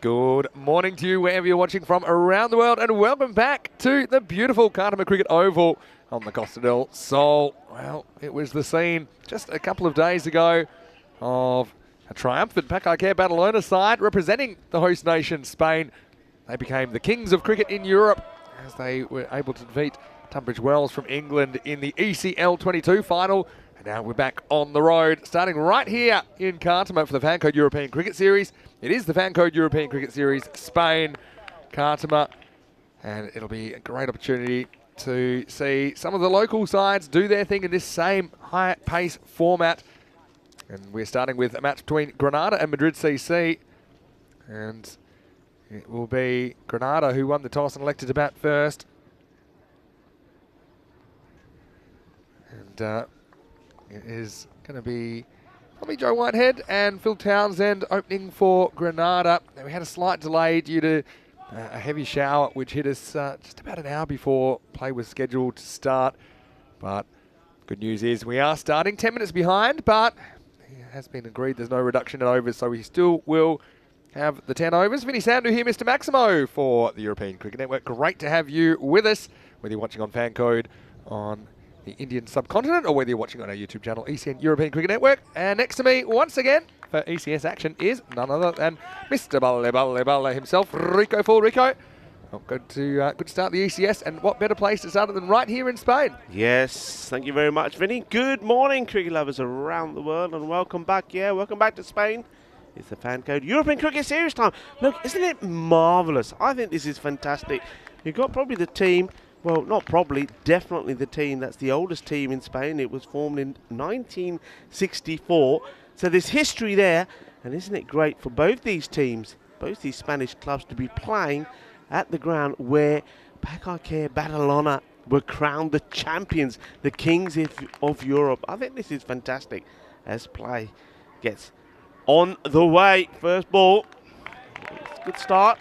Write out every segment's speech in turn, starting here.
Good morning to you wherever you're watching from around the world, and welcome back to the beautiful Cartama Cricket Oval on the Costa del Sol. Well, it was the scene just a couple of days ago of a triumphant FanCode Badalona side representing the host nation, Spain. They became the kings of cricket in Europe as they were able to defeat Tunbridge Wells from England in the ECL 22 final. And now we're back on the road, starting right here in Cartama for the FanCode European Cricket Series. It is the FanCode European Cricket Series, Spain, Cartama, and it'll be a great opportunity to see some of the local sides do their thing in this same high-pace format. And we're starting with a match between Granada and Madrid CC, and it will be Granada who won the toss and elected to bat first. And it is going to be probably Joe Whitehead and Phil Townsend opening for Granada. Now, we had a slight delay due to a heavy shower which hit us just about an hour before play was scheduled to start. But good news is we are starting 10 minutes behind, but it has been agreed there's no reduction in overs, so we still will have the 10 overs. Vinny Sandu here, Mr. Maximo for the European Cricket Network. Great to have you with us, whether you're watching on FanCode on the Indian subcontinent or whether you're watching on our YouTube channel, ECN European Cricket Network. And next to me, once again, for ECS action is none other than Mr. Balle himself, Rico Full. Rico, good to start the ECS, and what better place to start it than right here in Spain? Yes, thank you very much, Vinny. Good morning, cricket lovers around the world, and welcome back. Yeah, welcome back to Spain. It's the FanCode European Cricket Series time. Look, isn't it marvellous? I think this is fantastic. You've got probably the team, well, not probably, definitely the team that's the oldest team in Spain. It was formed in 1964. So there's history there. And isn't it great for both these teams, both these Spanish clubs, to be playing at the ground where FanCode Badalona were crowned the champions, the kings of Europe. I think this is fantastic as play gets on the way. First ball. It's a good start.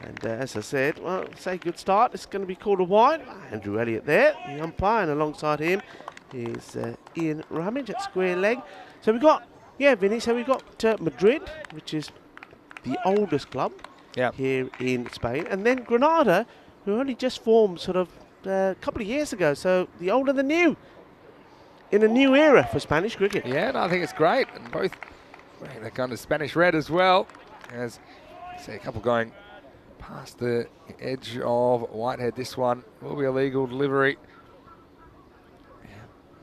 And as I said, well, say good start. It's going to be called a wide. Andrew Elliott there, the umpire, and alongside him is Ian Ramage at square leg. So we've got, yeah, Vinny, so we've got Madrid, which is the oldest club here in Spain. And then Granada, who only just formed sort of a couple of years ago. So the old and the new, in a new era for Spanish cricket. Yeah, and I think it's great. And both wearing that kind of Spanish red as well. As you see a couple going past the edge of Whitehead. This one will be a legal delivery. Yeah,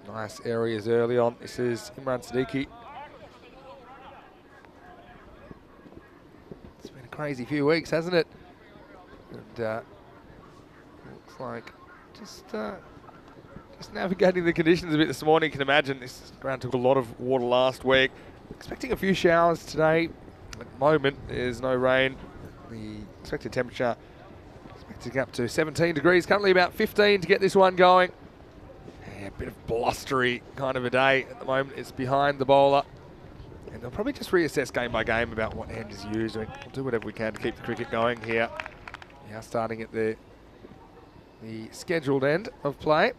nice areas early on. This is Imran Siddiqui. It's been a crazy few weeks, hasn't it? And looks like just navigating the conditions a bit this morning. You can imagine this ground took a lot of water last week. Expecting a few showers today. At the moment, there's no rain. The expected temperature expected up to 17 degrees, currently about 15 to get this one going. Yeah, a bit of blustery kind of a day at the moment. It's behind the bowler. And they'll probably just reassess game by game about what end is used. We'll do whatever we can to keep the cricket going here. Now starting at the scheduled end of play.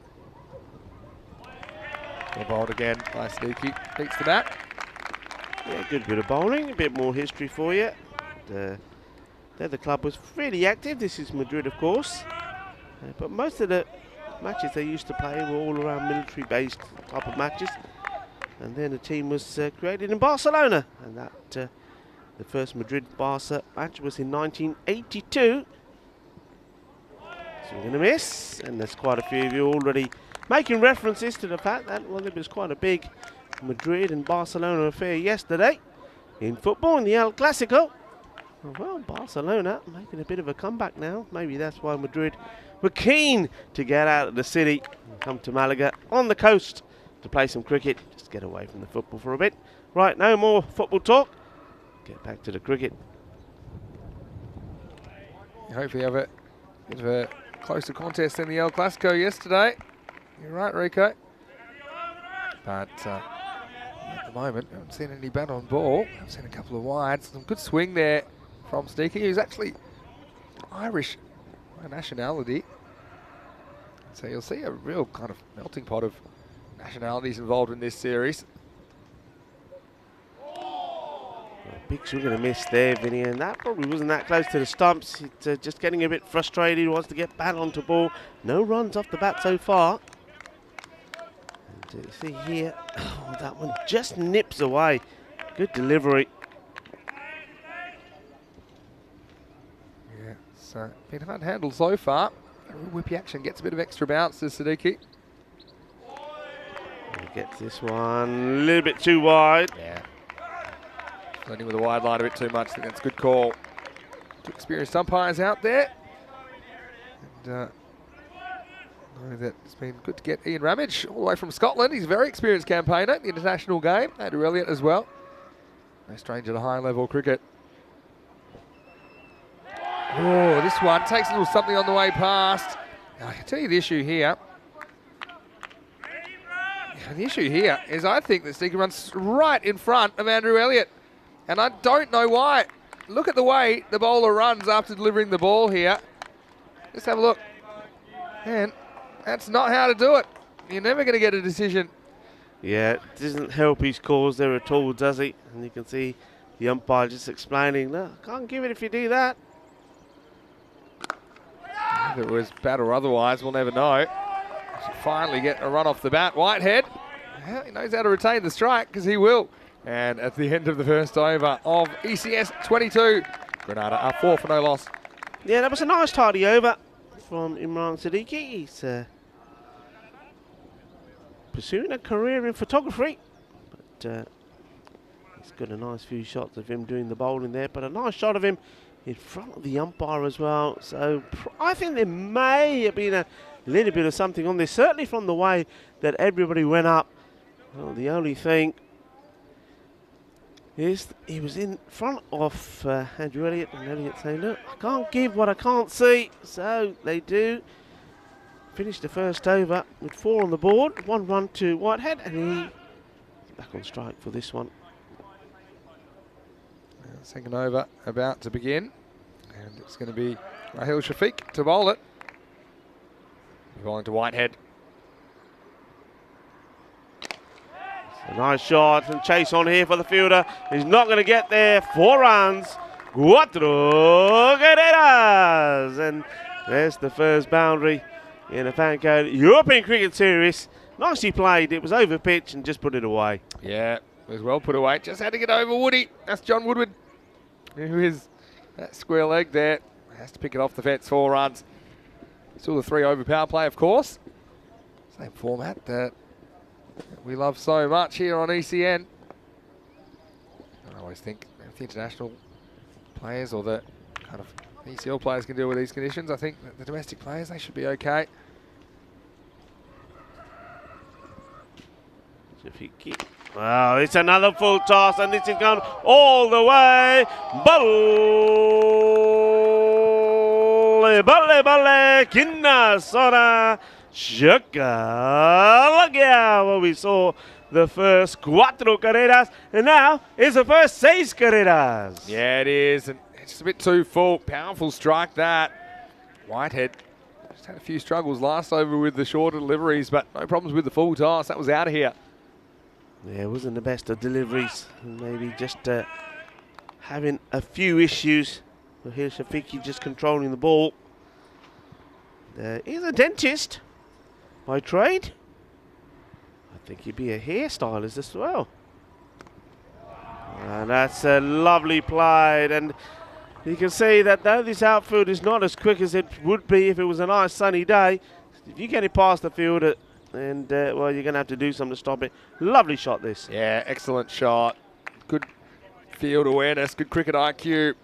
Well bowled again by Siddiqui. Beats the bat. Yeah, good bit of bowling, a bit more history for you. There the club was really active. This is Madrid, of course. But most of the matches they used to play were all around military-based type of matches. And then the team was created in Barcelona. And that the first Madrid-Barca match was in 1982. So we're going to miss. And there's quite a few of you already making references to the fact that, well, there was quite a big Madrid and Barcelona affair yesterday in football in the El Clásico. Well, Barcelona making a bit of a comeback now. Maybe that's why Madrid were keen to get out of the city and come to Malaga on the coast to play some cricket. Just get away from the football for a bit. Right, no more football talk. Get back to the cricket. Hopefully have a bit of a closer contest than the El Clásico yesterday. You're right, Rico. But at the moment, I haven't seen any bat on ball. I've seen a couple of wides. Some good swing there from Siddiqui, who's actually Irish by nationality. So you'll see a real kind of melting pot of nationalities involved in this series. big swing and a miss there, Vinny, and that probably wasn't that close to the stumps. It's just getting a bit frustrated, wants to get bat onto ball. No runs off the bat so far. And you see here, oh, that one just nips away. Good delivery. Yeah, so been hard handled so far. Whippy action gets a bit of extra bounce to Siddiqui. Gets this one a little bit too wide. Yeah. Landing with a wide line a bit too much. I think that's a good call. Two experienced umpires out there. And know that it's been good to get Ian Ramage all the way from Scotland. He's a very experienced campaigner in the international game. Andrew Elliott as well. No stranger to high-level cricket. Oh, this one takes a little something on the way past. Now, I can tell you the issue here. The issue here is I think that Siddiqui runs right in front of Andrew Elliott. And I don't know why. Look at the way the bowler runs after delivering the ball here. Just have a look. And that's not how to do it. You're never going to get a decision. Yeah, it doesn't help his cause there at all, does he? And you can see the umpire just explaining, no, I can't give it if you do that. If it was bat or otherwise, we'll never know. Should finally get a run off the bat. Whitehead, well, he knows how to retain the strike because he will. And at the end of the first over of ECS 22, Grenada are 4 for no loss. Yeah, that was a nice tidy over from Imran Siddiqui. He's pursuing a career in photography, but he's got a nice few shots of him doing the bowling there, but a nice shot of him in front of the umpire as well. So I think there may have been a little bit of something on this, certainly from the way that everybody went up. Well, the only thing is he was in front of Andrew Elliott, and Elliott saying, look, I can't give what I can't see. So they do finish the first over with 4 on the board, 1 run to Whitehead, and he's back on strike for this one. Second over about to begin, and it's going to be Rahil Shafiq to bowl it. Bowling to Whitehead. A nice shot and chase on here for the fielder. He's not going to get there. 4 runs. 4 carreras. And there's the first boundary in a FanCode European Cricket Series. Nicely played. It was over pitch and just put it away. Yeah, it was well put away. Just had to get over Woody. That's John Woodward, who is that square leg there. Has to pick it off the fence. 4 runs. Still the 3 over power play, of course. Same format that we love so much here on ECN. I always think if the international players or the kind of ECL players can deal with these conditions, I think that the domestic players, they should be okay. Wow, it's another full toss, and this is gone all the way. Balle, kinna sora, shaka, well, we saw the first 4 carreras, and now it's the first 6 carreras. Yeah, it is, and it's just a bit too full. Powerful strike that. Whitehead just had a few struggles last over with the shorter deliveries, but no problems with the full toss. That was out of here. Yeah, it wasn't the best of deliveries. Maybe just having a few issues. Well, here's Shafiqi just controlling the ball. He's a dentist by trade. I think he'd be a hairstylist as well. And that's a lovely play. And you can see that though this outfield is not as quick as it would be if it was a nice sunny day, if you get it past the fielder, and well, you're going to have to do something to stop it. Lovely shot this. Yeah, excellent shot. Good field awareness, good cricket IQ.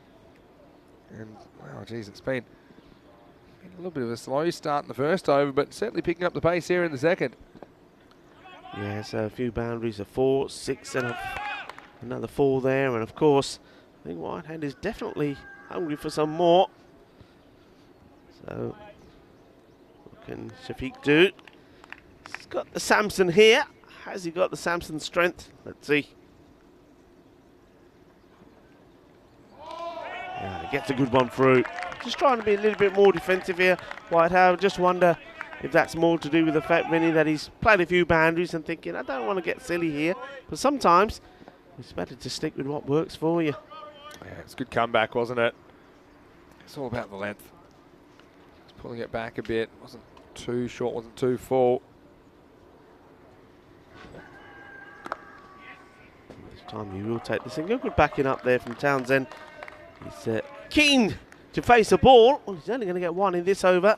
And, wow, geez, it's been a little bit of a slow start in the first over, but certainly picking up the pace here in the second. Yeah, so a few boundaries of 4, 6, and another 4 there. And, of course, I think Whitehead is definitely hungry for some more. So, what can Shafiq do? He's got the Samson here. Has he got the Samson strength? Let's see. Yeah, he gets a good one through. Just trying to be a little bit more defensive here, Whitehead. Just wonder if that's more to do with the fact, Vinny, that he's played a few boundaries and thinking, I don't want to get silly here. But sometimes it's better to stick with what works for you. Yeah, it's a good comeback, wasn't it? It's all about the length. Just pulling it back a bit. Wasn't too short, wasn't too full. This time he will take this thing. Good backing up there from Townsend. He's keen to face the ball. Well, he's only going to get one in this over.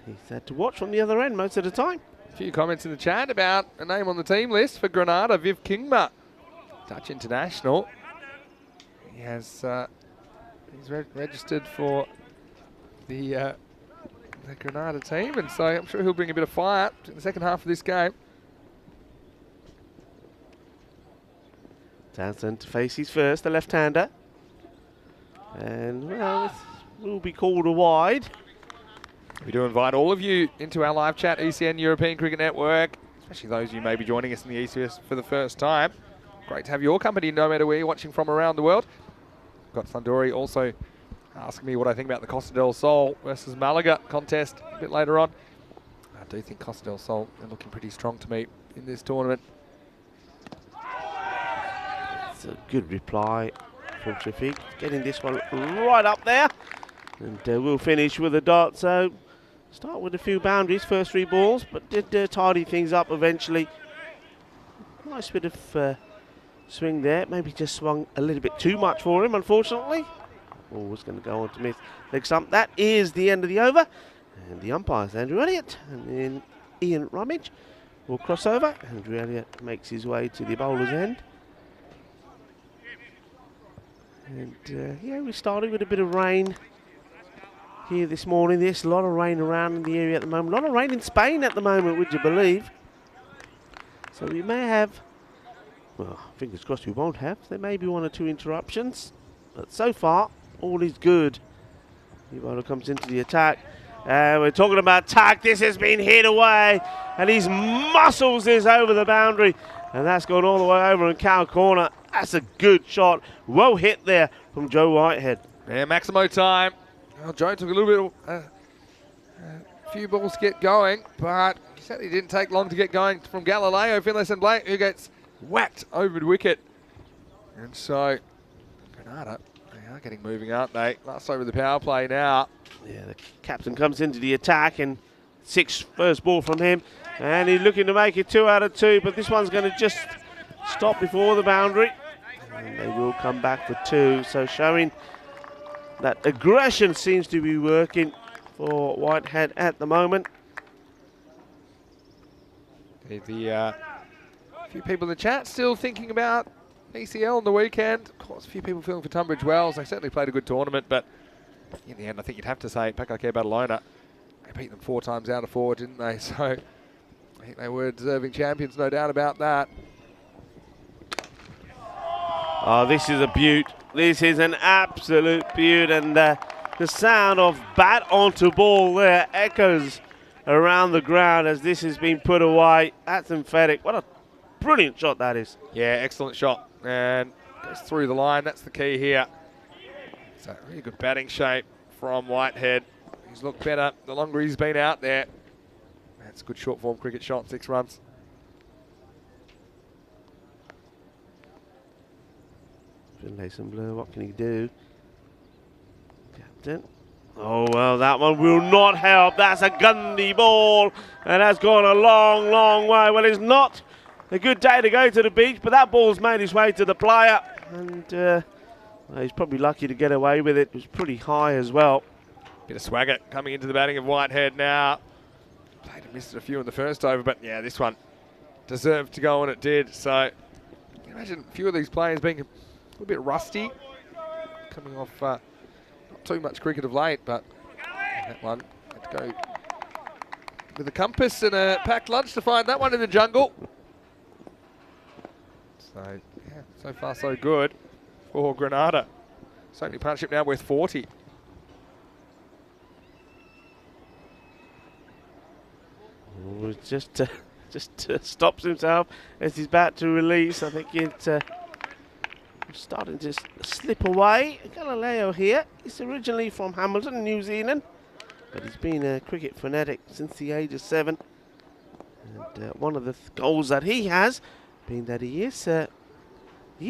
He's had to watch from the other end most of the time. A few comments in the chat about a name on the team list for Granada, Viv Kingma, Dutch international. He has he's registered for the Granada team, and so I'm sure he'll bring a bit of fire in the second half of this game. Townsend to face his first, the left-hander. And, well, this will be called a wide. We do invite all of you into our live chat, ECN European Cricket Network, especially those of you may be joining us in the ECS for the first time. Great to have your company no matter where you're watching from around the world. Got Sundori also asking me what I think about the Costa del Sol versus Malaga contest a bit later on. I do think Costa del Sol are looking pretty strong to me in this tournament. It's a good reply from Shafiq, getting this one right up there. And we'll finish with a dot. So start with a few boundaries, first three balls, but did tidy things up eventually. Nice bit of swing there. Maybe just swung a little bit too much for him, unfortunately. Ball was going to go on to miss leg stump. That is the end of the over. And the umpires, Andrew Elliott and then Ian Rummage will cross over. Andrew Elliott makes his way to the bowler's end. And yeah, we started with a bit of rain here this morning. There's a lot of rain around in the area at the moment. A lot of rain in Spain at the moment, would you believe? So we may have, well, fingers crossed we won't have. There may be one or two interruptions. But so far, all is good. The bowler comes into the attack. And we're talking about attack. This has been hit away. And he's muscles this over the boundary. And that's gone all the way over in cow corner. That's a good shot. Well hit there from Joe Whitehead. Yeah, Maximo time. Well, Joe took a little bit of a few balls to get going, but he certainly didn't take long to get going from Galileo Finlayson-Blake, who gets whacked over the wicket. And so, Granada, they are getting moving, aren't they? Last over the power play now. Yeah, the captain comes into the attack, and first ball from him. And he's looking to make it 2 out of 2, but this one's going to just stop before the boundary. And they will come back for 2, so showing that aggression seems to be working for Whitehead at the moment. A few people in the chat still thinking about ECL on the weekend. Of course, a few people feeling for Tunbridge Wells. They certainly played a good tournament, but in the end, I think you'd have to say Pakake Badalona. They beat them 4 times out of 4, didn't they? So I think they were deserving champions, no doubt about that. Oh, this is a beaut. This is an absolute beaut, and the sound of bat onto ball there echoes around the ground as this has been put away. That's emphatic. What a brilliant shot that is. Yeah, excellent shot, and goes through the line. That's the key here. So really good batting shape from Whitehead. He's looked better the longer he's been out there. That's a good short form cricket shot, 6 runs. Finlayson-Blake, what can he do? Captain. Oh, well, that one will not help. That's a Gundy ball, and that's gone a long, long way. Well, it's not a good day to go to the beach, but that ball's made its way to the player, and well, he's probably lucky to get away with it. It was pretty high as well. Bit of swagger coming into the batting of Whitehead now. Played and missed a few in the first over, but yeah, this one deserved to go, and it did. So you can imagine a few of these players being a little bit rusty, coming off not too much cricket of late, but that one had to go with a compass and a packed lunch to find that one in the jungle. So yeah, so far so good for Granada. Certainly partnership now worth 40. Oh, just stops himself as he's about to release. I think it's starting to slip away. Galileo here. He's originally from Hamilton, New Zealand, but he's been a cricket fanatic since the age of 7. And one of the goals that he has, being that he is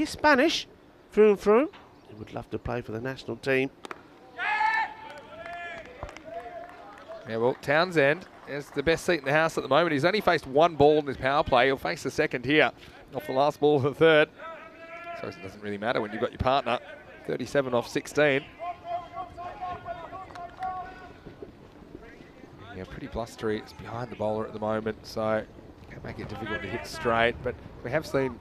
Spanish through and through. He would love to play for the national team. Yeah, well, Townsend is the best seat in the house at the moment. He's only faced one ball in his power play. He'll face the second here off the last ball of the third. So it doesn't really matter when you've got your partner. 37 off 16. Yeah, pretty blustery. It's behind the bowler at the moment, so can make it difficult to hit straight. But we have seen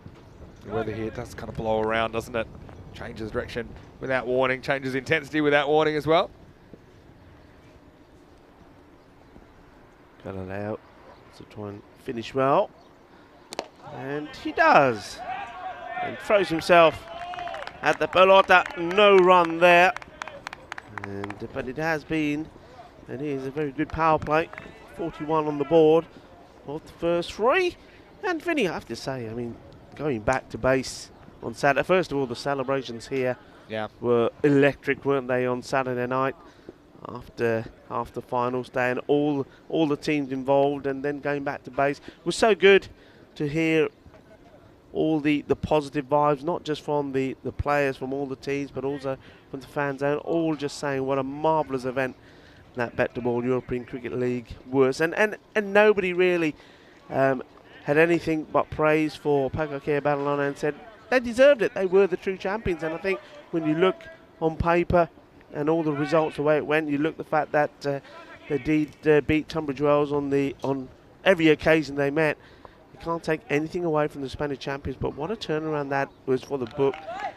the weather here. It does kind of blow around, doesn't it? Changes direction without warning, changes intensity without warning as well. Got it out to try and finish well. And he does. And throws himself at the pelota. No run there. But it has been, and it is a very good power play. 41 on the board of the first three. And Vinny, I have to say, I mean, going back to base on Saturday. First of all, the celebrations here were electric, weren't they, on Saturday night? After finals day and all the teams involved, and then going back to base. It was so good to hear all the positive vibes, not just from the players from all the teams, but also from the fans, and all just saying what a marvellous event that Bet the Ball European Cricket League was. And nobody really had anything but praise for Pakakea Badalona and said they deserved it. They were the true champions. And I think when you look on paper and all the results, the way it went, you look at the fact that they did beat Tunbridge Wells on every occasion they met. You can't take anything away from the Spanish champions, but what a turnaround that was for the book.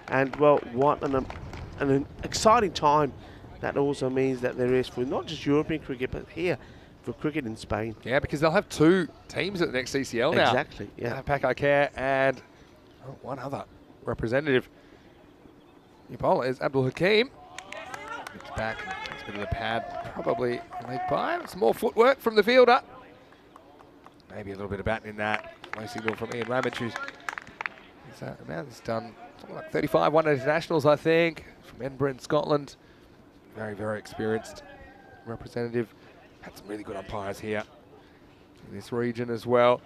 And, well, what an exciting time that also means that there is for not just European cricket, but here for cricket in Spain. Yeah, because they'll have two teams at the next CCL now. Exactly, yeah. Pakakea and one other representative. Your bowler is Abdul Hakim. It's back, takes a bit of the pad, probably leg by. Some more footwork from the fielder. Maybe a little bit of batting in that. Low signal from Ian Ramage, who's he's done something like 35 one internationals, I think, from Edinburgh in Scotland. Very, very experienced representative. Had some really good umpires here in this region as well.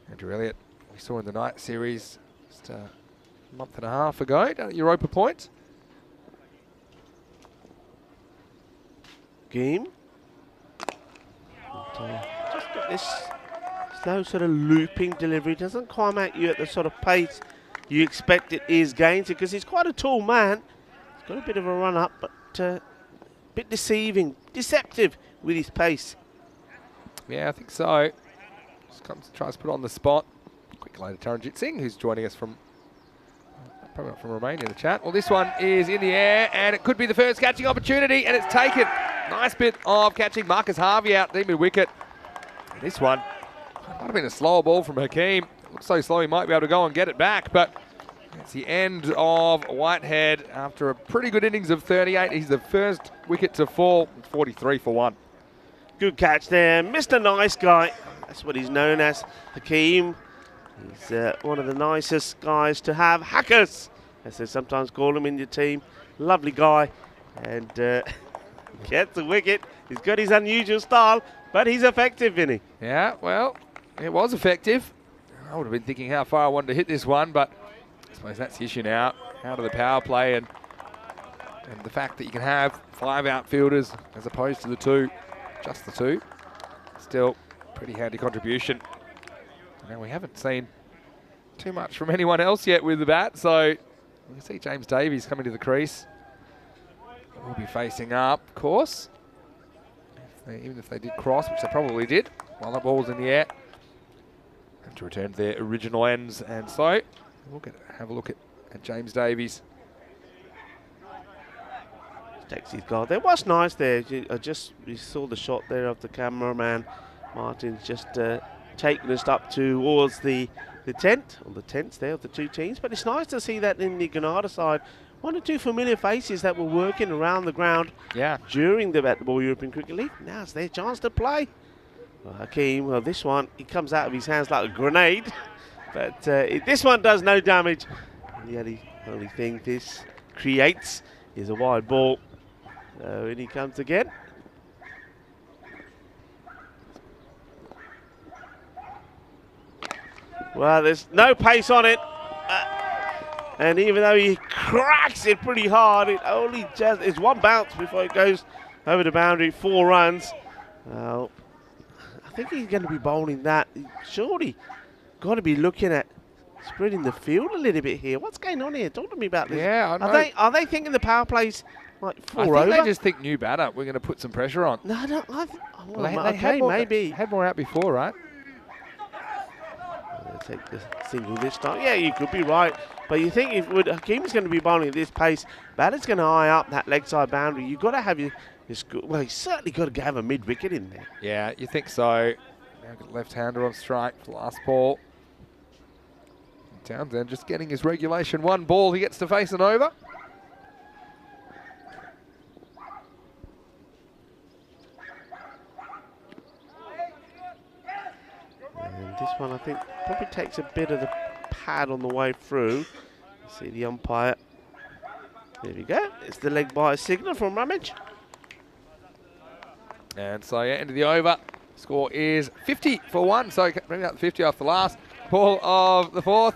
Andrew Elliott, we saw in the night series just a month and a half ago down at Europa Point. Game. Just got this slow sort of looping delivery. Doesn't climb at you at the sort of pace you expect it is going to, because he's quite a tall man. He's got a bit of a run up, but a bit deceptive with his pace. Yeah, I think so. Just comes, tries to put on the spot. Quick hello to Taranjit Singh, who's joining us from probably not from Romania in the chat. Well, this one is in the air, and it could be the first catching opportunity, and it's taken. Nice bit of catching Marcus Harvey out deep mid-wicket. This one might have been a slower ball from Hakim. Looks so slow he might be able to go and get it back, but it's the end of Whitehead after a pretty good innings of 38. He's the first wicket to fall. It's 43 for one. Good catch there. Mr. Nice Guy. That's what he's known as, Hakim. He's one of the nicest guys to have. Hackers, as they sometimes call him in your team. Lovely guy. And gets the wicket. He's got his unusual style, but he's effective, Vinny. Yeah, well, it was effective. I would have been thinking how far I wanted to hit this one, but I suppose that's the issue now. Out of the power play, and the fact that you can have 5 outfielders as opposed to the 2, just the 2, still pretty handy contribution. Now we haven't seen too much from anyone else yet with the bat, so you can see James Davies coming to the crease. We'll be facing up, of course. Even if they did cross, which they probably did, while that ball was in the air. Have to return to their original ends, and so we'll have a look at James Davies. Takes his guard there. What's nice there, we saw the shot there of the cameraman. Martin's just taking us up towards the tent, or the tents there of the two teams. But it's nice to see that in the Granada side, 1 or 2 familiar faces that were working around the ground during the Bet the Ball European Cricket League. Now it's their chance to play. Well, Hakim, well, this one, he comes out of his hands like a grenade. But this one does no damage. And the only thing this creates is a wide ball. So in he comes again. Well, there's no pace on it. And even though he cracks it pretty hard, it only just is one bounce before it goes over the boundary. 4 runs. Well, I think he's going to be bowling that. Surely got to be looking at spreading the field a little bit here. What's going on here? Talk to me about this. Yeah, I know. Are they thinking the power play's like 4 over? I think they just think new batter. We're going to put some pressure on. No, no. They had more, maybe. Had more out before, right? Take the single this time. Yeah, you could be right. But you think if Hakeem's going to be bowling at this pace, batter's going to eye up that leg side boundary. You've got to have your well, he's certainly got to have a mid-wicket in there. Yeah, you think so. Now got left-hander on strike for last ball. Townsend just getting his regulation 1 ball. He gets to face an over. And this one, I think, probably takes a bit of the pad on the way through. See the umpire. There we go. It's the leg by signal from Rummage. And so, yeah, end of the over. Score is 50 for 1. So, bring out the 50 off the last ball of the 4th.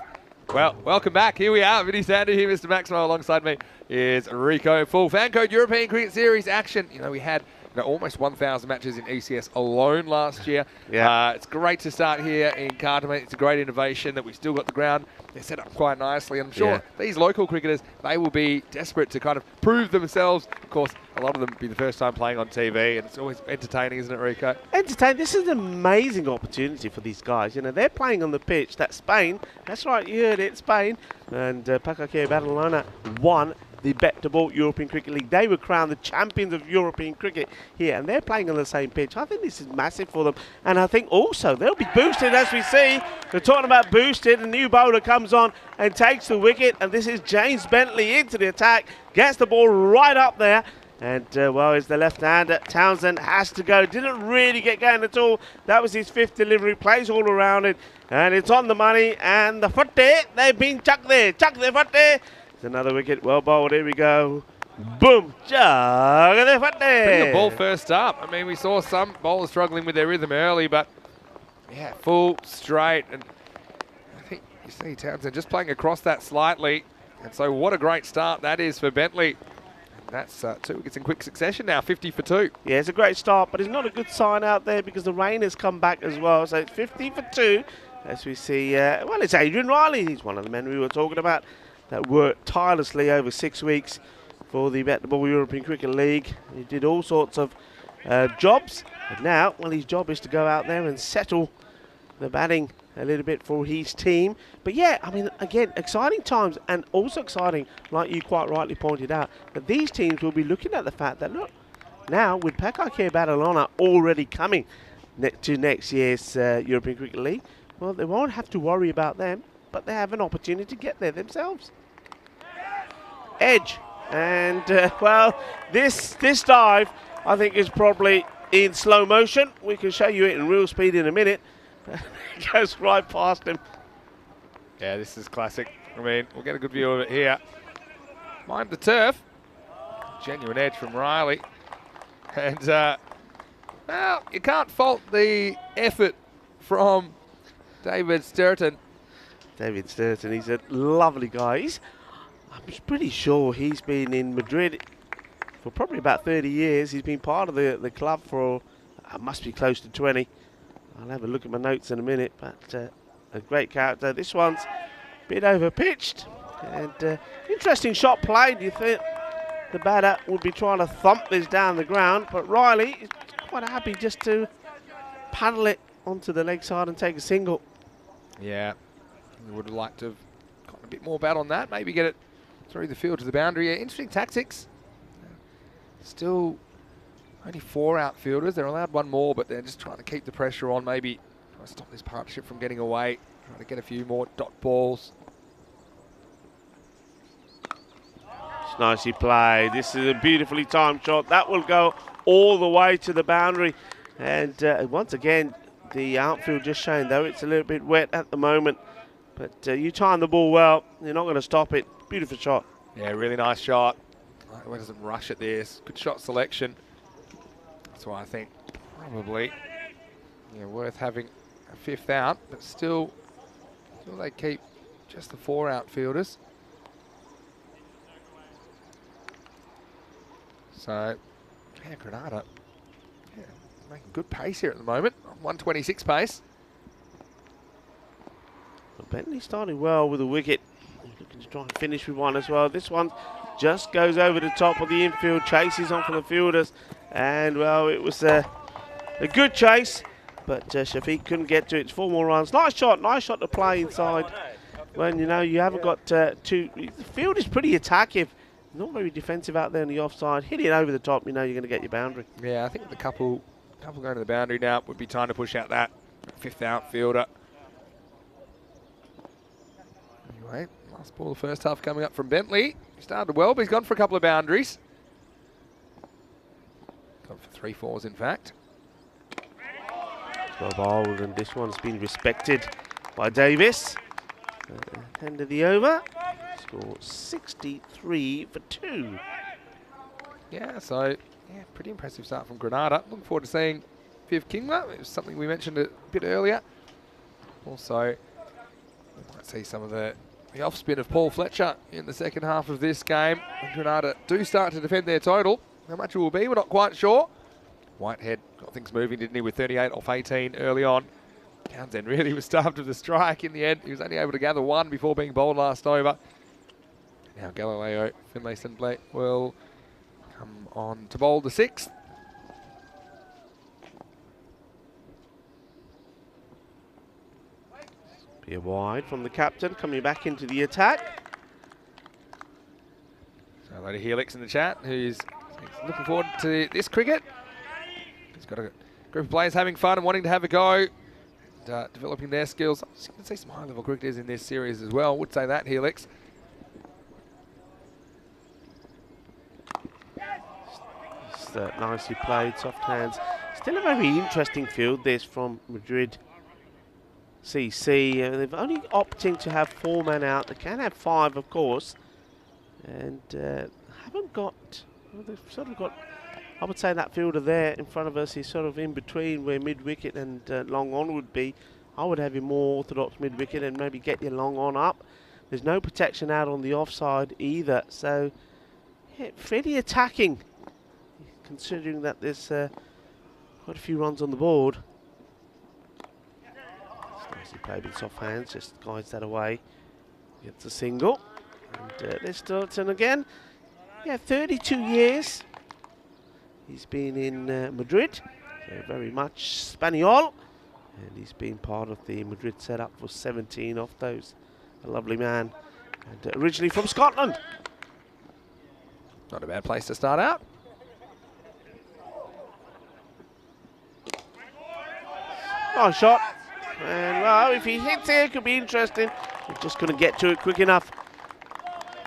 Well, welcome back. Here we are. Vinny Sander here, Mr. Maximo. Alongside me is Rico. Full FanCode European Cricket Series action. You know, we had almost 1,000 matches in ECS alone last year. Yeah. It's great to start here in Cartama. It's a great innovation that we've still got the ground. They're set up quite nicely. And I'm sure these local cricketers, they will be desperate to kind of prove themselves. Of course, a lot of them be the first time playing on TV, and it's always entertaining, isn't it, Rico? Entertaining. This is an amazing opportunity for these guys. You know, they're playing on the pitch. That's Spain. That's right, you heard it, Spain. And Pakake Barcelona won the Bet to Ball European Cricket League. They were crowned the champions of European cricket here, and they're playing on the same pitch. I think this is massive for them, and I think also they'll be boosted as we see. We're talking about boosted. A new bowler comes on and takes the wicket, and this is James Bentley into the attack, gets the ball right up there. And, well, it's the left-hander. Townsend has to go. Didn't really get going at all. That was his 5th delivery. Plays all around it. And it's on the money. And the foot there, they've been chucked there. Chucked their foot there. It's another wicket. Well bowled. Here we go. Boom. Chuck their foot there. Bring the ball first up. I mean, we saw some bowlers struggling with their rhythm early, but, yeah, full, straight. And I think you see Townsend just playing across that slightly. And so what a great start that is for Bentley. That's 2 wickets in quick succession now, 50 for 2. Yeah, it's a great start, but it's not a good sign out there because the rain has come back as well. So it's 50 for 2, as we see. Well, it's Adrian Riley. He's one of the men we were talking about that worked tirelessly over 6 weeks for the Bet the Ball European Cricket League. He did all sorts of jobs. And now, well, his job is to go out there and settle the batting a little bit for his team. But yeah, I mean, again, exciting times, and also exciting, like you quite rightly pointed out, that these teams will be looking at the fact that, look, now with Pakake Barcelona already coming to next year's European Cricket League, well, they won't have to worry about them, but they have an opportunity to get there themselves. Edge, and well, this dive, I think, is probably in slow motion. We can show you it in real speed in a minute. It goes right past him. Yeah, this is classic. I mean, we'll get a good view of it here. Mind the turf. Genuine edge from Riley. And, well, you can't fault the effort from David Sturton. David Sturton, he's a lovely guy. I'm pretty sure he's been in Madrid for probably about 30 years. He's been part of the club for, must be close to 20. I'll have a look at my notes in a minute, but a great character. This one's a bit over pitched, and interesting shot played. You think the batter would be trying to thump this down the ground, but Riley is quite happy just to paddle it onto the leg side and take a single. Yeah, we would have liked to have got a bit more bat on that, maybe get it through the field to the boundary. Yeah, interesting tactics. Still only 4 outfielders. They're allowed 1 more, but they're just trying to keep the pressure on, maybe try to stop this partnership from getting away, trying to get a few more dot balls. It's nicely played. This is a beautifully timed shot. That will go all the way to the boundary. And once again, the outfield just showing, though it's a little bit wet at the moment. But you time the ball well, you're not going to stop it. Beautiful shot. Yeah, really nice shot. It doesn't rush at this. Good shot selection. That's why I think probably worth having a 5th out, but still they keep just the 4 outfielders. So, yeah, Granada, yeah, making good pace here at the moment. 126 pace. Well, Bentley started well with a wicket. He's looking to try and finish with one as well. This one just goes over the top of the infield, chases on from the fielders. And, well, it was a good chase, but Shafiq couldn't get to it. It's 4 more runs. Nice shot to play inside. When, you know, you haven't got two. The field is pretty attackive. Not very defensive out there on the offside. Hit it over the top, you know you're going to get your boundary. Yeah, I think the couple going to the boundary now would be time to push out that 5th outfielder. Anyway, last ball of the first half coming up from Bentley. He started well, but he's gone for a couple of boundaries. Gone for 3 fours, in fact. Well bowled, and this one's been respected by Davis. End of the over. Score 63 for 2. Yeah, so yeah, pretty impressive start from Granada. Looking forward to seeing Viv Kingler. It was something we mentioned a bit earlier. Also, we might see some of the off spin of Paul Fletcher in the second half of this game. And Granada do start to defend their total. How much it will be, we're not quite sure. Whitehead got things moving, didn't he, with 38 off 18 early on. Townsend really was starved of the strike in the end. He was only able to gather 1 before being bowled last over. Now Galileo Finlayson-Blake will come on to bowl the 6th. Be a wide from the captain, coming back into the attack. So hello to Helix in the chat, who's looking forward to this cricket. He's got a group of players having fun and wanting to have a go, and, developing their skills. I'm just going to see some high-level cricketers in this series as well. Would say that, Helix. Nicely played, soft hands. Still a very interesting field, this from Madrid CC. They've only opting to have 4 men out. They can have 5, of course. And haven't got, well, they've sort of got, I would say that fielder there in front of us is sort of in between where mid-wicket and long on would be. I would have him more orthodox mid-wicket and maybe get your long on up. There's no protection out on the offside either. So, yeah, fairly attacking, considering that there's quite a few runs on the board. It's nicely played with soft hands, just guides that away. Gets a single. And there's Stilton again. Yeah, 32 years. He's been in Madrid, so very much Spaniol. And he's been part of the Madrid setup for 17 of those. A lovely man. And originally from Scotland. Not a bad place to start out. Nice shot. And well, if he hits here, it could be interesting. He's just going to get to it quick enough.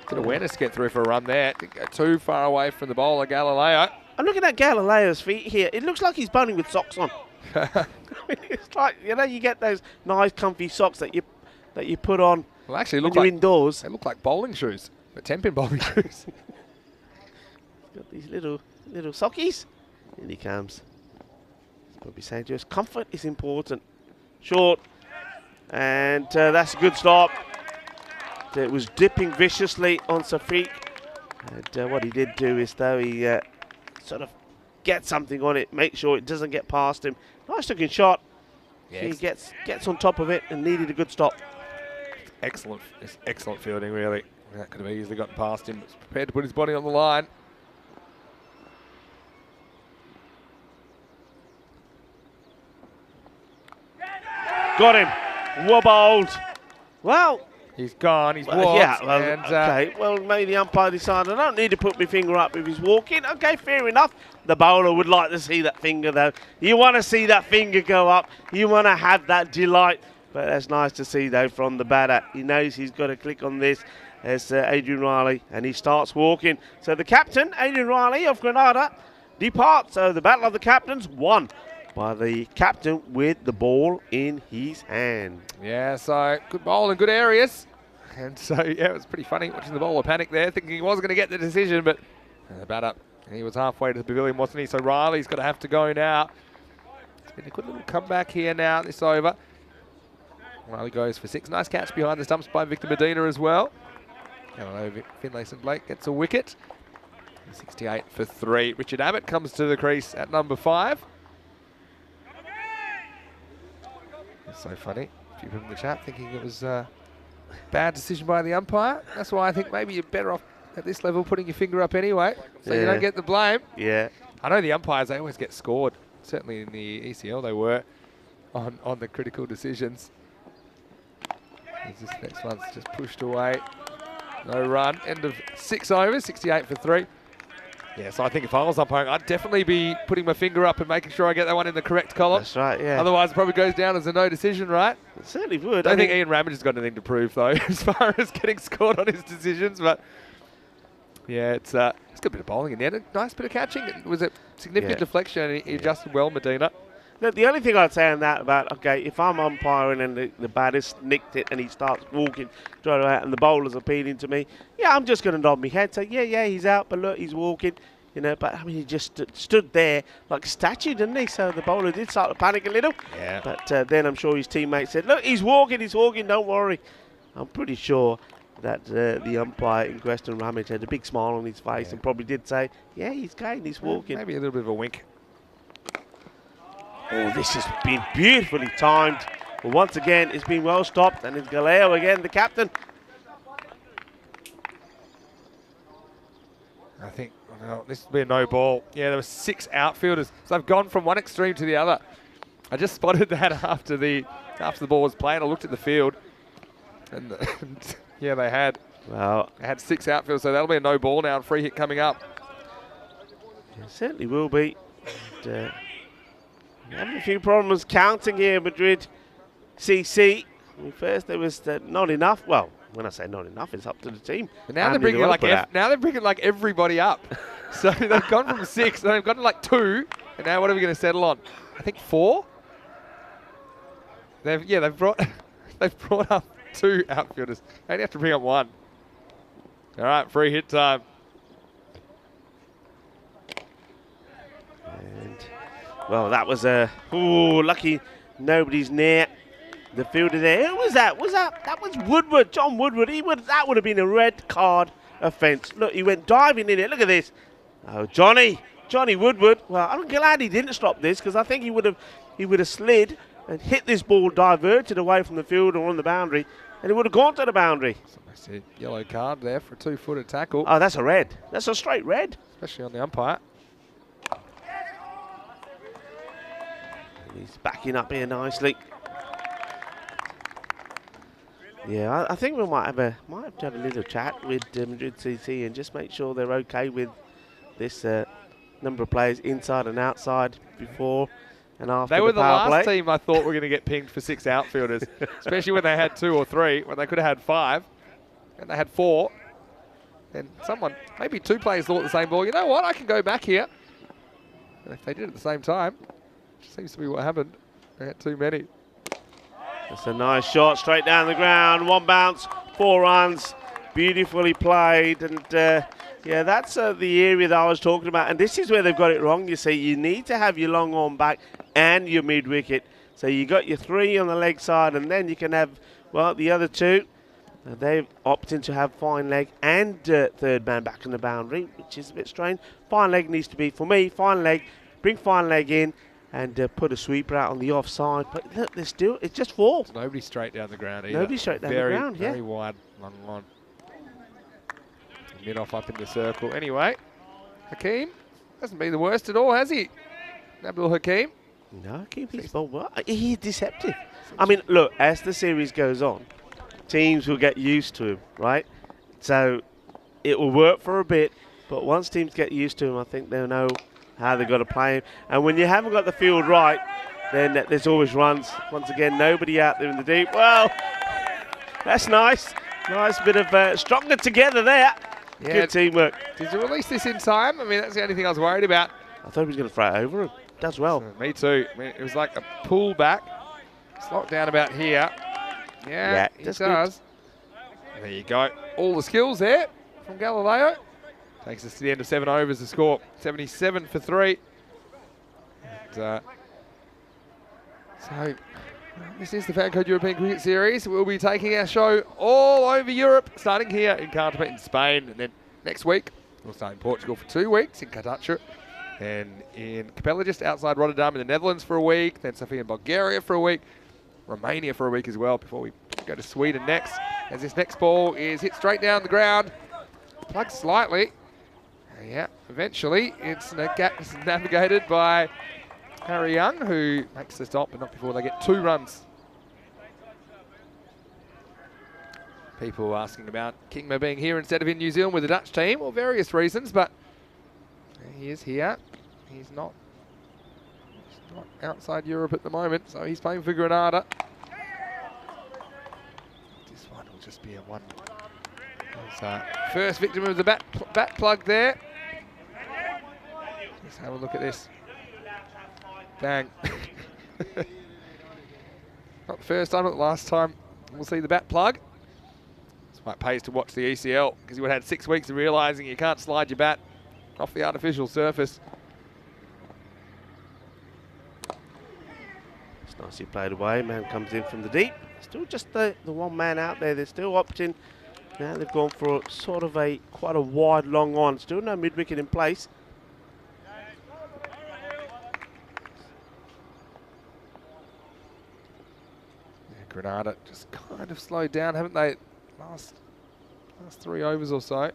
Good awareness to get through for a run there. Didn't go too far away from the bowler, Galileo. I'm looking at Galileo's feet here. It looks like he's bowling with socks on. I mean, it's like, you know, you get those nice comfy socks that you put on Well, actually, when you're indoors. They look like bowling shoes, but 10-pin bowling shoes. Got these little sockies. In he comes. He's probably saying to us, comfort is important. Short. And that's a good stop. It was dipping viciously on Safiq. And what he did do is, though, he sort of get something on it, make sure it doesn't get past him. Nice looking shot. Yeah, he gets on top of it and needed a good stop. Excellent fielding, really. That could have easily gotten past him. He's prepared to put his body on the line. Got him. Wobbled. Well, he's gone. He's walked. Yeah, well, and, okay. Well, maybe the umpire decided I don't need to put my finger up if he's walking. Okay, fair enough. The bowler would like to see that finger, though. You want to see that finger go up. You want to have that delight. But that's nice to see, though, from the batter. He knows he's got to click on this as Adrian Riley, and he starts walking. So the captain, Adrian Riley of Granada, departs. So the battle of the captains won by the captain with the ball in his hand. Yeah, so good bowl in good areas. And so, yeah, it was pretty funny watching the bowler panic there, thinking he wasn't going to get the decision, but the batter, he was halfway to the pavilion, wasn't he? So Riley's got to have to go now. It's been a good little comeback here now, this over. Riley goes for 6. Nice catch behind the stumps by Victor Medina as well. Finlayson-Blake gets a wicket. 68 for 3. Richard Abbott comes to the crease at number 5. It's so funny. A few people in the chat thinking it was a bad decision by the umpire. That's why I think maybe you're better off at this level putting your finger up anyway, so you don't get the blame. Yeah. I know the umpires, they always get scored. Certainly in the ECL they were on the critical decisions. This next one's just pushed away. No run. End of 6 overs, 68 for 3. Yeah, so I think if I was umpiring, I'd definitely be putting my finger up and making sure I get that one in the correct column. That's right, yeah. Otherwise, it probably goes down as a no decision, right? It certainly would. I don't think Ian Ramage has got anything to prove, though, as far as getting scored on his decisions. But yeah, it's got a bit of bowling in there. A nice bit of catching. It was a significant deflection, and he adjusted well, Medina. Look, the only thing I'd say on that about, okay, if I'm umpiring and the batters nicked it and he starts walking straight away and the bowler's appealing to me, yeah, I'm just going to nod my head, say, yeah, he's out, but look, he's walking. You know, but I mean, he just stood there like a statue, didn't he? So the bowler did start to panic a little. Yeah. But then I'm sure his teammates said, look, he's walking, don't worry. I'm pretty sure that the umpire in question, Ramage, had a big smile on his face and probably did say, yeah, he's going, he's walking. Maybe a little bit of a wink. Oh, this has been beautifully timed. But once again, it's been well stopped. And it's Galeo again, the captain. I think this will be a no ball. Yeah, there were 6 outfielders. So they've gone from one extreme to the other. I just spotted that after the ball was playing. I looked at the field. And yeah, they had 6 outfielders. So that'll be a no ball now and free hit coming up. It certainly will be. And, having a few problems counting here, Madrid CC. I mean, first there was not enough. Well, when I say not enough, it's up to the team. But now they're bringing like everybody up. So they've gone from 6, they've gone to like 2, and now what are we going to settle on? I think 4. They've brought up 2 outfielders. They only have to bring up 1. All right, free hit time. And well, that was lucky nobody's near the fielder there. Who was that? That was Woodward, John Woodward. That would have been a red card offence. Look, he went diving in it. Look at this. Oh, Johnny Woodward. Well, I'm glad he didn't stop this because I think he would have slid and hit this ball diverted away from the field or on the boundary, and it would have gone to the boundary. That's a yellow card there for a 2-footed tackle. Oh, that's a red. That's a straight red. Especially on the umpire. He's backing up here nicely. Yeah, I think we might have to have a little chat with Madrid CC and just make sure they're okay with this number of players inside and outside before and after. They were the last play. team I thought were going to get pinged for 6 outfielders, especially when they had 2 or 3, when they could have had 5, and they had 4. And maybe 2 players thought the same ball. You know what? I can go back here. And if they did it at the same time, which seems to be what happened, they had too many. That's a nice shot straight down the ground. 1 bounce, 4 runs. Beautifully played. And yeah, that's the area that I was talking about. And this is where they've got it wrong. You see, you need to have your long on back and your mid wicket. So you got your 3 on the leg side, and then you can have, well, the other 2. They've opted to have fine leg and third man back on the boundary, which is a bit strange. Fine leg needs to be, for me, fine leg. Bring fine leg in. And put a sweeper out on the offside. But look, it's just 4. There's nobody straight down the ground either. Nobody straight down the ground, yeah. Very wide, long. Mid off up in the circle. Anyway, Hakeem hasn't been the worst at all, has he? Abdul Hakeem? No, Hakeem, he's deceptive. I mean, look, as the series goes on, teams will get used to him, right? So it will work for a bit, but once teams get used to him, I think they'll know how they've got to play him. And when you haven't got the field right, then there's always runs. Once again, nobody out there in the deep. Well, that's nice. Nice bit of stronger together there. Yeah, good teamwork. Did you release this in time? I mean, that's the only thing I was worried about. I thought he was going to throw it over him. Does well. Me too. I mean, it was like a pull back. It's locked down about here. Yeah, he does. Good. There you go. All the skills there from Galileo. Takes us to the end of 7 overs. The score 77 for 3. And, so this is the FanCode European Cricket Series. We'll be taking our show all over Europe, starting here in Cartama in Spain, and then next week We'll start in Portugal for 2 weeks, in Cartama, and in Capella, just outside Rotterdam in the Netherlands for a week, then Sofia in Bulgaria for a week, Romania for a week as well, before we go to Sweden next. As this next ball is hit straight down the ground, plugged slightly. Yeah, eventually it's navigated by Harry Young, who makes the stop, but not before they get 2 runs. People asking about Kingma being here instead of in New Zealand with the Dutch team, for various reasons, but he is here. He's not outside Europe at the moment, so he's playing for Granada. This one will just be a one. First victim of the bat plug there. Let's have a look at this. Bang. Not the first time, not the last time we'll see the bat plug. That's why it pays to watch the ECL, because you would have had 6 weeks of realising you can't slide your bat off the artificial surface. It's nicely played away. Man comes in from the deep. Still just the one man out there. They're still opting. Now they've gone for sort of quite a wide long on. Still no mid wicket in place. Granada just kind of slowed down, haven't they? Last 3 overs or so.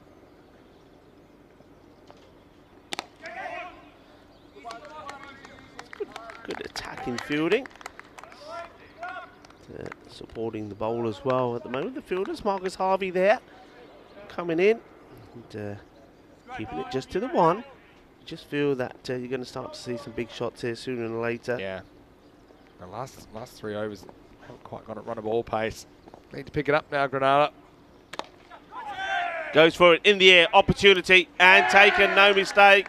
Good attacking fielding. Supporting the bowl as well at the moment. The fielders, Marcus Harvey there, coming in and keeping it just to the one. Just feel that you're going to start to see some big shots here sooner than later. Yeah. The last 3 overs haven't quite got it run at ball pace. Need to pick it up now, Granada. Goes for it in the air, opportunity, and taken, no mistake.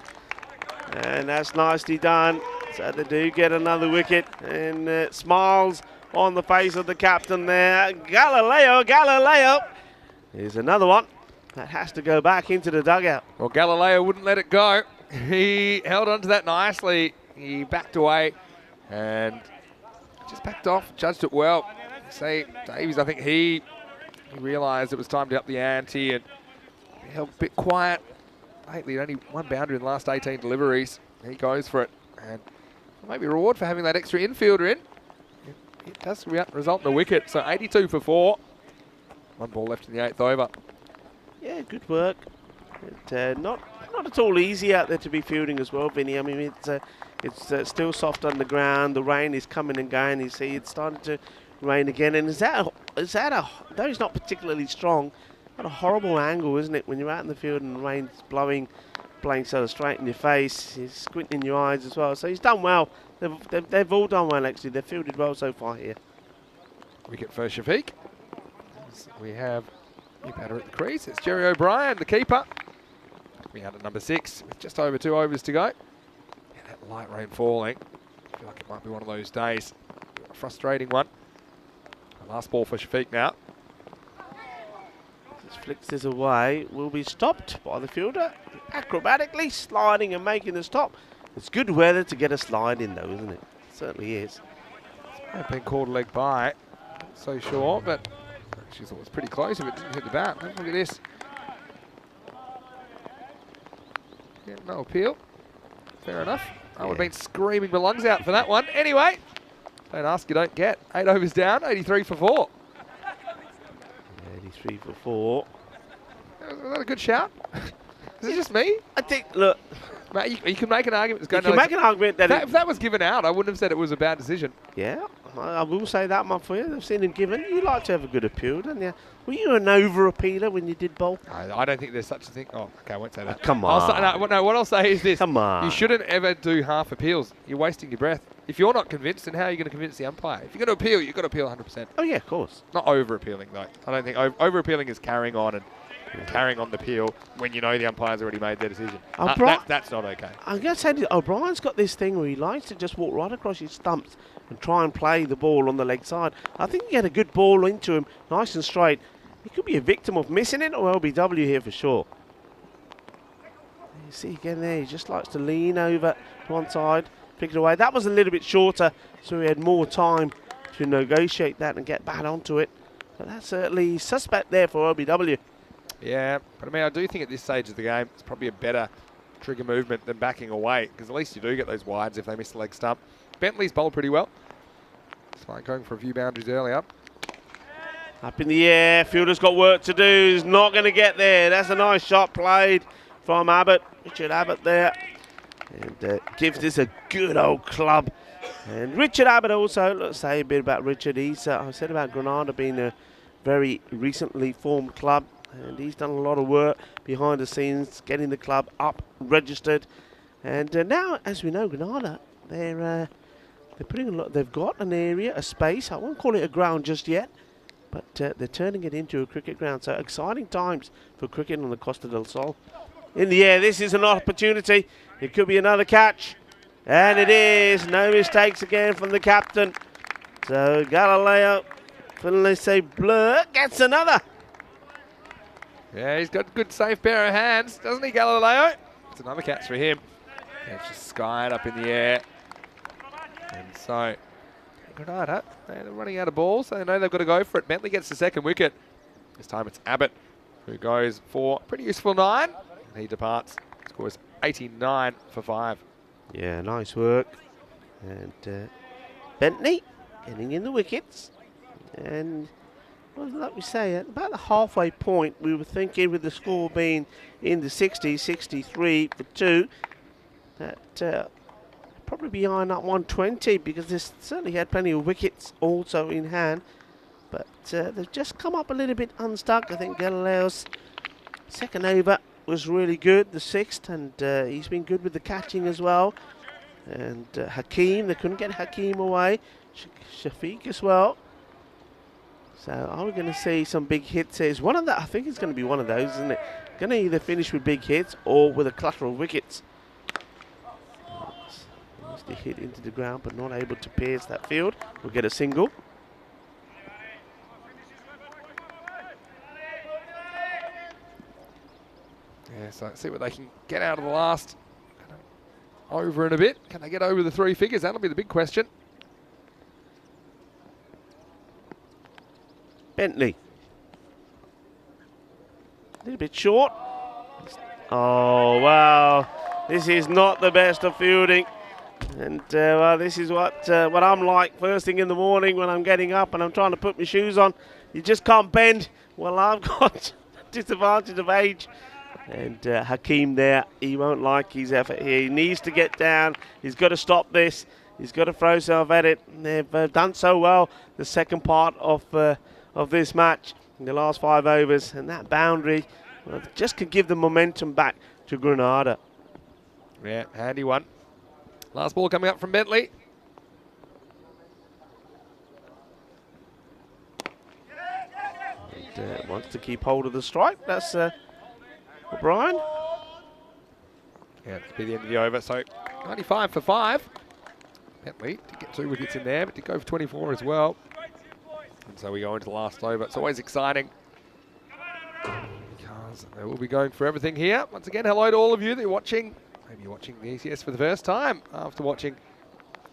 And that's nicely done. So they do get another wicket, and smiles on the face of the captain there. Galileo. Here's another one. That has to go back into the dugout. Well, Galileo wouldn't let it go. He held onto that nicely. He backed away and just backed off, judged it well. Say, Davies, I think he realised it was time to up the ante and he held a bit quiet. Lately, only 1 boundary in the last 18 deliveries. He goes for it. And maybe a reward for having that extra infielder in. It does result in a wicket. So 82 for 4. 1 ball left in the 8th over. Yeah, good work. Not at all easy out there to be fielding as well, Vinny. I mean, it's still soft on the ground. The rain is coming and going. You see, it's starting to rain again. And though it's not particularly strong, what a horrible angle, isn't it? When you're out in the field and the rain's blowing sort of straight in your face, he's squinting in your eyes as well. So he's done well. They've all done well, actually. They've fielded well so far here. Wicket for Shafiq. We have new batter at the crease. It's Jerry O'Brien, the keeper. We had at number 6 with just over 2 overs to go. Yeah, that light rain falling. I feel like it might be one of those days. A frustrating one. The last ball for Shafiq now. This flicks this away. Will be stopped by the fielder. Acrobatically sliding and making the stop. It's good weather to get a slide in, though, isn't it? It certainly is. I've been called a leg by. Not so sure, but I actually thought it was pretty close if it didn't hit the bat. Look at this. Yeah, no appeal. Fair enough. I would have been screaming my lungs out for that one. Anyway, don't ask, you don't get. 8 overs down, 83 for 4. 83 for 4. Was that a good shout? Is it just me? I think, look. Mate, you can make an argument. You can make an argument that if that was given out, I wouldn't have said it was a bad decision. Yeah, I will say that much for you. I've seen him given. You like to have a good appeal, don't you? Were you an over-appealer when you did bowl? I don't think there's such a thing. Oh, okay, I won't say that. Come on. No, what I'll say is this. Come on. You shouldn't ever do half appeals. You're wasting your breath. If you're not convinced, then how are you going to convince the umpire? If you're going to appeal, you've got to appeal 100%. Oh, yeah, of course. Not over-appealing, though. I don't think over-appealing is carrying on and carrying on the appeal when you know the umpire's already made their decision. That's not okay. I'm going to say that O'Brien's got this thing where he likes to just walk right across his stumps and try and play the ball on the leg side. I think you get a good ball into him, nice and straight. He could be a victim of missing it or LBW here for sure. You see again there, he just likes to lean over to one side, pick it away. That was a little bit shorter, so he had more time to negotiate that and get back onto it. But that's certainly suspect there for LBW. Yeah, but I mean, I do think at this stage of the game, it's probably a better trigger movement than backing away, because at least you do get those wides if they miss the leg stump. Bentley's bowled pretty well. Despite going for a few boundaries earlier. Up in the air, fielder's got work to do, he's not going to get there. That's a nice shot played from Abbott, Richard Abbott there. And gives this a good old club. And Richard Abbott also, let's say a bit about Richard. He's, I said about Granada being a very recently formed club, and he's done a lot of work behind the scenes, getting the club up, registered. And now, as we know, Granada, they're putting a lot. They've got an area, a space. I won't call it a ground just yet, but they're turning it into a cricket ground. So exciting times for cricket on the Costa del Sol. In the air, this is an opportunity. It could be another catch. And it is. No mistakes again from the captain. So Galileo, Felice Blur gets another. Yeah, he's got a good safe pair of hands, doesn't he, Galileo? It's another catch for him. Yeah, it's just skied up in the air. And so, Granada, they're running out of balls. So they know they've got to go for it. Bentley gets the second wicket. This time it's Abbott who goes for a pretty useful 9. And he departs. Scores 89 for 5. Yeah, nice work. And Bentley getting in the wickets. And, well, like we say, at about the halfway point, we were thinking with the score being in the 60s, 63 for 2, that probably behind that 120, because they certainly had plenty of wickets also in hand. But they've just come up a little bit unstuck. I think Galileo's second over was really good, the 6th, and he's been good with the catching as well. And Hakeem, they couldn't get Hakeem away. Shafiq as well. So are we going to see some big hits here? One of that, I think it's going to be one of those, isn't it? Going to either finish with big hits or with a clutter of wickets. Mostly hit into the ground, but not able to pierce that field. We'll get a single. Yeah, so let's see what they can get out of the last over in a bit. Can they get over the 3 figures? That'll be the big question. Bentley. A little bit short. Oh, wow. This is not the best of fielding. And, well, this is what I'm like first thing in the morning when I'm getting up and I'm trying to put my shoes on. You just can't bend. Well, I've got disadvantage of age. And Hakeem there, he won't like his effort here. He needs to get down. He's got to stop this. He's got to throw himself at it. They've done so well the second part of this match in the last 5 overs. And that boundary just could give the momentum back to Granada. Yeah, handy one. Last ball coming up from Bentley. And, wants to keep hold of the strike. That's O'Brien. Yeah, it'll be the end of the over. So 95 for 5. Bentley did get 2 wickets in there, but did go for 24 as well. And so we go into the last over. It's always exciting, because they will be going for everything here. Once again, hello to all of you that are watching. Maybe you're watching the ECS for the first time after watching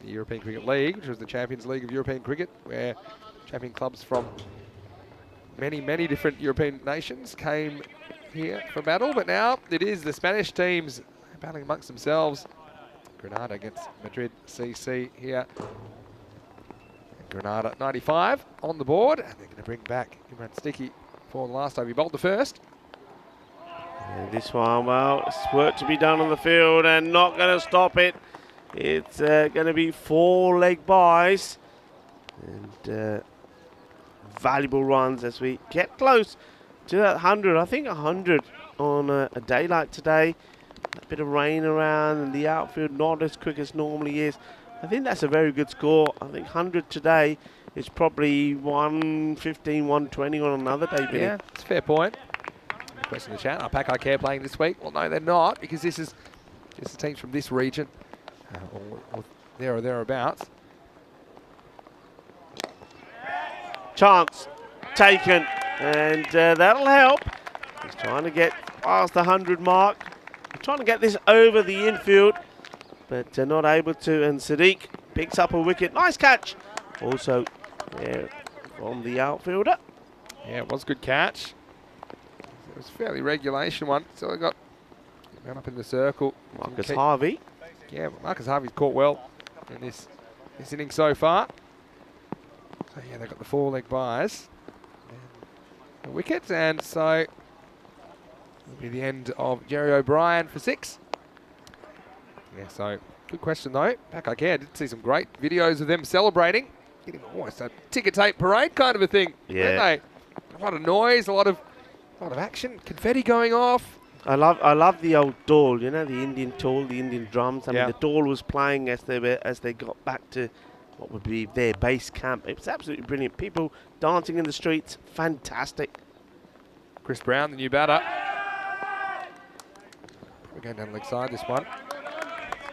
the European Cricket League, which was the Champions League of European Cricket, where champion clubs from many, many different European nations came here for battle. But now it is the Spanish teams battling amongst themselves. Granada against Madrid CC here. And Granada 95 on the board, and they're going to bring back Imran Sticky for the last over. He bowled the first. And this one, well, it's work to be done on the field and not going to stop it. It's going to be 4 leg byes and valuable runs as we get close to that 100. I think 100 on a day like today. A bit of rain around and the outfield not as quick as normally is. I think that's a very good score. I think 100 today is probably 115, 120 on another day. Billy. Yeah, it's a fair point. Question in the chat. Are Pack Care playing this week? Well, no, they're not, because this is just the teams from this region, or there or thereabouts. Chance taken, and that'll help. He's trying to get past the 100 mark. He's trying to get this over the infield, but not able to. And Sadiq picks up a wicket. Nice catch. Also there from the outfielder. Yeah, it was a good catch. It was a fairly regulation one. So I got man up in the circle. Marcus Harvey. Yeah, Marcus Harvey's caught well in this inning so far. So yeah, they've got the 4-leg buys. And the wicket, and so it'll be the end of Jerry O'Brien for 6. Yeah, so good question though. Back again, I did see some great videos of them celebrating. Getting almost a ticker tape parade kind of a thing. Yeah. Weren't they? A lot of noise, a lot of action, confetti going off. I love the old dole, you know, the Indian tool, the Indian drums. I mean, the dole was playing as they got back to what would be their base camp. It was absolutely brilliant. People dancing in the streets, fantastic. Chris Brown, the new batter. We're going down the leg side, this one.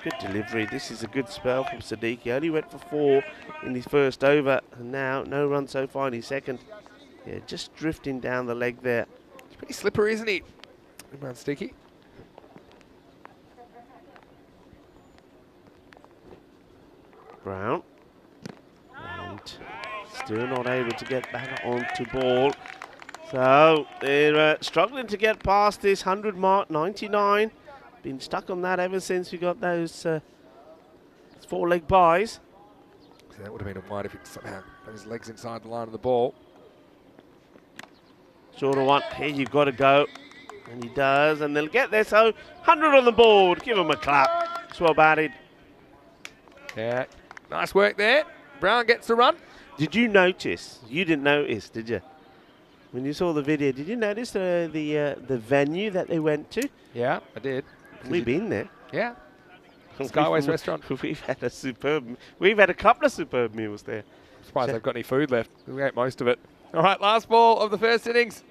Good delivery. This is a good spell from Sadiq. He only went for 4 in his first over, and now no run so far in his second. Yeah, just drifting down the leg there. He's pretty slippery, isn't he? Imran Sticky. Brown. And still not able to get back onto ball. So they're struggling to get past this 100 mark, 99. Been stuck on that ever since we got those 4-leg buys. So that would have been a wide if it somehow got his legs inside the line of the ball. Shorter one. Here you've got to go. And he does, and they'll get there. So 100 on the board. Give him a clap. It's well batted. Yeah, nice work there. Brown gets the run. Did you notice? You didn't notice, did you? When you saw the video, did you notice the venue that they went to? Yeah, I did. We've been there. Yeah. Skyways restaurant. We've had a couple of superb meals there. I'm surprised they've got any food left. We ate most of it. All right, last ball of the first innings.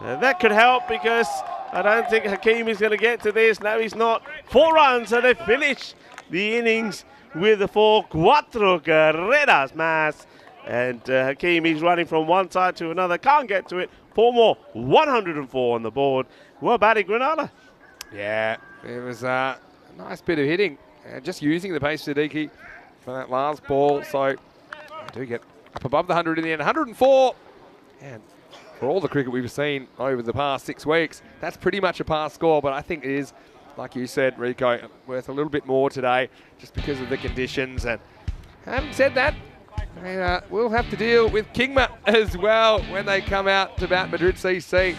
That could help because I don't think Hakeem is going to get to this. No, he's not. 4 runs, so they finish the innings with the 4 carreras más. And Hakeem is running from one side to another. Can't get to it. 4 more. 104 on the board. Well batted, Granada. Yeah, it was a nice bit of hitting. Just using the pace Siddiqui for that last ball. So I do get up above the 100 in the end. 104. And for all the cricket we've seen over the past 6 weeks, that's pretty much a pass score. But I think it is, like you said, Rico, worth a little bit more today just because of the conditions. And having said that, we'll have to deal with Kingma as well when they come out to bat Madrid CC.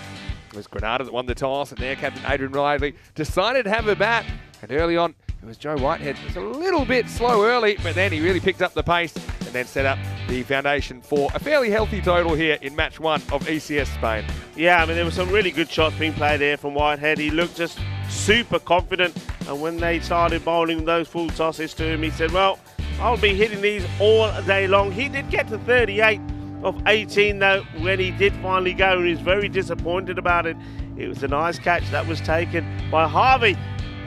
It was Granada that won the toss, and their captain Adrian Riley decided to have a bat. And early on, it was Joe Whitehead. It was a little bit slow early, but then he really picked up the pace and then set up the foundation for a fairly healthy total here in match 1 of ECS Spain. Yeah, I mean, there were some really good shots being played there from Whitehead. He looked just super confident. And when they started bowling those full tosses to him, he said, well, I'll be hitting these all day long. He did get to 38 of 18, though, when he did finally go, and he was very disappointed about it. It was a nice catch that was taken by Harvey.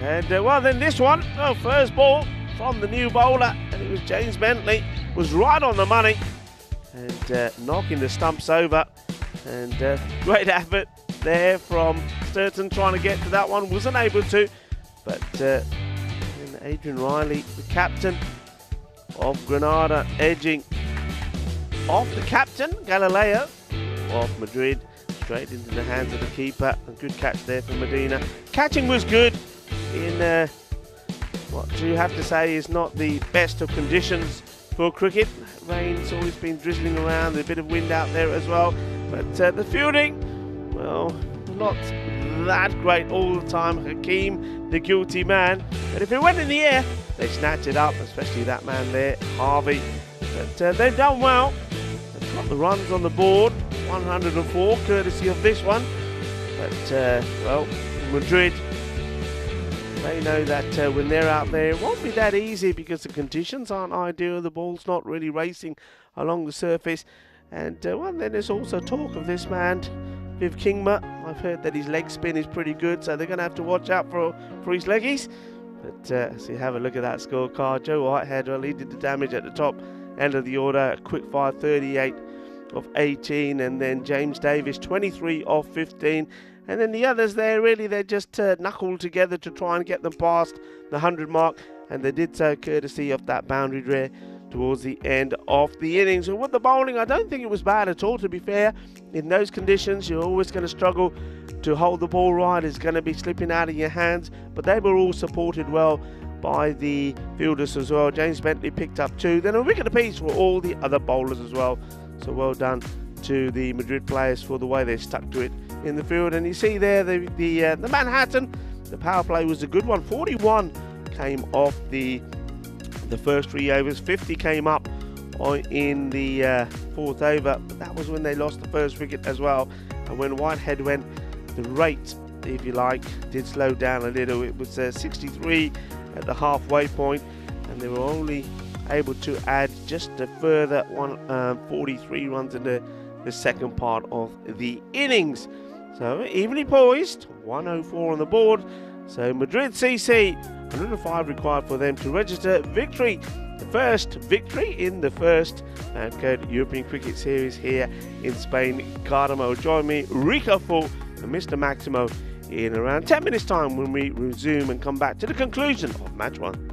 And, well, then this one, first ball from the new bowler, and it was James Bentley, was right on the money and knocking the stumps over. And great effort there from Sturton trying to get to that one. Wasn't able to, but Adrian Riley, the captain of Granada, edging off the captain, Galileo, of Madrid, straight into the hands of the keeper. A good catch there from Medina. Catching was good in what do you have to say is not the best of conditions for cricket. Rain's always been drizzling around, there's a bit of wind out there as well. But the fielding, well, not that great all the time. Hakeem, the guilty man. But if it went in the air, they snatch it up, especially that man there, Harvey. But they've done well. They've got the runs on the board, 104, courtesy of this one. But, well, Madrid, they know that when they're out there, it won't be that easy because the conditions aren't ideal. The ball's not really racing along the surface. And, well, then there's also talk of this man, Viv Kingma. I've heard that his leg spin is pretty good, so they're going to have to watch out for his leggies. But as you have a look at that scorecard, Joe Whitehead, well, he did the damage at the top end of the order. Quick fire, 38 of 18. And then James Davis, 23 of 15. And then the others there, really, they're just knuckled together to try and get them past the 100 mark. And they did so courtesy of that boundary towards the end of the innings. And with the bowling, I don't think it was bad at all, to be fair. In those conditions, you're always going to struggle to hold the ball right. It's going to be slipping out of your hands, but they were all supported well by the fielders as well. James Bentley picked up 2, then a wicket apiece for all the other bowlers as well. So well done to the Madrid players for the way they stuck to it in the field. And you see there the Manhattan, the power play was a good one. 41 came off the first 3 overs, 50 came up in the 4th over, but that was when they lost the first wicket as well. And when Whitehead went, the rate, if you like, did slow down a little. It was 63 at the halfway point, and they were only able to add just a further 43 runs in the second part of the innings. So evenly poised, 104 on the board. So Madrid CC, 105 required for them to register victory. The first victory in the first FanCode European Cricket Series here in Spain. Cartama will join me, Rico Full and Mr. Maximo in around 10 minutes time when we resume and come back to the conclusion of match 1.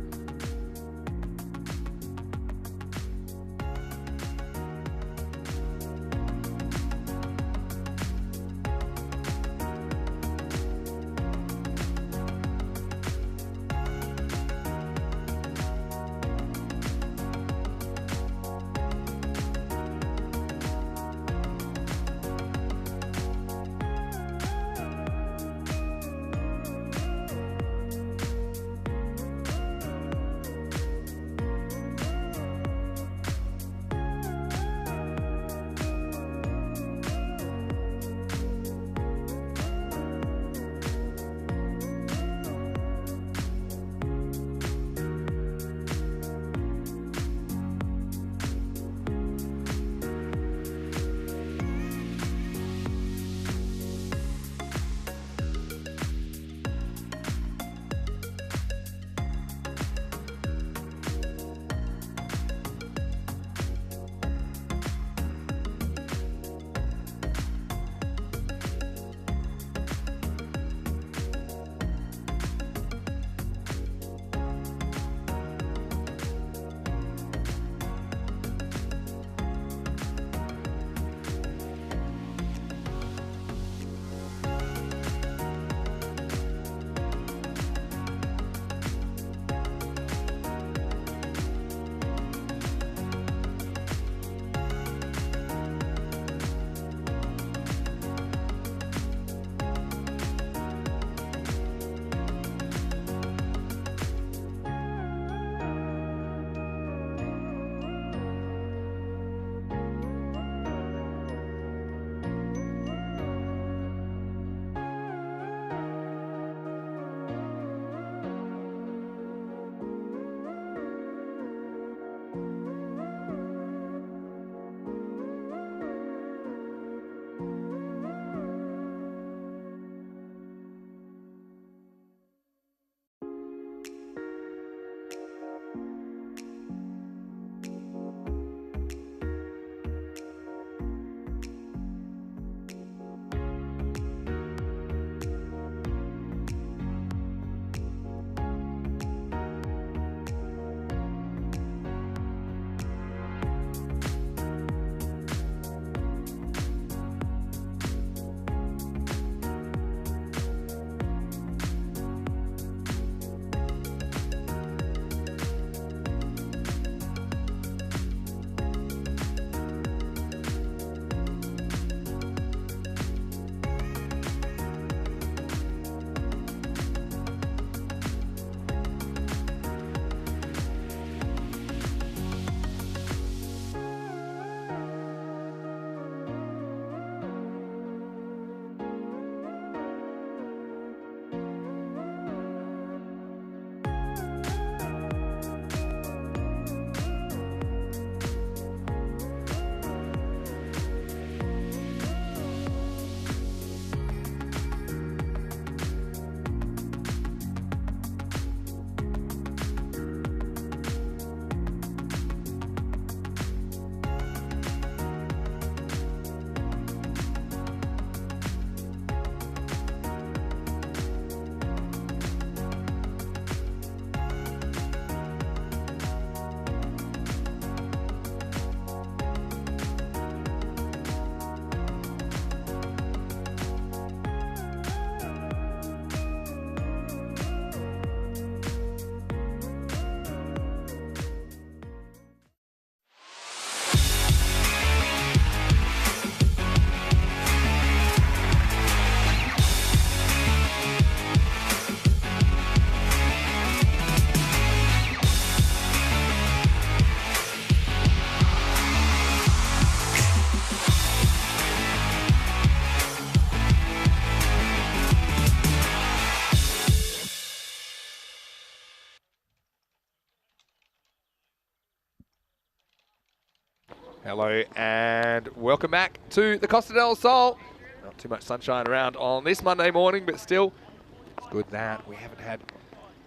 Hello and welcome back to the Costa del Sol. Not too much sunshine around on this Monday morning, but still, it's good that we haven't had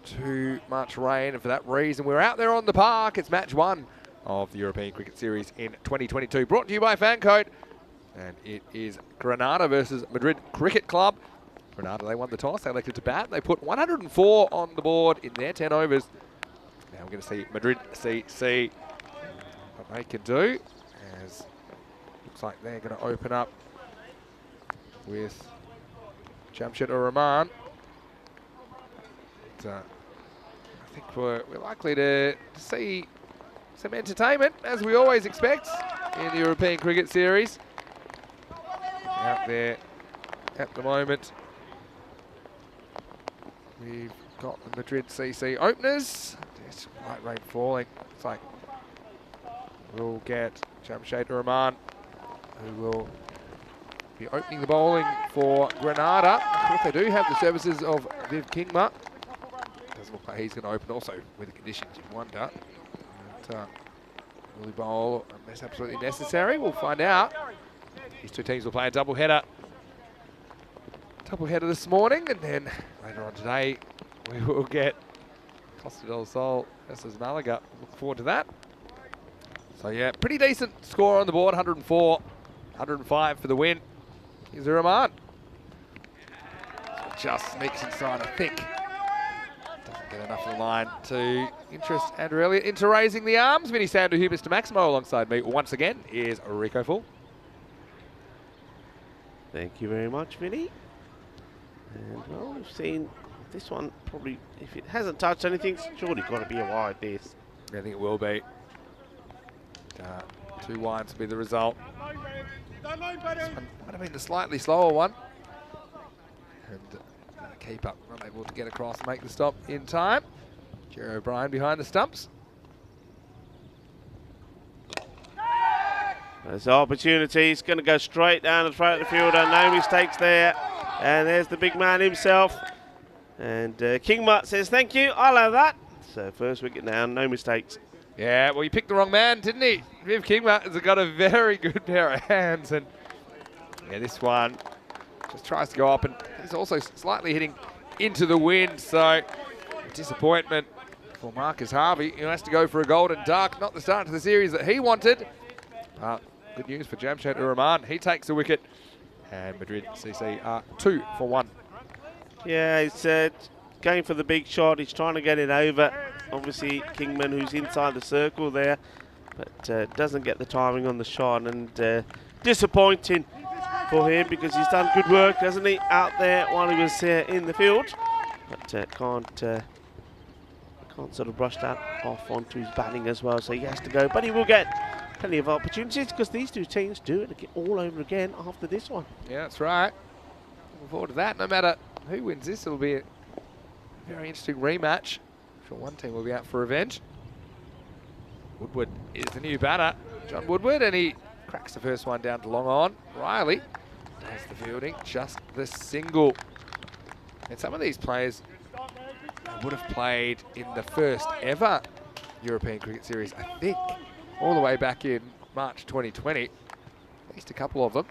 too much rain, and for that reason, we're out there on the park. It's match 1 of the European Cricket Series in 2022, brought to you by FanCode, and it is Granada versus Madrid Cricket Club. Granada, they won the toss, they elected to bat. They put 104 on the board in their 10 overs. Now we're going to see Madrid see what they can do, as looks like they're going to open up with Jamshid Rahman. I think we're likely to see some entertainment, as we always expect in the European Cricket Series. Out there at the moment, we've got the Madrid CC openers. There's light rain falling. It's like we'll get Jamshid Rahman, who will be opening the bowling for Granada. Of course, they do have the services of Viv Kingma. Doesn't look like he's going to open also with the conditions, you wonder. But, will he bowl unless absolutely necessary? We'll find out. These two teams will play a doubleheader this morning, and then later on today we will get Costa del Sol versus Malaga. Look forward to that. So yeah, pretty decent score on the board, 104, 105 for the win. Here's Rahman. So just sneaks inside, I think. Doesn't get enough of the line to interest Andrew Elliott into raising the arms. Vinny Sandu here, Mr. Maximo, alongside me once again is Rico Full. Thank you very much, Vinny. And well, we've seen this one probably, if it hasn't touched anything, it's surely got to be a wide this. I think it will be. 2 wides will be the result. This one might have been the slightly slower one. And the keeper unable to get across and make the stop in time. Jerry O'Brien behind the stumps. There's opportunities, going to go straight down the throat of the fielder, no mistakes there. And there's the big man himself. And Kingma says, thank you, I'll have that. So first wicket down, no mistakes. Yeah, well, he picked the wrong man, didn't he? Viv Kingma has got a very good pair of hands. And yeah, this one just tries to go up, and he's also slightly hitting into the wind. So disappointment for Marcus Harvey, who has to go for a golden duck. Not the start to the series that he wanted. But good news for Jamshid Rahman. He takes a wicket, and Madrid CC are 2 for 1. Yeah, he's going for the big shot. He's trying to get it over. Obviously, Kingman, who's inside the circle there, but doesn't get the timing on the shot, and disappointing for him because he's done good work, hasn't he, out there while he was in the field, but can't sort of brush that off onto his batting as well, so he has to go, but he will get plenty of opportunities because these two teams do it all over again after this one. Yeah, that's right. Looking forward to that. No matter who wins this, it'll be a very interesting rematch. I'm sure one team will be out for revenge. Woodward is the new batter, John Woodward, and he cracks the first one down to long on. Riley does the fielding, just the single. And some of these players would have played in the first ever European Cricket Series, I think, all the way back in March 2020. At least a couple of them.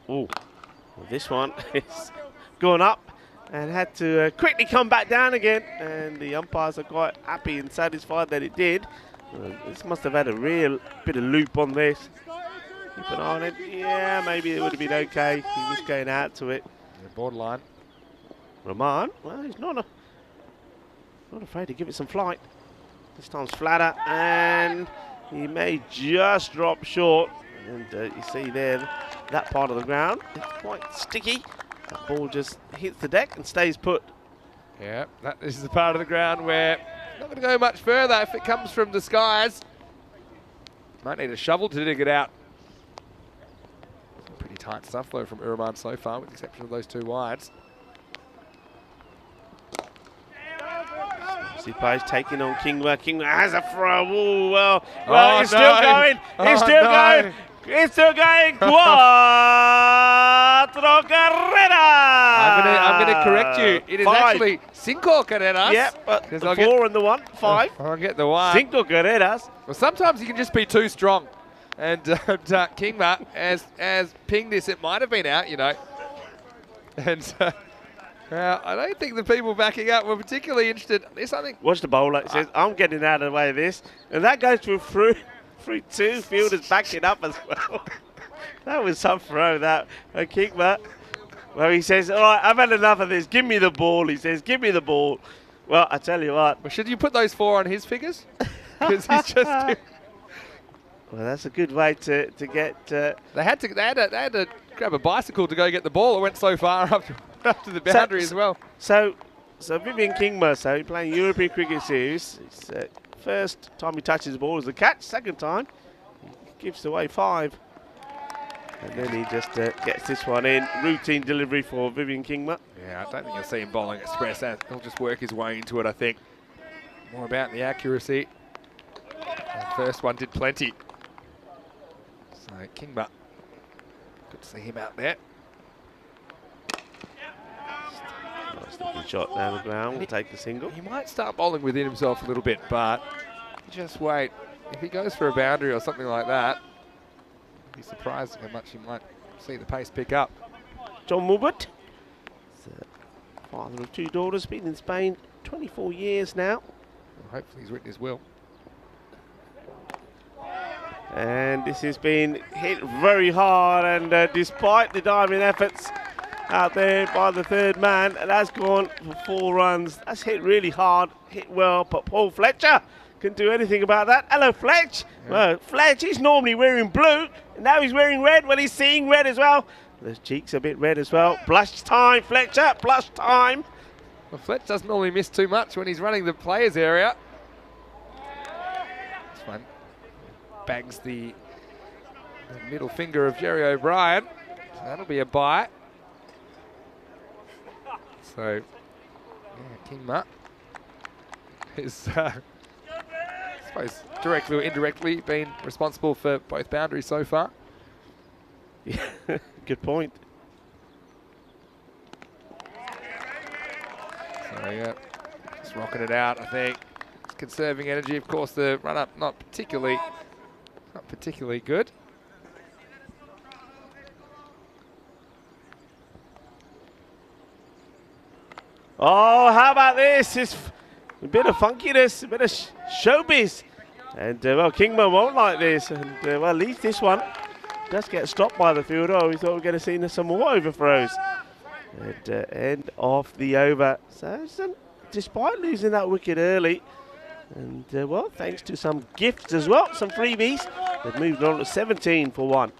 Oh, well, this one is gone up and had to quickly come back down again, and the umpires are quite happy and satisfied that it did. This must have had a real bit of loop on this. Keep an eye on it. Yeah, maybe it would have been okay. He was going out to it. Yeah, borderline. Rahman, well, he's not afraid to give it some flight. This time's flatter, and he may just drop short. And you see there, that part of the ground, it's quite sticky. That ball just hits the deck and stays put. Yeah, this is the part of the ground where it's not going to go much further if it comes from the skies. Might need a shovel to dig it out. Some pretty tight stuff though from Rahman so far, with the exception of those 2 wides. Plays taking on Kingma. Kingma has a throw. Ooh, well, it's still going. It's still going. It's still going. Cuatro carreras. I'm gonna correct you. It is 5. actually 5 carreras. Yep, but the 4 and the 1, 5. I'll get the 1. 5 carreras. Well, sometimes you can just be too strong. And Kingma has pinged this. It might have been out, you know. And I don't think the people backing up were particularly interested in this. I think. Watch the bowler. He says, I'm getting out of the way of this. And that goes through 2 fielders backing up as well. That was some throw, that. Kingma. Well, he says, all right, I've had enough of this. Give me the ball. He says, give me the ball. Well, I tell you what. Well, should you put those 4 on his figures? Because he's just. Well, that's a good way to get. They had to grab a bicycle to go get the ball. It went so far up to the boundary as well. So Vivian Kingma, so playing European Cricket Series. It's, first time he touches the ball is a catch. Second time, he gives away 5. And then he just gets this one in. Routine delivery for Vivian Kingma. Yeah, I don't think you'll see him bowling express. He'll just work his way into it, I think. More about the accuracy. The first one did plenty. So Kingma, good to see him out there. Nice looking shot down the ground. We'll take the single. He might start bowling within himself a little bit, but just wait. If he goes for a boundary or something like that, I'd be surprised how much he might see the pace pick up. John Mulbert, father of 2 daughters, been in Spain 24 years now. Well, hopefully he's written his will. And this has been hit very hard, and despite the diving efforts out there by the 3rd man, it has gone for 4 runs. That's hit really hard, hit well, but Paul Fletcher couldn't do anything about that. Hello, Fletch. Yeah. Well, Fletch, he's normally wearing blue, and now he's wearing red. Well, he's seeing red as well. Those cheeks a bit red as well. Blush time, Fletcher, blush time. Well, Fletch doesn't normally miss too much when he's running the players area. This one bangs the middle finger of Jerry O'Brien. So that'll be a bite. So, yeah, Kingma is, I suppose, directly or indirectly been responsible for both boundaries so far. Yeah, good point. So, yeah, just rocking it out, I think. It's conserving energy. Of course, the run-up not particularly good. Oh, how about this? It's a bit of funkiness, a bit of showbiz. And, well, Kingma won't like this. And, well, leaves this one. Does get stopped by the fielder. Oh, we thought we were going to see some more overthrows. At end of the over. So, despite losing that wicket early, and, well, thanks to some gifts as well, some freebies, they've moved on to 17 for 1.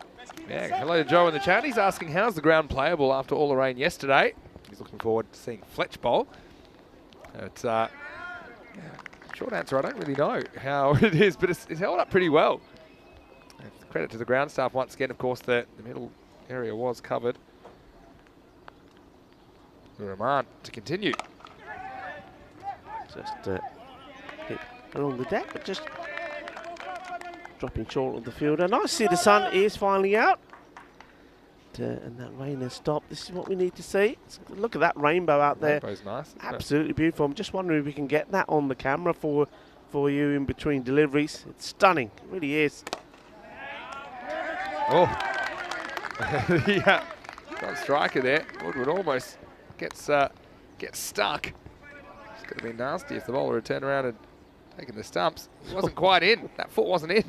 Yeah, hello to Joe in the chat. He's asking, how's the ground playable after all the rain yesterday? He's looking forward to seeing Fletch bowl. But, yeah, short answer, I don't really know how it is, but it's held up pretty well. And credit to the ground staff once again. Of course, the middle area was covered. Rahman to continue. Just hit along the deck, but just dropping short of the fielder. Nice to see the sun is finally out. And that rain has stopped. This is what we need to see. Look at that rainbow out there. Rainbow's nice. Absolutely beautiful. I'm just wondering if we can get that on the camera for you in between deliveries. It's stunning. It really is. Oh. Yeah. Got striker there. Woodward almost gets stuck. It's going to be nasty if the bowler had turned around and taken the stumps. It wasn't quite in. That foot wasn't in.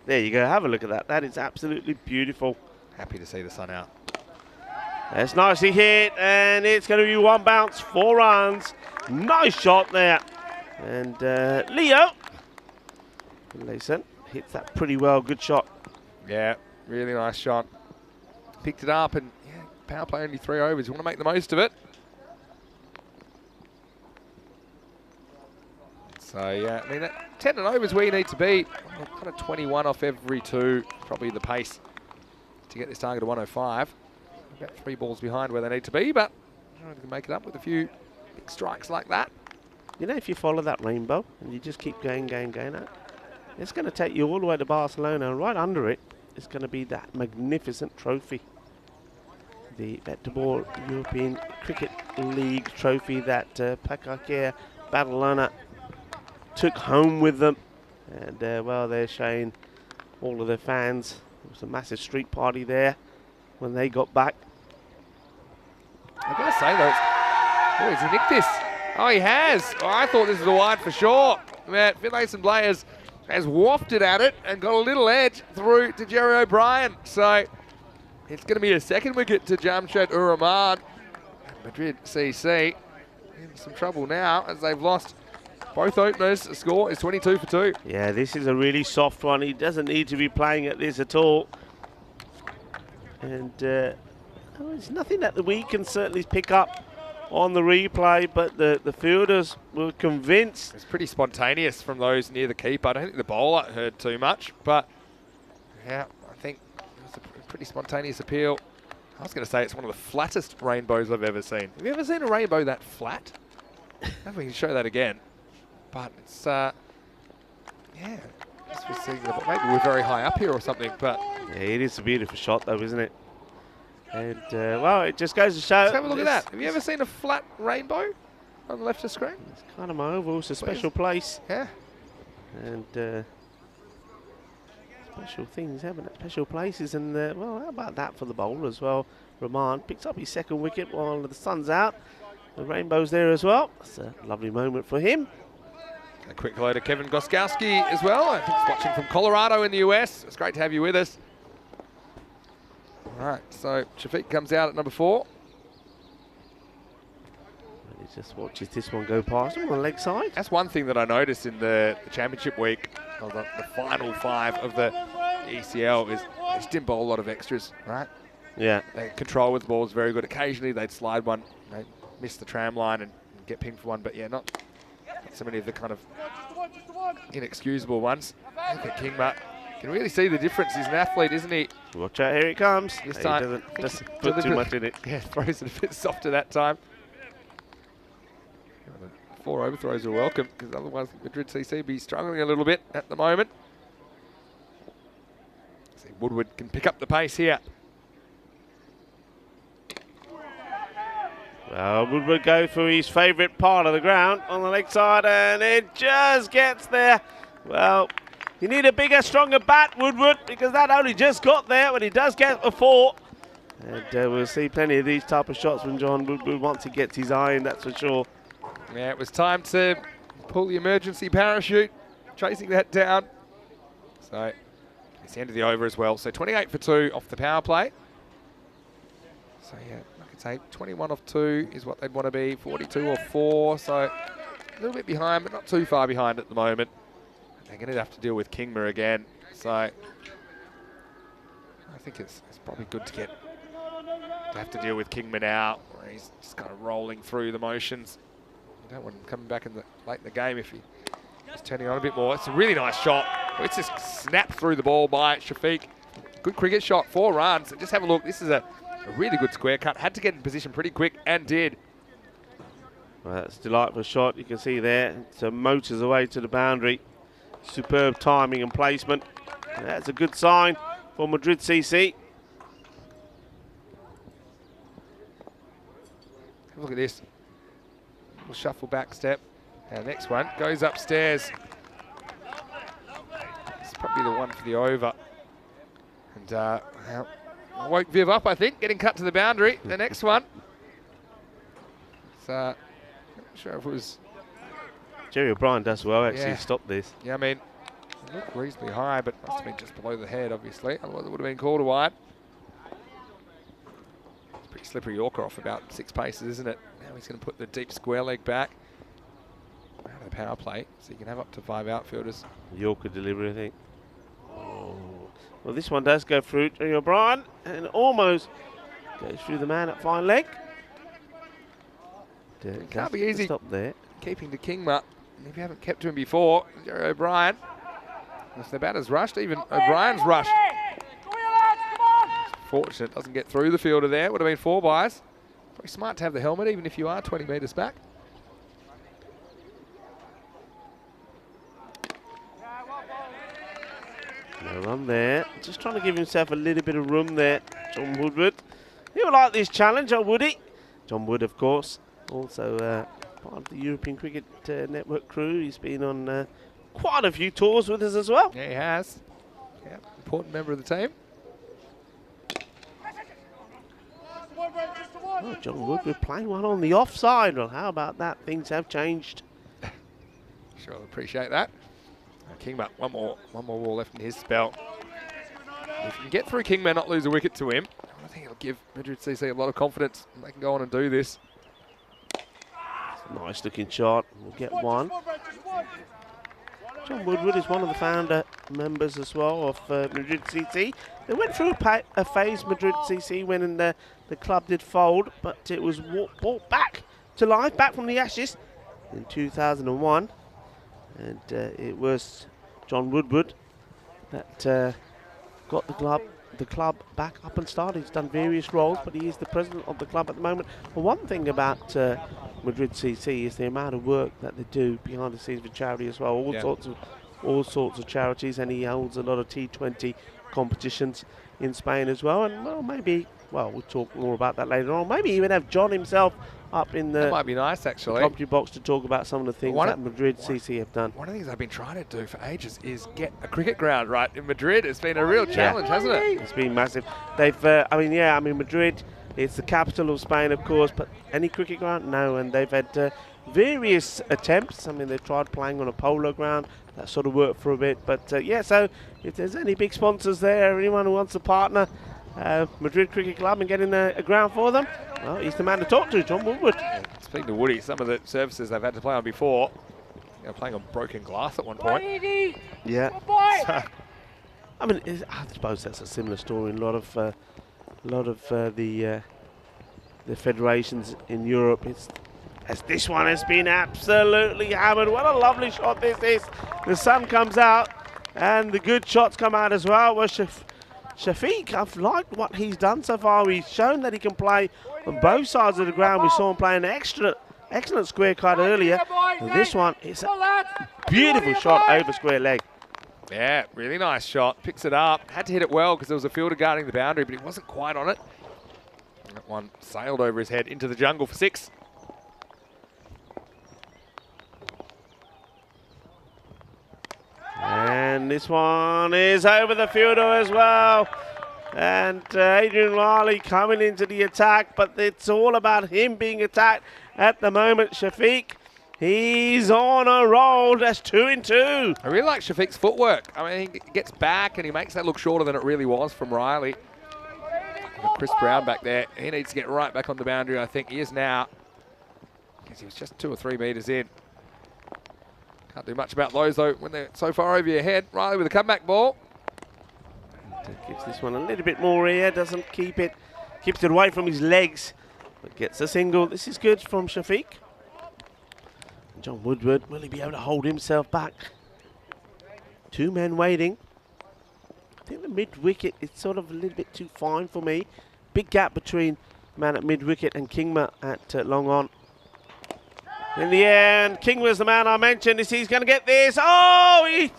There you go. Have a look at that. That is absolutely beautiful. Happy to see the sun out. That's nicely hit, and it's going to be 1 bounce, 4 runs. Nice shot there. And Leo Layson hits that pretty well. Good shot. Yeah, really nice shot. Picked it up, and yeah, power play only 3 overs. You want to make the most of it. So yeah, I mean, that 10 and overs where you need to be. Kind of 21 off every 2, probably the pace to get this target to 105. About 3 balls behind where they need to be, but I don't know if they can make it up with a few big strikes like that. You know, if you follow that rainbow and you just keep going, it's going to take you all the way to Barcelona, and right under it is going to be that magnificent trophy. the Vettaball European Cricket League trophy that Pakakea Badalona took home with them. And well, they're showing all of their fans. There was a massive street party there when they got back. I've got to say though, oh, has he nicked this? Oh, he has. Oh, I thought this was a wide for sure. Man, Finlayson Blayers has wafted at it and got a little edge through to Jerry O'Brien. So it's going to be a second wicket to Jamshed Ur-Rahman. Madrid CC in some trouble now as they've lost both openers. The score is 22 for 2. Yeah, this is a really soft one. He doesn't need to be playing at this at all. And there's nothing that we can certainly pick up on the replay, but the fielders were convinced. It's pretty spontaneous from those near the keeper. I don't think the bowler heard too much, but yeah, I think it was a pretty spontaneous appeal. I was going to say it's one of the flattest rainbows I've ever seen. Have you ever seen a rainbow that flat? I don't know if we can show that again. But it's, yeah, just for seeing maybe we're very high up here or something, but. Yeah, it is a beautiful shot though, isn't it? And, well, it just goes to show. Let's have a look at that. Have you ever seen a flat rainbow on the left of the screen? It's kind of my oval. It's a special place. Yeah. And special things, haven't it? Special places. And, well, how about that for the bowler as well? Rahman picks up his second wicket while the sun's out. The rainbow's there as well. It's a lovely moment for him. A quick hello to Kevin Goskowski as well. I think he's watching from Colorado in the US. It's great to have you with us. All right, so Shafiq comes out at number 4. He just watches this one go past him on the leg side. That's one thing that I noticed in the championship week, or the final 5 of the ECL, is they just didn't bowl a lot of extras, right? Yeah. Their control with the ball is very good. Occasionally they'd slide one, they'd miss the tram line and get pinged for one, but yeah, not so many of the kind of inexcusable ones. Look at Kingma. You can really see the difference. He's an athlete, isn't he? Watch out, here it comes. This time, he doesn't put too much in it. Yeah, throws it a bit softer that time. 4 overthrows are welcome, because otherwise Madrid CC will be struggling a little bit at the moment. See, Woodward can pick up the pace here. Well, Woodward go for his favourite part of the ground on the leg side, and it just gets there. Well, you need a bigger, stronger bat, Woodward, because that only just got there when he does get a 4. And we'll see plenty of these type of shots when John Woodward once he gets his eye in, that's for sure. Yeah, it was time to pull the emergency parachute, chasing that down. So it's the end of the over as well. So 28 for 2 off the power play. So yeah, I could say 21 off 2 is what they'd want to be, 42 off 4. So a little bit behind, but not too far behind at the moment. They're going to have to deal with Kingma again. So I think it's probably good to have to deal with Kingma now, where he's just kind of rolling through the motions. You don't want him coming back late in the game if he's turning on a bit more. It's a really nice shot. It's just snapped through the ball by Shafiq. Good cricket shot, 4 runs. Just have a look. This is a really good square cut. Had to get in position pretty quick and did. Well, that's a delightful shot. You can see there. It's motors away to the boundary. Superb timing and placement. And that's a good sign for Madrid CC. Look at this. Little shuffle back step. And next one goes upstairs. It's probably the one for the over. And I woke Viv up, I think, getting cut to the boundary. The next one. So, not sure if it was. Jerry O'Brien does well, actually, Yeah. stop this. Yeah, I mean, it looked reasonably high, but must have been just below the head, obviously. Otherwise, it would have been called a wide. It's a pretty slippery Yorker off about 6 paces, isn't it? Now he's going to put the deep square leg back out of the power play, so you can have up to 5 outfielders. Yorker delivery, I think. Oh. Well, this one does go through Jerry O'Brien and almost goes through the man at fine leg. It can't be easy. Stop there. Keeping to Kingma. And if you haven't kept to him before, Jerry O'Brien. If the batter's rushed, even O'Brien's rushed. Fortunate, doesn't get through the fielder there. Would have been 4 byes. Probably smart to have the helmet, even if you are 20 metres back. No run there. Just trying to give himself a little bit of room there, John Woodward. He'll like this challenge, would he? John Wood, of course, also part of the European Cricket Network crew. He's been on quite a few tours with us as well. Yeah, he has. Yeah, important member of the team. Oh, John Wood, we're playing one on the offside. Well, how about that? Things have changed. Sure, appreciate that. Kingma, one more ball left in his spell. If you can get through Kingma and not lose a wicket to him, I think it'll give Madrid CC a lot of confidence. They can go on and do this. Nice looking shot. We'll get one. John Woodward is one of the founder members as well of Madrid CC. They went through a phase, Madrid CC, when the club did fold, but it was brought back to life, back from the ashes in 2001. And it was John Woodward that got the club back up and started. He's done various roles, but he is the president of the club at the moment. But one thing about Madrid CC is the amount of work that they do behind the scenes for charity as well. All sorts of charities, and he holds a lot of T10 competitions in Spain as well. And we'll talk more about that later on. Maybe even have John himself up in that might be nice, actually. commentary box to talk about some of the things that Madrid CC have done. One of the things I've been trying to do for ages is get a cricket ground right in Madrid. It's been a real challenge, hasn't it? It's been massive. They've, Madrid, it's the capital of Spain, of course, but any cricket ground? No, and they've had various attempts. I mean, they've tried playing on a polo ground. That sort of worked for a bit. But, so if there's any big sponsors there, anyone who wants to partner Madrid Cricket Club and getting a ground for them, well, he's the man to talk to, John Woodward. Speaking to Woody, some of the surfaces they've had to play on before, playing on broken glass at one point. Yeah. I mean, I suppose that's a similar story in a lot of the federations in Europe. As this one has been absolutely hammered. What a lovely shot this is. The sun comes out and the good shots come out as well. Well, Shafiq, I've liked what he's done so far. He's shown that he can play on both sides of the ground. We saw him play an excellent square cut earlier. And this one is a beautiful shot over square leg. Yeah, really nice shot. Picks it up. Had to hit it well because there was a fielder guarding the boundary, but he wasn't quite on it. That one sailed over his head into the jungle for 6. And this one is over the fielder as well. And Adrian Riley coming into the attack, but it's all about him being attacked at the moment. Shafiq, he's on a roll. That's 2 in 2. I really like Shafiq's footwork. I mean, he gets back and he makes that look shorter than it really was from Riley. Chris Brown back there. He needs to get right back on the boundary. I think he is now, because he was just 2 or 3 metres in. Can't do much about those, though, when they're so far over your head. Riley with a comeback ball. Gives this one a little bit more here. Doesn't keep it. Keeps it away from his legs. But gets a single. This is good from Shafiq. John Woodward, will he be able to hold himself back? 2 men waiting. I think the mid-wicket is sort of a little bit too fine for me. Big gap between man at mid-wicket and Kingma at long on. In the end, King was the man I mentioned. Is he's going to get this? Oh, he...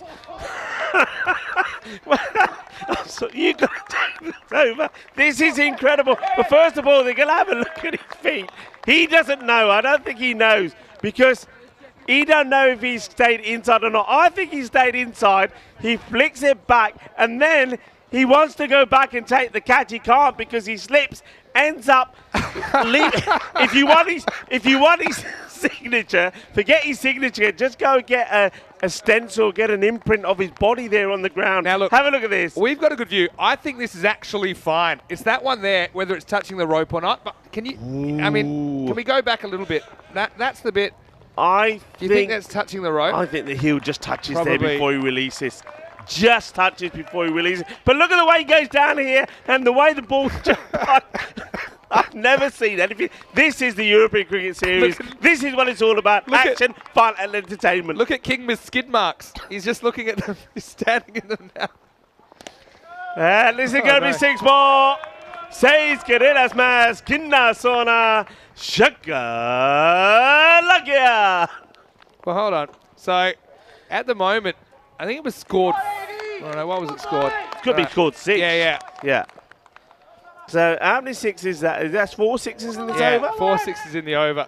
So you got to take this over. This is incredible. But first of all, they're going to have a look at his feet. He doesn't know. I don't think he knows, because he don't know if he stayed inside or not. I think he stayed inside. He flicks it back, and then he wants to go back and take the catch. He can't because he slips. Ends up. If you want his signature, forget his signature. Just go and get a stencil, get an imprint of his body there on the ground. Now look, have a look at this. We've got a good view. I think this is actually fine. It's that one there, whether it's touching the rope or not. But can you? I mean, can we go back a little bit? That's the bit. Do you think that's touching the rope? I think the heel just touches Probably. there before he releases. Just touches before he releases. But look at the way he goes down here and the way the ball's just... I've never seen that. This is the European Cricket Series. This is what it's all about. Action, fun and entertainment. Look at Kingma's skid marks. He's just looking at them. He's standing in them now. And this is going to be 6 more. 6 carreras más. Quinta zona. Shaka Lakia. Well, hold on. So, at the moment, I think it was scored. I don't know, what was it scored? It could be scored 6. Yeah. Yeah. So how many sixes is that? That's 4 sixes in this Yeah, over? 4 sixes in the over.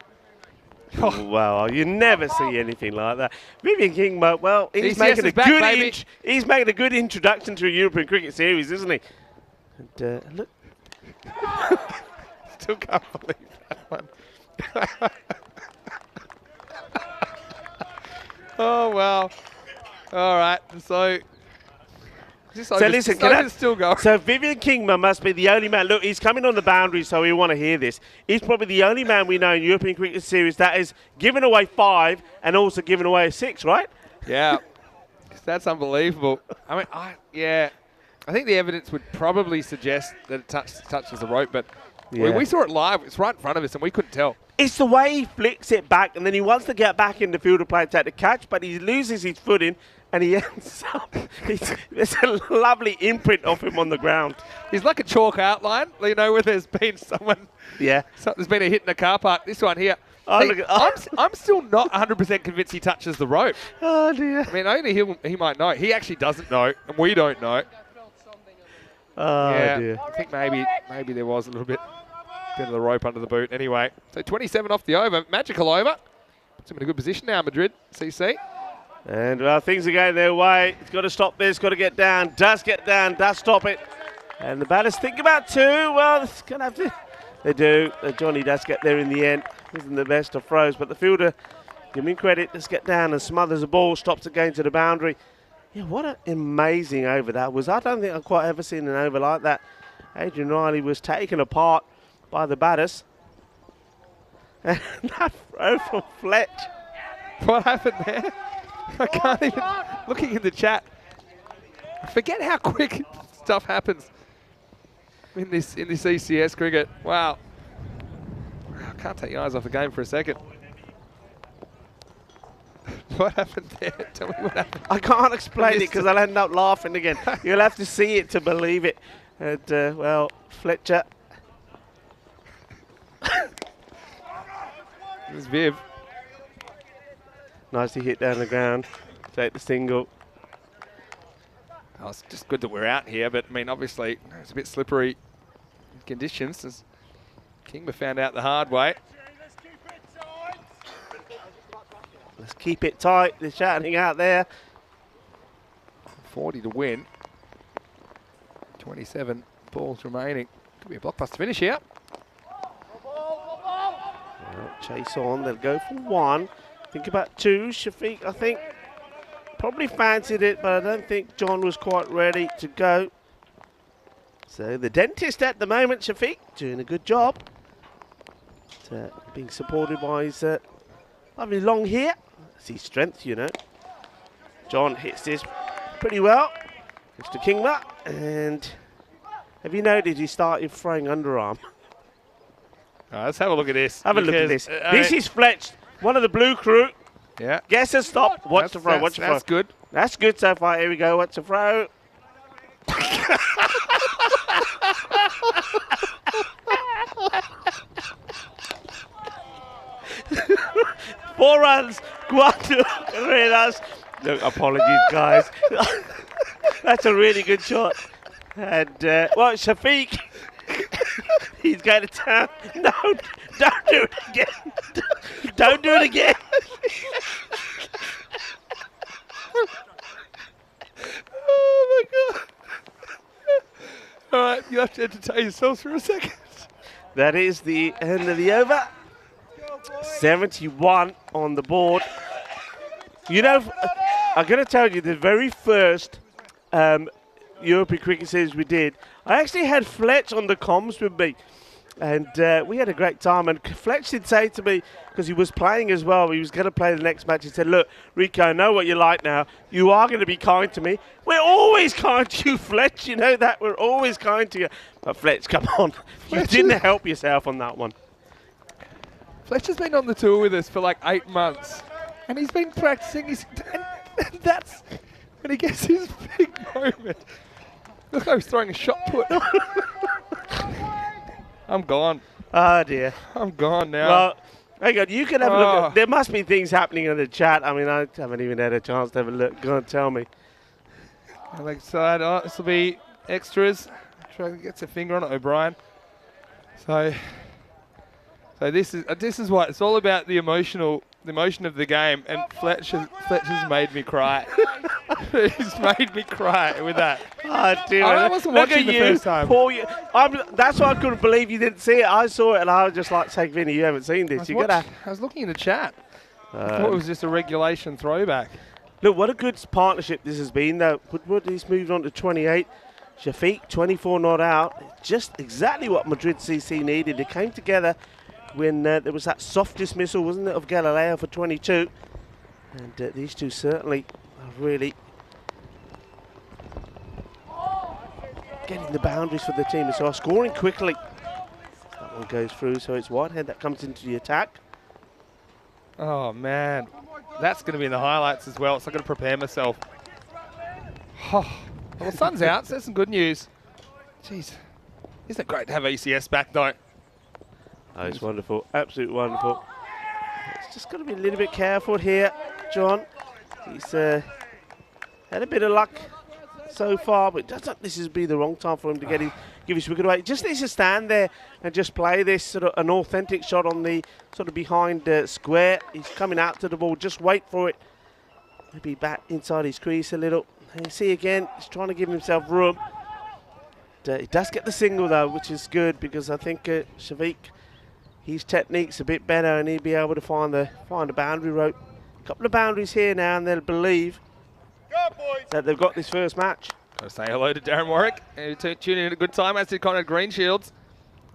Wow, you never see anything like that. Vivian Kingma, well, he's DCS making is a back, good baby. he's making a good introduction to a European Cricket Series, isn't he? And look, Still can't believe that one. Oh, well. All right. So listen, still going. So Vivian Kingma must be the only man. Look, he's coming on the boundary, so we want to hear this. He's probably the only man we know in European Cricket Series that is giving away 5 and also giving away a 6, right? Yeah. That's unbelievable. I mean, I think the evidence would probably suggest that it touches the rope, but we saw it live. It's right in front of us, and we couldn't tell. It's the way he flicks it back, and then he wants to get back in the field of play to take the catch, but he loses his footing, and he ends up. There's a lovely imprint of him on the ground. He's like a chalk outline, you know, where there's been someone. Yeah. There's been a hit in a car park. This one here. Oh, look at, I'm still not 100% convinced he touches the rope. Oh, dear. I mean, only he might know. He actually doesn't know, and we don't know. Oh, yeah, dear. I think maybe there was a little bit of the rope under the boot. Anyway, so 27 off the over. Magical over. Puts him in a good position now, Madrid. CC. And, well, things are going their way. It's got to stop this, got to get down. Does get down, does stop it. And the batters think about 2. Well, it's going to have to. They do. Johnny does get there in the end. Isn't the best of throws, but the fielder, give him credit, just get down and smothers the ball, stops it going to the boundary. Yeah, what an amazing over that was. I don't think I've quite ever seen an over like that. Adrian Riley was taken apart by the batters. And that throw from Fletch. What happened there? I can't even, looking in the chat, forget how quick stuff happens in this ECS cricket. Wow. I can't take your eyes off the game for a second. What happened there? Tell me what happened. I can't explain it because I'll end up laughing again. You'll have to see it to believe it. And, well, Fletcher. It was Viv. Nicely hit down the ground. Take the single. Oh, it's just good that we're out here, but I mean, obviously, it's a bit slippery conditions, as Kingma found out the hard way. Let's keep it tight. They're shouting out there. 40 to win. 27 balls remaining. Could be a blockbuster finish here. Well, chase on. They'll go for 1. Think about 2. Shafiq, I think, probably fancied it, but I don't think John was quite ready to go. So the dentist at the moment, Shafiq, doing a good job. Being supported by his lovely long hair. That's his strength, you know. John hits this pretty well. Goes to Kingma. And have you noticed he started throwing underarm? Let's have a look at this. Have a look at this. This is Fletch, one of the blue crew. Yeah. Guess a stop. Watch the throw. Watch the throw. That's good. That's good so far. Here we go. Watch the throw. 4 runs. Cuatro carreras. Look, apologies, guys. That's a really good shot. And, well, Shafiq, he's going to turn. No, don't do it again. Don't do it again. Oh, my God. All right, you have to entertain yourselves for a second. That is the end of the over. 71 on the board. You know, I'm going to tell you, the very first European Cricket Series we did, I actually had Fletch on the comms with me. And we had a great time. And Fletch did say to me, because he was playing as well, he was going to play the next match, he said, look, Rico, I know what you're like now. You are going to be kind to me. We're always kind to you, Fletch. You know that. We're always kind to you. But Fletch, come on. You didn't help yourself on that one. Fletch has been on the tour with us for like 8 months. And he's been practicing. And that's when he gets his big moment. Look, I was throwing a shot put. I'm gone. Oh, dear. I'm gone now. Well, hang on. You can have a look. There must be things happening in the chat. I mean, I haven't even had a chance to have a look. Go on, tell me. Leg side. Oh, this will be extras. Try to get a finger on it, O'Brien. So this is what it's all about, the emotion of the game, and Fletcher's made me cry. He's made me cry with that. Oh dear! I wasn't watching the first time. That's why I couldn't believe you didn't see it. I saw it and I was just like saying, Vinny, you haven't seen this. I was looking in the chat. I thought it was just a regulation throwback. Look, what a good partnership this has been, though. Woodward, he's moved on to 28. Shafiq, 24 not out. Just exactly what Madrid CC needed. It came together when there was that soft dismissal, wasn't it, of Galileo for 22. And these two certainly are really getting the boundaries for the team. So are scoring quickly. That one goes through, so it's Whitehead that comes into the attack. Oh, man. That's going to be in the highlights as well, so I've got to prepare myself. Oh, well, the sun's out, so that's some good news. Jeez. Isn't it great to have ECS back, though? Oh, it's wonderful. Absolutely wonderful. It's just got to be a little bit careful here, John. He's had a bit of luck so far, but this is be the wrong time for him to give his wicket away. Just needs to stand there and just play this sort of an authentic shot on the sort of behind square. He's coming out to the ball. Just wait for it. Maybe back inside his crease a little. And you see again, he's trying to give himself room. He does get the single though, which is good because I think Shafiq, his technique's a bit better and he'll be able to find the boundary rope. A couple of boundaries here now, and they'll believe that they've got this first match. Got to say hello to Darren Warwick, who tuned in at a good time, as did Conrad Greenshields.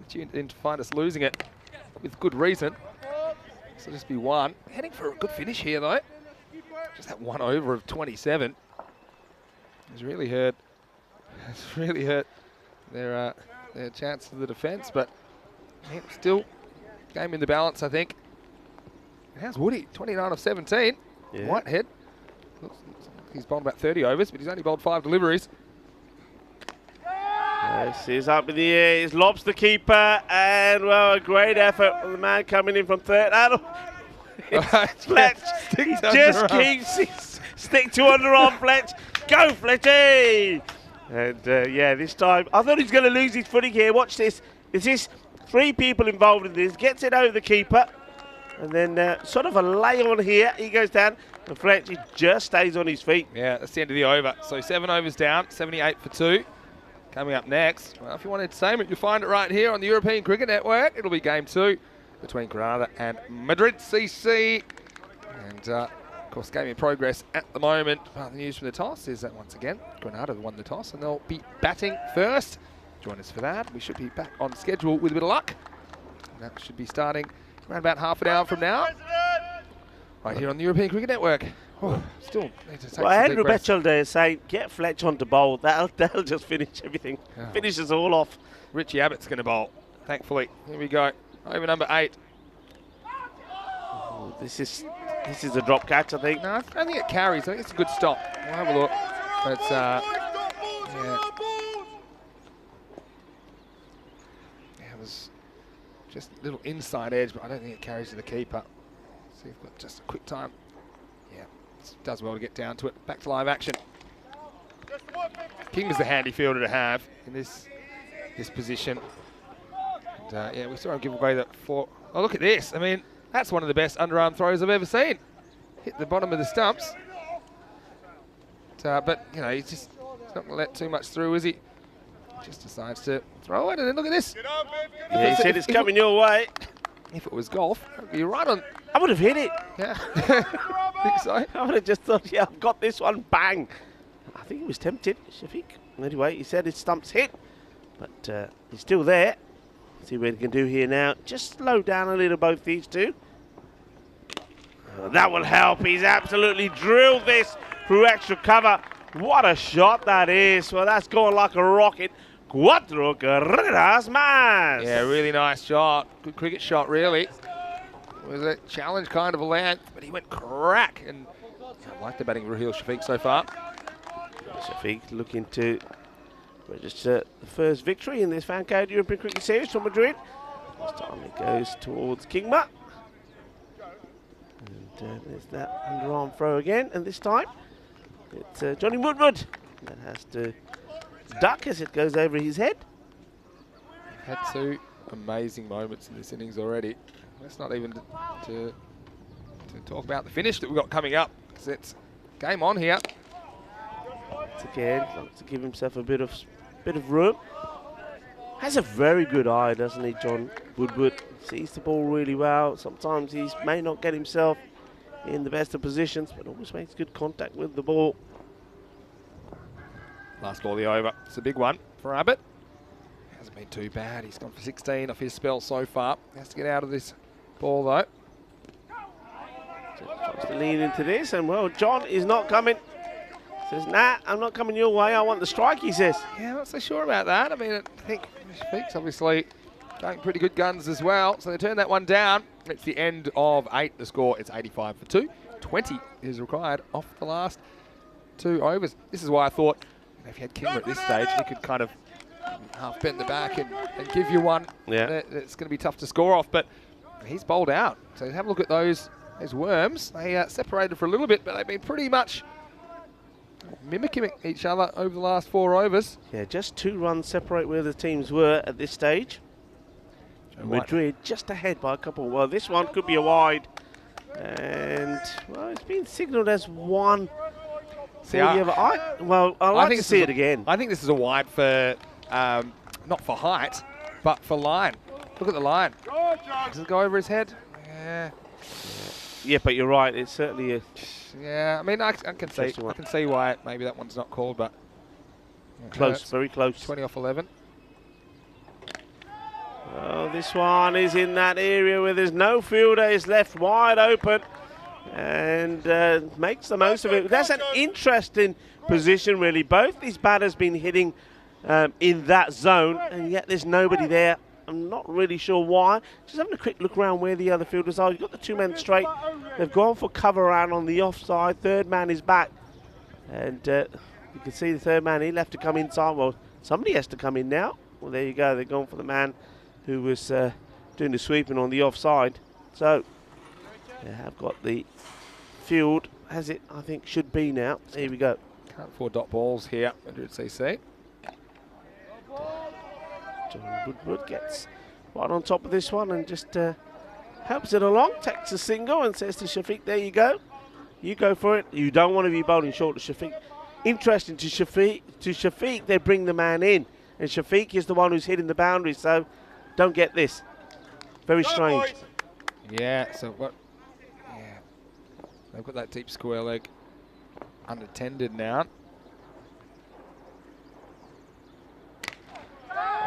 Tuned in to find us losing it with good reason. So just be one. Heading for a good finish here though. Just that 1 over of 27. It's really hurt. It's really hurt their chance of the defence, but yeah, still game in the balance, I think. How's Woody? 29 of 17. Yeah. Whitehead. He's bowled about 30 overs, but he's only bowled 5 deliveries. Yes, he's up in the air. He's lobs the keeper, and well, a great effort from the man coming in from third. Fletch, he just keeps stick to underarm, Fletch. Go, Fletchy! And yeah, this time I thought he's going to lose his footing here. Watch this. This is 3 people involved in this. Gets it over the keeper, and then sort of a lay on here. He goes down. And Fletch, he just stays on his feet. Yeah, that's the end of the over. So 7 overs down, 78 for 2. Coming up next, well, if you want entertainment, you'll find it right here on the European Cricket Network. It'll be game 2 between Granada and Madrid CC. And, of course, game in progress at the moment. Part of the news from the toss is that, once again, Granada won the toss, and they'll be batting first. Join us for that. We should be back on schedule with a bit of luck. And that should be starting around about half an hour from now. Right here on the European Cricket Network. Oh, still need to take well, Andrew Betchelder is saying, get Fletch on to bowl. That'll just finish everything. Oh. Finishes all off. Richie Abbott's going to bowl, thankfully. Here we go. Over number 8. Oh, this is a drop catch, I think. No, I don't think it carries. I think it's a good stop. We'll have a look. But yeah. It was just a little inside edge, but I don't think it carries to the keeper. See if we've got just a quick time. Yeah, it does well to get down to it. Back to live action. King was the handy fielder to have in this position. And, yeah, we saw him give away that 4. Oh, look at this. I mean, that's one of the best underarm throws I've ever seen. Hit the bottom of the stumps. But, you know, he's not going to let too much through, is he? Just decides to throw it, and then look at this. Yeah, he said it's coming your way. If it was golf, you're right on. I would have hit it. Yeah. Think so? I would have just thought, yeah, I've got this one, bang. I think he was tempted, Shafiq. Anyway, he said his stump's hit, but he's still there. See what he can do here now. Just slow down a little, both these two. That will help. He's absolutely drilled this through extra cover. What a shot that is. Well, that's going like a rocket. Cuatro carreras más. Yeah, really nice shot. Good cricket shot, really. It was a challenge kind of a length, but he went crack. And I like the batting of Raheel Shafiq so far. Shafiq looking to register the first victory in this FanCode European Cricket Series for Madrid. This time it goes towards Kingma. And there's that underarm throw again, and this time it's Johnny Woodward that has to duck as it goes over his head. Had to amazing moments in this innings already. Let's not even to talk about the finish that we've got coming up, because it's game on here. Again, likes to give himself a bit of room. Has a very good eye, doesn't he, John Woodward? Sees the ball really well. Sometimes he may not get himself in the best of positions, but always makes good contact with the ball. Last ball of the over. It's a big one for Abbott. Hasn't been too bad. He's gone for 16 off his spell so far. Has to get out of this ball though. Tries to lean into this, and well, John is not coming. Says, nah, I'm not coming your way. I want the strike, he says. Yeah, I'm not so sure about that. I mean, I think Shafiq's obviously going pretty good guns as well. So they turn that one down. It's the end of 8. The score, it's 85 for 2. 20 is required off the last 2 overs. This is why I thought, if you had Kimber at this stage, he could kind of half bend the back and give you one. Yeah. It's going to be tough to score off, but he's bowled out. So have a look at those worms. They separated for a little bit, but they've been pretty much mimicking each other over the last 4 overs. Yeah, just 2 runs separate where the teams were at this stage. Madrid just ahead by a couple. Well, this one could be a wide. And, well, it's been signalled as one. See, I like to see it again. I think this is a wide for, not for height, but for line. Look at the line. Does it go over his head? Yeah. Yeah, but you're right. It's certainly a... Yeah, I mean, I can see why maybe that one's not called, but close, very close. 20 off 11. Oh, this one is in that area where there's no fielder. It's left wide open, and makes the most of it. That's an interesting position, really. Both these batters been hitting in that zone, and yet there's nobody there. I'm not really sure why. Just having a quick look around where the other fielders are. You've got the 2 men straight. They've gone for cover around on the offside. Third man is back. And you can see the third man, he'll have to come inside. Well, somebody has to come in now. Well, there you go. They're going for the man who was doing the sweeping on the offside. So they have got the field as it, I think, should be now. Here we go. Can't afford dot balls here, Madrid CC. John Woodward gets right on top of this one and just helps it along, takes a single and says to Shafiq, there you go. You go for it. You don't want to be bowling short to Shafiq. Interesting to Shafiq, they bring the man in. And Shafiq is the one who's hitting the boundary, so don't get this. Very strange. Yeah, so what? Yeah. They've got that deep square leg unattended now.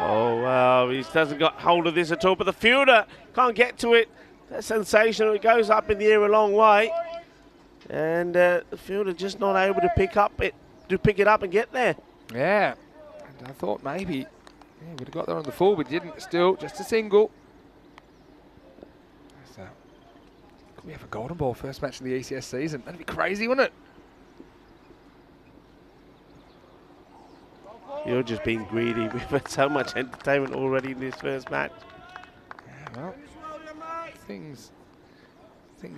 Oh, wow, he doesn't got hold of this at all, but the fielder can't get to it. That's sensational. It goes up in the air a long way. And the fielder just not able to pick it up and get there. Yeah, and I thought maybe would have got there on the full, but didn't. Still, just a single. So, could we have a golden ball first match of the ECS season? That'd be crazy, wouldn't it? You're just being greedy. We've had so much entertainment already in this first match. Yeah, well, things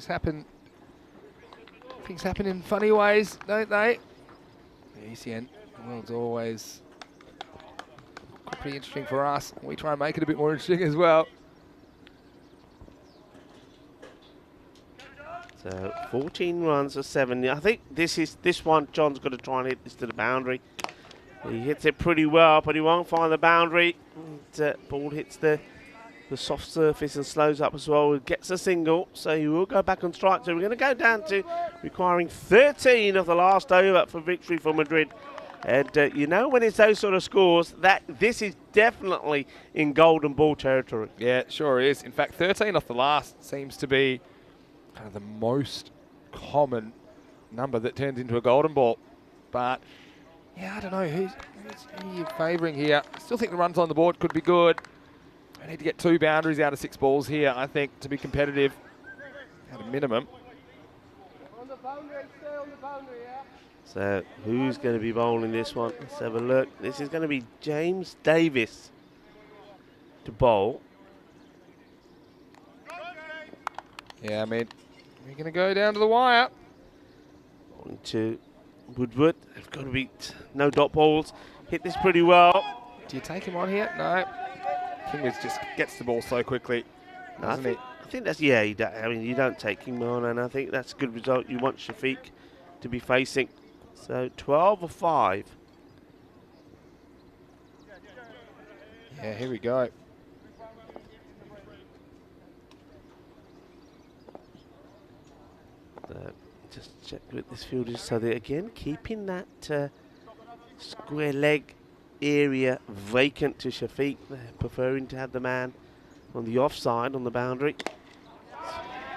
happen. Things happen in funny ways, don't they? The ECN world's always pretty interesting for us. We try and make it a bit more interesting as well. So 14 runs for 7. I think this one. John's got to try and hit this to the boundary. He hits it pretty well, but he won't find the boundary. Ball hits the soft surface and slows up as well. Gets a single, so he will go back on strike. So we're going to go down to requiring 13 of the last over for victory for Madrid. And you know, when it's those sort of scores, this is definitely in golden ball territory. Yeah, it sure is. In fact, 13 off the last seems to be kind of the most common number that turns into a golden ball. But yeah, I don't know who you're favouring here. I still think the runs on the board could be good. I need to get 2 boundaries out of 6 balls here, I think, to be competitive at a minimum. On the boundary, stay on the boundary, yeah. So who's going to be bowling this one? Let's have a look. This is going to be James Davis to bowl. Yeah, I mean, we're going to go down to the wire. On to Woodward. They've got to be no dot balls. Hit this pretty well. Do you take him on here? No. Kingman just gets the ball so quickly, doesn't he? I think that's, yeah, I mean, you don't take Kingman on, and I think that's a good result. You want Shafiq to be facing. So 12 or 5. Yeah, here we go. Just check with this field is so that again keeping that square leg area vacant to Shafiq, preferring to have the man on the offside on the boundary.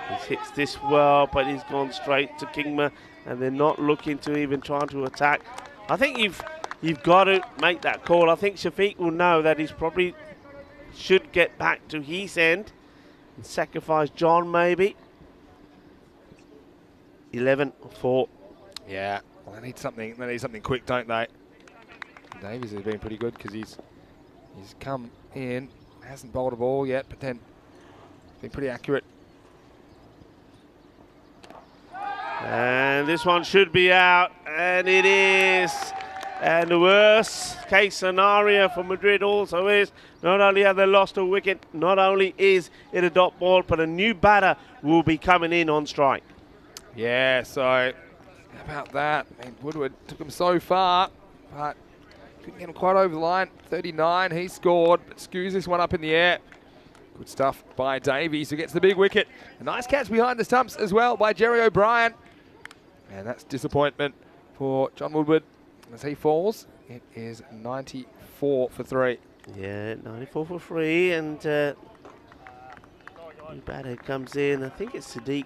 He hits this well, but he's gone straight to Kingma, and they're not looking to even try to attack. I think you've got to make that call. I think Shafiq will know that he's probably should get back to his end and sacrifice John maybe. 11-4. Yeah, well, they need something quick, don't they? Davies has been pretty good because he's come in, hasn't bowled a ball yet, but then been pretty accurate. And this one should be out, and it is. And the worst case scenario for Madrid also is not only have they lost a wicket, not only is it a dot ball, but a new batter will be coming in on strike. Yeah, so how about that? I mean, Woodward took him so far, but couldn't get him quite over the line. 39, he scored, but skews this one up in the air. Good stuff by Davies, who gets the big wicket. A nice catch behind the stumps as well by Jerry O'Brien. And that's disappointment for John Woodward as he falls. It is 94 for 3. Yeah, 94 for 3, and new batter comes in. I think it's Sadiq,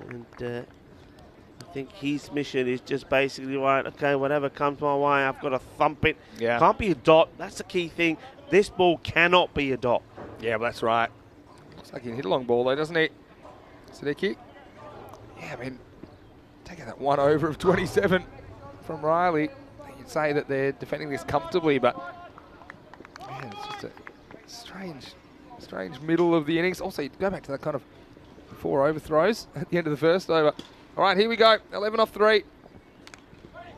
and I think his mission is just basically, right, okay, whatever comes my way, I've got to thump it. Yeah. Can't be a dot. That's the key thing. This ball cannot be a dot. Yeah, well, that's right. Looks like he can hit a long ball though, doesn't he? Siddiqui? Yeah, I mean, taking that 1 over of 27 from Riley, you'd say that they're defending this comfortably, but man, it's just a strange middle of the innings. Also, you go back to that kind of 4 overthrows at the end of the first over. All right, here we go. 11 off 3.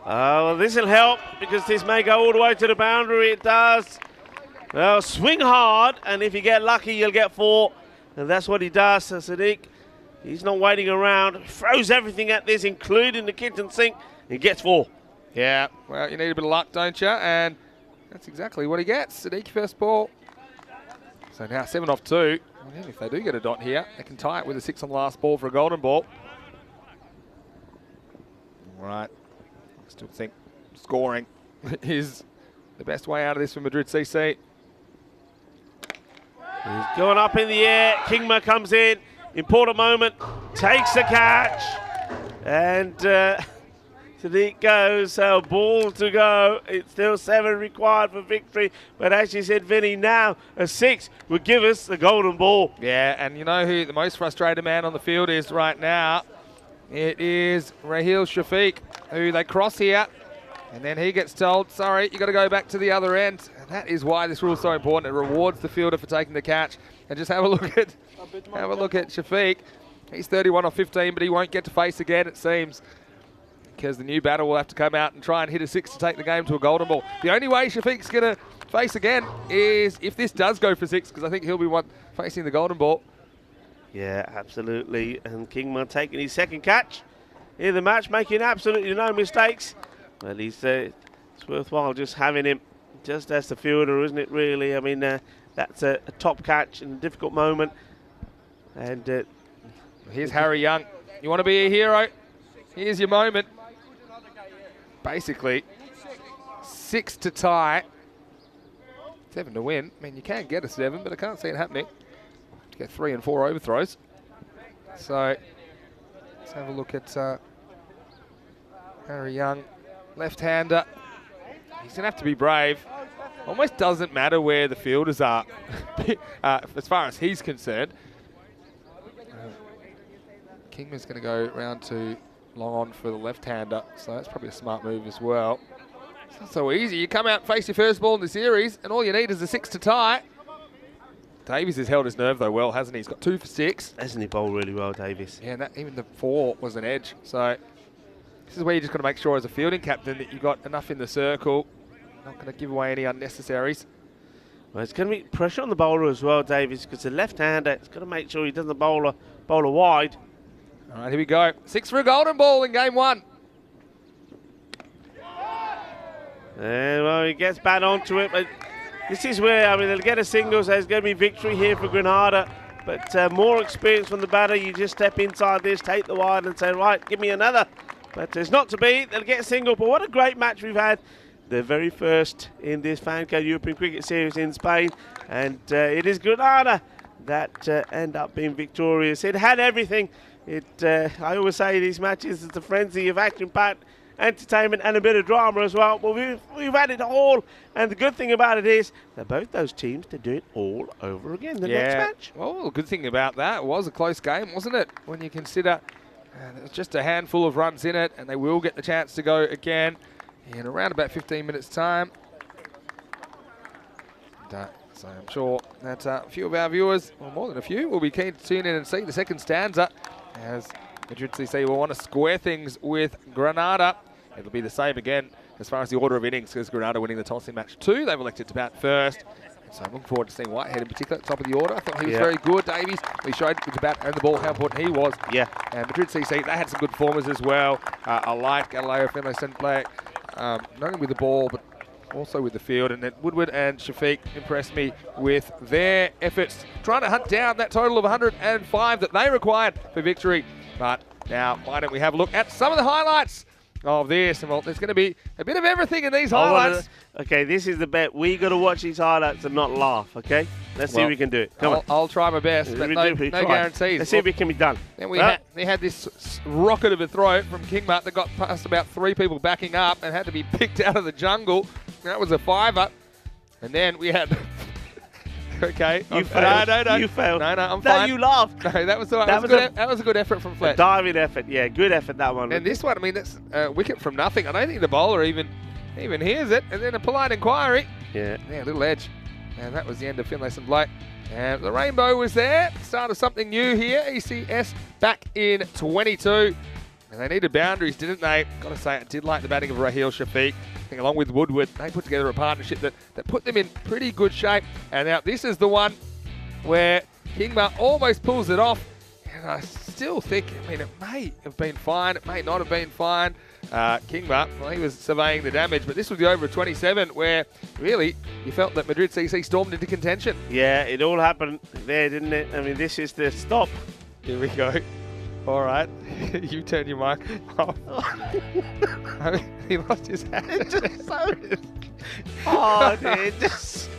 Well, this will help because this may go all the way to the boundary. It does. Well, swing hard, and if you get lucky, you'll get 4. And that's what he does. So Sadiq, he's not waiting around. Throws everything at this, including the kitchen sink. He gets 4. Yeah, well, you need a bit of luck, don't you? And that's exactly what he gets. Sadiq first ball. So now 7 off 2. Well, if they do get a dot here, they can tie it with a 6 on the last ball for a golden ball. All right. I still think scoring is the best way out of this for Madrid CC. He's going up in the air. Kingma comes in. Important moment. Takes the catch. And Sadiq goes. So ball to go. It's still 7 required for victory. But as you said, Vinny, now a 6 would give us the golden ball. Yeah, and you know who the most frustrated man on the field is right now? It is Raheel Shafiq, who they cross here. And then he gets told, sorry, you got to go back to the other end. And that is why this rule is so important. It rewards the fielder for taking the catch. And just have a look at Shafiq. He's 31 off 15, but he won't get to face again, it seems, because the new batter will have to come out and try and hit a 6 to take the game to a golden ball. The only way Shafiq's going to face again is if this does go for 6, because I think he'll be one facing the golden ball. Yeah, absolutely. And Kingman taking his second catch in the match, making absolutely no mistakes. Well, he's it's worthwhile just having him just as the fielder, isn't it, really? I mean, that's a top catch in a difficult moment. And here's Harry Young. You want to be a hero? Here's your moment. Basically, 6 to tie, 7 to win. I mean, you can get a 7, but I can't see it happening. To get 3 and 4 overthrows. So let's have a look at Harry Young, left-hander. He's going to have to be brave. Almost doesn't matter where the fielders are, as far as he's concerned. Kingman's going to go round to long on for the left-hander, so that's probably a smart move as well. It's not so easy. You come out and face your first ball in the series, and all you need is a 6 to tie. Davies has held his nerve, though, well, hasn't he? He's got 2 for 6. Hasn't he bowled really well, Davies? Yeah, and even the 4 was an edge. So this is where you just got to make sure as a fielding captain that you got enough in the circle. Not going to give away any unnecessaries. Well, it's going to be pressure on the bowler as well, Davies, because the left-hander, it's got to make sure he doesn't bowl a wide. All right, here we go. 6 for a golden ball in game 1. And, well, he gets back onto it, but this is where, I mean, they'll get a single, so there's going to be victory here for Granada. But more experience from the batter. You just step inside this, take the wide and say, right, give me another. But it's not to be. They'll get a single. But what a great match we've had. The very first in this FanCode European Cricket Series in Spain. And it is Granada that end up being victorious. It had everything. I always say these matches is a frenzy of action-packed entertainment and a bit of drama as well. But we've had it all, and the good thing about it is that both those teams to do it all over again the next match. Well, the good thing about that was a close game, wasn't it? When you consider there's just a handful of runs in it, and they will get the chance to go again in around about 15 minutes time. So I'm sure that a few of our viewers, or more than a few, will be keen to tune in and see the second stanza, as Madrid CC will want to square things with Granada. It'll be the same again as far as the order of innings, because Granada winning the toss in match 2. They've elected to bat first. So I'm looking forward to seeing Whitehead in particular at the top of the order. I thought he was very good, Davies. He showed with the bat and the ball how important he was. Yeah. And Madrid CC, they had some good performers as well. I like Galileo Finlayson play, not only with the ball, but also with the field. And then Woodward and Shafiq impressed me with their efforts, trying to hunt down that total of 105 that they required for victory. But now, why don't we have a look at some of the highlights of this? And well, there's going to be a bit of everything in these highlights. Okay, this is the bet. We got to watch these highlights and not laugh, okay? Let's see if we can do it. Come on. I'll try my best, but no guarantees. Let's see if it can be done. Then we had this rocket of a throw from Kingmutt that got past about 3 people backing up and had to be picked out of the jungle. That was a 5-er. And then we had... Okay. You failed. No. You failed. No, I'm fine. No, you laughed. No, that was all right. That was a good effort from Fletch. Diving effort. Yeah, good effort, that one. And this one, I mean, that's a wicket from nothing. I don't think the bowler even hears it. And then a polite inquiry. Yeah, a little edge. And that was the end of Finlayson Blake. And the rainbow was there. Start of something new here. ECS back in 22. And they needed boundaries, didn't they? Got to say, I did like the batting of Raheel Shafiq. I think along with Woodward, they put together a partnership that put them in pretty good shape. And now this is the one where Kingmutt almost pulls it off. And I still think, I mean, it may have been fine. It may not have been fine. Kingmutt, well, he was surveying the damage, but this was the over of 27 where really you felt that Madrid CC stormed into contention. Yeah, it all happened there, didn't it? I mean, this is the stop. Here we go. All right, you turn your mic off. I mean, he lost his hat. It's just so... Oh, dude, just...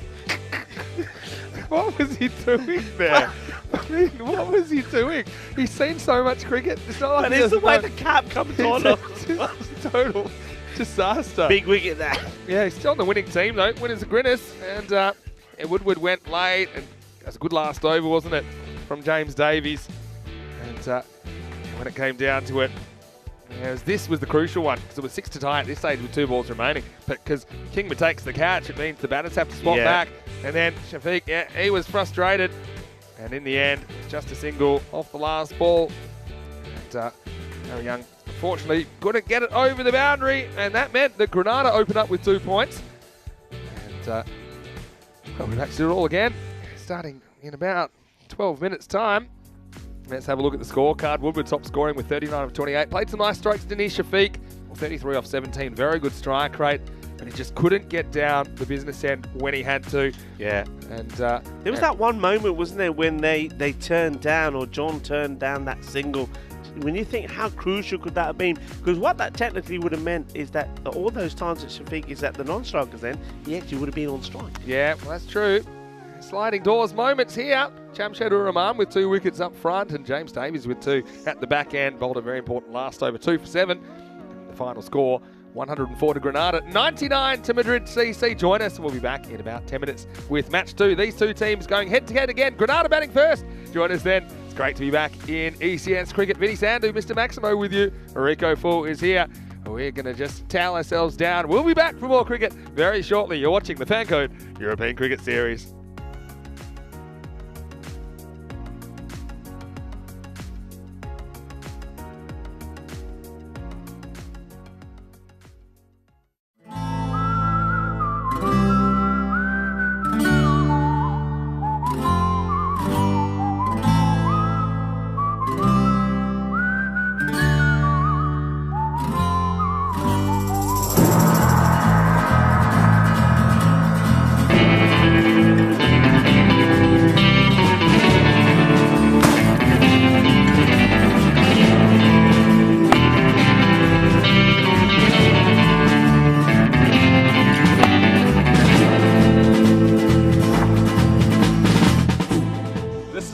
What was he doing there? I mean, what was he doing? He's seen so much cricket. It's not like it's the way the cap comes on. It's a total disaster. Big wicket there. Yeah, he's still on the winning team, though. Winners of Grinners. And Woodward went late. And it was a good last over, wasn't it, from James Davies. And when it came down to it, this was the crucial one, because it was 6 to tie at this stage with 2 balls remaining. But because Kingmutt takes the catch, it means the batters have to swap back. And then Shafiq, he was frustrated. And in the end, just a single off the last ball. And Harry Young, unfortunately, couldn't get it over the boundary. And that meant that Granada opened up with 2 points. And we've actually do it all again, starting in about 12 minutes' time. Let's have a look at the scorecard. Woodward top scoring with 39 of 28. Played some nice strokes, Denise Shafiq. 33 off 17. Very good strike rate. And he just couldn't get down the business end when he had to. Yeah. And there was that one moment, wasn't there, when they turned down, or John turned down that single. When you think how crucial could that have been? Because what that technically would have meant is that all those times that Shafiq is at the non-strikers then, he actually would have been on strike. Yeah, well, that's true. Sliding doors moments here. Jamshed Rahman with 2 wickets up front, and James Davies with 2 at the back end. Bowled a very important last over, 2 for 7. The final score, 104 to Granada, 99 to Madrid CC. Join us and we'll be back in about 10 minutes with match 2. These 2 teams going head to head again. Granada batting first. Join us then. It's great to be back in ECS cricket. Vinny Sandhu, Mr. Maximo with you. Rico Full is here. We're going to just towel ourselves down. We'll be back for more cricket very shortly. You're watching the FanCode European Cricket Series.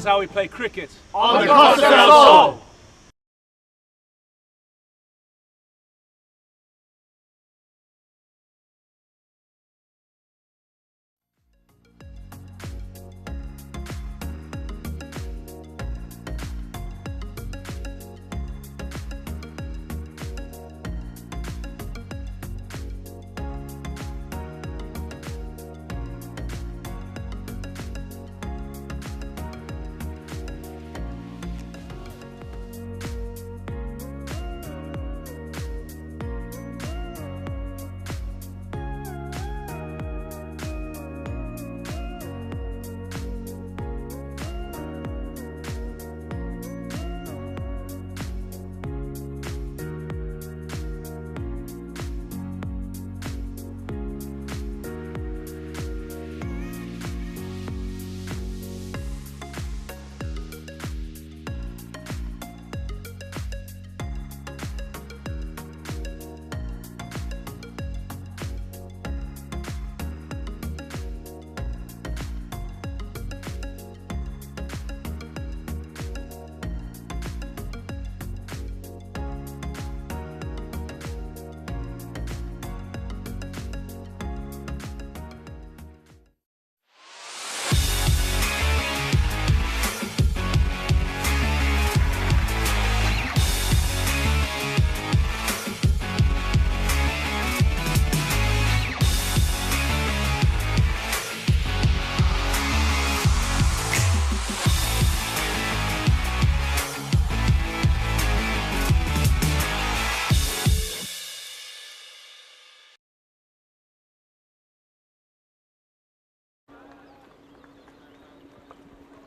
is how we play cricket. On the Costa del Sol.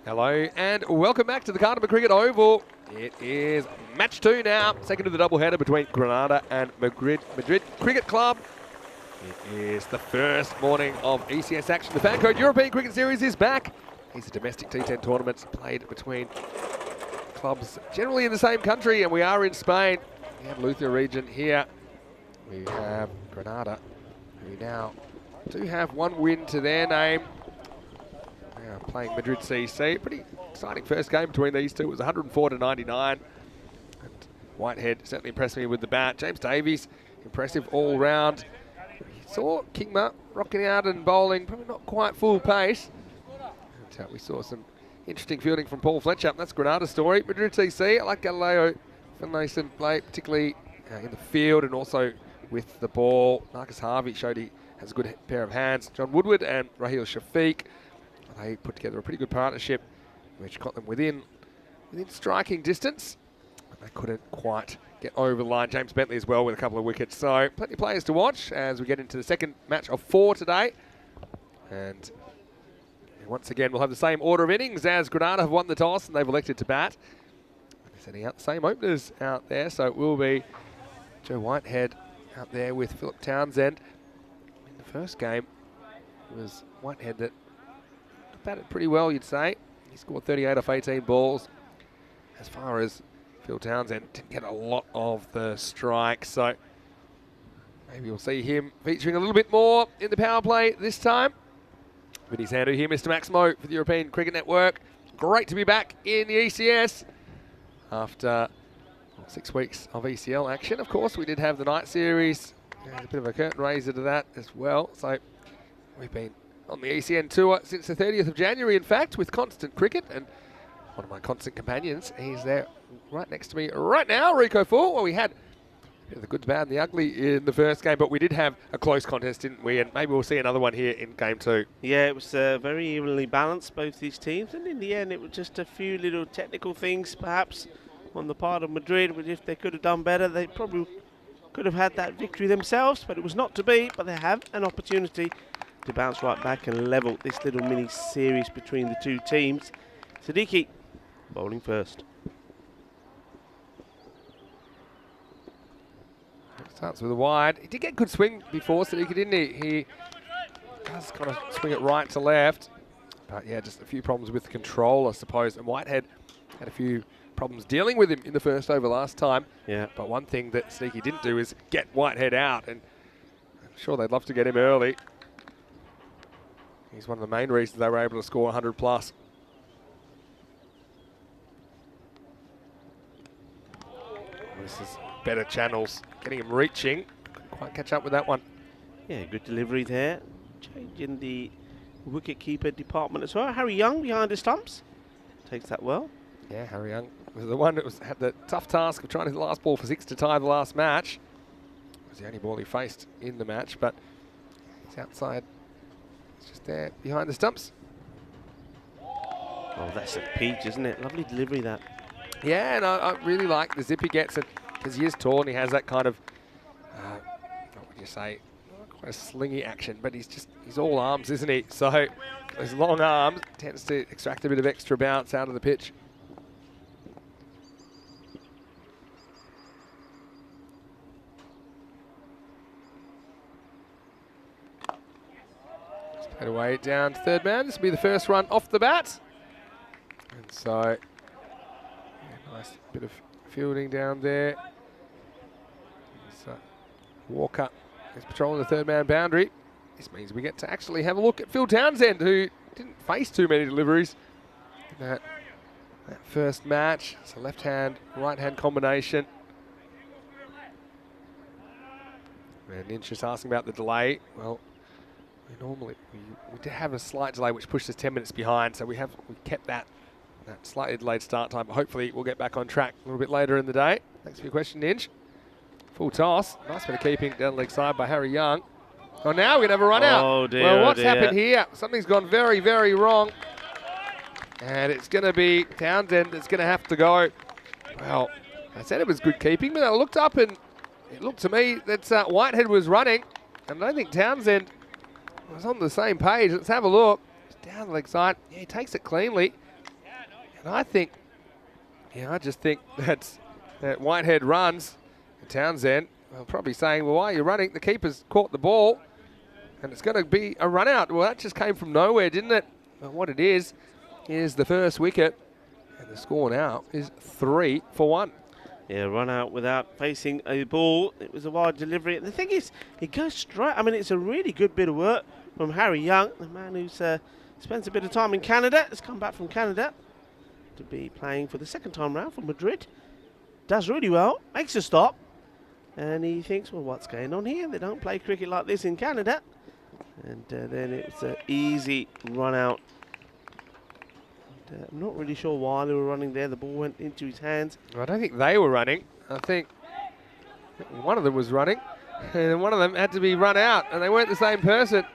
Hello and welcome back to the Cartama Cricket Oval. It is match 2 now, second of the doubleheader between Granada and Madrid Cricket Club. It is the first morning of ECS action. The FanCode European Cricket Series is back. These are domestic T10 tournaments played between clubs generally in the same country, and we are in Spain. The Andalusia region here. We have Granada, who now do have one win to their name. Playing Madrid CC. Pretty exciting first game between these two. It was 104 to 99. And Whitehead certainly impressed me with the bat. James Davies, impressive all round. We saw Kingma rocking out and bowling, probably not quite full pace. And, we saw some interesting fielding from Paul Fletcher. That's Granada's story. Madrid CC, I like Galileo Finlayson play, particularly in the field and also with the ball. Marcus Harvey showed he has a good pair of hands. John Woodward and Raheel Shafiq. They put together a pretty good partnership, which got them within striking distance. But they couldn't quite get over the line. James Bentley as well with a couple of wickets. So plenty of players to watch as we get into the second match of 4 today. And once again, we'll have the same order of innings as Granada have won the toss and they've elected to bat. They're sending out the same openers out there. So it will be Joe Whitehead out there with Philip Townsend. In the first game, it was Whitehead that batted pretty well, you'd say. He scored 38 off 18 balls. As far as Phil Townsend, didn't get a lot of the strikes, so maybe we'll see him featuring a little bit more in the power play this time. Vinny Sandu here, Mr. Maximo for the European Cricket Network. Great to be back in the ECS after 6 weeks of ECL action. Of course, we did have the night series. There's a bit of a curtain raiser to that as well. So we've been on the ECN tour since the 30th of January, in fact, with Constant Cricket, and one of my constant companions, he's there right next to me right now, Rico Full. Well, we had the good, the bad, and the ugly in the first game, but we did have a close contest, didn't we? And maybe we'll see another one here in game 2. Yeah, it was very evenly balanced, both these teams, and in the end, it was just a few little technical things, perhaps, on the part of Madrid, which if they could have done better, they probably could have had that victory themselves, but it was not to be. But they have an opportunity to bounce right back and level this little mini series between the two teams. Siddiqui bowling first. Starts with a wide. He did get good swing before, Siddiqui, didn't he? He does kind of swing it right to left. But yeah, just a few problems with the control, I suppose. And Whitehead had a few problems dealing with him in the first over last time. Yeah. But one thing that Siddiqui didn't do is get Whitehead out. And I'm sure they'd love to get him early. He's one of the main reasons they were able to score 100 plus. this is better channels. Getting him reaching. Couldn't quite catch up with that one. Yeah, good delivery there. Changing the wicket-keeper department as well. Harry Young behind the stumps. Takes that well. Yeah, Harry Young was the one that had the tough task of trying to hit the last ball for 6 to tie the last match. It was the only ball he faced in the match, but he's outside. He's just there behind the stumps. Oh, that's a peach, isn't it? Lovely delivery, that. Yeah, and I really like the zip he gets it because he is tall and he has that kind of, what would you say, not quite a slingy action, but he's all arms, isn't he? So those long arms tends to extract a bit of extra bounce out of the pitch. Played away down to third man. This will be the first run off the bat. And so, yeah, nice bit of fielding down there. So Walker is patrolling the third man boundary. This means we get to actually have a look at Phil Townsend, who didn't face too many deliveries in that first match. It's a left-hand, right-hand combination. And Ninch is asking about the delay. Well, we did have a slight delay which pushed us 10 minutes behind, so we kept that slightly delayed start time, but hopefully we'll get back on track a little bit later in the day. Thanks for your question, Ninch. Full toss. Nice bit of keeping down the leg side by Harry Young. Oh, now we're going to have a run out. Oh dear, well, what's oh dear. happened here? Something's gone very, very wrong. And it's going to be Townsend that's going to have to go. Well, I said it was good keeping, but I looked up and it looked to me that Whitehead was running. And I don't think Townsend was on the same page. Let's have a look. Down the leg side. Yeah, he takes it cleanly. And I think, I just think that Whitehead runs. And Townsend, well, probably saying, well, why are you running? The keeper's caught the ball. And it's going to be a run out. Well, that just came from nowhere, didn't it? Well, what it is the first wicket. And the score now is 3 for 1. Yeah, run out without facing a ball. It was a wide delivery. And the thing is, it goes straight. I mean, it's a really good bit of work from Harry Young, the man who's spent a bit of time in Canada. Has come back from Canada to be playing for the second time round for Madrid. Does really well, makes a stop. And he thinks, well, what's going on here? They don't play cricket like this in Canada. And then it's an easy run out. I'm not really sure why they were running there. The ball went into his hands. Well, I don't think they were running. I think one of them was running, and one of them had to be run out, and they weren't the same person.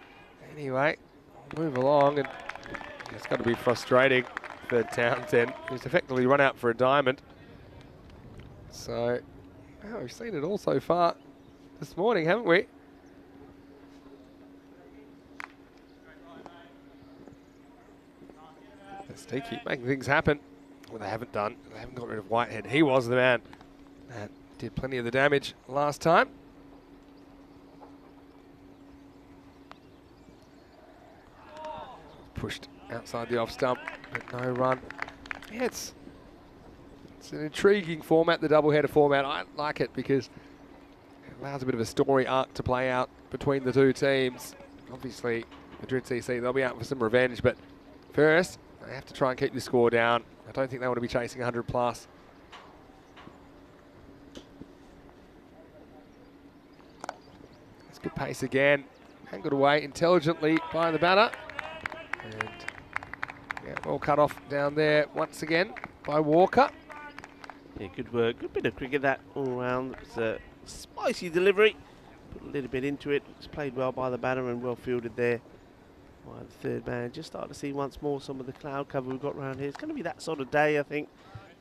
Anyway, we'll move along, and it's got to be frustrating for Townsend, who's effectively run out for a diamond. So, well, we've seen it all so far this morning, haven't we? They keep making things happen. Well, they haven't done. They haven't got rid of Whitehead. He was the man that did plenty of the damage last time. Pushed outside the off stump, but no run. Yeah, it's an intriguing format, the doubleheader format. I like it because it allows a bit of a story arc to play out between the two teams. Obviously, Madrid CC, they'll be out for some revenge, but first, they have to try and keep the score down. I don't think they want to be chasing 100 plus. It's good pace again. Angled away intelligently by the batter. And yeah, all cut off down there once again by Walker. Yeah, good work. Good bit of cricket that all around. It's a spicy delivery. Put a little bit into it. It's played well by the batter and well fielded there. The third man. Just start to see once more some of the cloud cover we've got around here. It's going to be that sort of day, I think.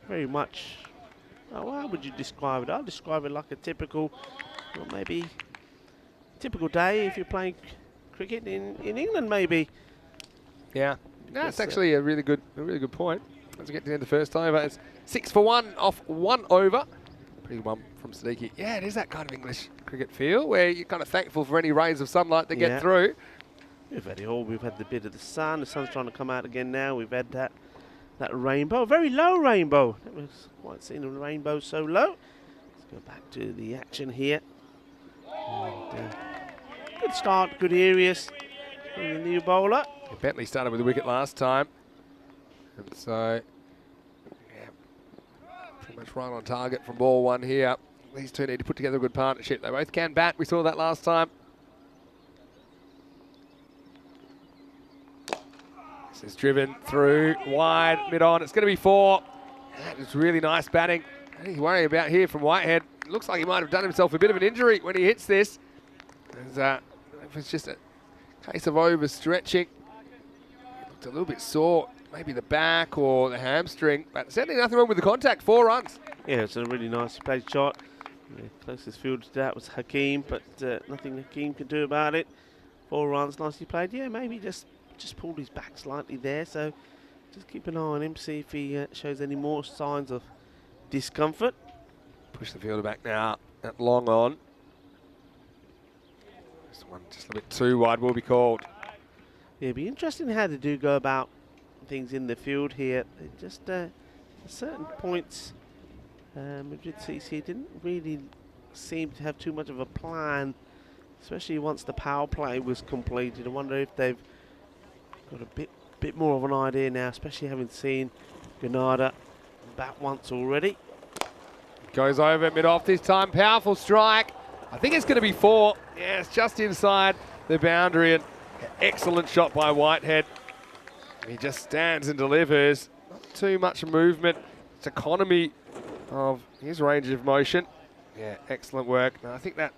Very much. Oh, how would you describe it? I'll describe it like a typical, well, maybe typical day if you're playing cricket in England, maybe. Yeah, no, it's actually a really good point. As we get to the end of the first over, it's 6 for 1 off 1 over. Pretty good one from Siddiqui. Yeah, it is that kind of English cricket feel where you're kind of thankful for any rays of sunlight that get through. We've had it all. We've had the bit of the sun. The sun's trying to come out again now. We've had that rainbow, a very low rainbow. Never quite seen a rainbow so low. Let's go back to the action here. And, good start, good areas from the new bowler. Yeah, Bentley started with a wicket last time. And so, yeah, Pretty much right on target from ball one here. These two need to put together a good partnership. They both can bat. We saw that last time. This is driven through, wide, mid-on. It's going to be 4. That is really nice batting. Nothing to worry about here from Whitehead. Looks like he might have done himself a bit of an injury when he hits this. It's just a case of overstretching. Looked a little bit sore. Maybe the back or the hamstring, but certainly nothing wrong with the contact. 4 runs. Yeah, it's a really nice played shot. Yeah, closest fielder to that was Hakeem, but nothing Hakeem could do about it. 4 runs, nicely played. Yeah, maybe just pulled his back slightly there, so just keep an eye on him, see if he shows any more signs of discomfort. Push the fielder back now. That long on. This one just a bit too wide will be called. Yeah, it'd be interesting how they do go about things in the field here. Just at certain points, Madrid CC didn't really seem to have too much of a plan, especially once the power play was completed. I wonder if they've got a bit more of an idea now, especially having seen Granada bat once already. Goes over mid-off this time. Powerful strike. I think it's going to be 4. Yeah, it's just inside the boundary. And excellent shot by Whitehead. He just stands and delivers. Not too much movement. It's economy of his range of motion. Yeah, excellent work. No, I think that...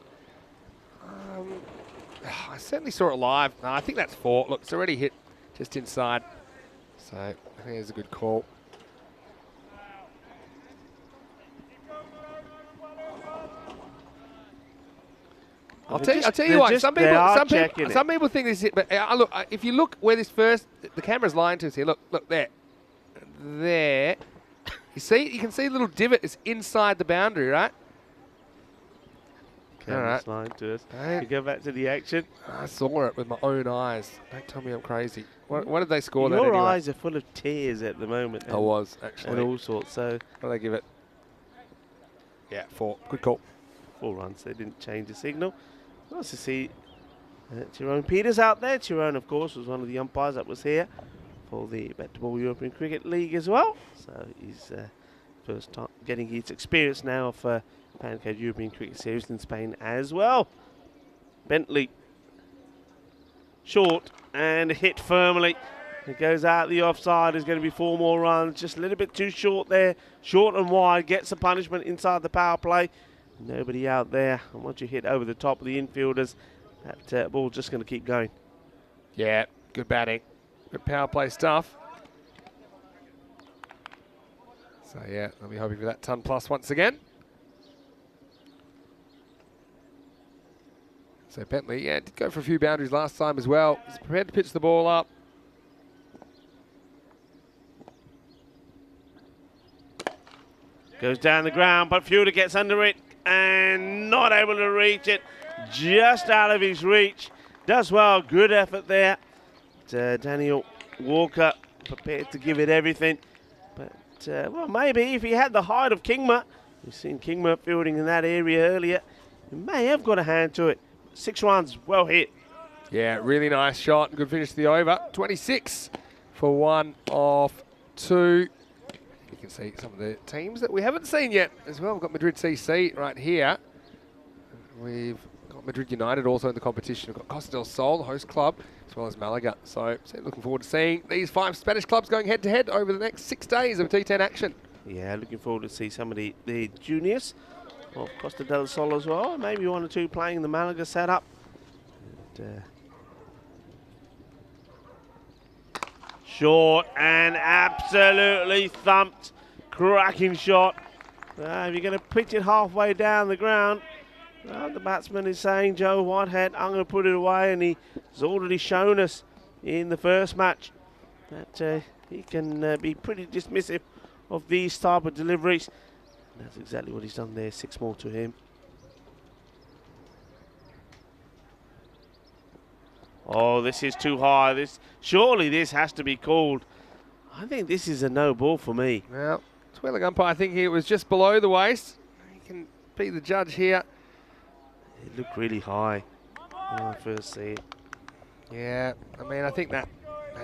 I certainly saw it live. No, I think that's 4. Look, it's already hit just inside. So I think it's a good call. I'll tell you what. Some people think this is it, but look. If you look where this first, the camera's lying to us here. Look there. You can see a little divot is inside the boundary, right? Camera's lying to us. You go back to the action. I saw it with my own eyes. Don't tell me I'm crazy. What did they score that Your anyway? eyes are full of tears at the moment. I was, actually. And all sorts. So what do they give it? Yeah, 4. Good call. 4 runs. They didn't change the signal. Nice to see Tyrone Peters out there. Tyrone, of course, was one of the umpires that was here for the Bat to Ball European Cricket League as well. So he's first time getting his experience now of FanCode European Cricket Series in Spain as well. Bentley, short and hit firmly. It goes out the offside. There's going to be 4 more runs. Just a little bit too short there. Short and wide. Gets a punishment inside the power play. Nobody out there. And once you hit over the top of the infielders, that ball's just going to keep going. Yeah, good batting. Good power play stuff. So, yeah, I'll be hoping for that ton plus once again. So, Bentley, yeah, did go for a few boundaries last time as well. He's prepared to pitch the ball up. Goes down the ground, but fielder gets under it and not able to reach it. Just out of his reach. Does well. Good effort there. Daniel Walker prepared to give it everything. But, well, maybe if he had the height of Kingma, we've seen Kingma fielding in that area earlier, he may have got a hand to it. 6 runs, well hit. Yeah, really nice shot. Good finish to the over. 26 for 1 off 2. You can see some of the teams that we haven't seen yet as well. We've got Madrid CC right here. We've got Madrid United also in the competition. We've got Costa del Sol, the host club, as well as Malaga. So looking forward to seeing these 5 Spanish clubs going head-to-head over the next 6 days of T10 action. Yeah, looking forward to see some of the juniors of Costa del Sol as well. Maybe 1 or 2 playing in the Malaga setup. Short and absolutely thumped. Cracking shot. If you're going to pitch it halfway down the ground, the batsman is saying, Joe Whitehead, I'm going to put it away, and he's already shown us in the first match that he can be pretty dismissive of these type of deliveries. And that's exactly what he's done there. 6 more to him. Oh, this is too high. Surely this has to be called. I think this is a no ball for me. Well, twirling umpire thinking it was just below the waist. He can be the judge here. It looked really high when I first see it. Yeah, I mean, I think that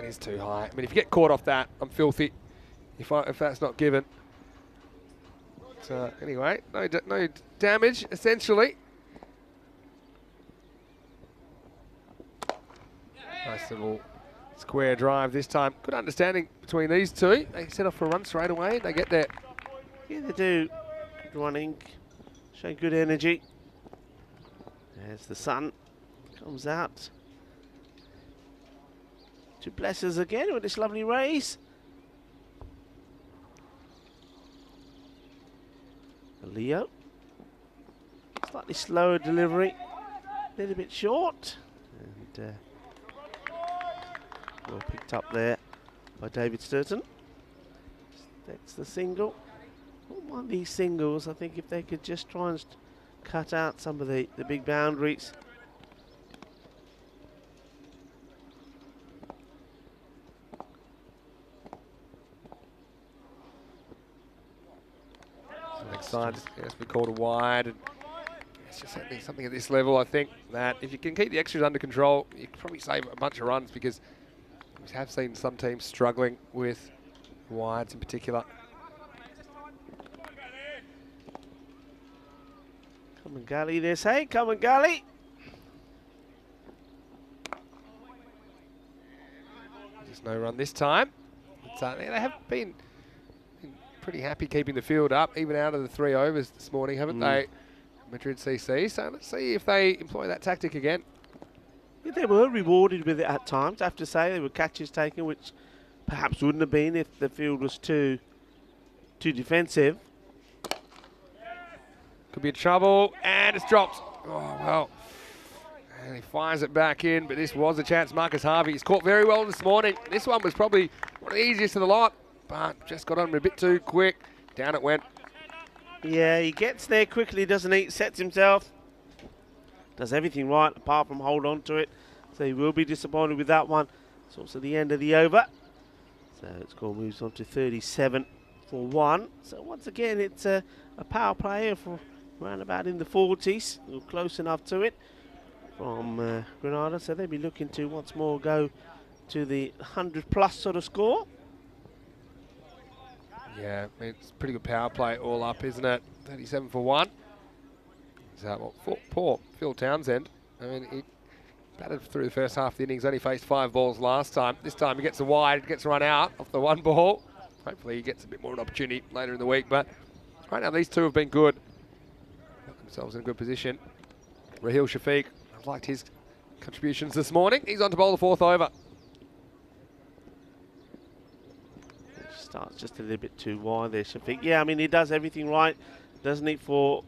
is too high. I mean, if you get caught off that, I'm filthy. If that's not given. But anyway, no damage, essentially. Nice little square drive this time. Good understanding between these two. They set off for a run straight away. They get there. Yeah, they do. Good running. Showing good energy. There's the sun. Comes out to bless us again with this lovely race. Leo. Slightly slower delivery. A little bit short. And well picked up there by David Sturton. That's the single. One of these singles, I think if they could just try and cut out some of the big boundaries. Next side has to be called a wide. And it's just something at this level, I think, that if you can keep the extras under control, you can probably save a bunch of runs, because we have seen some teams struggling with wides in particular. Come on, Gully, they say. Come on, Gully. Just no run this time. But, they have been pretty happy keeping the field up, even out of the 3 overs this morning, haven't they? Madrid CC. So let's see if they employ that tactic again. Yeah, they were rewarded with it at times. I have to say, there were catches taken, which perhaps wouldn't have been if the field was too defensive. Could be in trouble, and it's dropped. Oh, well. And he fires it back in, but this was a chance. Marcus Harvey, he's caught very well this morning. This one was probably one of the easiest of the lot, but just got on a bit too quick. Down it went. Yeah, he gets there quickly, doesn't he? Sets himself. Does everything right, apart from hold on to it. So he will be disappointed with that one. It's also the end of the over. So score moves on to 37 for 1. So once again, it's a power play for around about in the 40s. Or close enough to it from Granada. So they'll be looking to once more go to the 100+ sort of score. Yeah, I mean, it's a pretty good power play all up, isn't it? 37 for 1. So, well, poor Phil Townsend. I mean, he batted through the first half of the innings, only faced 5 balls last time. This time he gets a wide, gets run out off the 1 ball. Hopefully he gets a bit more of an opportunity later in the week. But right now these two have been good. Got themselves in a good position. Raheel Shafiq, I've liked his contributions this morning. He's on to bowl the 4th over. Starts just a little bit too wide there, Shafiq. Yeah, I mean, he does everything right, doesn't he, for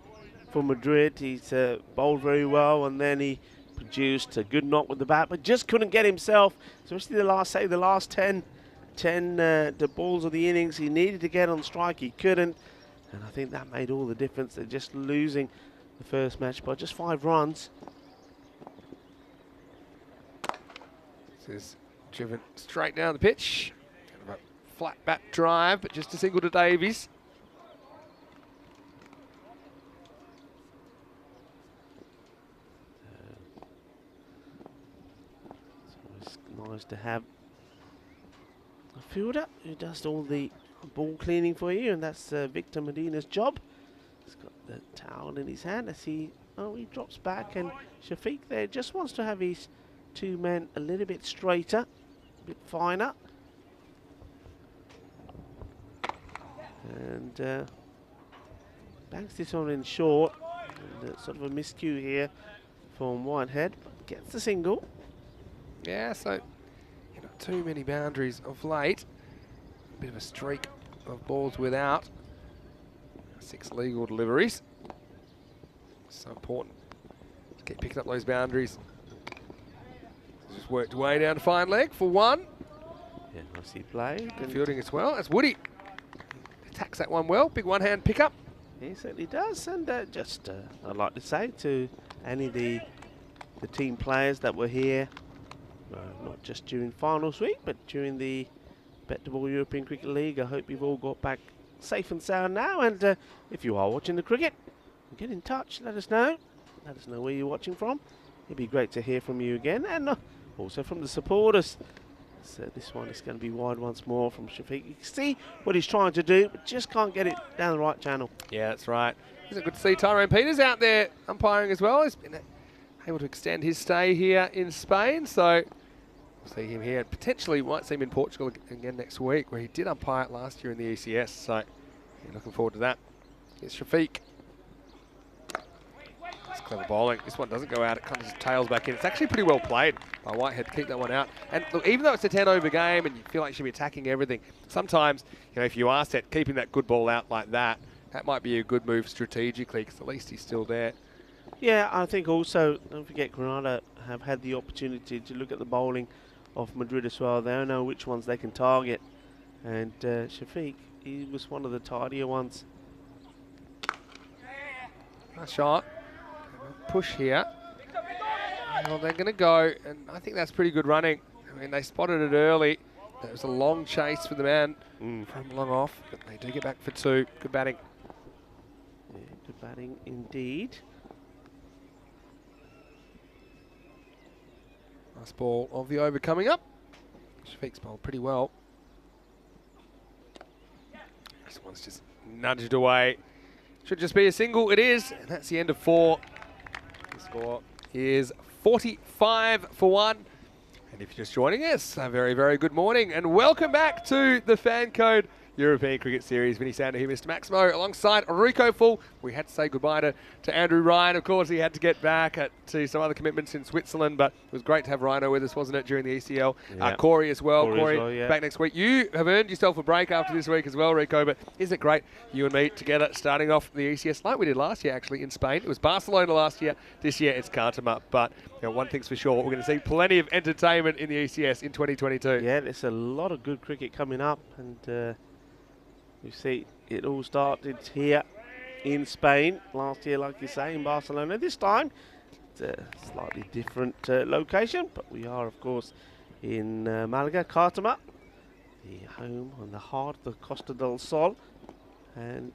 Madrid. He's bowled very well, and then he produced a good knock with the bat, but just couldn't get himself, especially the last 10 the balls of the innings. He needed to get on strike, he couldn't, and I think that made all the difference. They're just losing the first match by just 5 runs. This is driven straight down the pitch. Flat bat drive, but just a single to Davies. It's nice to have a fielder who does all the ball cleaning for you, and that's Victor Medina's job. He's got the towel in his hand as he drops back, and Shafiq there just wants to have his 2 men a little bit straighter, a bit finer. And banks this one in short, and sort of a miscue here from Whitehead, but gets the single. Yeah, so not too many boundaries of late. A bit of a streak of balls without. 6 legal deliveries. So important to keep picking up those boundaries. Just worked way down to fine leg for 1. Yeah, nicely played. Good fielding as well. That's Woody. Attacks that one well. Big one-hand pickup. He certainly does. And I'd like to say to any of the team players that were here, not just during finals week, but during the Bet to Ball European Cricket League, I hope you've all got back safe and sound now. And if you are watching the cricket, get in touch. Let us know. Let us know where you're watching from. It'd be great to hear from you again. And also from the supporters. So this one is going to be wide once more from Shafiq. You can see what he's trying to do, but just can't get it down the right channel. Yeah, that's right. Isn't it good to see Tyrone Peters out there umpiring as well? He's been able to extend his stay here in Spain, so we'll see him here. Potentially might see him in Portugal again next week, where he did umpire it last year in the ECS, so yeah, looking forward to that. Here's Shafiq. That's clever bowling. This one doesn't go out, it kind of just tails back in. It's actually pretty well played by Whitehead to keep that one out. And look, even though it's a 10-over game and you feel like you should be attacking everything, sometimes, if you are set, keeping that good ball out like that, that might be a good move strategically, because at least he's still there. Yeah, I think also, don't forget, Granada have had the opportunity to look at the bowling of Madrid as well. They don't know which ones they can target. And Shafiq, he was one of the tidier ones. Nice shot. Push here. Well, they're going to go, and I think that's pretty good running. I mean, they spotted it early. There was a long chase for the man from long off, but they do get back for 2. Good batting. Yeah, good batting indeed. Last ball of the over coming up. Shafiq's bowled pretty well. This one's just nudged away. Should just be a single. It is, and that's the end of 4. The score is 45 for 1. And if you're just joining us, a very, very good morning and welcome back to the FanCode European Cricket Series. Vinny Sander here, Mr. Maximo, alongside Rico Full. We had to say goodbye to Andrew Ryan. Of course, he had to get back to some other commitments in Switzerland, but it was great to have Rhino with us, wasn't it, during the ECL? Yeah. Corey as well. Corey yeah. Back next week. You have earned yourself a break after this week as well, Rico, but isn't it great, you and me together, starting off the ECS like we did last year, actually, in Spain. It was Barcelona last year. This year, it's Cartama. But one thing's for sure, we're going to see plenty of entertainment in the ECS in 2022. Yeah, there's a lot of good cricket coming up, and you see it all started here in Spain last year, like you say, in Barcelona. This time, it's a slightly different location, but we are, of course, in Malaga, Cartama, the home and the heart of the Costa del Sol. And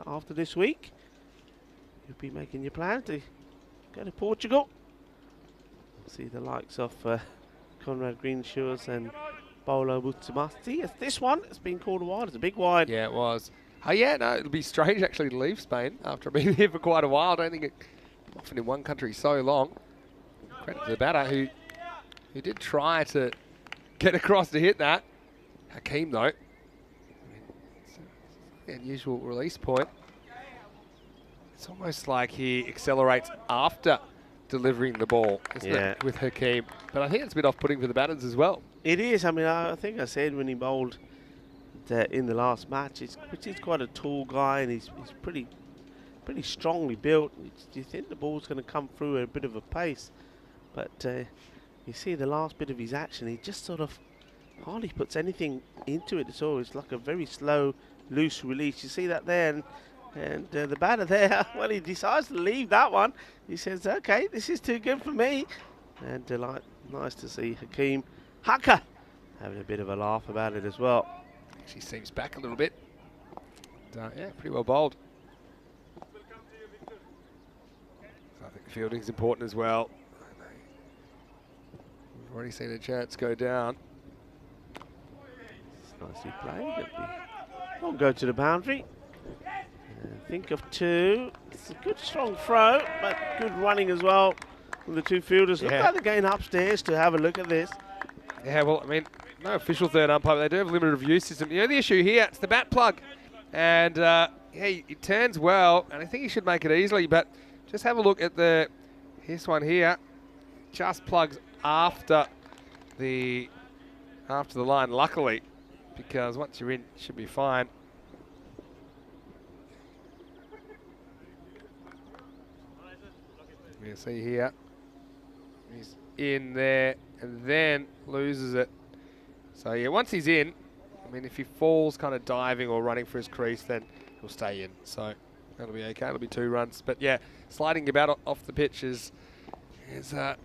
after this week, you'll be making your plan to go to Portugal. See the likes of Conrad Greenshaws and Bolo Butsamasti. This one has been called a wide. It's a big wide. Yeah, it was. Oh, yeah, no, it'll be strange actually to leave Spain after being here for quite a while. I don't think it often in one country so long. Credit to the batter who did try to get across to hit that. Hakeem, though. I mean, it's the unusual release point. It's almost like he accelerates after delivering the ball, isn't it, with Hakeem? But I think it's a bit off-putting for the batters as well. It is. I mean, I think I said when he bowled in the last match, which is quite a tall guy, and he's pretty strongly built. You think the ball's going to come through at a bit of a pace, but you see the last bit of his action, he just sort of hardly puts anything into it at all. It's like a very slow, loose release. You see that there, and the batter there, well, he decides to leave that one. He says, "Okay, this is too good for me," and nice to see Hakeem Haka having a bit of a laugh about it as well. Actually seems back a little bit. Yeah, pretty well bowled. So I think the fielding is important as well. We've already seen a chance go down. It's nicely played. Won't go to the boundary. Think of 2. It's a good strong throw, but good running as well from the 2 fielders. Look like they're going upstairs to have a look at this. Yeah, well, I mean, no official third umpire, but they do have a limited review system. You know the issue here, it's the bat plug. And, he turns well, and I think he should make it easily, but just have a look at this one here. Just plugs after the line, luckily, because once you're in, it should be fine. You can see here, he's in there and then loses it. So yeah, once he's in, I mean, if he falls kind of diving or running for his crease, then he'll stay in. So that'll be okay. It'll be 2 runs. But yeah, sliding about off the pitch is a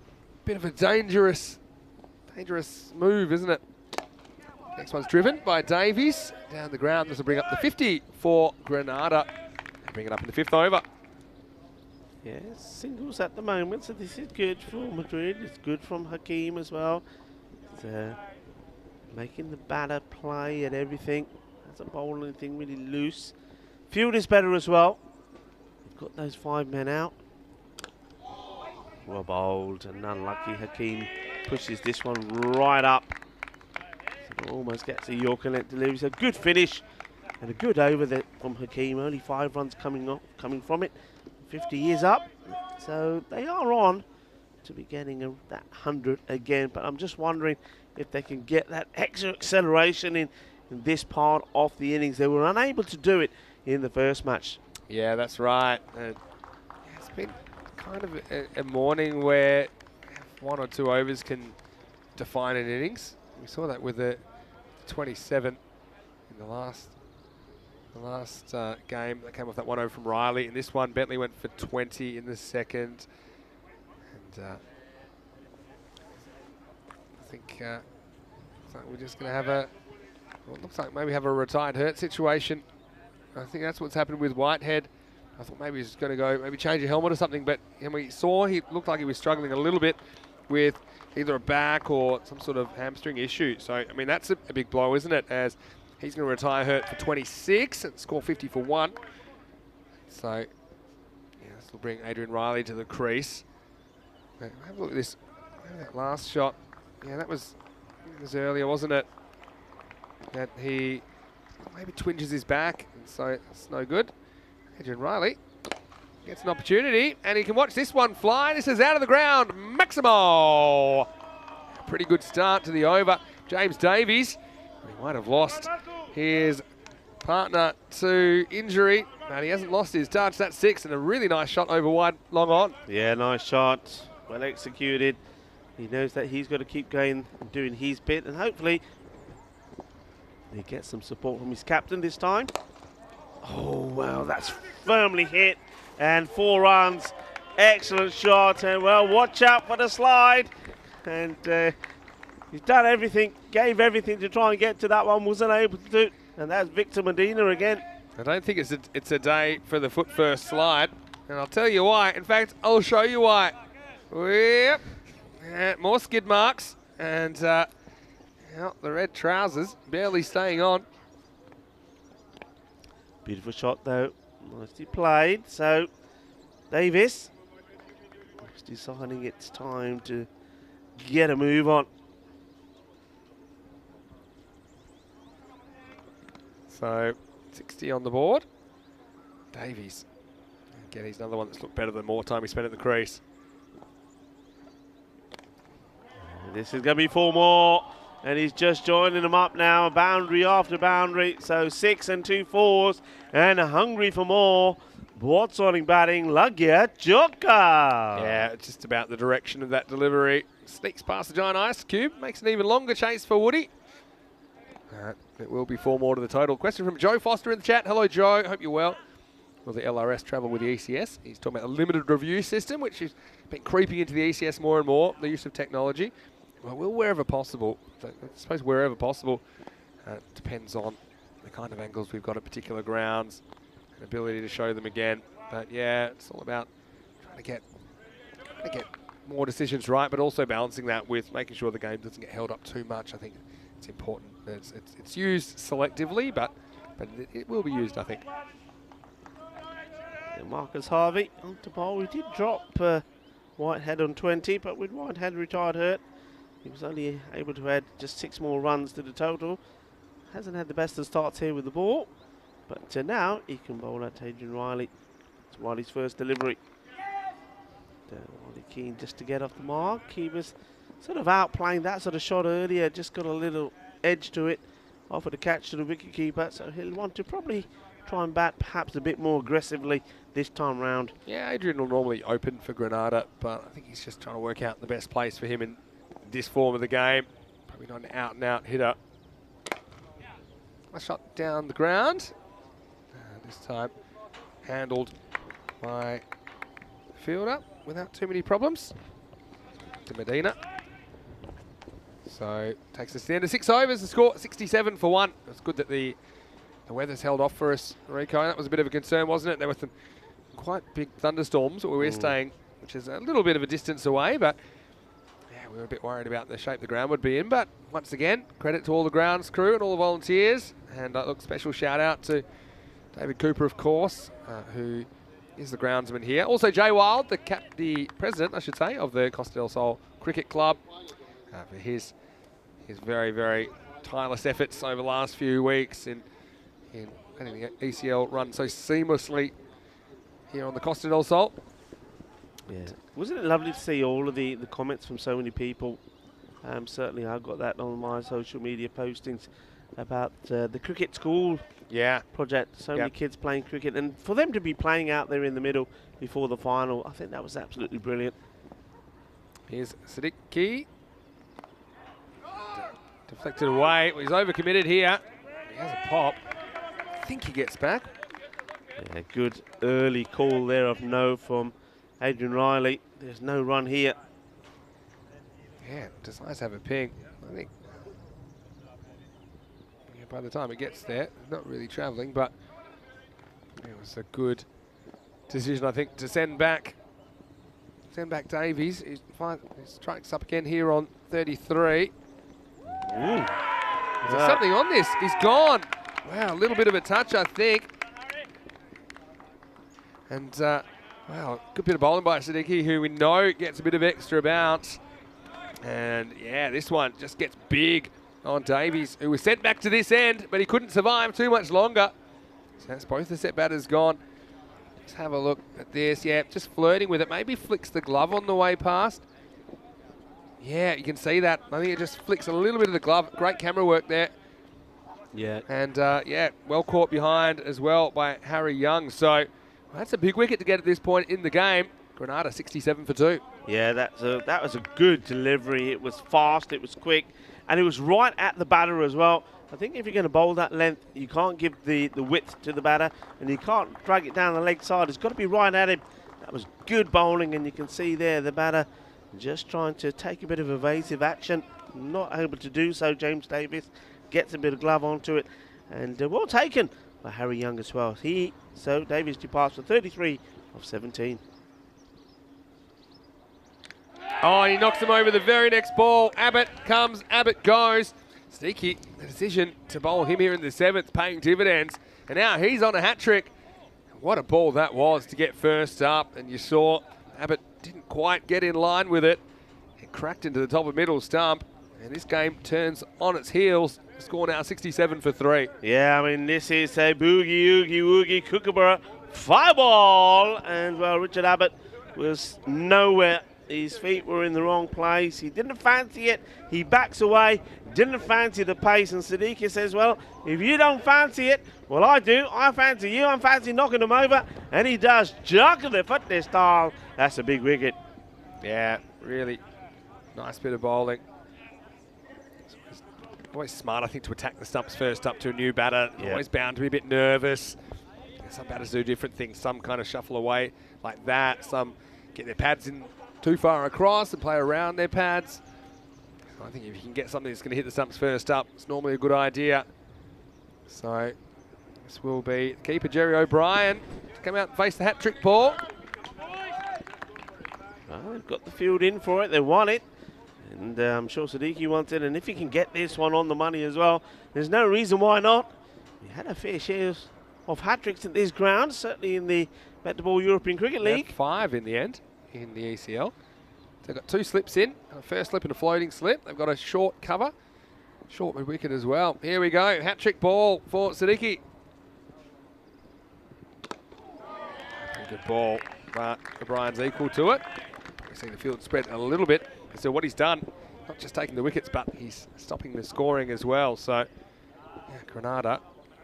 bit of a dangerous move, isn't it? Next one's driven by Davies down the ground. This will bring up the 50 for Granada and bring it up in the 5th over. Yeah, singles at the moment, so this is good for Madrid. It's good from Hakeem as well. And making the batter play and everything. Hasn't bowled anything really loose. Field is better as well. Got those 5 men out. Well bowled and unlucky. Hakeem pushes this one right up. So almost gets a Yorker net delivery. So good finish and a good over there from Hakeem. Only 5 runs coming from it. 50 years up. So they are on to be getting that 100 again. But I'm just wondering if they can get that extra acceleration in this part of the innings. They were unable to do it in the first match. Yeah, that's right. It's been kind of a morning where 1 or 2 overs can define an innings. We saw that with the 27 in the last game. That came off that 1 over from Riley. In this one, Bentley went for 20 in the second. And I think we're just going to have it looks like maybe have a retired hurt situation. I think that's what's happened with Whitehead. I thought maybe he's going to go, maybe change a helmet or something, but we saw he looked like he was struggling a little bit with either a back or some sort of hamstring issue. So, I mean, that's a big blow, isn't it? As he's going to retire hurt for 26 and score 50 for 1. So, yeah, this will bring Adrian Riley to the crease. Have a look at this. That last shot. Yeah, that was earlier, wasn't it? That he maybe twinges his back, and so it's no good. Adrian Riley gets an opportunity, and he can watch this one fly. This is out of the ground. Maximo. Pretty good start to the over. James Davies, he might have lost his partner to injury, but he hasn't lost his touch. That's 6, and a really nice shot over wide, long on. Yeah, nice shot. Well executed. He knows that he's got to keep going and doing his bit, and hopefully he gets some support from his captain this time. Oh, well, that's firmly hit. And 4 runs. Excellent shot. And, well, watch out for the slide. And he's done everything, gave everything to try and get to that one. Wasn't able to do it. And that's Victor Medina again. I don't think it's a day for the foot first slide. And I'll tell you why. In fact, I'll show you why. Yep. More skid marks. And the red trousers barely staying on. Beautiful shot, though. Nicely played. So, Davis is deciding it's time to get a move on. So, 60 on the board. Davies. Again, he's another one that's looked better the more time he spent at the crease. This is going to be 4 more. And he's just joining them up now, boundary after boundary. So 6 and 2 4s, and hungry for more. Broadswording batting, Lagya Joka. Yeah, it's just about the direction of that delivery. Sneaks past the giant ice cube, makes an even longer chase for Woody. It will be 4 more to the total. Question from Joe Foster in the chat. Hello, Joe. Hope you're well. Will the LRS travel with the ECS? He's talking about the limited review system, which has been creeping into the ECS more and more, the use of technology. Well, wherever possible. So I suppose wherever possible. Depends on the kind of angles we've got at particular grounds and ability to show them again. But yeah, it's all about trying to get more decisions right, but also balancing that with making sure the game doesn't get held up too much. I think it's important. It's used selectively, but it will be used, I think. Yeah, Marcus Harvey onto bowl. He did drop Whitehead on 20, but with Whitehead retired hurt, he was only able to add just 6 more runs to the total. Hasn't had the best of starts here with the ball, but now he can bowl at Adrian Riley. It's Riley's first delivery. Riley keen just to get off the mark. He was sort of outplaying that sort of shot earlier, just got a little edge to it. Offered a catch to the wicketkeeper, so he'll want to probably try and bat perhaps a bit more aggressively this time round. Yeah, Adrian will normally open for Granada, but I think he's just trying to work out the best place for him in this form of the game. Probably not an out-and-out hitter. A shot down the ground. This time handled by the fielder without too many problems. To Medina. So takes us to the end of 6 overs. The score 67 for 1. It's good that the weather's held off for us, Rico. That was a bit of a concern, wasn't it? There were some quite big thunderstorms where we're staying, which is a little bit of a distance away, but yeah, we were a bit worried about the shape the ground would be in, but once again, credit to all the grounds crew and all the volunteers. And look, special shout out to David Cooper, of course, who is the groundsman here. Also, Jay Wild, the president, I should say, of the Costa del Sol Cricket Club, for his very, very tireless efforts over the last few weeks in letting the ECL run so seamlessly here on the Costa del Sol. Yeah. Wasn't it lovely to see all of the comments from so many people? Certainly I got that on my social media postings about the cricket school project. So many kids playing cricket, and for them to be playing out there in the middle before the final, I think that was absolutely brilliant. Here's Siddiqui. Deflected away. He's overcommitted here. He has a pop. I think he gets back. Yeah, good early call there of no from Adrian Riley. There's no run here. Yeah, decides to have a ping. I think by the time it gets there, not really travelling, but it was a good decision, I think, to send back Davies. He strikes up again here on 33. Is there something on this? He's gone. Wow, a little bit of a touch, I think. And, wow, good bit of bowling by Siddiqui, who we know gets a bit of extra bounce. And, yeah, this one just gets big on Davies, who was sent back to this end, but he couldn't survive too much longer. So that's both the set batters gone. Let's have a look at this. Yeah, just flirting with it. Maybe flicks the glove on the way past. Yeah, you can see that. I think it just flicks a little bit of the glove. Great camera work there. Yeah. And, yeah, well caught behind as well by Harry Young. So that's a big wicket to get at this point in the game. Granada 67 for 2. Yeah, that was a good delivery. It was fast, it was quick, and it was right at the batter as well. I think if you're going to bowl that length, you can't give the width to the batter, and you can't drag it down the leg side. It's got to be right at him. That was good bowling, and you can see there the batter just trying to take a bit of evasive action. Not able to do so. James Davis gets a bit of glove onto it, and well taken by Harry Young as well. So Davis departs for 33 of 17. Oh, and he knocks him over the very next ball. Abbott comes, Abbott goes. Sneaky, the decision to bowl him here in the 7th, paying dividends. And now he's on a hat-trick. What a ball that was to get first up. And you saw Abbott didn't quite get in line with it. It cracked into the top of middle stump. And this game turns on its heels. Score now 67 for 3. Yeah, I mean, this is a boogie, oogie, woogie, kookaburra, 5-ball. And, well, Richard Abbott was nowhere. His feet were in the wrong place. He didn't fancy it. He backs away. Didn't fancy the pace. And Siddiqui says, well, if you don't fancy it, well, I do. I fancy you. I fancy knocking him over. And he does. Juggle the foot this time. That's a big wicket. Yeah, really nice bit of bowling. Always smart, I think, to attack the stumps first up to a new batter. Yeah. Always bound to be a bit nervous. Some batters do different things. Some kind of shuffle away like that. Some get their pads in too far across and play around their pads. So I think if you can get something that's going to hit the stumps first up, it's normally a good idea. So this will be keeper Jerry O'Brien to come out and face the hat-trick ball. Well, they've got the field in for it. They want it. And I'm sure Siddiqui wants it. And if he can get this one on the money as well, there's no reason why not. We had a fair share of hat-tricks at this ground, certainly in the Bat to Ball European Cricket League. 5 in the end in the ECL. They've got 2 slips in, a first slip and a floating slip. They've got a short cover, short mid wicket as well. Here we go, hat-trick ball for Siddiqui. Good ball, but O'Brien's equal to it. We see the field spread a little bit. So what he's done, not just taking the wickets, but he's stopping the scoring as well. So yeah, Granada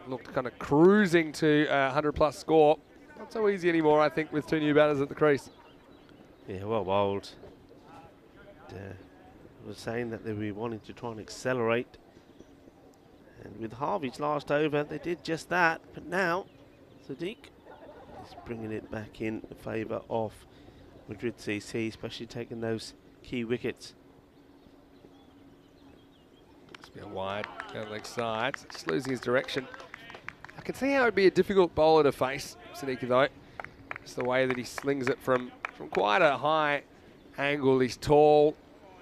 looked kind of cruising to a 100-plus score. Not so easy anymore, I think, with 2 new batters at the crease. Yeah, well bowled. Was saying that they were wanting to try and accelerate. And with Harvey's last over, they did just that. But now, Sadiq is bringing it back in favour of Madrid CC, especially taking those key wickets. It's a bit wide, down the leg side. Just losing his direction. I can see how it would be a difficult bowler to face, Siddiqui, though. Just the way that he slings it from quite a high angle. He's tall,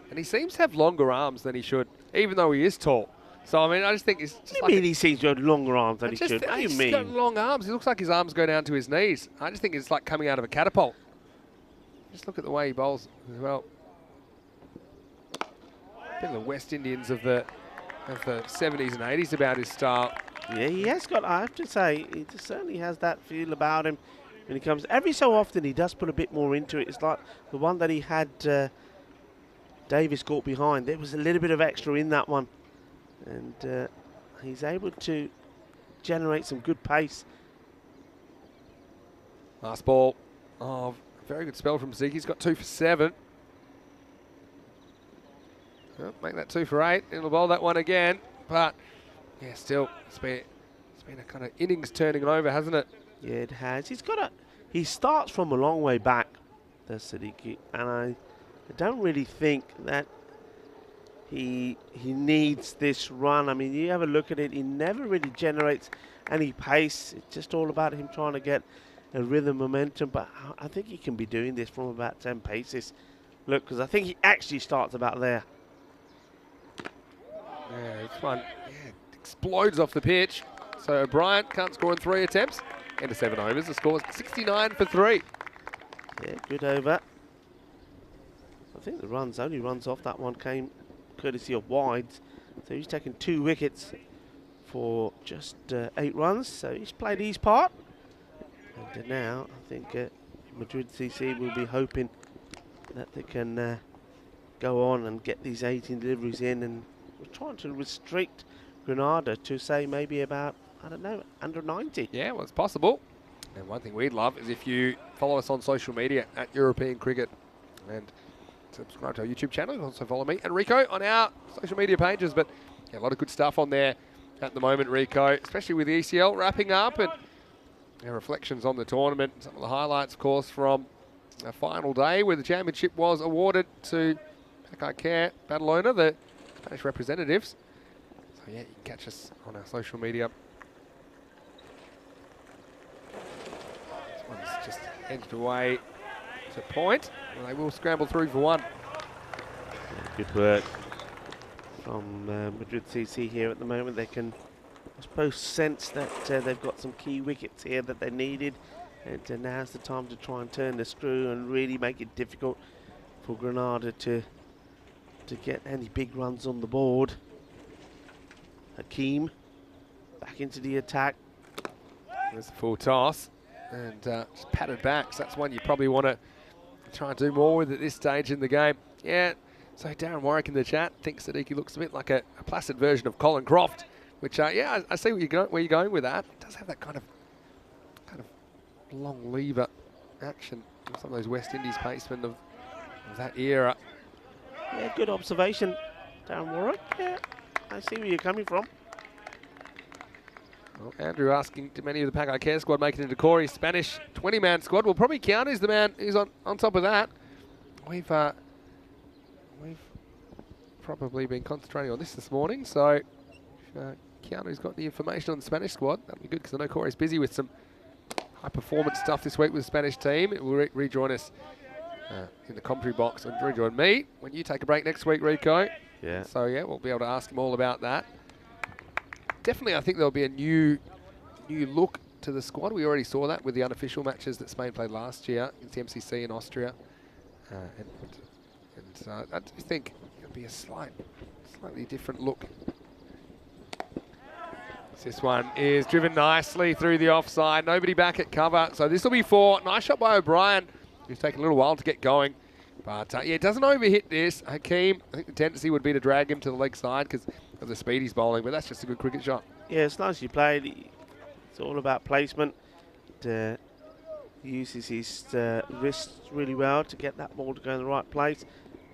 And he seems to have longer arms than he should, even though he is tall. So, I mean, I just think it's just What do you mean he seems to have longer arms than he should? What do you He's got mean? long arms. It looks like his arms go down to his knees. I just think it's like coming out of a catapult. Just look at the way he bowls as well. Bit of the West Indians of the 70s and 80s about his style. Yeah, he has got, I have to say, he certainly has that feel about him when he comes. Every so often he does put a bit more into it. It's like the one that he had Davis caught behind. There was a little bit of extra in that one. And he's able to generate some good pace. Last ball. Oh, very good spell from Zeke. He's got 2 for 7. Well, make that 2 for 8. He'll bowl that one again. But, yeah, still, it's been a kind of innings turning over, hasn't it? Yeah, it has. He starts from a long way back, the Siddiqui, and I don't really think that he needs this run. I mean, you have a look at it, he never really generates any pace. It's just all about him trying to get a rhythm, momentum, but I think he can be doing this from about 10 paces. Look, because I think he actually starts about there. Yeah, this one explodes off the pitch. So O'Brien can't score in 3 attempts. Into 7 overs. The score is 69 for 3. Yeah, good over. I think the only runs off that one came courtesy of wides. So he's taken 2 wickets for just 8 runs. So he's played his part. And now I think Madrid CC will be hoping that they can go on and get these 18 deliveries in. And we're trying to restrict Granada to say maybe about, I don't know, under 90. Yeah, well, it's possible. And one thing we'd love is if you follow us on social media at European Cricket and subscribe to our YouTube channel. You can also follow me and Rico on our social media pages. But yeah, a lot of good stuff on there at the moment, Rico, especially with the ECL wrapping up and reflections on the tournament. Some of the highlights, of course, from a final day where the championship was awarded to Pakai Badalona, the Spanish representatives. So yeah, you can catch us on our social media. This one's just edged away to point. Well, they will scramble through for 1. Good work from Madrid CC here at the moment. They can, I suppose, sense that they've got some key wickets here that they needed. And now's the time to try and turn the screw and really make it difficult for Granada to get any big runs on the board. Hakeem back into the attack. There's a full toss and just patted back. So that's one you probably want to try and do more with at this stage in the game. Yeah, so Darren Warwick in the chat thinks that Iki looks a bit like a placid version of Colin Croft, which, yeah, I see where you're going with that. It does have that kind of long lever action. Some of those West Indies pacemen of that era. Yeah, good observation, Darren Warwick. Yeah, I see where you're coming from. Well, Andrew asking, do many of the Pakai Care squad make it into Corey's Spanish 20-man squad? Well, probably Keanu's the man who's on top of that. We've probably been concentrating on this morning, so if Keanu's got the information on the Spanish squad, that'll be good, because I know Corey's busy with some high-performance stuff this week with the Spanish team. It will rejoin us in the commentary box and rejoin me when you take a break next week, Rico. Yeah. So, yeah, we'll be able to ask him all about that. Definitely, I think there'll be a new look to the squad. We already saw that with the unofficial matches that Spain played last year against the MCC in Austria. I do think it'll be a slightly different look. This one is driven nicely through the offside. Nobody back at cover. So this will be 4. Nice shot by O'Brien, who's taken a little while to get going. But, yeah, it doesn't overhit this. Hakeem, I think the tendency would be to drag him to the leg side because of the speed he's bowling, but that's just a good cricket shot. Yeah, it's nicely played. It's all about placement. He uses his wrists really well to get that ball to go in the right place.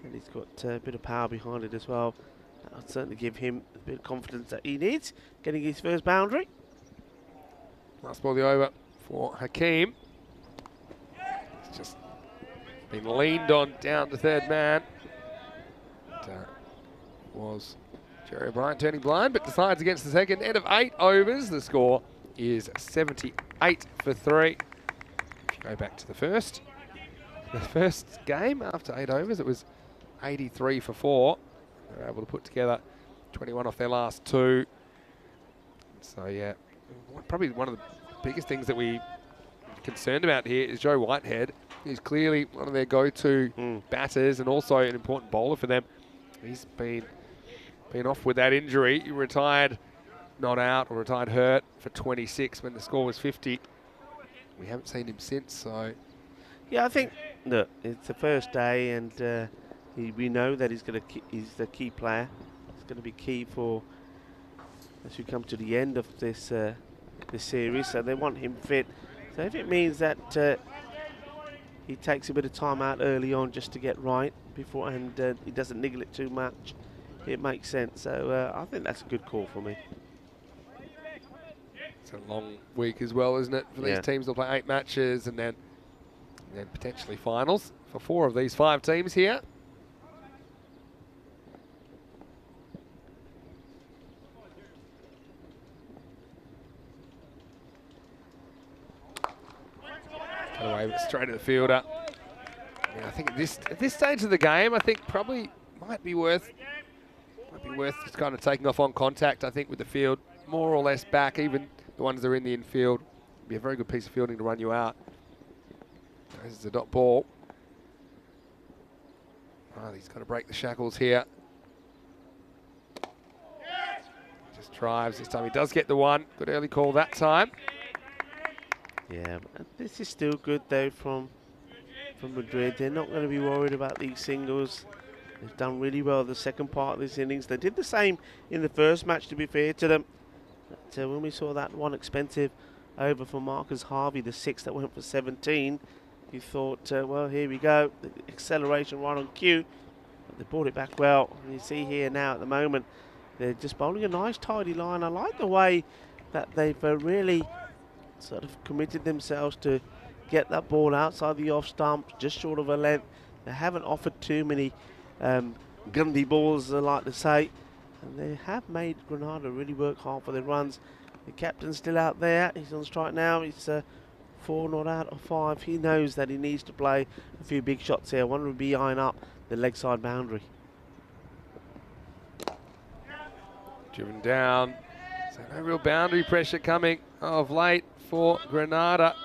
And he's got a bit of power behind it as well. That'll certainly give him a bit of confidence that he needs, getting his first boundary. Last ball of the over for Hakeem. It's just been leaned on down to third man. Was Jerry O'Brien turning blind, but decides against the second. End of 8 overs. The score is 78 for 3. If you go back to the first game after 8 overs, it was 83 for 4. They're able to put together 21 off their last 2. So, yeah, probably one of the biggest things that we're concerned about here is Joe Whitehead. He's clearly one of their go-to batters and also an important bowler for them. He's been off with that injury. He retired not out or retired hurt for 26 when the score was 50. We haven't seen him since, so... Yeah, I think, look, it's the first day and we know that he's the key player. He's going to be key for as we come to the end of this series, so they want him fit. So if it means that he takes a bit of time out early on just to get right before, and he doesn't niggle it too much, it makes sense. So I think that's a good call for me. It's a long week as well, isn't it? For these teams, they'll play 8 matches and then potentially finals for 4 of these 5 teams here. Away, but straight to the fielder. Yeah, I think at this stage of the game, I think probably might be worth just kind of taking off on contact. I think with the field more or less back, even the ones that are in the infield, be a very good piece of fielding to run you out. This is a dot ball. Oh, he's got to break the shackles here. Just drives this time. He does get the 1. Good early call that time. Yeah, this is still good though from Madrid. They're not going to be worried about these singles. They've done really well the second part of this innings. They did the same in the first match, to be fair to them. But when we saw that one expensive over for Marcus Harvey, the 6 that went for 17, you thought, well, here we go. The acceleration right on cue. But they brought it back well. And you see here now at the moment, they're just bowling a nice tidy line. I like the way that they've really sort of committed themselves to get that ball outside the off stump, just short of a length. They haven't offered too many gundy balls, I like to say, and they have made Granada really work hard for their runs. The captain's still out there. He's on strike now. He's 4 not out of 5. He knows that he needs to play a few big shots here. One would be eyeing up the leg side boundary. Driven down. So no real boundary pressure coming of late for Granada.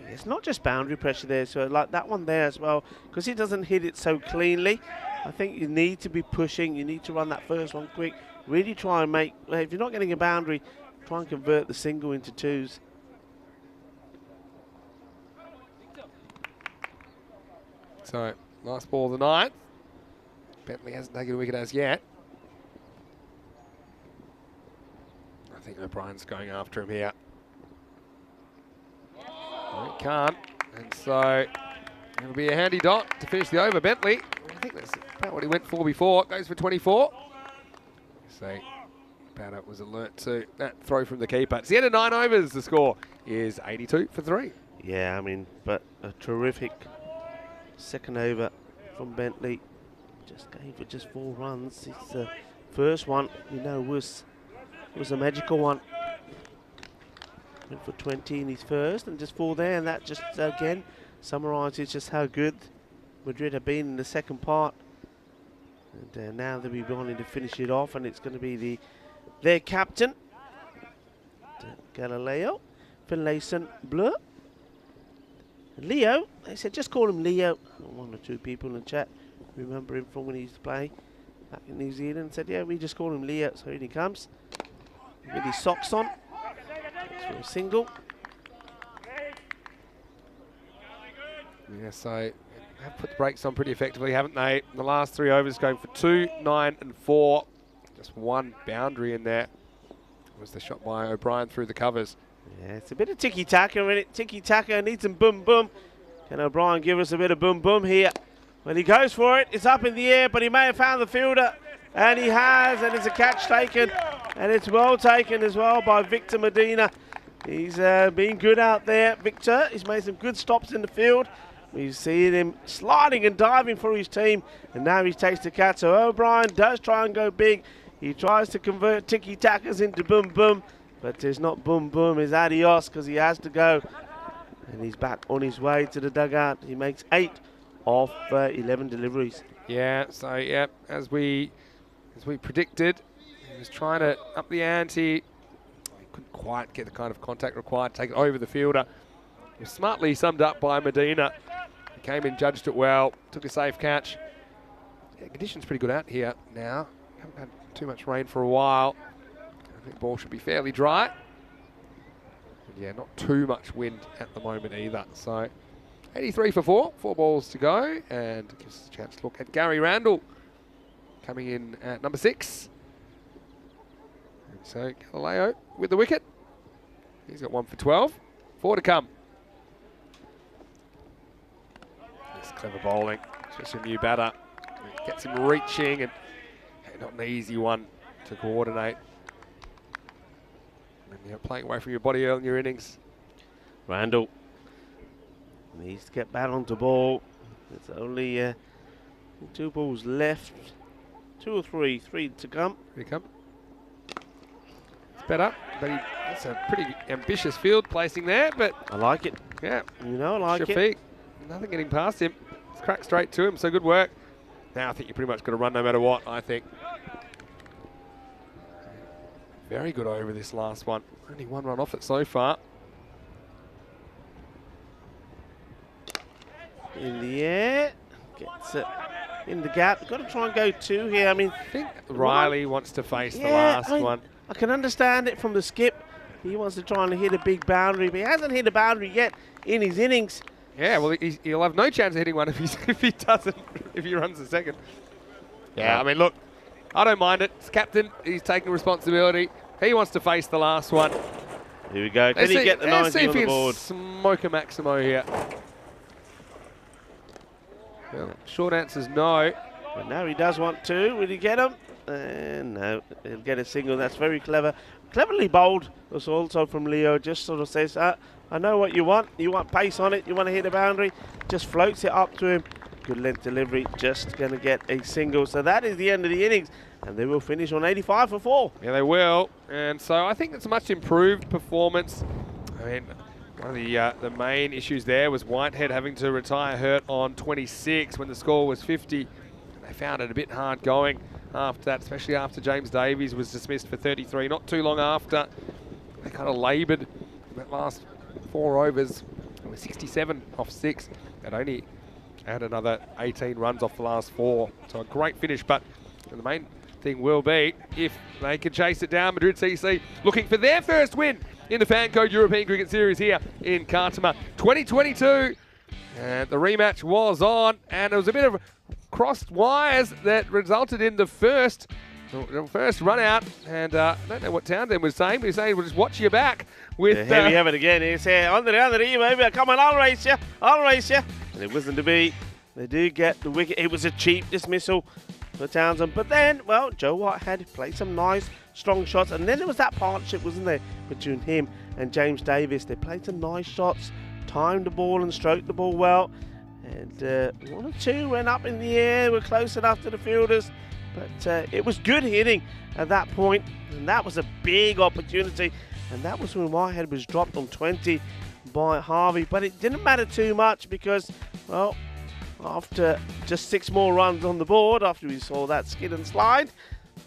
It's not just boundary pressure there, so like that one there as well, because he doesn't hit it so cleanly. I think you need to be pushing. You need to run that first one quick. Really try and make, if you're not getting a boundary, try and convert the single into 2s. So, last ball of the night. Bentley hasn't taken a wicket as yet. I think O'Brien's going after him here. No, he can't. And so, it'll be a handy dot to finish the over. Bentley, I think that's about what he went for before. Goes for 24. So, batter was alert to that throw from the keeper. It's the end of 9 overs. The score is 82 for 3. Yeah, I mean, but a terrific second over from Bentley. Just gave it just 4 runs. His first one, you know, was a magical one. Went for 20 in his first and just 4 there, and that just again summarises just how good Madrid have been in the second part. And now they'll be wanting to finish it off, and it's going to be their captain, Galileo, Finlayson Bleu. Leo, they said just call him Leo. 1 or 2 people in the chat remember him from when he used to play back in New Zealand. Said, yeah, we just call him Leo. So here he comes with his socks on. That's for a single. Yeah, so have put the brakes on pretty effectively, haven't they? The last 3 overs going for 2, 9 and 4. Just 1 boundary in there. Was the shot by O'Brien through the covers. Yeah, it's a bit of tiki-taka in it. Tiki-taka needs some boom-boom. Can O'Brien give us a bit of boom-boom here? Well, he goes for it. It's up in the air, but he may have found the fielder. And he has, and it's a catch taken. And it's well taken as well by Victor Medina. He's been good out there, Victor. He's made some good stops in the field. We've seen him sliding and diving for his team. And now he takes the catch. So O'Brien does try and go big. He tries to convert tiki-takas into boom-boom. But it's not boom-boom, it's adios, because he has to go. And he's back on his way to the dugout. He makes 8 of 11 deliveries. Yeah, so yeah, as we predicted, he was trying to up the ante. He couldn't quite get the kind of contact required, take it over the fielder. It was smartly summed up by Medina. He came in, judged it well, took a safe catch. Yeah, conditions pretty good out here now. Haven't had too much rain for a while. I think the ball should be fairly dry. And yeah, not too much wind at the moment either. So 83 for 4 balls to go, and it gives us a chance to look at Gary Randall coming in at number 6. And so Galileo with the wicket. He's got 1 for 12. 4 to come. It's clever bowling, especially a new batter. It gets him reaching, and not an easy one to coordinate. And you're playing away from your body early in your innings. Randall needs to get back onto ball. There's only 2 balls left. 2 or 3 to come. Here come. It's better, but that's a pretty ambitious field placing there, but I like it. yeah, You know, I like it. Shafiq, nothing getting past him. It's cracked straight to him, so good work. Now I think you pretty much got to run no matter what, I think. Very good over this last one. Only 1 run off it so far. In the air. Gets it in the gap. Got to try and go 2 here. I mean, I think Riley wants to face the yeah, last I mean, one. I can understand it from the skip. He wants to try and hit a big boundary, but he hasn't hit a boundary yet in his innings. Yeah, well, he'll have no chance of hitting one if he doesn't, if he runs the second. Yeah, I mean, look, I don't mind it. It's captain. He's taking responsibility. He wants to face the last one. Here we go. Can he get the 90 on the board? Smoke a Maximo here. Well, short answer's no. But now he does want 2. Will he get him? No, he'll get a single. That's very clever. Cleverly bowled. That's also from Leo. Just sort of says, I know what you want. You want pace on it. You want to hit a boundary. Just floats it up to him. Good length delivery. Just going to get a single. So that is the end of the innings. And they will finish on 85 for 4. Yeah, they will. And so I think it's a much improved performance. I mean, one of the main issues there was Whitehead having to retire hurt on 26 when the score was 50. And they found it a bit hard going after that, especially after James Davies was dismissed for 33. Not too long after, they kind of laboured that last 4 overs. It was 67 off 6. And only had another 18 runs off the last 4. So a great finish, but the main thing will be if they can chase it down. Madrid CC looking for their first win in the FanCode European Cricket Series here in Cartama 2022. And the rematch was on, and it was a bit of crossed wires that resulted in the first run out. And I don't know what Townsend was saying, but he was saying, well, just watch your back. With here we have it again. He said, under you, baby. Come on, I'll race you. And it wasn't to be. They do get the wicket. It was a cheap dismissal for Townsend. But then, well, Joe Whitehead played some nice, strong shots. And then there was that partnership, wasn't there, between him and James Davies. They played some nice shots, timed the ball and stroked the ball well. And 1 or 2 went up in the air, were close enough to the fielders. But it was good hitting at that point. And that was a big opportunity. And that was when Whitehead was dropped on 20 by Harvey. But it didn't matter too much because, well, after just 6 more runs on the board, after we saw that skid and slide,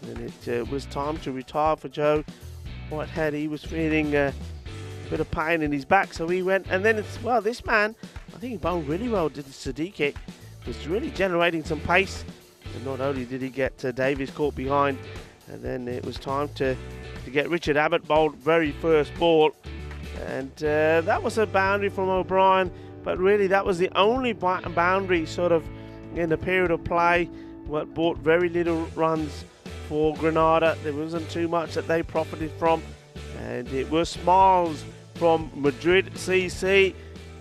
then it was time to retire for Joe Whitehead. He was feeling a bit of pain in his back, so he went. And then, well, this man, I think he bowled really well, did Sadiq. Was really generating some pace. And not only did he get Davies caught behind, and then it was time to get Richard Abbott bowled very first ball. And that was a boundary from O'Brien. But really, that was the only boundary sort of in the period of play. What brought very little runs for Granada. There wasn't too much that they profited from. And it was smiles from Madrid CC.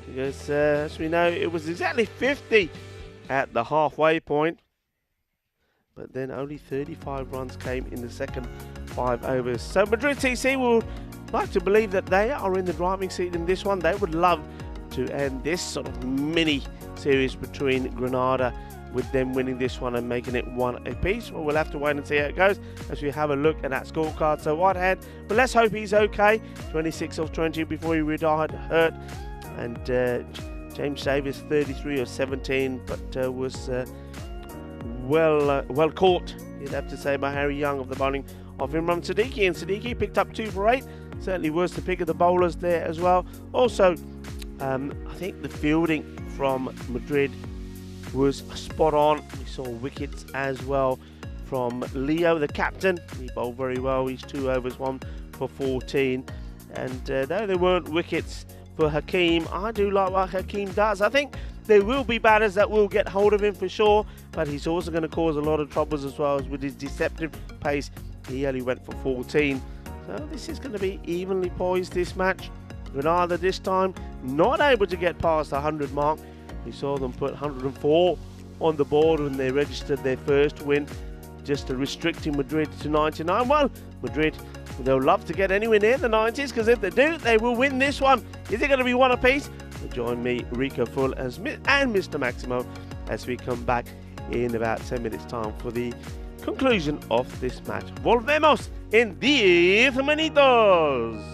Because as we know, it was exactly 50 at the halfway point. But then only 35 runs came in the second 5 overs. So Madrid CC would like to believe that they are in the driving seat in this one. They would love to end this sort of mini series between Granada, with them winning this one and making it 1 apiece. Well, we'll have to wait and see how it goes as we have a look at that scorecard. So Whitehead, but let's hope he's okay. 26 off 20 before he retired hurt. And James Davis 33 of 17, but was well caught, you'd have to say, by Harry Young of the bowling of Imran Siddiqui, and Siddiqui picked up 2 for 8. Certainly was the pick of the bowlers there as well. Also, I think the fielding from Madrid was spot on. We saw wickets as well from Leo, the captain. He bowled very well. He's 2 overs, 1 for 14. And though there weren't wickets for Hakeem, I do like what Hakeem does. I think there will be batters that will get hold of him for sure, but he's also going to cause a lot of troubles as well as with his deceptive pace. He only went for 14. So this is going to be evenly poised, this match. Granada this time not able to get past the 100 mark. We saw them put 104 on the board when they registered their first win, just restricting Madrid to 99. Well, Madrid, they'll love to get anywhere near the 90s, because if they do, they will win this one. Is it going to be one apiece? So join me, Rico Full, and Mr. Maximo, as we come back in about 10 minutes' time for the conclusion of this match. Volvemos en 10 minutos.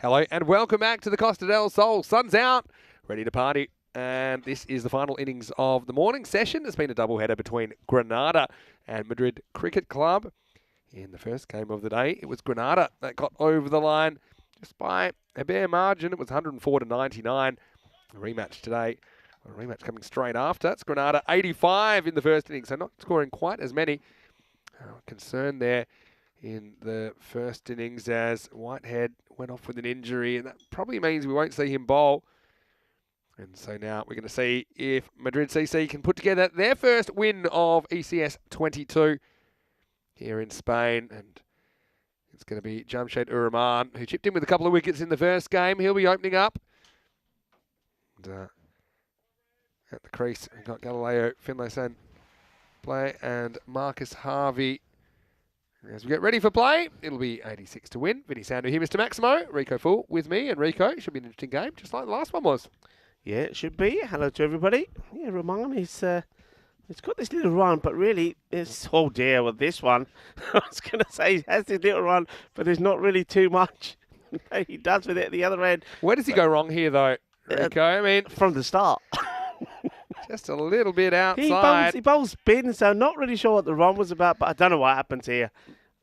Hello and welcome back to the Costa del Sol. Sun's out, ready to party. And this is the final innings of the morning session. It's been a doubleheader between Granada and Madrid Cricket Club. In the first game of the day, it was Granada that got over the line just by a bare margin. It was 104 to 99. A rematch today. A rematch coming straight after. It's Granada 85 in the first innings, so not scoring quite as many. Concern there in the first innings as Whitehead went off with an injury, and that probably means we won't see him bowl. And so now we're going to see if Madrid CC can put together their first win of ECS 22 here in Spain. And it's going to be Jamshed Uraman, who chipped in with a couple of wickets in the first game. He'll be opening up. And, at the crease, we've got Galileo Finlayson play and Marcus Harvey. As we get ready for play, it'll be 86 to win. Vinny Sandu here, Mr. Maximo. Rico Full with me, and Rico, should be an interesting game, just like the last one was. Yeah, it should be. Hello to everybody. Yeah, Rahman is it's got this little run, but really, it's, oh dear, with this one, I was going to say he has this little run, but there's not really too much he does with it at the other end. Where does he go wrong here, though, Rico? I mean, from the start. Just a little bit outside. He bowls spin, so I'm not really sure what the run was about, but I don't know what happens here.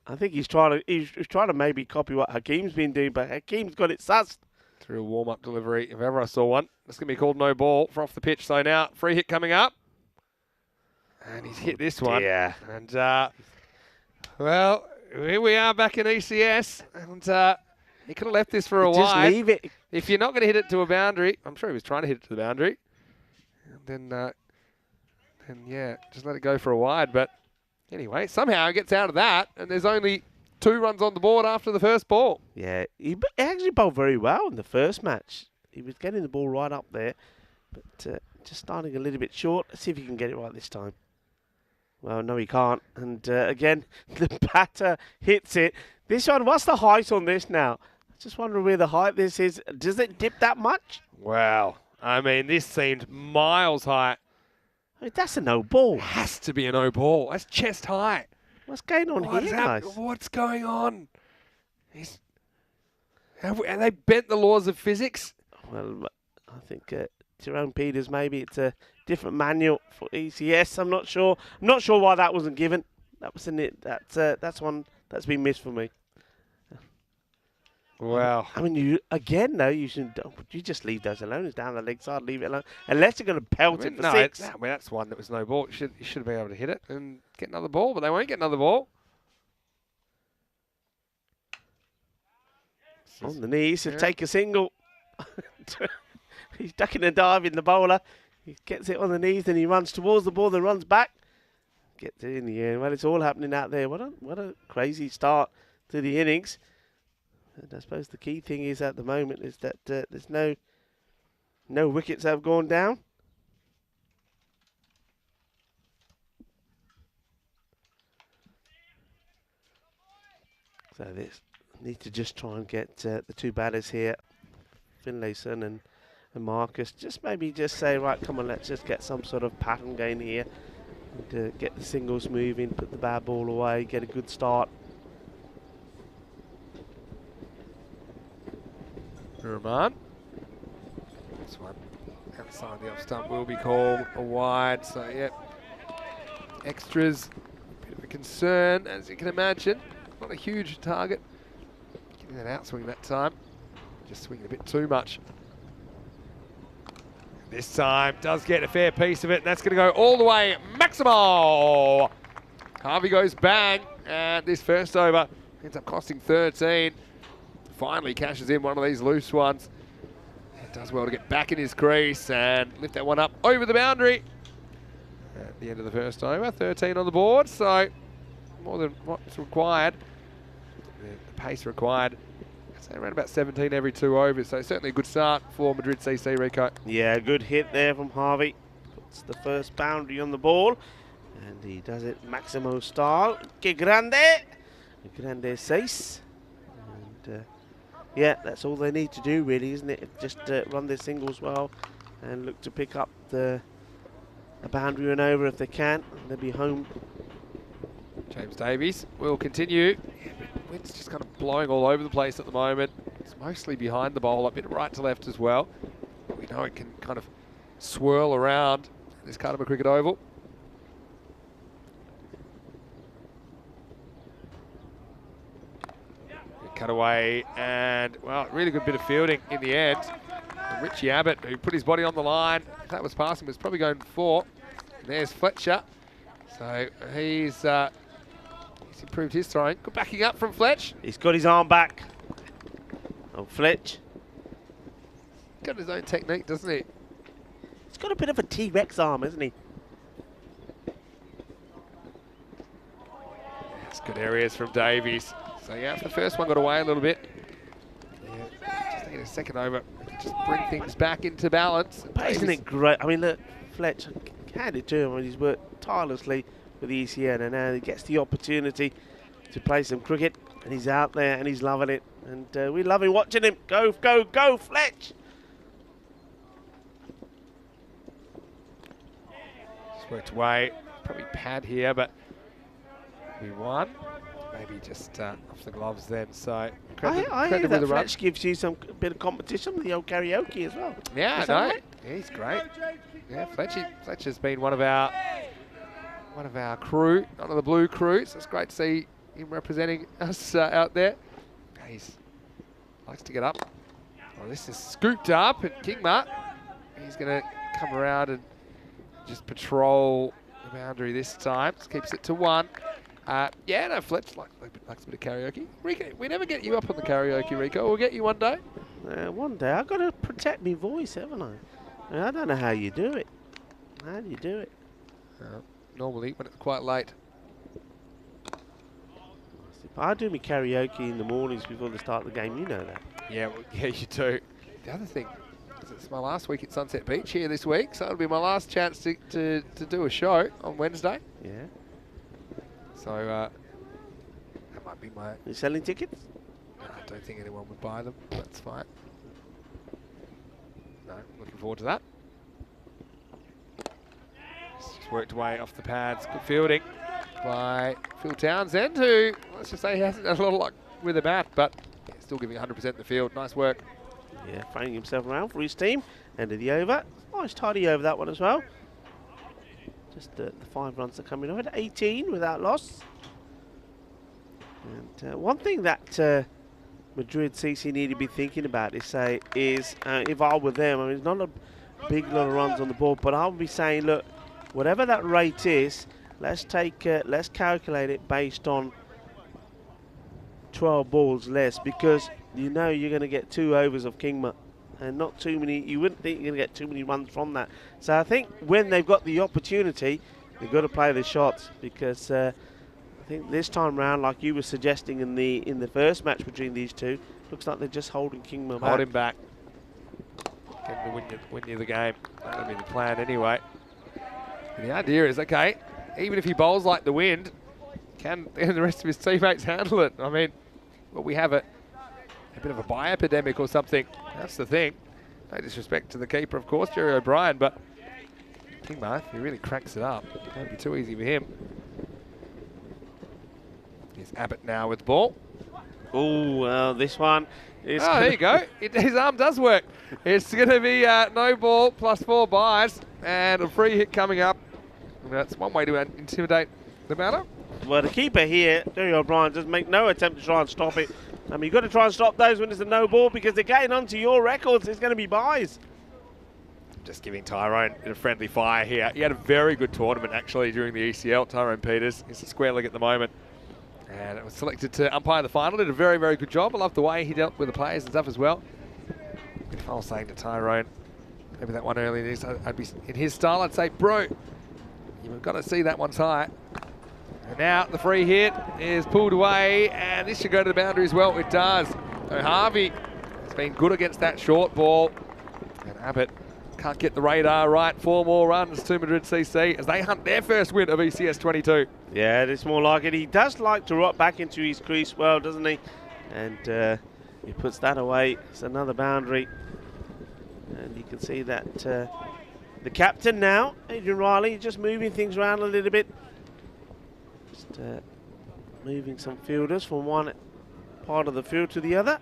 I think he's trying to maybe copy what Hakeem's been doing, but Hakeem's got it sussed. Through a warm-up delivery, if ever I saw one. It's going to be called no ball for off the pitch. So now, free hit coming up. And he's hit this one. Yeah. And, well, here we are back in ECS. And he could have left this for a while. Just leave it. If you're not going to hit it to a boundary, I'm sure he was trying to hit it to the boundary. And then yeah, just let it go for a wide. But anyway, somehow he gets out of that. And there's only 2 runs on the board after the first ball. Yeah, he actually bowled very well in the first match. He was getting the ball right up there, but just starting a little bit short. Let's see if he can get it right this time. Well, no, he can't. And again, the batter hits it. This one, what's the height on this now? I just wonder where the height this is. Does it dip that much? Wow. I mean, this seemed miles high. I mean, that's a no ball. It has to be a no ball. That's chest high. What's going on here, guys? What's going on? Have they bent the laws of physics? Well, I think Jerome Peters, maybe it's a different manual for ECS. I'm not sure. I'm not sure why that wasn't given. That was in it. That's one that's been missed for me. Wow. I mean, you just leave those alone. It's down the leg side. Leave it alone, unless you're going to pelt it for 6. I mean, that's one that was no ball. You should have been able to hit it and get another ball, but they won't get another ball. On the knees to take a single. He's ducking and diving, the bowler. He gets it on the knees, then he runs towards the ball, then runs back. Gets it in the air. Well, it's all happening out there. What a crazy start to the innings. And I suppose the key thing is at the moment is that there's no wickets have gone down. So this need to just try and get the 2 batters here, Finlayson and Marcus. Just maybe just say, right, come on, let's just get some sort of pattern going here. And, get the singles moving, put the bad ball away, get a good start. Rahman. This one outside the off stump will be called a wide. So, yeah, extras, a bit of a concern, as you can imagine. Not a huge target. Getting that outswing that time. Just swinging a bit too much. This time does get a fair piece of it, and that's going to go all the way. Maximo! Harvey goes bang, and this first over ends up costing 13. Finally cashes in one of these loose ones. It does well to get back in his crease and lift that one up over the boundary. At the end of the first over, 13 on the board, so more than what's required. The pace required, I'd say around about 17 every 2 overs, so certainly a good start for Madrid CC, Rico. Yeah, good hit there from Harvey. Puts the first boundary on the ball, and he does it Maximo style. Que grande! Grande 6. And yeah, that's all they need to do really, isn't it? Just run their singles well and look to pick up a boundary and over if they can. They'll be home. James Davies will continue. Yeah, wind's just kind of blowing all over the place at the moment. It's mostly behind the bowl, a bit right to left as well. We know it can kind of swirl around this Cartama Cricket Oval. Cut away, and, well, really good bit of fielding in the end. And Richie Abbott, who put his body on the line, if that was passing, was probably going 4. And there's Fletcher. So he's improved his throwing. Good backing up from Fletch. He's got his arm back. Oh, Fletch. Got his own technique, doesn't he? He's got a bit of a T-Rex arm, isn't he? That's good areas from Davies. So yeah, the first one got away a little bit. Yeah, just taking a second over, just bring things back into balance. But isn't it great? I mean, look, Fletch, hand it to him. I mean, he's worked tirelessly with the ECN, and now he gets the opportunity to play some cricket, and he's out there and he's loving it, and we're loving watching him. Go, go, go, Fletch! Just worked away, probably pad here, but we won. Maybe just off the gloves then. So I hear with that the Fletch gives you some bit of competition with the old karaoke as well. Yeah, Is that right? Yeah, he's great. Yeah, Fletcher's been one of our crew, one of the blue crews. It's great to see him representing us out there. He likes to get up. Well, this is scooped up, and Kingma, he's going to come around and just patrol the boundary this time. Just keeps it to 1. Yeah, no, Fletch likes a bit of karaoke. Rico, we never get you up on the karaoke, Rico. We'll get you one day. One day. I've got to protect my voice, haven't I? I don't know how you do it. How do you do it? Normally, when it's quite late. I do my karaoke in the mornings before the start of the game. You know that. Yeah, well, yeah, you do. The other thing is it's my last week at Sunset Beach here this week, so it'll be my last chance to do a show on Wednesday. Yeah. So that might be my... You selling tickets? No, I don't think anyone would buy them. That's fine. No, looking forward to that. Just worked away off the pads. Good fielding by Phil Townsend, who, let's just say, he hasn't had a lot of luck with the bat, but yeah, still giving 100% in the field. Nice work. Yeah, throwing himself around for his team. End of the over. Nice tidy over that one as well. Just the 5 runs are coming off at 18 without loss. And one thing that Madrid CC need to be thinking about is if I were them, I mean, it's not a big lot of runs on the board, but I would be saying, look, whatever that rate is, let's calculate it based on 12 balls less, because you know you're going to get 2 overs of Kingma. And not too many, you wouldn't think you're going to get too many runs from that. So I think when they've got the opportunity, they've got to play the shots, because I think this time round, like you were suggesting in the first match between these two, looks like they're just holding Kingma back. Hold him back. Can win you the game. That'll be the plan anyway. And the idea is, okay, even if he bowls like the wind, can the rest of his teammates handle it? I mean, well, we have a bit of a bye epidemic or something. That's the thing. No disrespect to the keeper, of course, Jerry O'Brien, but Kingma, if he really cracks it up, it won't be too easy for him. Here's Abbott now with the ball. Oh, well, this one is... Oh, there you go. His arm does work. It's going to be no ball plus 4 byes and a free hit coming up. And that's one way to intimidate the batter. Well, the keeper here, Jerry O'Brien, does make no attempt to try and stop it. I mean, you've got to try and stop those when it's a no ball, because they're getting onto your records. It's going to be byes. Just giving Tyrone a friendly fire here. He had a very good tournament, actually, during the ECL. Tyrone Peters, he's a square leg at the moment. And it was selected to umpire the final. Did a very, very good job. I love the way he dealt with the players and stuff as well. If I was saying to Tyrone, maybe that one earlier, I'd be in his style, I'd say, bro, you've got to see that one's high. And now the free hit is pulled away, and this should go to the boundary as well. It does. So Harvey has been good against that short ball. And Abbott can't get the radar right. 4 more runs to Madrid CC as they hunt their first win of ECS 22. Yeah, it's more like it. He does like to rot back into his crease well, doesn't he? And he puts that away. It's another boundary. And you can see that the captain now, Adrian Riley, just moving things around a little bit. Just moving some fielders from one part of the field to the other.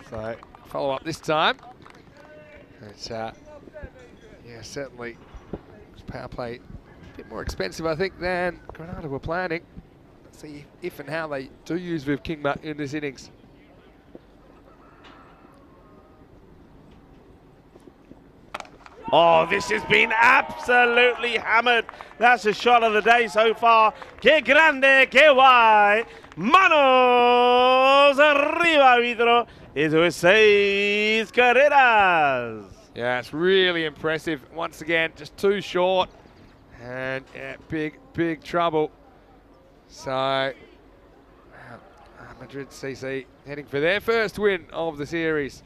So follow up this time. It's yeah, certainly power play a bit more expensive, I think, than Granada were planning. Let's see if and how they do use Viv Kingma in this innings. Oh, this has been absolutely hammered. That's a shot of the day so far. Que grande, que guay. Manos arriba, Vidro. Eso es 6 carreras. Yeah, it's really impressive. Once again, just too short. And yeah, big trouble. So, Madrid CC heading for their first win of the series.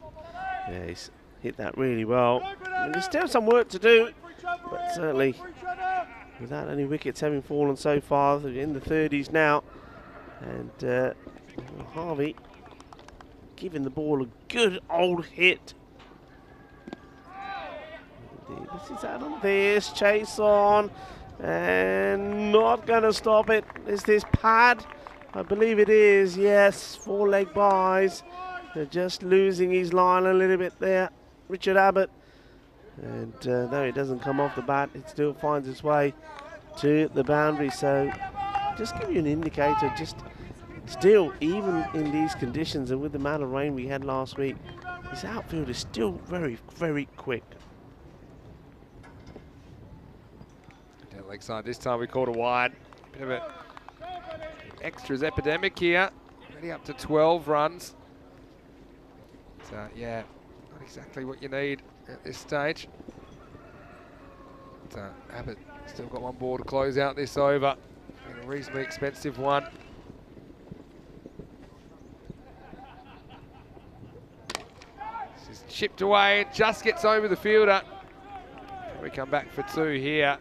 Yeah, he's hit that really well. I mean, there's still some work to do, but certainly without any wickets having fallen so far, they're in the 30s now. And Harvey giving the ball a good old hit. This is out on this, chase on, and not going to stop it. Is this pad? I believe it is, yes, 4 leg buys. They're just losing his line a little bit there, Richard Abbott. And though it doesn't come off the bat, it still finds its way to the boundary. So just give you an indicator, just still, even in these conditions and with the amount of rain we had last week, this outfield is still very, very quick. Down leg side, this time we caught a wide. Bit of an extras epidemic here. Already up to 12 runs. So yeah, not exactly what you need at this stage. So Abbott still got one ball to close out this over. Been a reasonably expensive one. This is chipped away, just gets over the fielder. We come back for 2 here.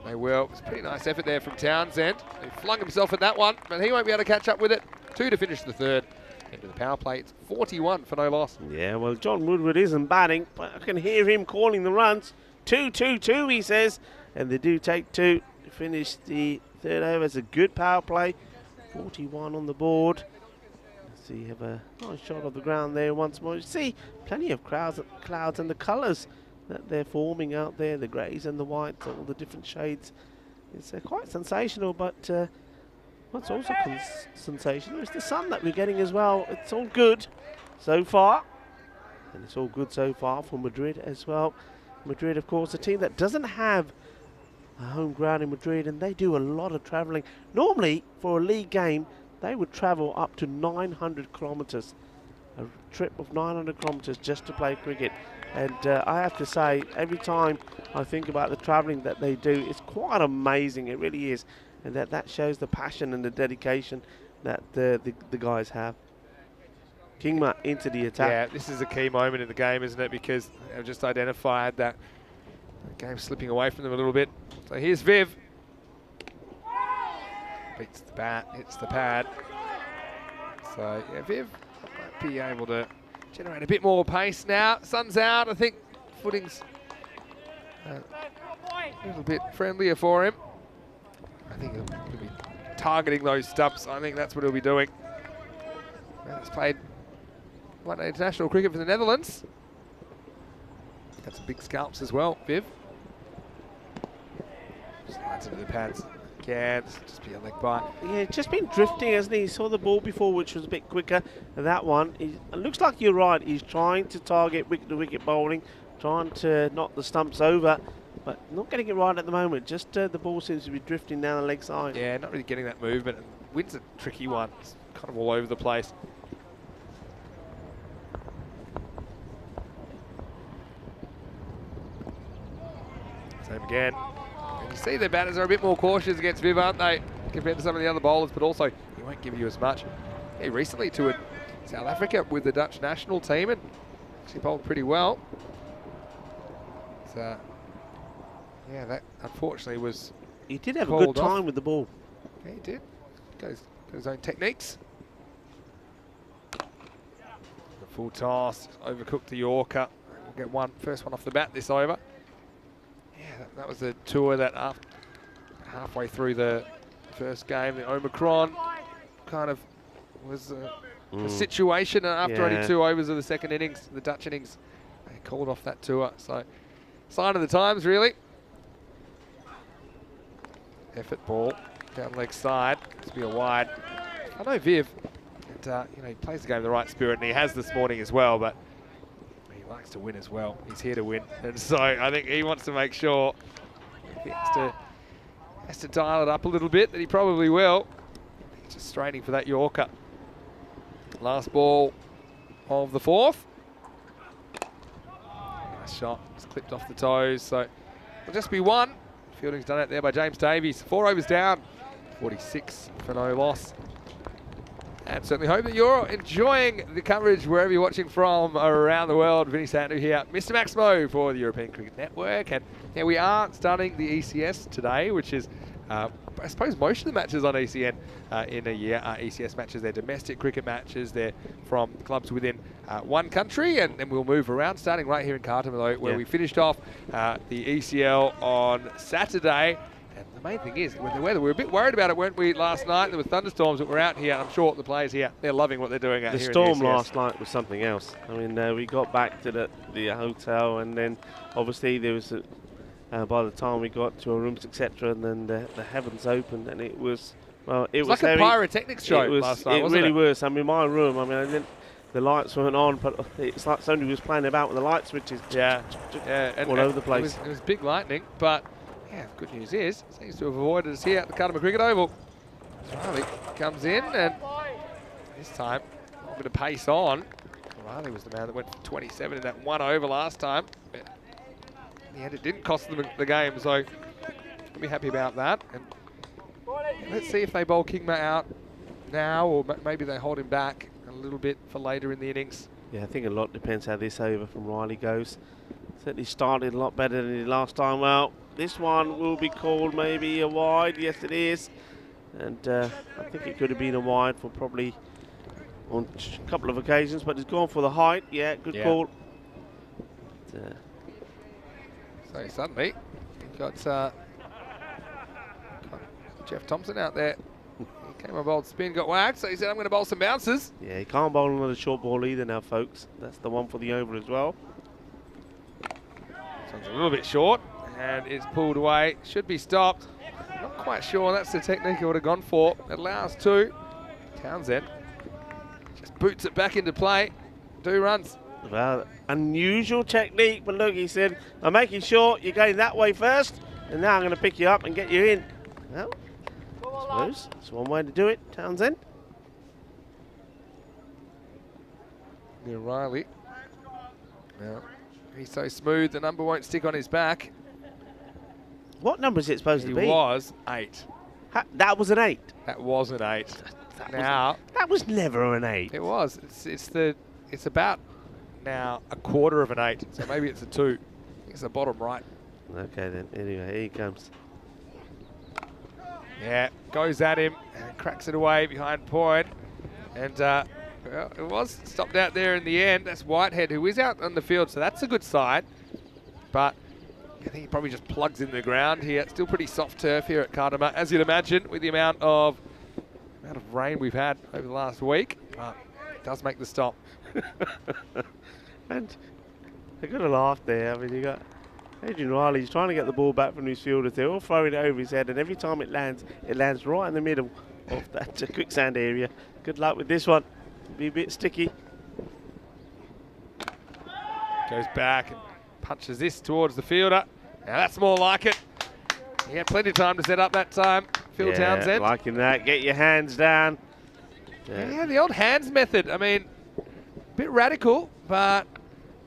They will. It's a pretty nice effort there from Townsend. He flung himself at that one, but he won't be able to catch up with it. 2 to finish the 3rd. Into the power play, it's 41 for no loss. Yeah, well, John Woodward isn't batting, but I can hear him calling the runs. 2-2-2, he says, and they do take 2 to finish the 3rd over. It's a good power play. 41 on the board. So you have a nice shot of the ground there once more. You see plenty of clouds and the colours that they're forming out there, the greys and the whites, all the different shades. It's quite sensational, but what's also sensational is the sun that we're getting as well. It's all good so far, and it's all good so far for Madrid as well. Madrid, of course, a team that doesn't have a home ground in Madrid, and they do a lot of travelling. Normally, for a league game, they would travel up to 900 kilometres, a trip of 900 kilometres just to play cricket. And I have to say, every time I think about the travelling that they do, it's quite amazing. It really is. And that shows the passion and the dedication that the guys have. Kingma into the attack. Yeah, this is a key moment in the game, isn't it? Because they've just identified that the game's slipping away from them a little bit. So here's Viv. Beats the bat, hits the pad. So yeah, Viv might be able to generate a bit more pace now. Sun's out, I think footing's a little bit friendlier for him. I think he'll be targeting those stumps. I think that's what he'll be doing. Well, he's played one international cricket for the Netherlands. Got some big scalps as well, Viv. Slides into the pads. Again, just be a leg bite. Yeah, just been drifting, hasn't he? He saw the ball before, which was a bit quicker than that one. It looks like you're right. He's trying to target wicket-to-wicket bowling, trying to knock the stumps over, but not getting it right at the moment. Just the ball seems to be drifting down the leg side. Yeah, not really getting that movement. And wind's a tricky one. It's kind of all over the place. Same again. And you see the batters are a bit more cautious against Viv, aren't they? Compared to some of the other bowlers, but also he won't give you as much. He recently toured South Africa with the Dutch national team and actually bowled pretty well. So, yeah, that unfortunately was. He did have a good time with the ball. Yeah, he did. Got his own techniques. The full toss, overcooked the Yorker. We'll get first one off the bat this over. Yeah, that was the tour that after halfway through the first game, the Omicron kind of was a situation. And after Yeah. only 2 overs of the second innings, the Dutch innings, they called off that tour. So, sign of the times, really. Effort ball down leg side. It's be a wide. I know Viv, and you know, he plays the game in the right spirit, and he has this morning as well. But he likes to win as well. He's here to win, and so I think he wants to make sure if he has to dial it up a little bit, that he probably will. He's just straining for that Yorker. Last ball of the 4th. Nice shot. It's clipped off the toes, so it'll just be 1. Fielding's done out there by James Davies. 4 overs down. 46 for no loss. And certainly hope that you're enjoying the coverage wherever you're watching from around the world. Vinny Sandu here, Mr. Maximo for the European Cricket Network. And yeah, we are starting the ECS today, which is, I suppose, most of the matches on ECN in a year are ECS matches. They're domestic cricket matches. They're from clubs within one country, and then we'll move around, starting right here in Cartama, though, where we finished off the ECL on Saturday. And the main thing is, with the weather, we were a bit worried about it, weren't we, last night? There were thunderstorms that were out here. I'm sure the players here, they're loving what they're doing out here. The storm last night was something else. I mean, we got back to the hotel, and then obviously there was, by the time we got to our rooms, etc., and then the heavens opened, and it was, well, it was like a pyrotechnics show last night, wasn't it? It really was. I mean, my room, I mean, the lights weren't on, but it's like somebody was playing about with the light switches. Yeah, all over the place. It was big lightning, but yeah, good news is, seems to have avoided us here at the Cartama Cricket Oval. Riley comes in, and this time, a bit of pace on. Riley was the man that went for 27 in that 1 over last time. But in the end, it didn't cost them the game, so I'll be happy about that. And let's see if they bowl Kingma out now, or maybe they hold him back a little bit for later in the innings. Yeah, I think a lot depends how this over from Riley goes. Certainly started a lot better than he did last time. Well, this one will be called maybe a wide. Yes, it is. And I think it could have been a wide for probably on a couple of occasions, but he's gone for the height. Yeah, good call. But, so suddenly, you've got Jeff Thompson out there. He came on bowled spin, got whacked, so he said, I'm going to bowl some bounces. Yeah, he can't bowl another short ball either now, folks. That's the one for the over as well. This one's a little bit short, and it's pulled away. Should be stopped. Not quite sure that's the technique I would have gone for. It allows 2. Townsend just boots it back into play. 2 runs. Well, unusual technique, but look, he said, I'm making sure you're going that way first, and now I'm going to pick you up and get you in. Well, I suppose that's one way to do it, Townsend. Yeah, Riley. Now, he's so smooth, the number won't stick on his back. What number is it supposed to be? He was 8. That was an 8. That was an 8. That was never an 8. It was. It's about now a quarter of an 8. So maybe it's a 2. I think it's the bottom right. Okay then. Anyway, here he comes. Yeah, goes at him and cracks it away behind point. And well, it was stopped out there in the end. That's Whitehead, who is out on the field, so that's a good side. But I think he probably just plugs in the ground here. Still pretty soft turf here at Cartama, as you'd imagine, with the amount of rain we've had over the last week. But it does make the stop. And I got a laugh there. I mean, you got Adrian Riley. He's trying to get the ball back from his fielders. They're all throwing it over his head, and every time it lands right in the middle of that quicksand area. Good luck with this one. Be a bit sticky. Goes back and punches this towards the fielder. Now that's more like it. He had plenty of time to set up that time. Phil Townsend. Liking that. Get your hands down. Yeah, the old hands method. I mean, a bit radical, but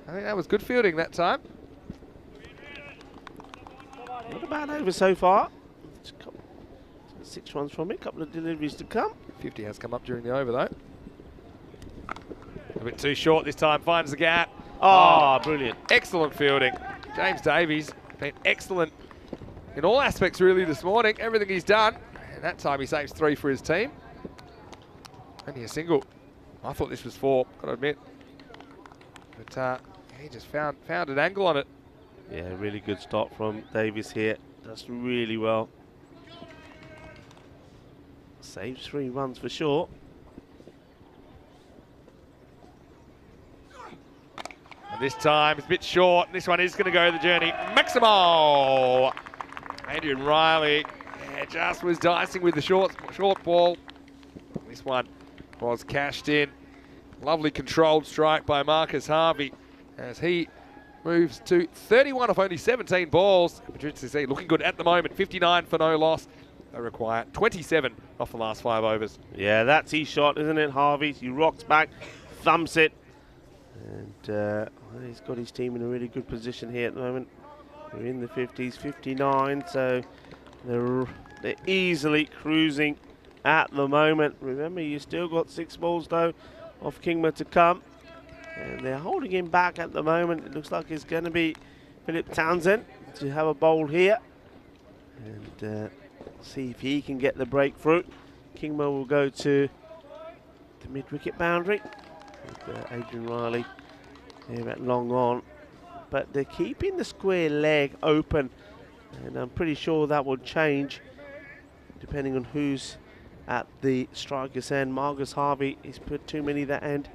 I think that was good fielding that time. Not a bad over so far. 6 runs from it. Couple of deliveries to come. 50 has come up during the over, though. A bit too short this time. Finds the gap. Oh, brilliant. Excellent fielding. James Davies been excellent in all aspects, really, this morning. Everything he's done. And that time he saves 3 for his team. Only a single. I thought this was 4, got to admit. But he just found an angle on it. Yeah, really good stop from Davies here. Does really well. Saves 3 runs for sure. And this time it's a bit short. This one is going to go the journey. Maximo! Adrian Riley just was dicing with the short ball. This one was cashed in. Lovely controlled strike by Marcus Harvey as he moves to 31 off only 17 balls. Madrid CC looking good at the moment. 59 for no loss. They require 27 off the last 5 overs. Yeah, that's his shot, isn't it, Harvey? He rocks back, thumps it. And he's got his team in a really good position here at the moment. They're in the 50s, 59, so they're easily cruising at the moment. Remember, you still got 6 balls, though, off Kingma to come. And they're holding him back at the moment. It looks like it's going to be Philip Townsend to have a bowl here. And see if he can get the breakthrough. Kingma will go to the mid-wicket boundary. With, Adrian Riley there at long on. But they're keeping the square leg open. And I'm pretty sure that will change depending on who's at the striker's end. Marcus Harvey has put too many that end.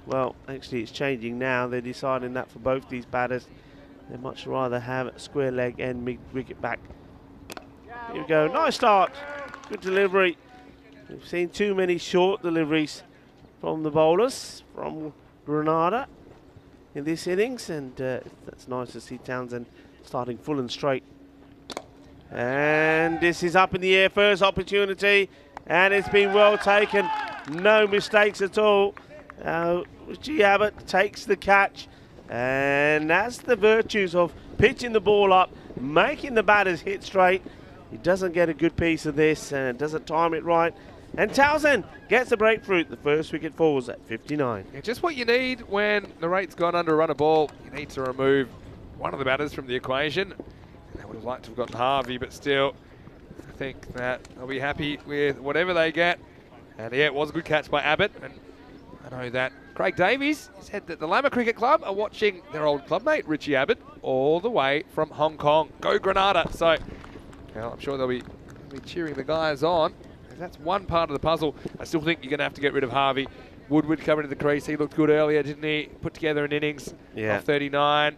Well, actually it's changing now. They're deciding that for both these batters. They'd much rather have a square leg and mid-wicket back. Here we go, nice start, good delivery. We've seen too many short deliveries from the bowlers from Granada in this innings, and that's nice to see Townsend starting full and straight. And this is up in the air, first opportunity, and it's been well taken, no mistakes at all. G. Abbott takes the catch, and that's the virtues of pitching the ball up, making the batters hit straight. He doesn't get a good piece of this and doesn't time it right. And Townsend gets the breakthrough. The first wicket falls at 59. Yeah, just what you need when the rate's gone under a run of ball. You need to remove one of the batters from the equation. They would have liked to have gotten Harvey, but still, I think that they'll be happy with whatever they get. And yeah, it was a good catch by Abbott. And I know that Craig Davies said that the Lama Cricket Club are watching their old clubmate, Richie Abbott, all the way from Hong Kong. Go Granada. So, well, I'm sure they'll be cheering the guys on. That's one part of the puzzle. I still think you're going to have to get rid of Harvey. Woodward coming to the crease. He looked good earlier, didn't he? Put together an innings of 39.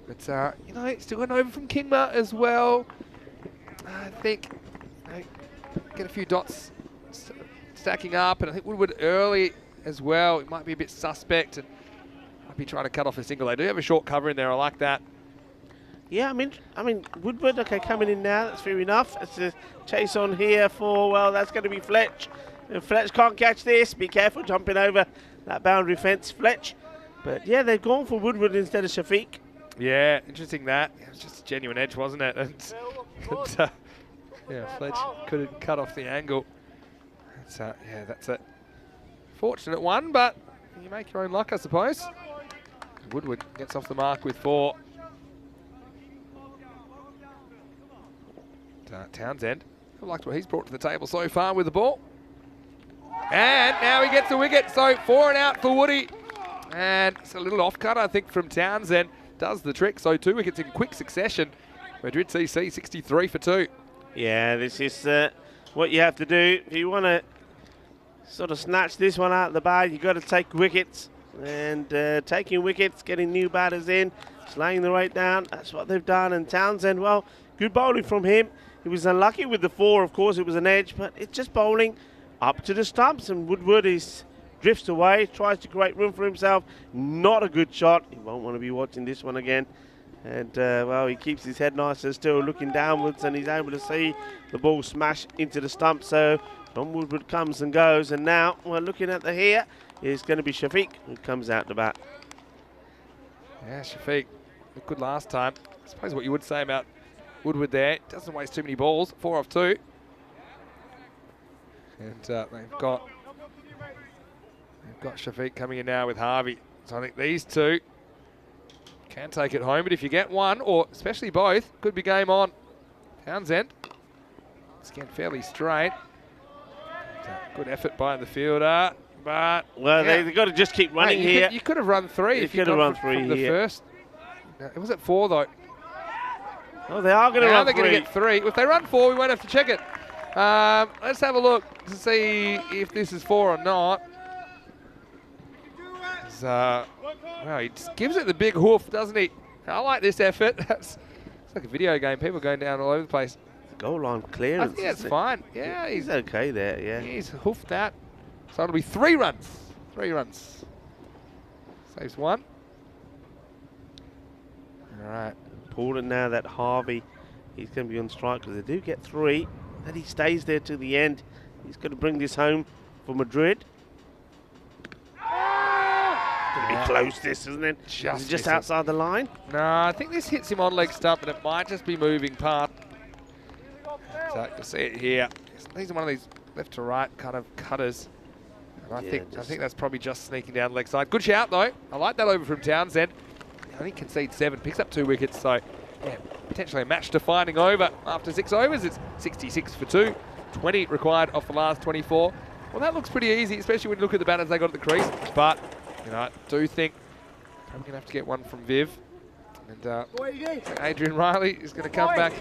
But, you know, still got an over from Kingma as well. I think, you know, get a few dots stacking up. And I think Woodward early as well. It might be a bit suspect and might be trying to cut off a single. They do have a short cover in there. I like that. Yeah, I mean, Woodward, okay, coming in now, that's fair enough. It's a chase on here for, well, that's going to be Fletch. And Fletch can't catch this. Be careful jumping over that boundary fence, Fletch. But yeah, they've gone for Woodward instead of Shafiq. Yeah, interesting that. It was just a genuine edge, wasn't it? And yeah, Fletch couldn't cut off the angle. Yeah, that's a fortunate one, but you make your own luck, I suppose. Woodward gets off the mark with 4. Townsend, I liked what he's brought to the table so far with the ball. And now he gets the wicket, so 4 and out for Woody. And it's a little off cut, I think, from Townsend. Does the trick, so 2 wickets in quick succession. Madrid CC 63 for 2. Yeah, this is what you have to do. If you want to sort of snatch this one out of the bag, you've got to take wickets. And taking wickets, getting new batters in, slaying the rate down, that's what they've done. And Townsend, well, good bowling from him. He was unlucky with the 4, of course, it was an edge, but it's just bowling up to the stumps, and Woodward drifts away, tries to create room for himself. Not a good shot. He won't want to be watching this one again. And, well, he keeps his head nice and still looking downwards, and he's able to see the ball smash into the stump. So Don Woodward comes and goes, and now we're looking at the here. It's going to be Shafiq who comes out the bat. Yeah, Shafiq looked good last time. I suppose what you would say about Woodward there, doesn't waste too many balls, 4 off 2. And they've got Shafiq coming in now with Harvey. So I think these two can take it home, but if you get one, or especially both, could be game on. Townsend, it's again fairly straight. Good effort by the fielder, but... Well, yeah. they've got to just keep running here. You could have run 3 if you could have run 3 from the first. No, it was at 4 though. Oh, they are going to run 3. Now they're going to get 3. If they run 4, we won't have to check it. Let's have a look to see if this is 4 or not. is, well, he just gives it the big hoof, doesn't he? I like this effort. It's like a video game. People going down all over the place. Goal line I clearance. think that's fine. Yeah, he's okay there, yeah. He's hoofed that. So it'll be 3 runs. 3 runs. Saves 1. All right. Important now that Harvey, he's going to be on strike because they do get 3. And he stays there to the end. He's going to bring this home for Madrid. It's going to be close, this, isn't it? Just outside the line. No, I think this hits him on leg stump, and it might just be moving part. So you see it here. These are one of these left to right kind of cutters. And I think that's probably just sneaking down the leg side. Good shout though. I like that over from Townsend. I think concedes 7, picks up 2 wickets. So yeah, potentially a match-defining over after 6 overs. It's 66 for 2, 20 required off the last 24. Well, that looks pretty easy, especially when you look at the batters they got at the crease. But you know, I do think I'm gonna have to get one from Viv. And Adrian Riley is going to come back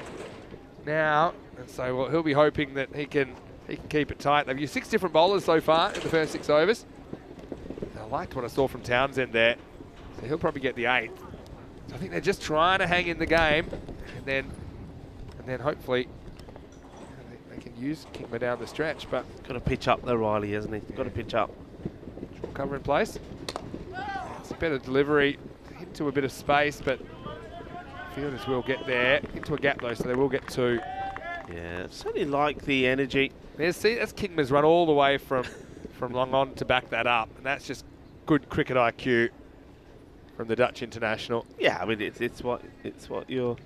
now, and so well, he'll be hoping that he can keep it tight. They've used 6 different bowlers so far in the first 6 overs. I liked what I saw from Townsend there, so he'll probably get the 8th. So I think they're just trying to hang in the game, and then hopefully they can use Kingma down the stretch. But Got to pitch up though, Riley, hasn't he? Got to pitch up. Cover in place. It's a better delivery, into a bit of space, but fielders will get there into a gap though, so they will get 2. Yeah, certainly like the energy. See, that's Kingma's run all the way from long on to back that up, and that's just good cricket IQ from the Dutch international. Yeah, I mean it's what you've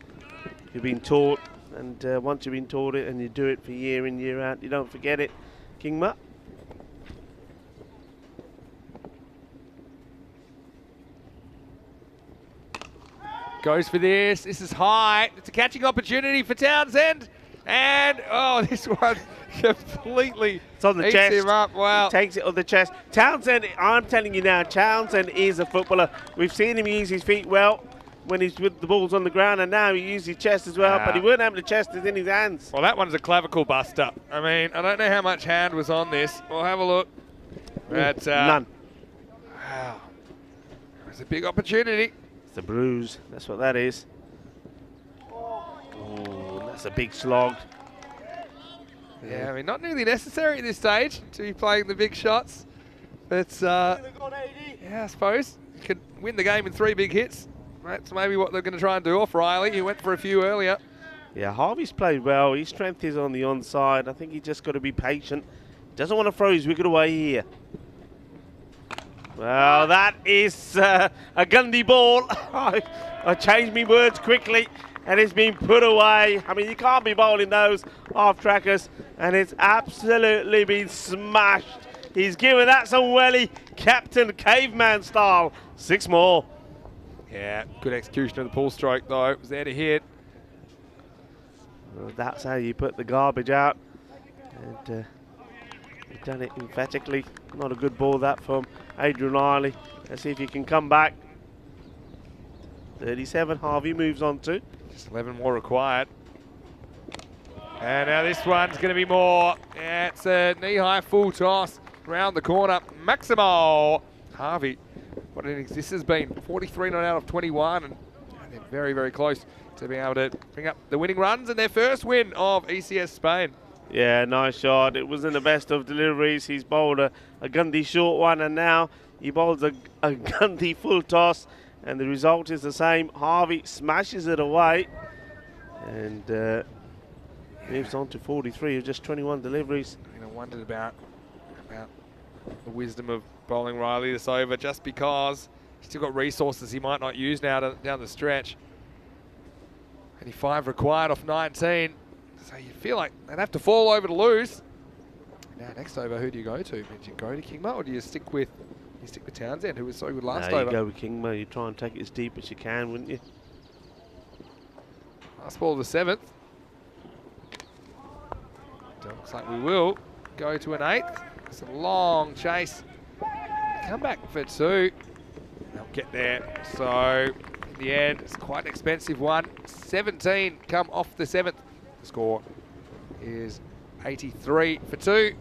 been taught, and once you've been taught it and you do it for year in year out, you don't forget it. Kingma. Goes for this. This is high. It's a catching opportunity for Townsend. And, oh, this one completely it's on the eats chest. him up. Wow. He takes it on the chest. Townsend, I'm telling you now, Townsend is a footballer. We've seen him use his feet well when he's with the balls on the ground, and now he uses his chest as well, but he weren't able to chest it in his hands. Well, that one's a clavicle buster. I mean, I don't know how much hand was on this. We'll have a look. But, none. Wow. It was a big opportunity. It's a bruise. That's what that is. Oh, that's a big slog. Yeah, I mean, not really necessary at this stage to be playing the big shots. But, yeah, I suppose you could win the game in 3 big hits. That's maybe what they're going to try and do off Riley. He went for a few earlier. Yeah, Harvey's played well. His strength is on the onside. I think he just got to be patient. Doesn't want to throw his wicket away here. Well, that is a Gundy ball. I changed my words quickly, and it's been put away. I mean, you can't be bowling those half-trackers, and it's absolutely been smashed. He's given that some welly, Captain Caveman style. 6 more. Yeah, good execution of the pull stroke, though. It was there to hit. Well, that's how you put the garbage out. And he's done it emphatically. Not a good ball, that, from Adrian Riley. Let's see if he can come back. 37, Harvey moves on to. Just 11 more required. And now this one's going to be more. Yeah, it's a knee-high full toss round the corner. Maximo. Harvey, what innings this has been. 43 not out of 21. And they're very, very close to being able to bring up the winning runs and their first win of ECS Spain. Yeah, nice shot. It wasn't the best of deliveries. He's bowled a Gundy short one, and now he bowls a Gundy full toss, and the result is the same. Harvey smashes it away and moves on to 43 of just 21 deliveries. I wondered about the wisdom of bowling Riley this over, just because he's still got resources he might not use now down the stretch. 85 required off 19. So you feel like they'd have to fall over to lose. Now next over, who do you go to? Do you go to Kingma, or do you stick with Townsend, who was so good last over? You go with Kingma. You try and take it as deep as you can, wouldn't you? Last ball of the 7th. Looks like we will go to an 8th. It's a long chase. Come back for 2. They'll get there. So in the end, it's quite an expensive one. 17 come off the 7th. The score is 83 for 2.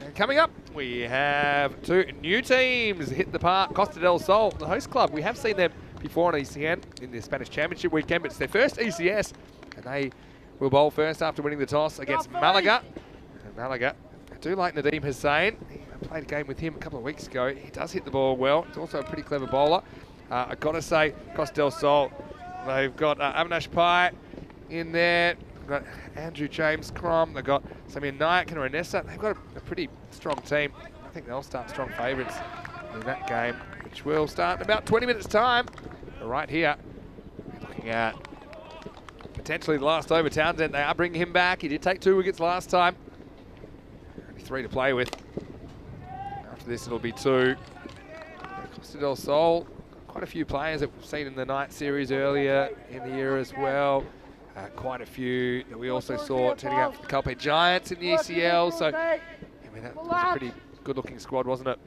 And coming up, we have two new teams hit the park. Costa del Sol, the host club. We have seen them before on ECN in the Spanish Championship weekend, but it's their first ECS, and they will bowl first after winning the toss against Malaga. And Malaga, I do like Nadeem Hussain. I played a game with him a couple of weeks ago. He does hit the ball well. He's also a pretty clever bowler. I've got to say, Costa del Sol, they've got Avinash Pai in there. They've got Andrew James Crom. They've got Samir Nayak and Renessa. They've got a pretty strong team. I think they'll start strong favourites in that game, which will start in about 20 minutes' time. But right here, we're looking at potentially the last over. Townsend, they are bringing him back. He did take 2 wickets last time. Only 3 to play with. After this, it'll be 2. Costa del Sol, quite a few players that we've seen in the night series earlier in the year as well. Quite a few that we also saw turning out for the Calpe Giants in the ECL. So, I mean, that was a pretty good-looking squad, wasn't it?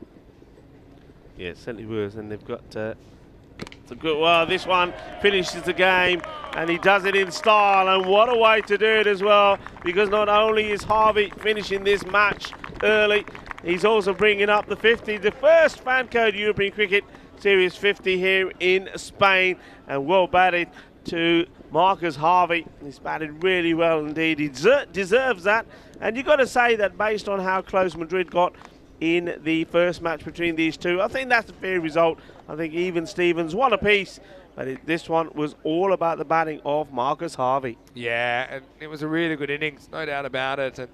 Yeah, it certainly was. And they've got some good. Well, this one finishes the game, and he does it in style. And what a way to do it as well, because not only is Harvey finishing this match early, he's also bringing up the 50, the first FanCode European Cricket Series 50 here in Spain, and well batted to Marcus Harvey. He's batted really well indeed. He deserves that, and you've got to say that based on how close Madrid got in the first match between these two, I think that's a fair result. I think even Stevens, one apiece, but this one was all about the batting of Marcus Harvey. Yeah, and it was a really good innings, no doubt about it, and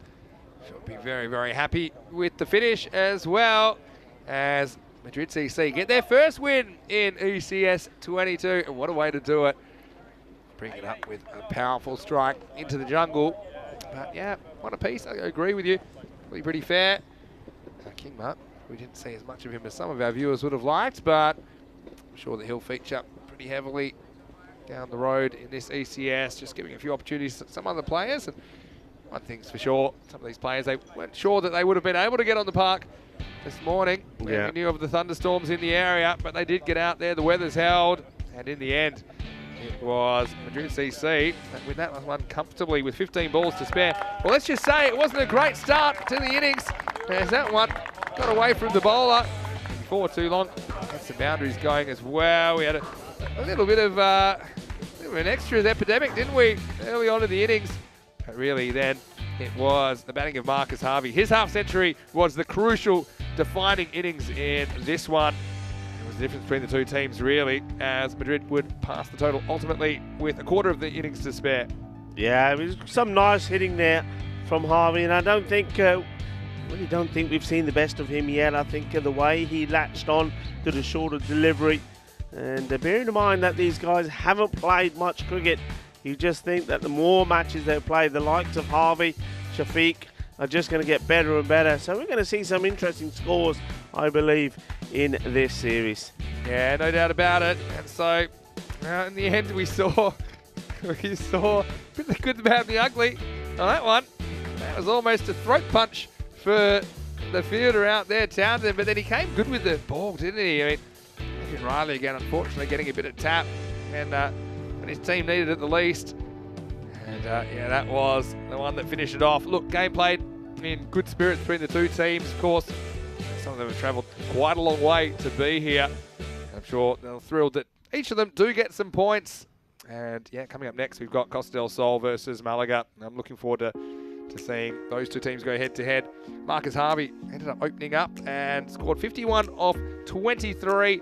she'll be very, very happy with the finish as well, as Madrid CC get their first win in ECS 22, and what a way to do it. Bring it up with a powerful strike into the jungle. But yeah, one apiece, I agree with you. Pretty fair. Kingma, we didn't see as much of him as some of our viewers would have liked, but I'm sure that he'll feature pretty heavily down the road in this ECS, just giving a few opportunities to some other players. And one thing's for sure, some of these players, they weren't sure that they would have been able to get on the park this morning. Yeah. We knew of the thunderstorms in the area, but they did get out there, the weather's held, and in the end, it was Madrid CC that win that one comfortably with 15 balls to spare. Well, let's just say it wasn't a great start to the innings, as that one got away from the bowler before too long. Had some boundaries going as well. We had a little bit of an extras epidemic, didn't we, early on in the innings? But really then it was the batting of Marcus Harvey. His half century was the crucial defining innings in this one. The difference between the two teams really, as Madrid would pass the total ultimately with a quarter of the innings to spare. Yeah, it was some nice hitting there from Harvey, and I don't think, really don't think we've seen the best of him yet. I think the way he latched on to the shorter delivery, and bearing in mind that these guys haven't played much cricket, you just think that the more matches they play, the likes of Harvey, Shafiq, are just going to get better and better. So we're going to see some interesting scores, I believe, in this series. Yeah, no doubt about it. And so, in the end, we saw the good, the bad, and the ugly on that one. That was almost a throat punch for the fielder out there, Townsend, but then he came good with the ball, didn't he? I mean, Adrian Riley again, unfortunately, getting a bit of tap, and when his team needed it the least. And yeah, that was the one that finished it off. Look, game played in good spirits between the two teams, of course. Some of them have travelled quite a long way to be here. I'm sure they're thrilled that each of them do get some points. And yeah, coming up next, we've got Costa del Sol versus Malaga. I'm looking forward to seeing those two teams go head-to-head. Marcus Harvey ended up opening up and scored 51 off 23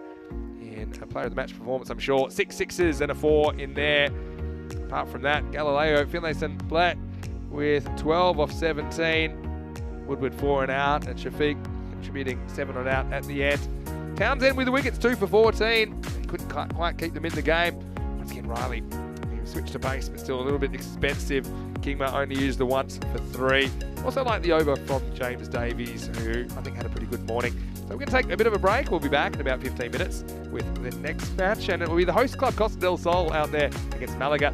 in a player of the match performance, I'm sure. 6 sixes and a 4 in there. Apart from that, Galileo Finlayson Blatt with 12 off 17. Woodward 4 and out, and Shafiq contributing 7 on out at the end. Townsend with the wickets, 2 for 14. He couldn't quite keep them in the game. Once again, Riley switched to pace, but still a little bit expensive. Kingma only used the once for 3. Also like the over from James Davies, who I think had a pretty good morning. So we're going to take a bit of a break. We'll be back in about 15 minutes with the next match, and it will be the host club Costa del Sol out there against Malaga.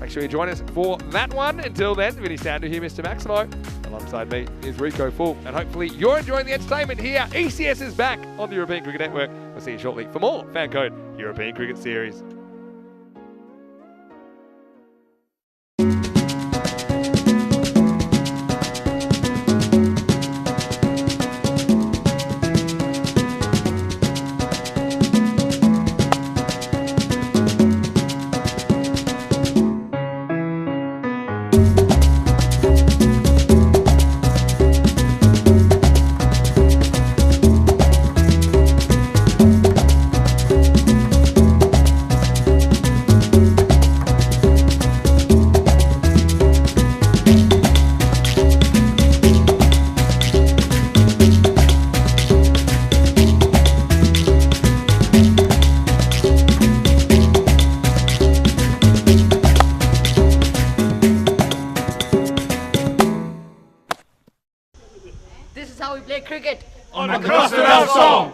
Make sure you join us for that one. Until then, Vinny Sandu here, Mr. Maximo. Alongside me is Rico Full, and hopefully you're enjoying the entertainment here. ECS is back on the European Cricket Network. We'll see you shortly for more FanCode European Cricket Series. cricket. On the Costa del Sol.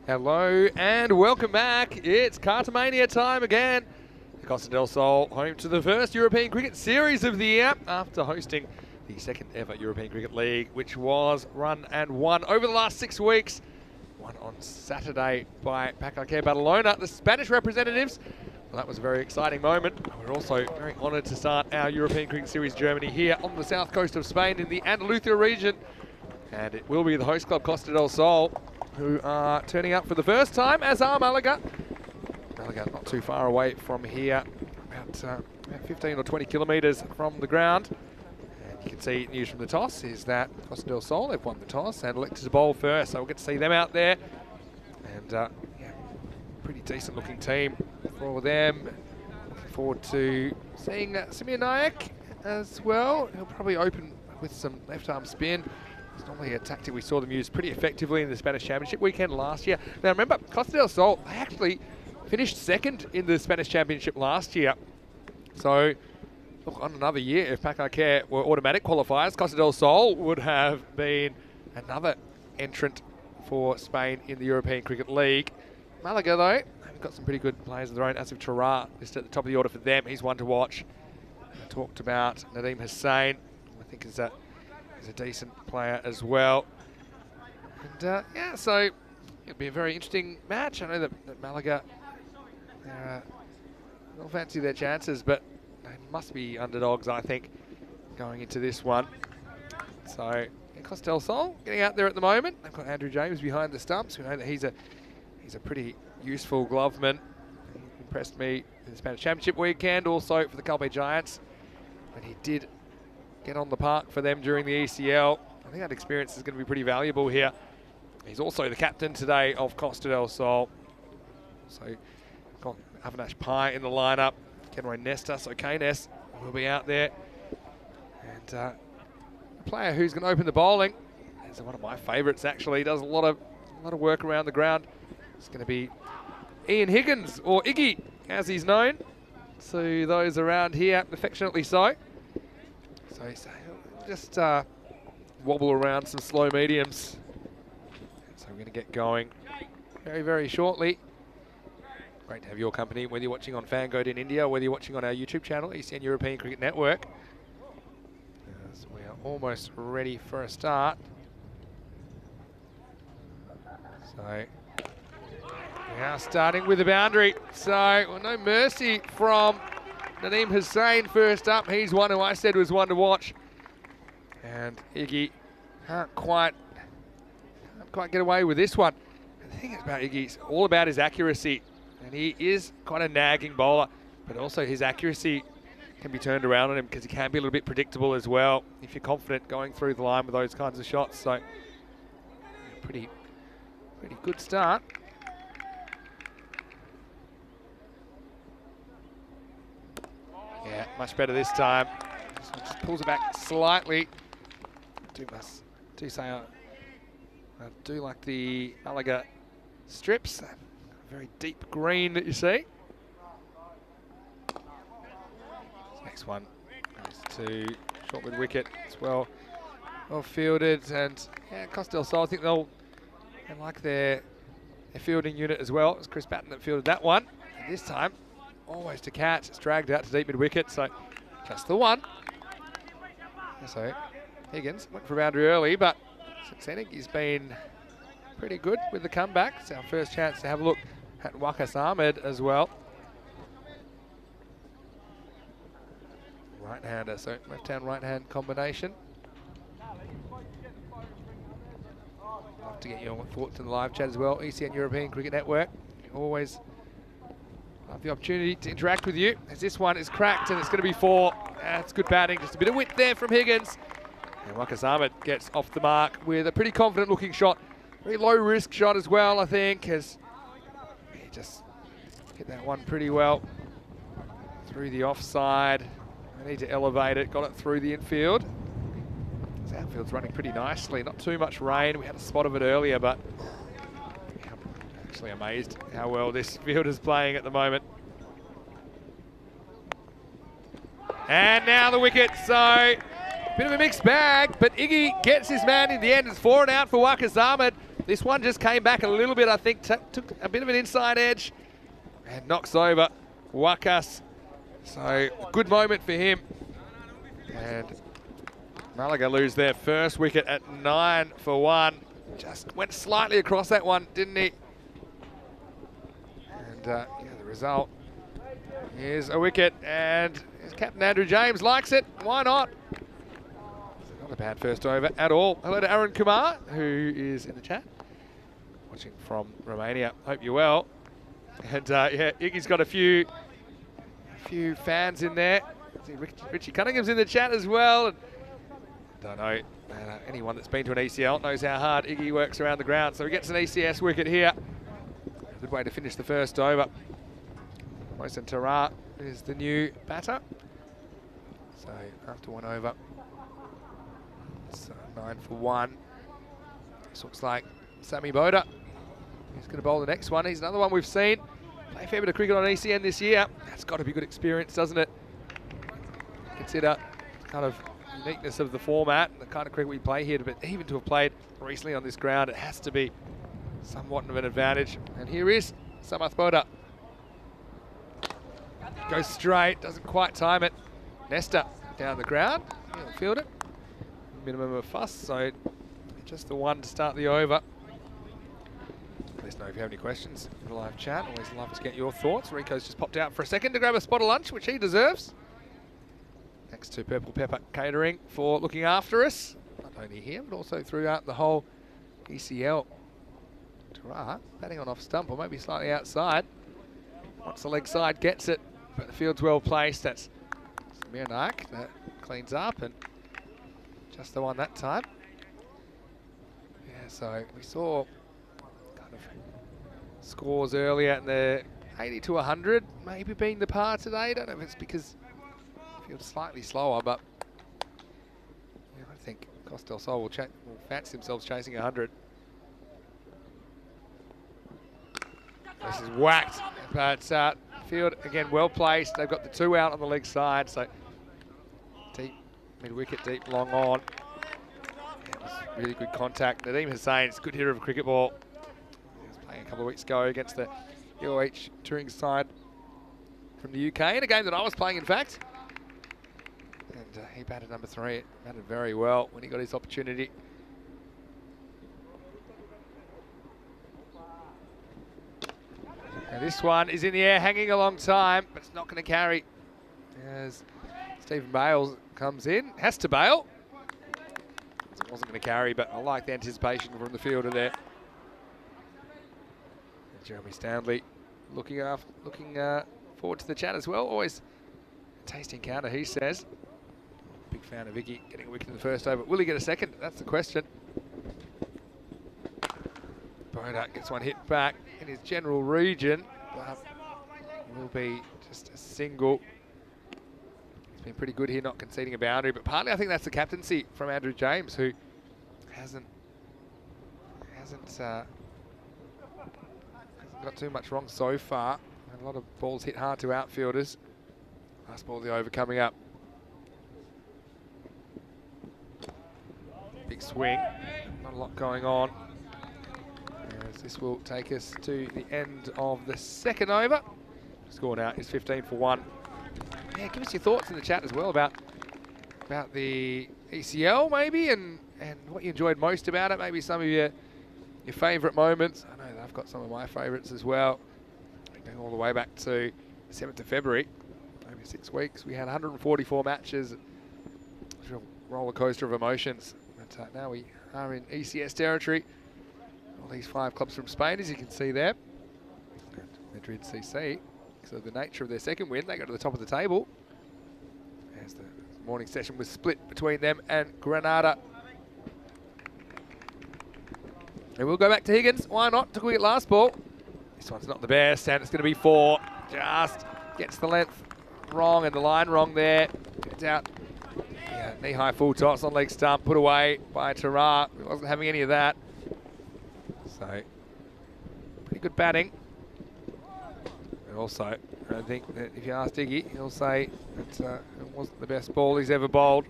Hello and welcome back. It's Cartamania time again. The Costa del Sol home to the first European Cricket Series of the year after hosting the second ever European Cricket League, which was run and won over the last 6 weeks. Won on Saturday by FanCode Barcelona, the Spanish representatives. Well, that was a very exciting moment. We're also very honoured to start our European Cricket Series Germany here on the south coast of Spain in the Andalusia region. And it will be the host club Costa del Sol, who are turning up for the first time, as are Malaga. Malaga not too far away from here, about 15 or 20 kilometres from the ground. And you can see news from the toss is that Costa del Sol, they've won the toss and elected to bowl first, so we'll get to see them out there. And yeah, pretty decent looking team for them. Looking forward to seeing Simir Nayak as well. He'll probably open with some left arm spin. It's normally a tactic we saw them use pretty effectively in the Spanish Championship weekend last year. Now remember, Costa del Sol, they actually finished second in the Spanish Championship last year. So, look, on another year, if FanCode were automatic qualifiers, Costa del Sol would have been another entrant for Spain in the European Cricket League. Malaga, though, they've got some pretty good players of their own. Asif Tarrar is at the top of the order for them. He's one to watch. I talked about Nadeem Hussain, I think is a decent player as well. And yeah, so it'll be a very interesting match. I know that Malaga, they'll fancy their chances, but they must be underdogs, I think, going into this one. So Costa del Sol getting out there at the moment. They've got Andrew James behind the stumps. We know that he's a pretty useful gloveman. He impressed me in the Spanish Championship weekend, also for the Calpe Giants, when he did get on the park for them during the ECL. I think that experience is going to be pretty valuable here. He's also the captain today of Costa del Sol. So got Avinash Pai in the lineup. Kenroy Nesta, so Keynes will be out there. And a player who's going to open the bowling is one of my favourites actually. Does a lot of work around the ground. It's going to be Ian Higgins, or Iggy as he's known to those around here, affectionately so. So just wobble around some slow mediums. So we're going to get going very, very shortly. Great to have your company, whether you're watching on FanCode in India or whether you're watching on our YouTube channel, ECN European Cricket Network. As we are almost ready for a start. So we are starting with the boundary. So well, no mercy from Nadeem Hussain first up. He's one who I said was one to watch. And Iggy can't quite get away with this one. And the thing is about Iggy, it's all about his accuracy. And he is quite a nagging bowler, but also his accuracy can be turned around on him because he can be a little bit predictable as well if you're confident going through the line with those kinds of shots. So pretty good start. Yeah, much better this time. This one just pulls it back slightly. Do say I do like the Malaga strips. That very deep green that you see. Next one goes to short mid wicket. It's well fielded, and yeah, Costa del Sol, I think they like their fielding unit as well. It was Chris Batten that fielded that one. And this time, always to catch. It's dragged out to deep mid wicket, so just the one. So Higgins went for a boundary early, but since then he's been pretty good with the comeback. It's our first chance to have a look at Wakas Ahmed as well. Right-hander, so left-hand, right-hand combination. Love to get your thoughts in the live chat as well. ECN European Cricket Network. Always love the opportunity to interact with you. As this one is cracked and it's going to be 4. It's good batting, just a bit of width there from Higgins. And Wakas Ahmed gets off the mark with a pretty confident looking shot. Very low risk shot as well, I think, as he just hit that one pretty well through the offside. I need to elevate it, got it through the infield. This outfield's running pretty nicely, not too much rain. We had a spot of it earlier, but I'm actually amazed how well this field is playing at the moment. And now the wicket, so bit of a mixed bag, but Iggy gets his man in the end. It's 4 and out for Wakas Ahmed. This one just came back a little bit, I think, took a bit of an inside edge and knocks over Wakas. So good moment for him. And Malaga lose their first wicket at 9 for 1. Just went slightly across that one, didn't he? And yeah, the result is a wicket, and Captain Andrew James likes it. Why not? Not a bad first over at all. Hello to Aaron Kumar, who is in the chat, watching from Romania. Hope you're well. And yeah, Iggy's got a few fans in there. See, Richie Cunningham's in the chat as well. And don't know, anyone that's been to an ECL knows how hard Iggy works around the ground. So he gets an ECS wicket here. Good way to finish the first over. Mohsen Tara is the new batter. So after 1 over, it's 9 for 1. This looks like Sammy Boda. He's going to bowl the next one. He's another one we've seen play a fair bit of cricket on ECN this year. That's got to be good experience, doesn't it? Consider kind of uniqueness of the format and the kind of cricket we play here, but even to have played recently on this ground, it has to be somewhat of an advantage. And here is Samath Boda. Goes straight, doesn't quite time it. Nesta down the ground, he'll field it. Minimum of fuss, so just the one to start the over. Let us know if you have any questions in the live chat. Always love to get your thoughts. Rico's just popped out for a second to grab a spot of lunch, which he deserves. Thanks to Purple Pepper Catering for looking after us. Not only here, but also throughout the whole ECL. Tara batting on off stump, or maybe slightly outside. Once the leg side gets it, but the field's well placed. That's Mirnak that cleans up, and just the one that time. Yeah, so we saw kind of scores earlier in the 80 to 100, maybe being the par today. Don't know if it's because the field's slightly slower, but yeah, I think Costa del Sol will fancy themselves chasing 100. This is whacked, but field again well placed. They've got the 2 out on the leg side, so deep mid wicket, deep long on. Yeah, it was really good contact. Nadeem Hussein's good hitter of a cricket ball. He was playing a couple of weeks ago against the UOH touring side from the UK in a game that I was playing, in fact. And he batted number 3. Batted very well when he got his opportunity. And this one is in the air, hanging a long time, but it's not going to carry. As Stephen Bales comes in, has to bail. It wasn't going to carry, but I like the anticipation from the fielder there. And Jeremy Stanley looking forward to the chat as well. Always a tasty encounter, he says. Big fan of Iggy getting a wicket in the first over. Will he get a second? That's the question. Boda gets one hit back in his general region, but will be just a single. He's been pretty good here, not conceding a boundary, but partly I think that's the captaincy from Andrew James, who hasn't got too much wrong so far. And a lot of balls hit hard to outfielders. Last ball of the over coming up. Big swing, not a lot going on. As this will take us to the end of the second over. Score now is 15 for 1. Yeah, give us your thoughts in the chat as well about the ECL maybe, and what you enjoyed most about it. Maybe some of your favourite moments. I know that I've got some of my favourites as well. Going all the way back to the 7th of February, over 6 weeks. We had 144 matches. It was a real roller coaster of emotions. But now we are in ECS territory. All these 5 clubs from Spain, as you can see there. And Madrid CC. So the nature of their second win, they go to the top of the table. As the morning session was split between them and Granada. And we'll go back to Higgins. Why not? Took a wicket last ball. This one's not the best, and it's going to be 4. Just gets the length wrong and the line wrong there. Gets out. Yeah, knee-high full toss on leg stump, put away by Tara. He wasn't having any of that. So, pretty good batting. And also, I think that if you ask Iggy, he'll say that it wasn't the best ball he's ever bowled.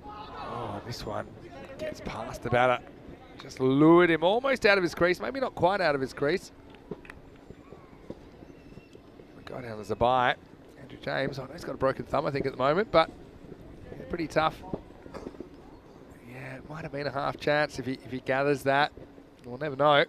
Oh, this one gets past the batter. Just lured him almost out of his crease, maybe not quite out of his crease. Go down as a bye. Andrew James, I know he's got a broken thumb, I think, at the moment, but yeah, pretty tough. Yeah, it might have been a half chance if he gathers that. We'll never know.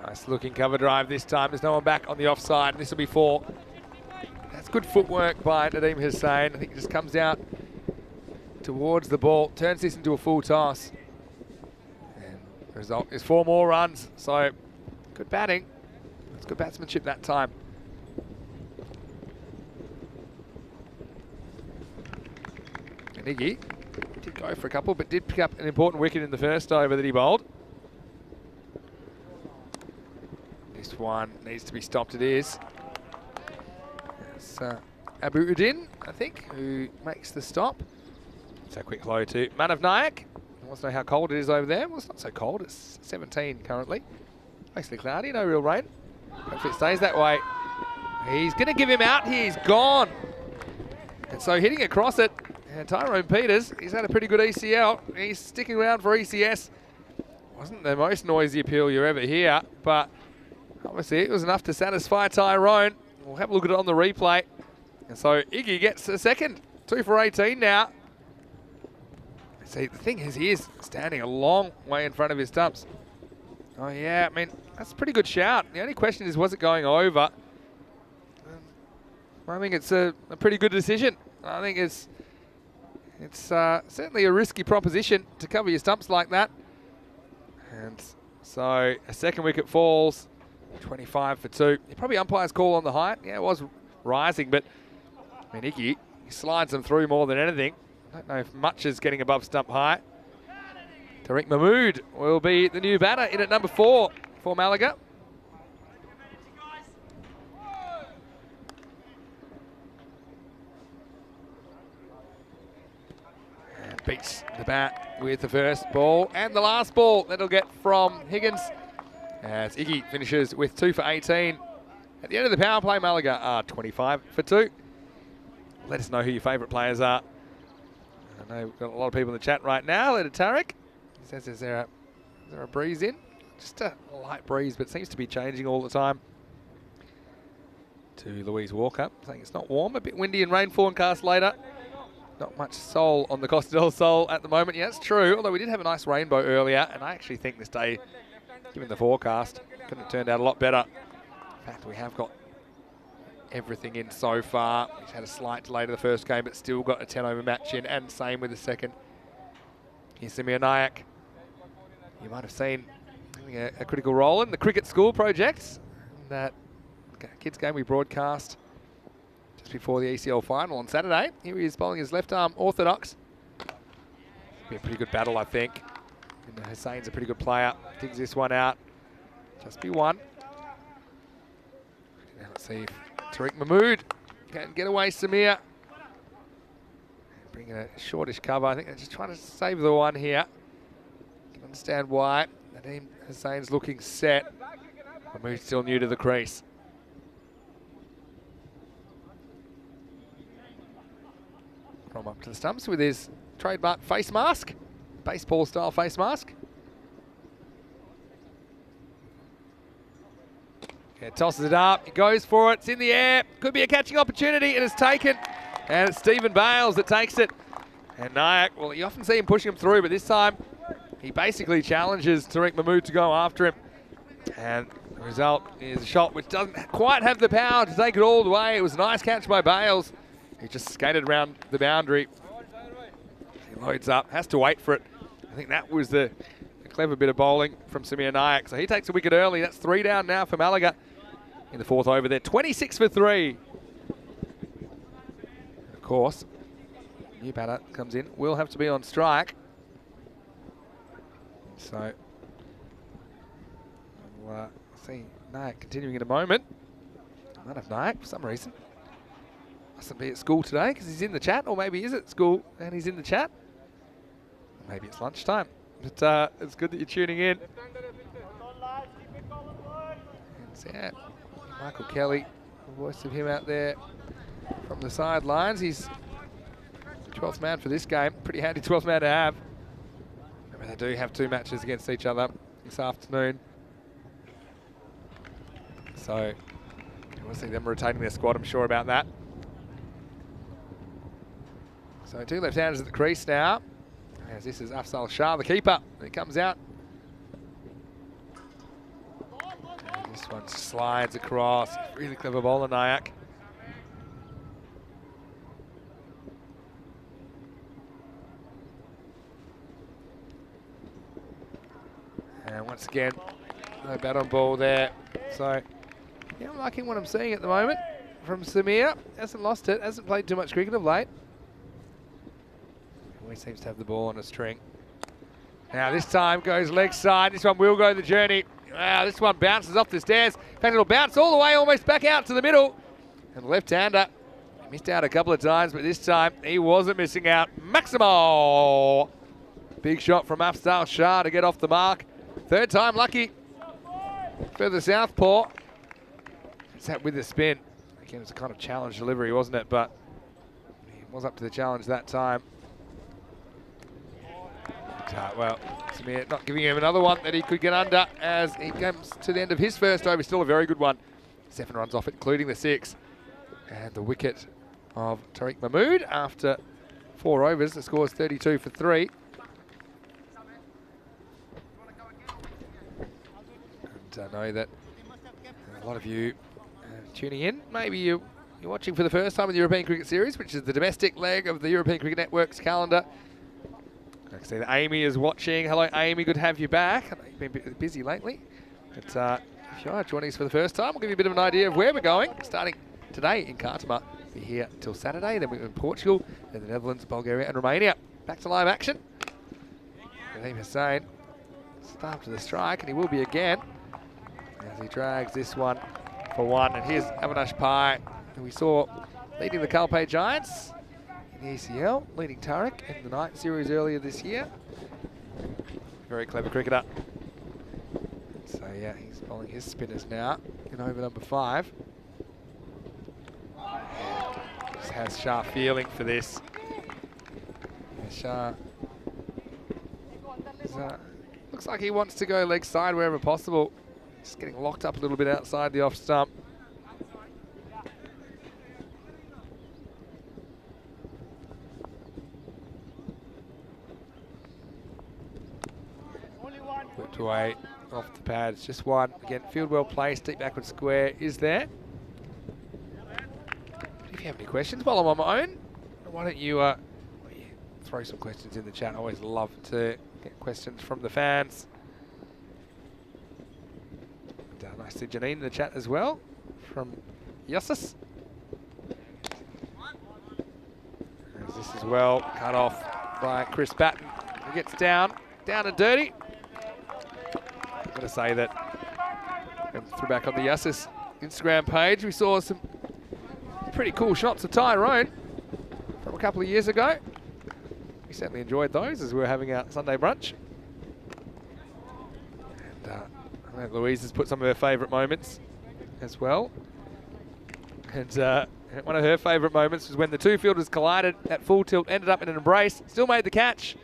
Nice looking cover drive this time. There's no one back on the offside. This will be 4. That's good footwork by Nadeem Hussain. I think he just comes out towards the ball, turns this into a full toss. And the result is 4 more runs. So good batting. It's good batsmanship that time. And Iggy did go for a couple, but did pick up an important wicket in the first over that he bowled. This one needs to be stopped. It is. It's Abu Udin, I think, who makes the stop. So quick hello to Manav Nayak. He wants to know how cold it is over there. Well, it's not so cold. It's 17 currently. Mostly cloudy, no real rain. Hopefully it stays that way. He's going to give him out. He's gone. And so hitting across it, and Tyrone Peters, he's had a pretty good ECL. He's sticking around for ECS. Wasn't the most noisy appeal you ever hear, but obviously it was enough to satisfy Tyrone. We'll have a look at it on the replay. And so Iggy gets a second. 2 for 18 now. See, the thing is, he is standing a long way in front of his stumps. Oh, yeah, I mean, that's a pretty good shout. The only question is, was it going over? I think it's a pretty good decision. I think it's certainly a risky proposition to cover your stumps like that. And so a second wicket falls, 25 for 2. He probably umpire's call on the height. Yeah, it was rising, but I mean, Iggy, he slides them through more than anything. I don't know if much is getting above stump height. Tariq Mahmood will be the new batter in at number 4 for Malaga. And beats the bat with the first ball and the last ball that he'll get from Higgins, as Iggy finishes with 2 for 18. At the end of the power play, Malaga are 25 for 2. Let us know who your favourite players are. I know we've got a lot of people in the chat right now. Hello to Tarek. He says, is there a breeze in? Just a light breeze, but seems to be changing all the time. To Louise Walker, saying it's not warm, a bit windy and rain forecast later. Not much sol on the Costa del Sol at the moment. Yeah, that's true, although we did have a nice rainbow earlier, and I actually think this day, given the forecast, couldn't have turned out a lot better. In fact, we have got everything in so far. He's had a slight delay to the first game, but still got a 10-over match in, and same with the second. Here's Samir Nayak. You might have seen having a critical role in the cricket school project, that kids game we broadcast just before the ECL final on Saturday. Here he is bowling his left arm orthodox. Be a pretty good battle, I think. And Hussein's a pretty good player. Digs this one out. Just be one. Now let's see if Tariq Mahmood can get away Samir. Bringing a shortish cover. I think they're just trying to save the one here. Can understand why. Nadeem Hussein's looking set. Mahmood's still new to the crease. From up to the stumps with his trademark face mask. Baseball style face mask. Yeah, tosses it up, he goes for it, it's in the air. Could be a catching opportunity, and it's taken. And it's Stephen Bales that takes it. And Nayak, well, you often see him pushing him through, but this time he basically challenges Tariq Mahmood to go after him. And the result is a shot which doesn't quite have the power to take it all the way. It was a nice catch by Bales. He just skated around the boundary. He loads up, has to wait for it. I think that was the clever bit of bowling from Samir Nayak. So he takes a wicket early. That's 3 down now for Malaga in the 4th over there. 26 for 3. Of course, new batter comes in. Will have to be on strike. So we'll see Nayak continuing in a moment. Might have Nayak for some reason. Mustn't be at school today because he's in the chat, or maybe he is at school and he's in the chat. Or maybe it's lunchtime. But it's good that you're tuning in. And Michael Kelly, the voice of him out there from the sidelines. He's the 12th man for this game. Pretty handy 12th man to have. Remember, they do have 2 matches against each other this afternoon. So we'll see them rotating their squad, I'm sure about that. So 2 left-handers at the crease now. As this is Afzal Shah, the keeper. And he comes out. And this one slides across. Really clever bowler, Nayak. And once again, no bat on ball there. So, yeah, I'm liking what I'm seeing at the moment from Samir. Hasn't lost it, hasn't played too much cricket of late. Always seems to have the ball on a string. Now this time goes leg side. This one will go the journey. Wow, this one bounces off the stairs. In fact, it'll bounce all the way almost back out to the middle. And left-hander missed out a couple of times, but this time he wasn't missing out. Maximo! Big shot from Afzal Shah to get off the mark. 3rd time lucky for the southpaw. It's that with the spin. Again, it was a kind of challenge delivery, wasn't it? But he was up to the challenge that time. Well, Samir not giving him another one that he could get under as he comes to the end of his first over. Still a very good one. 7 runs off it, including the 6. And the wicket of Tariq Mahmood after 4 overs. The score is 32 for 3. And I know that a lot of you tuning in. Maybe you're watching for the first time in the European Cricket Series, which is the domestic leg of the European Cricket Network's calendar. I can see that Amy is watching. Hello, Amy. Good to have you back. I know you've been a bit busy lately. But if you are joining us for the first time, we'll give you a bit of an idea of where we're going. Starting today in Cartama. We're here till Saturday. Then we're in Portugal, then the Netherlands, Bulgaria and Romania. Back to live action. Nadeem Hussain starts with a strike, and he will be again as he drags this one for 1. And here's Avinash Pai, who we saw leading the Kalpay Giants in the ECL, leading Tariq in the night series earlier this year. Very clever cricketer. So yeah, he's bowling his spinners now in over number 5. Just has Shah feeling for this. Yeah, Shah looks like he wants to go leg side wherever possible. Just getting locked up a little bit outside the off stump. Whipped away off the pad. It's just 1. Again, field well placed. Deep backward square is there. If you have any questions while I'm on my own, why don't you throw some questions in the chat. I always love to get questions from the fans. And, nice to see Janine in the chat as well from Yossis. as well. Cut off by Chris Batten. He gets down and dirty. I'm going to say that, and threw back on the Yassis Instagram page, we saw some pretty cool shots of Tyrone from a couple of years ago. We certainly enjoyed those as we were having our Sunday brunch. And I know Louise has put some of her favourite moments as well. And one of her favourite moments was when the two fielders collided at full tilt, ended up in an embrace, still made the catch.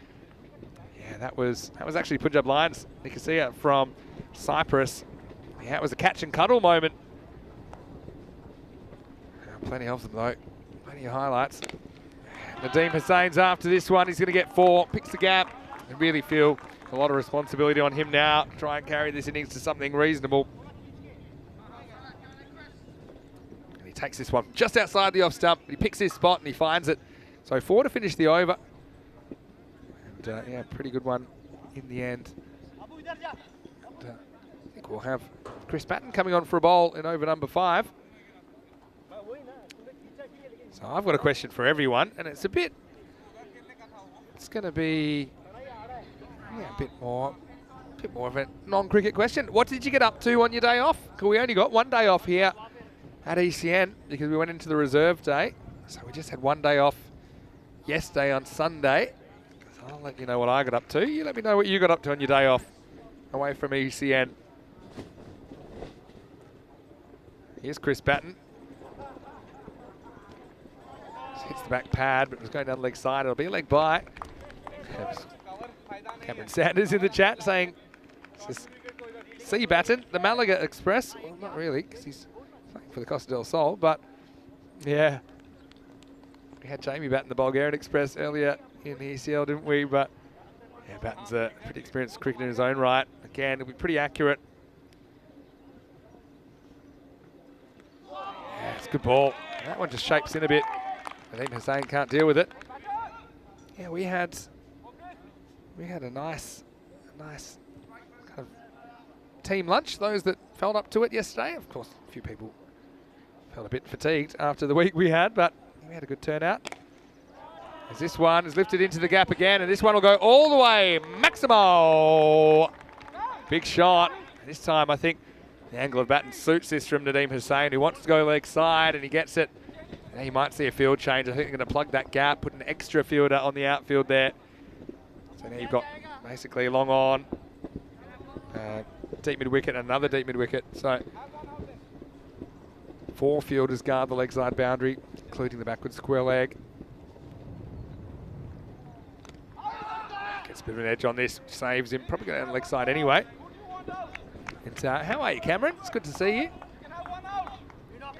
Yeah, that was actually Punjab Lions, Nicosia from Cyprus. Yeah, it was a catch and cuddle moment. Plenty of them though, plenty of highlights. Nadeem Hussein's after this one, he's going to get 4, picks the gap. I really feel a lot of responsibility on him now. Try and carry this innings to something reasonable. And he takes this one just outside the off stump. He picks his spot and he finds it. So 4 to finish the over. And yeah, pretty good one in the end. And, I think we'll have Chris Batten coming on for a bowl in over number 5. So I've got a question for everyone, and it's going to be a bit more of a non-cricket question. What did you get up to on your day off? Because we only got one day off here at ECN because we went into the reserve day. So we just had one day off yesterday on Sunday. So I'll let you know what I got up to. You let me know what you got up to on your day off away from ECN. Here's Chris Batten. Hits the back pad, but it was going down the leg side. It'll be a leg by. Cameron Sanders in the chat saying, see Batten, the Malaga Express. Well, not really, because he's playing for the Costa del Sol, but yeah. We had Jamie Batten, the Bulgarian Express, earlier in the ECL, didn't we? But yeah, Batten's a pretty experienced cricketer in his own right. Again, it'll be pretty accurate. Yeah, it's a good ball. That one just shapes in a bit. Nadeem Hussein can't deal with it. Yeah, we had a nice kind of team lunch. Those that felt up to it yesterday. Of course, a few people felt a bit fatigued after the week we had, but we had a good turnout. As this one is lifted into the gap again, and this one will go all the way. Maximo! Big shot. This time, I think the angle of Batten suits this from Nadeem Hussein, who wants to go leg side, and he gets it. And you might see a field change. I think they're going to plug that gap, put an extra fielder on the outfield there. So now you've got basically long on, deep mid-wicket, another deep mid-wicket. So 4 fielders guard the leg side boundary, including the backward square leg. Gets a bit of an edge on this, saves him. Probably going down the leg side anyway. And, how are you, Cameron? It's good to see you.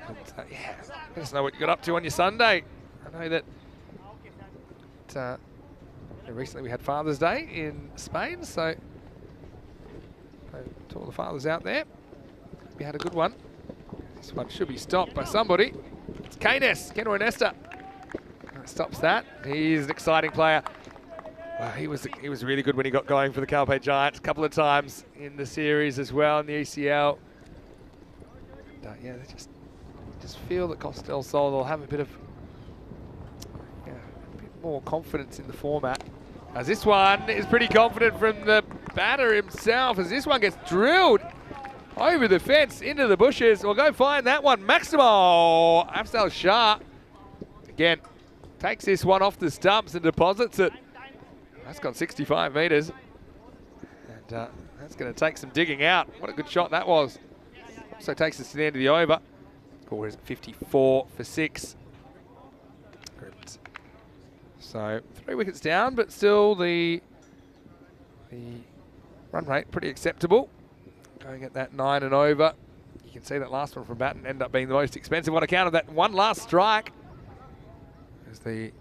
And, yeah, let us know what you got up to on your Sunday. I know that recently we had Father's Day in Spain, so to all the fathers out there, we had a good one. This one should be stopped by somebody. It's Keynes, Ken Nesta. Stops that. He's an exciting player. Well, he was really good when he got going for the Calpe Giants a couple of times in the series as well in the ECL. And, yeah, they just feel that Costa del Sol will have a bit more confidence in the format. As this one is pretty confident from the batter himself, as this one gets drilled over the fence into the bushes. We'll go find that one. Maximo Afzal Shah again takes this one off the stumps and deposits it. That's gone 65 metres, and that's going to take some digging out. What a good shot that was. So takes us to the end of the over. Score is 54 for 6. And so 3 wickets down, but still the run rate pretty acceptable. Going at that 9 and over. You can see that last one from Batten ended up being the most expensive on account of that one last strike. As the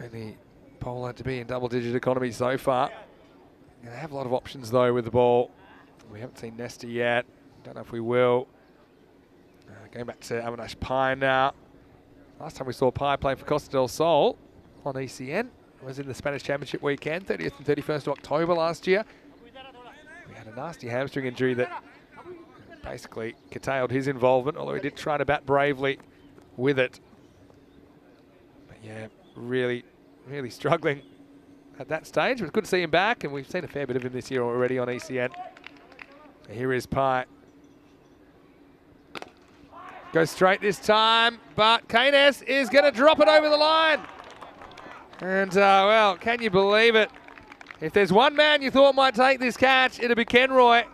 only bowler to be in double-digit economy so far. They have a lot of options though with the ball. We haven't seen Nesta yet. Don't know if we will. Going back to Avinash Pai now. Last time we saw Pai play for Costa del Sol on ECN was in the Spanish Championship weekend, 30th and 31st of October last year. We had a nasty hamstring injury that basically curtailed his involvement, although he did try to bat bravely with it. But yeah, really, really struggling at that stage. But good to see him back, and we've seen a fair bit of him this year already on ECN. Here is Pye. Goes straight this time, but Keynes is going to drop it over the line. And, well, can you believe it? If there's one man you thought might take this catch, it'd be Kenroy,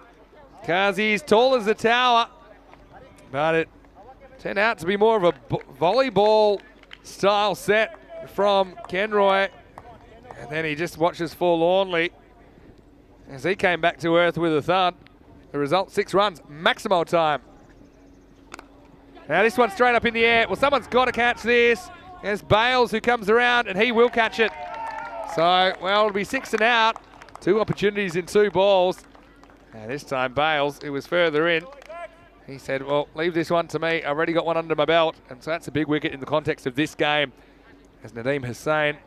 because he's tall as a tower. But it turned out to be more of a volleyball-style set from Kenroy. And then he just watches forlornly as he came back to earth with a thud. The result, 6 runs, maximal time. Now this one's straight up in the air. Well, someone's got to catch this. There's Bales who comes around, and he will catch it. So, well, it'll be 6 and out. 2 opportunities in 2 balls. And this time Bales, who was further in, he said, well, leave this one to me. I've already got one under my belt. And so that's a big wicket in the context of this game. As Nadeem Hussain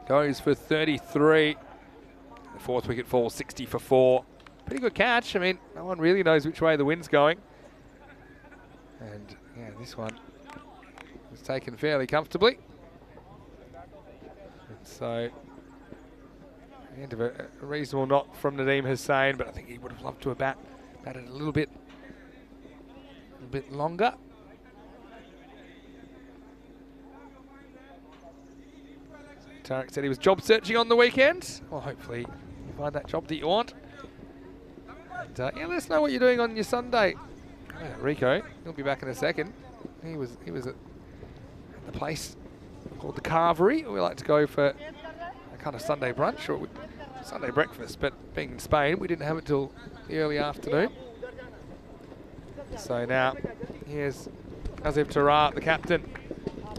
goes for 33. The 4th wicket falls 60 for 4. Pretty good catch. I mean, no one really knows which way the wind's going. And yeah, this one was taken fairly comfortably. And so, end of a reasonable knock from Nadeem Hussain, but I think he would have loved to have batted a little bit longer. Tarek said he was job searching on the weekend. Well, hopefully you find that job that you want. And, yeah, let us know what you're doing on your Sunday. Rico, he'll be back in a second. He was at the place called the Carvery. We like to go for a kind of Sunday brunch or Sunday breakfast, but being in Spain, we didn't have it till the early afternoon. So now here's Azib Tarat, the captain.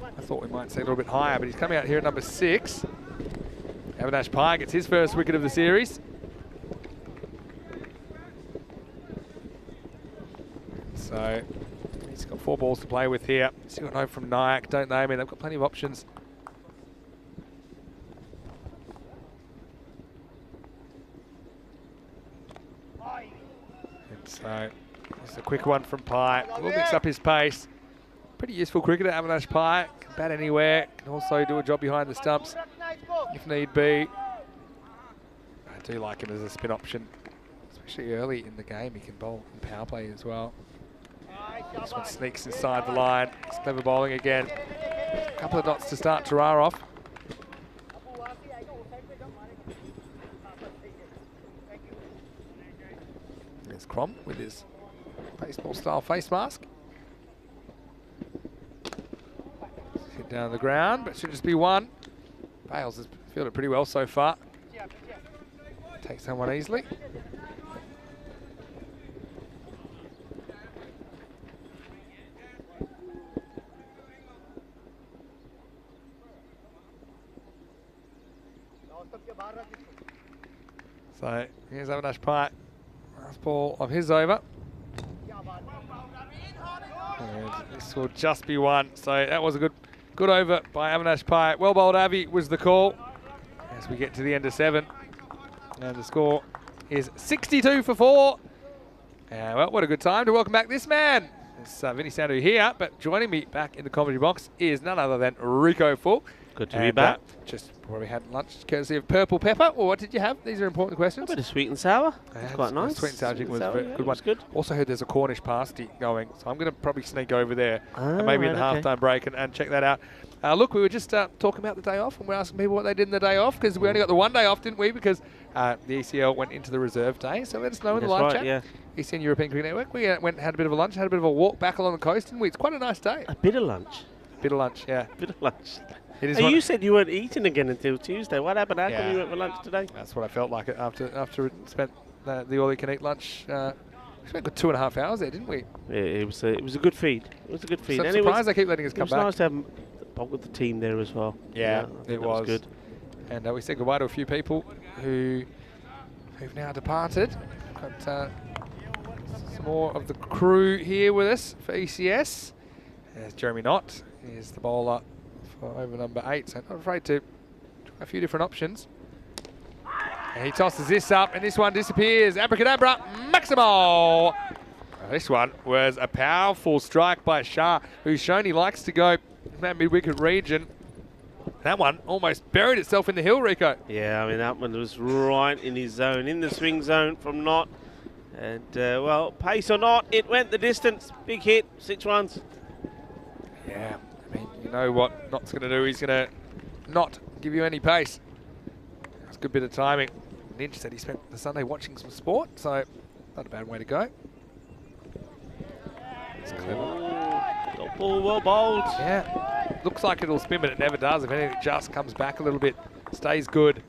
I thought we might see a little bit higher, but he's coming out here at number 6. Avinash Pye gets his first wicket of the series. So he's got 4 balls to play with here. Still got no from Nyack, don't they? I mean, they've got plenty of options. And so just a quick one from Pye. Will mix up his pace. Pretty useful cricketer, Avinash Pye. Can bat anywhere. Can also do a job behind the stumps if need be. I do like him as a spin option, especially early in the game. He can bowl in power play as well. This one sneaks inside the line. It's clever bowling again. A couple of dots to start Tarar off. There's Crom with his baseball style face mask. Hit down the ground, but should just be 1. Bales has fielded pretty well so far. Takes that one easily. So here's Avinash Pye. Last ball of his over. And this will just be 1. So that was a good over by Avinash Pye. Well bowled Avi was the call as we get to the end of 7. And the score is 62 for 4. Well, what a good time to welcome back this man. It's Vinny Sandhu here, but joining me back in the commentary box is none other than Rico Full. Good to be back. Just before we had lunch, courtesy of Purple Pepper. Well, what did you have? These are important questions. A bit of sweet and sour. That's quite nice. Sweet and sour chicken was a good one. Good. Also heard there's a Cornish pasty going, so I'm going to probably sneak over there maybe in the halftime break and check that out. Look, we were just talking about the day off, and we're asking people what they did in the day off, because we only got the 1 day off, didn't we? Because the ECL went into the reserve day. So let us know in the live chat. Yeah. ECN European Cricket Network. We went and had a bit of a lunch, had a bit of a walk back along the coast, didn't we? It's quite a nice day. A bit of lunch. Bit of lunch, yeah. Bit of lunch. It is you said you weren't eating again until Tuesday. What happened? How come you went for lunch today? That's what I felt like after we spent the all-you-can-eat lunch. We spent good 2.5 hours there, didn't we? Yeah, it was a good feed. It was a good feed. So I'm surprised they keep letting us come back. It was nice to have bulk of the team there as well. Yeah, it was good. And we said goodbye to a few people who've now departed. Got some more of the crew here with us for ECS. There's Jeremy Knott. He's the bowler for over number 8, so not afraid to try a few different options. And he tosses this up, and this one disappears. Abracadabra, Maximo! This one was a powerful strike by Shah, who's shown he likes to go in that mid-wicket region. That one almost buried itself in the hill, Rico. Yeah, I mean, that one was right in his zone, in the swing zone from Knott. And, well, pace or not, it went the distance. Big hit, 6 runs. Yeah, I mean, you know what Knott's going to do. He's going to not give you any pace. That's a good bit of timing. Ninja said he spent the Sunday watching some sport, so not a bad way to go. That's clever. Got ball well bowled. Yeah, looks like it'll spin, but it never does. If anything, it just comes back a little bit, stays good.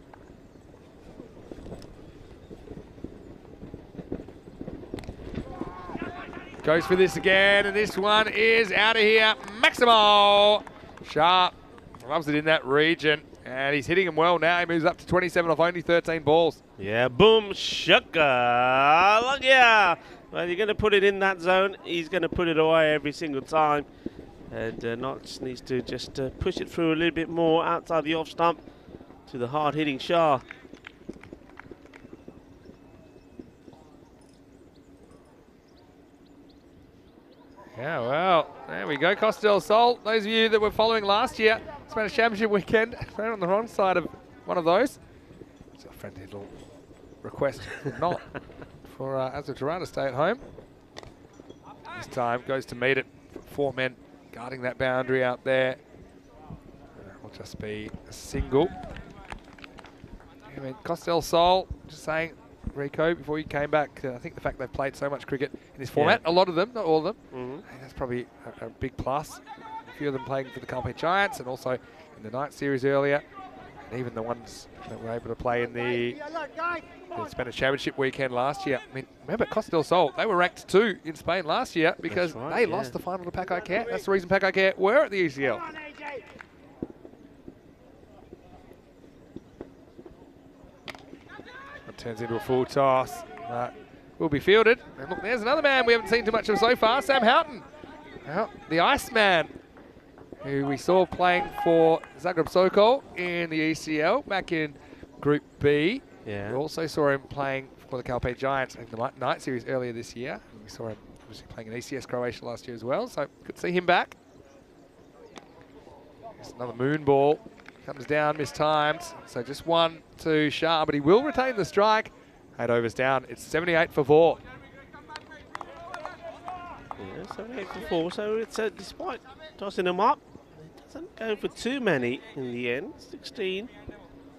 Goes for this again, and this one is out of here. Maximo Sharp loves it in that region, and he's hitting him well now. He moves up to 27 off only 13 balls. Yeah, boom, shaka. Look, yeah. Well, you're going to put it in that zone. He's going to put it away every single time. And Knott needs to just push it through a little bit more outside the off stump to the hard-hitting Shah. Yeah, well, there we go. Costa del Sol. Those of you that were following last year, Spanish Championship weekend, they're on the wrong side of one of those. It's a friendly little request not for Azur Tirana to stay at home. This time goes to meet it. 4 men guarding that boundary out there. That will just be a single. I mean, Costa del Sol, just saying, Rico, before you came back, I think the fact they've played so much cricket in this format, a lot of them, not all of them, I think that's probably a big plus. A few of them playing for the Cartama Giants and also in the night series earlier. And even the ones that were able to play in the Spanish Championship weekend last year. I mean, remember Costa del Sol, they were ranked 2 in Spain last year because they lost the final to Pac Care. That's the reason Pac Care were at the ECL. It turns into a full toss. Will be fielded. And look, there's another man we haven't seen too much of so far, Sam Houghton. Well, the Iceman, who we saw playing for Zagreb Sokol in the ECL back in Group B. Yeah. We also saw him playing for the Cartama Giants in the night series earlier this year. And we saw him obviously playing in ECS Croatia last year as well, so good to see him back. There's another moon ball. Comes down, mistimed. So just 1 to Shah, but he will retain the strike. 8 overs down. It's 78 for 4. Yeah, 78 for 4. So it's despite tossing him up, it doesn't go for too many in the end. 16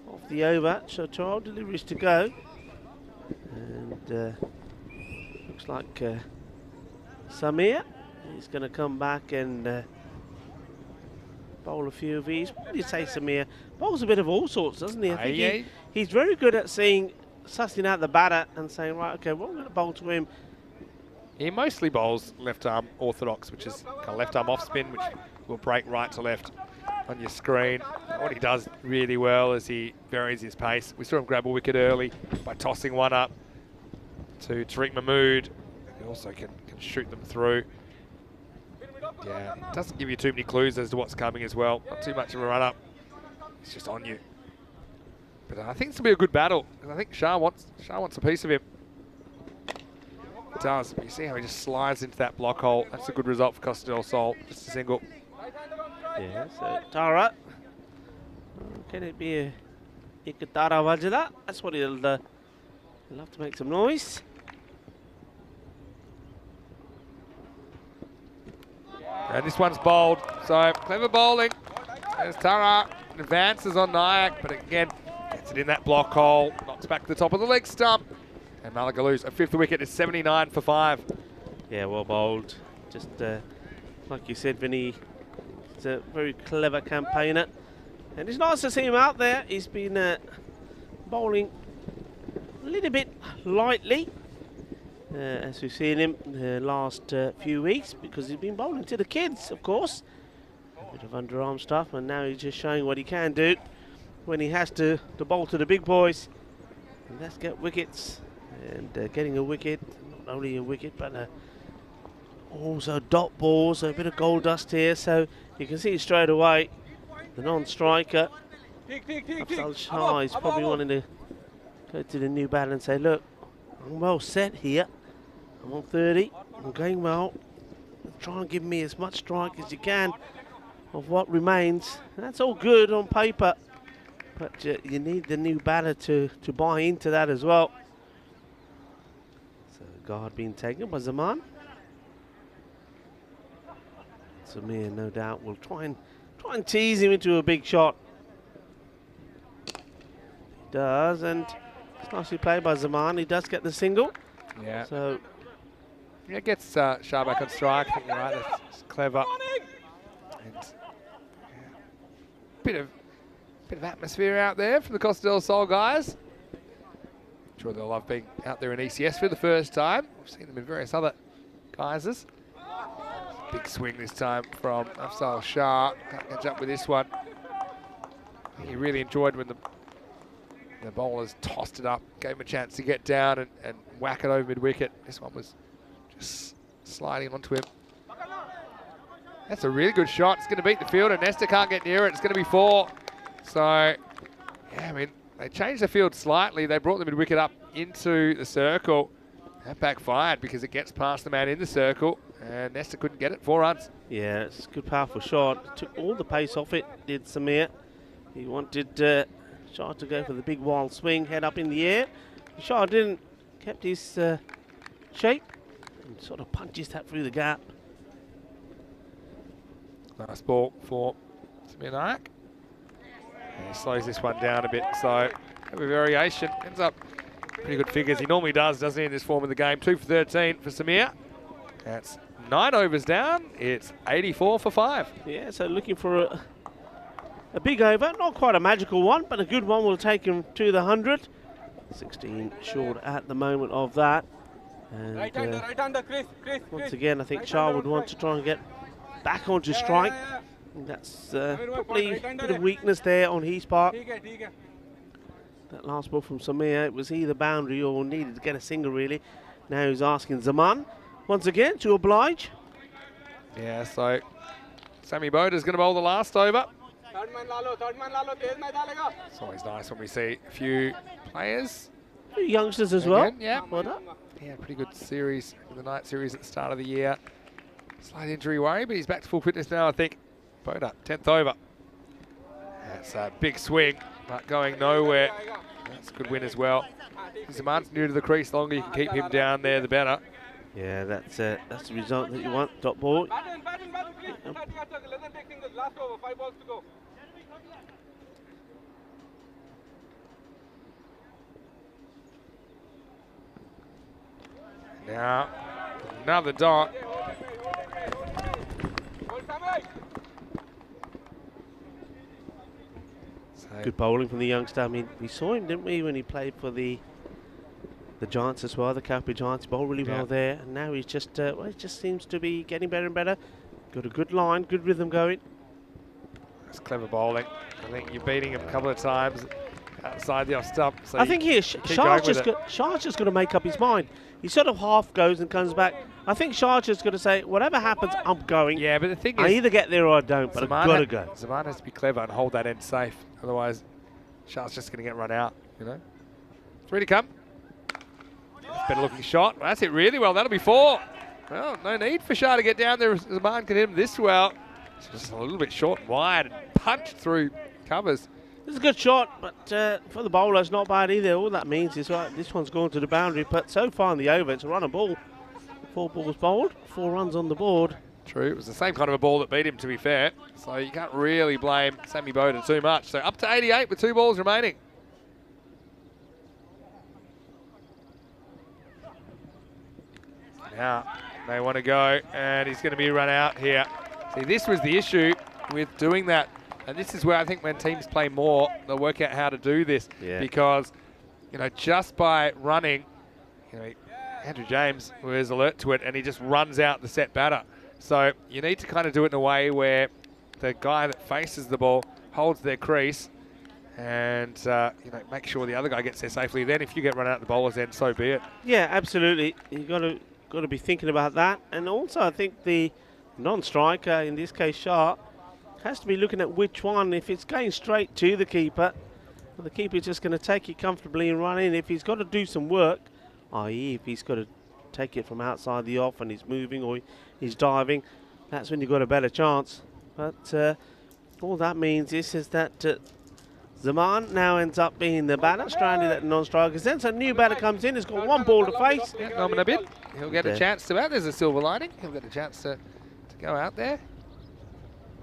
off the over. So 12 deliveries to go. And looks like Samir is going to come back and bowl a few of these. What do you say, Samir? Bowls a bit of all sorts, doesn't he? I think he's very good at sussing out the batter and saying, right, okay, what I'm going to bowl to him. He mostly bowls left arm orthodox, which is kind of left arm off spin, which will break right to left on your screen. What he does really well is he varies his pace. We saw him grab a wicket early by tossing one up to Tariq Mahmood. He also can shoot them through. Yeah, it doesn't give you too many clues as to what's coming as well. Not too much of a run-up. It's just on you. But I think this will be a good battle. And I think Shah wants a piece of him. It does. But you see how he just slides into that block hole. That's a good result for Costa del Sol. Just a single. Yeah, so Tara. Can it be a Ikatara Vajada? That's what he'll love to make some noise. And this one's bowled, so clever bowling. There's Tara, advances on Nayak, but again, gets it in that block hole, knocks back to the top of the leg stump. And Malagaloos, a 5th wicket, is 79 for 5. Yeah, well bowled. Just like you said, Vinny, he's a very clever campaigner. And it's nice to see him out there. He's been bowling a little bit lightly. As we've seen him the last few weeks, because he's been bowling to the kids, of course. A bit of underarm stuff, and now he's just showing what he can do when he has to bowl to the big boys. And let's get wickets. And getting a wicket, not only a wicket, but also dot balls, a bit of gold dust here. So you can see straight away the non-striker, Afzal Shah, is probably wanting to go to the new bat and say, look, I'm well set here. I'm on 30. I'm going well. Try and give me as much strike as you can. of what remains. That's all good on paper, but you need the new batter to buy into that as well. So guard being taken by Zaman. Samir, no doubt, will try and tease him into a big shot. He does, and it's nicely played by Zaman. He does get the single. Yeah. So yeah, gets Shah back on strike. I think you're right. That's clever. And, bit of atmosphere out there for the Costa del Sol guys. I'm sure they'll love being out there in ECS for the first time. We've seen them in various other guises. Big swing this time from Afzal Shah. Can't catch up with this one. He really enjoyed when the bowlers tossed it up, gave him a chance to get down and whack it over mid-wicket. This one was just sliding onto him. That's a really good shot. It's going to beat the field, and Nesta can't get near it. It's going to be 4. So, yeah, I mean, they changed the field slightly. They brought the mid-wicket up into the circle. That backfired because it gets past the man in the circle, and Nesta couldn't get it. 4 runs. Yeah, it's a good, powerful shot. Took all the pace off it, did Samir. He wanted Shah to go for the big wild swing, head up in the air. Shah didn't, kept his shape and sort of punches that through the gap. Nice ball for Samir Nayak. And he slows this one down a bit, so have a variation. Ends up pretty good figures. He normally does, doesn't he, in this form of the game. 2 for 13 for Samir. That's 9 overs down. It's 84 for 5. Yeah, so looking for a big over. Not quite a magical one, but a good one will take him to the 100. 16 short at the moment of that. And once again, I think Shah would want to try and get back onto strike. That's probably a bit of weakness there on his part. That last ball from Samir, it was either boundary or needed to get a single, really. Now he's asking Zaman once again to oblige. Yeah, so Sammy Boda's going to bowl the last over. It's always nice when we see a few players. A few youngsters as again, well. Yeah. Well done. Yeah, pretty good series, the night series at the start of the year. Slight injury worry, but he's back to full fitness now, I think. Boda, 10th over. That's a big swing, but going nowhere. That's a good win as well. Zaman's new to the crease. The longer you can keep him down there, the better. Yeah, that's the result that you want. Dot ball. Now, another dot. Good bowling from the youngster. I mean, we saw him, didn't we, when he played for the Giants as well, the Calpe Giants. He bowled really well there, and now he's just, well, he just seems to be getting better and better. Got a good line, good rhythm going. That's clever bowling. I think you're beating him a couple of times outside the off stump. So I think here, Shah's just got to make up his mind. He sort of half goes and comes back. I think Shah's just got to say, whatever happens, I'm going. Yeah, but the thing is, I either get there or I don't, but I've got to go. Zaman has to be clever and hold that end safe. Otherwise, Shah's just going to get run out, you know. 3 to come. Better looking shot. Well, that's it really well. That'll be 4. Well, no need for Shah to get down there. Zaman can hit him this well. It's just a little bit short and wide and punched through covers. This is a good shot, but for the bowler, it's not bad either. All that means is this one's going to the boundary, but so far in the over, it's a run and ball. 4 balls bowled, 4 runs on the board. True, it was the same kind of a ball that beat him, to be fair. So you can't really blame Sammy Boda too much. So up to 88 with 2 balls remaining. Now they want to go, and he's going to be run out here. See, this was the issue with doing that. And this is where I think when teams play more, they'll work out how to do this. Yeah. Because, you know, just by running, you know, Andrew James was alert to it, and he just runs out the set batter. So you need to kind of do it in a way where the guy that faces the ball holds their crease and, you know, make sure the other guy gets there safely. Then if you get run out the bowler's end, so be it. Yeah, absolutely. You've got to be thinking about that. And also I think the non-striker, in this case Shah, has to be looking at which one. If it's going straight to the keeper, well, the keeper's just going to take it comfortably and run in. If he's got to do some work, i.e. if he's got to take it from outside the off and he's moving or he's diving, that's when you've got a better chance. But all that means is that Zaman now ends up being the batter, stranded at the non-strikers then. So new batter comes in, has got one ball to face. Yeah, Nomina bid. He'll get a chance to bat. There's a silver lining. He'll get a chance to go out there.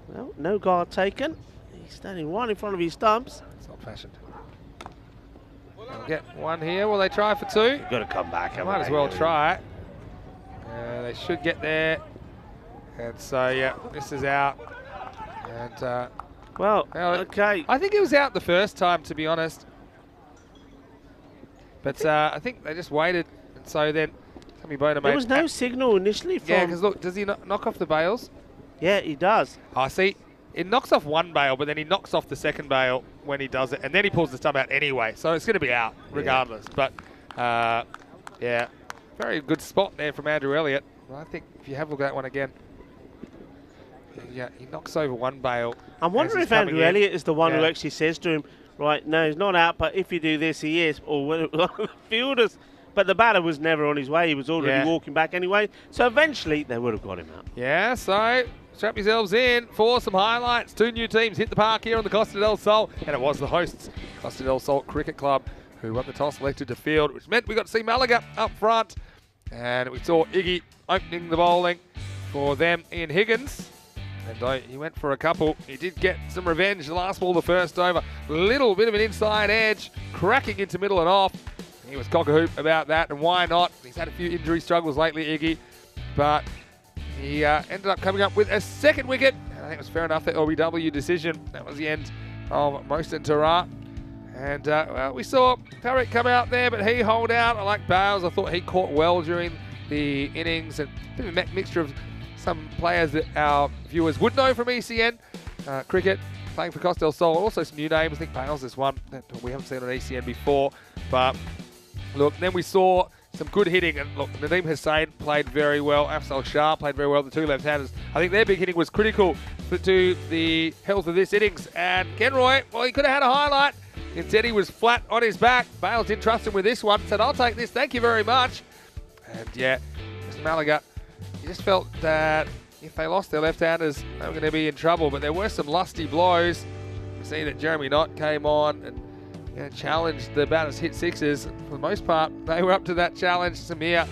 Well, no guard taken. He's standing right in front of his stumps. It's old-fashioned. They'll get one here. Will they try for two? Got to come back. Might as well try it. They should get there. And so, yeah, this is out. And well, okay. I think it was out the first time, to be honest. But I think they just waited. And so then Tommy Boner made... There was no signal initially from... Yeah, because look, does he knock off the bails? Yeah, he does. I see. It knocks off one bail, but then he knocks off the second bail when he does it. And then he pulls the stump out anyway. So it's going to be out regardless. Yeah. But, yeah, very good spot there from Andrew Elliott. Well, I think if you have a look at that one again, yeah, he knocks over one bail. I'm wondering if Andrew Elliott is the one who actually says to him, right, no, he's not out, but if you do this, he is. Or one of the fielders. But the batter was never on his way. He was already walking back anyway. So eventually, they would have got him out. Yeah, so strap yourselves in for some highlights. Two new teams hit the park here on the Costa del Sol. And it was the hosts, Costa del Sol Cricket Club, who won the toss, elected to field, which meant we got to see Malaga up front. And we saw Iggy opening the bowling for them. Ian Higgins. And he went for a couple. He did get some revenge. The last ball, the first over. Little bit of an inside edge, cracking into middle and off. He was cock-a-hoop about that, and why not? He's had a few injury struggles lately, Iggy. But he ended up coming up with a second wicket. And I think it was fair enough, that LBW decision. That was the end of Mohsen Tara. And, well, we saw Tariq come out there, but he holed out. I like Bales. I thought he caught well during the innings. And a bit of a mixture of some players that our viewers would know from ECN cricket, playing for Costa del Sol. Also some new names. I think Bales is one that we haven't seen on ECN before. But look, then we saw some good hitting. And look, Nadeem Hussain played very well. Afzal Shah played very well. The two left-handers. I think their big hitting was critical to the health of this innings. And Kenroy, well, he could have had a highlight. Instead, he was flat on his back. Bales didn't trust him with this one. Said, I'll take this. Thank you very much. And yeah, Mr. Malaga, you just felt that if they lost their left-handers, they were going to be in trouble. But there were some lusty blows. You see that Jeremy Knott came on and challenged the batters, hit sixes. For the most part, they were up to that challenge. Samir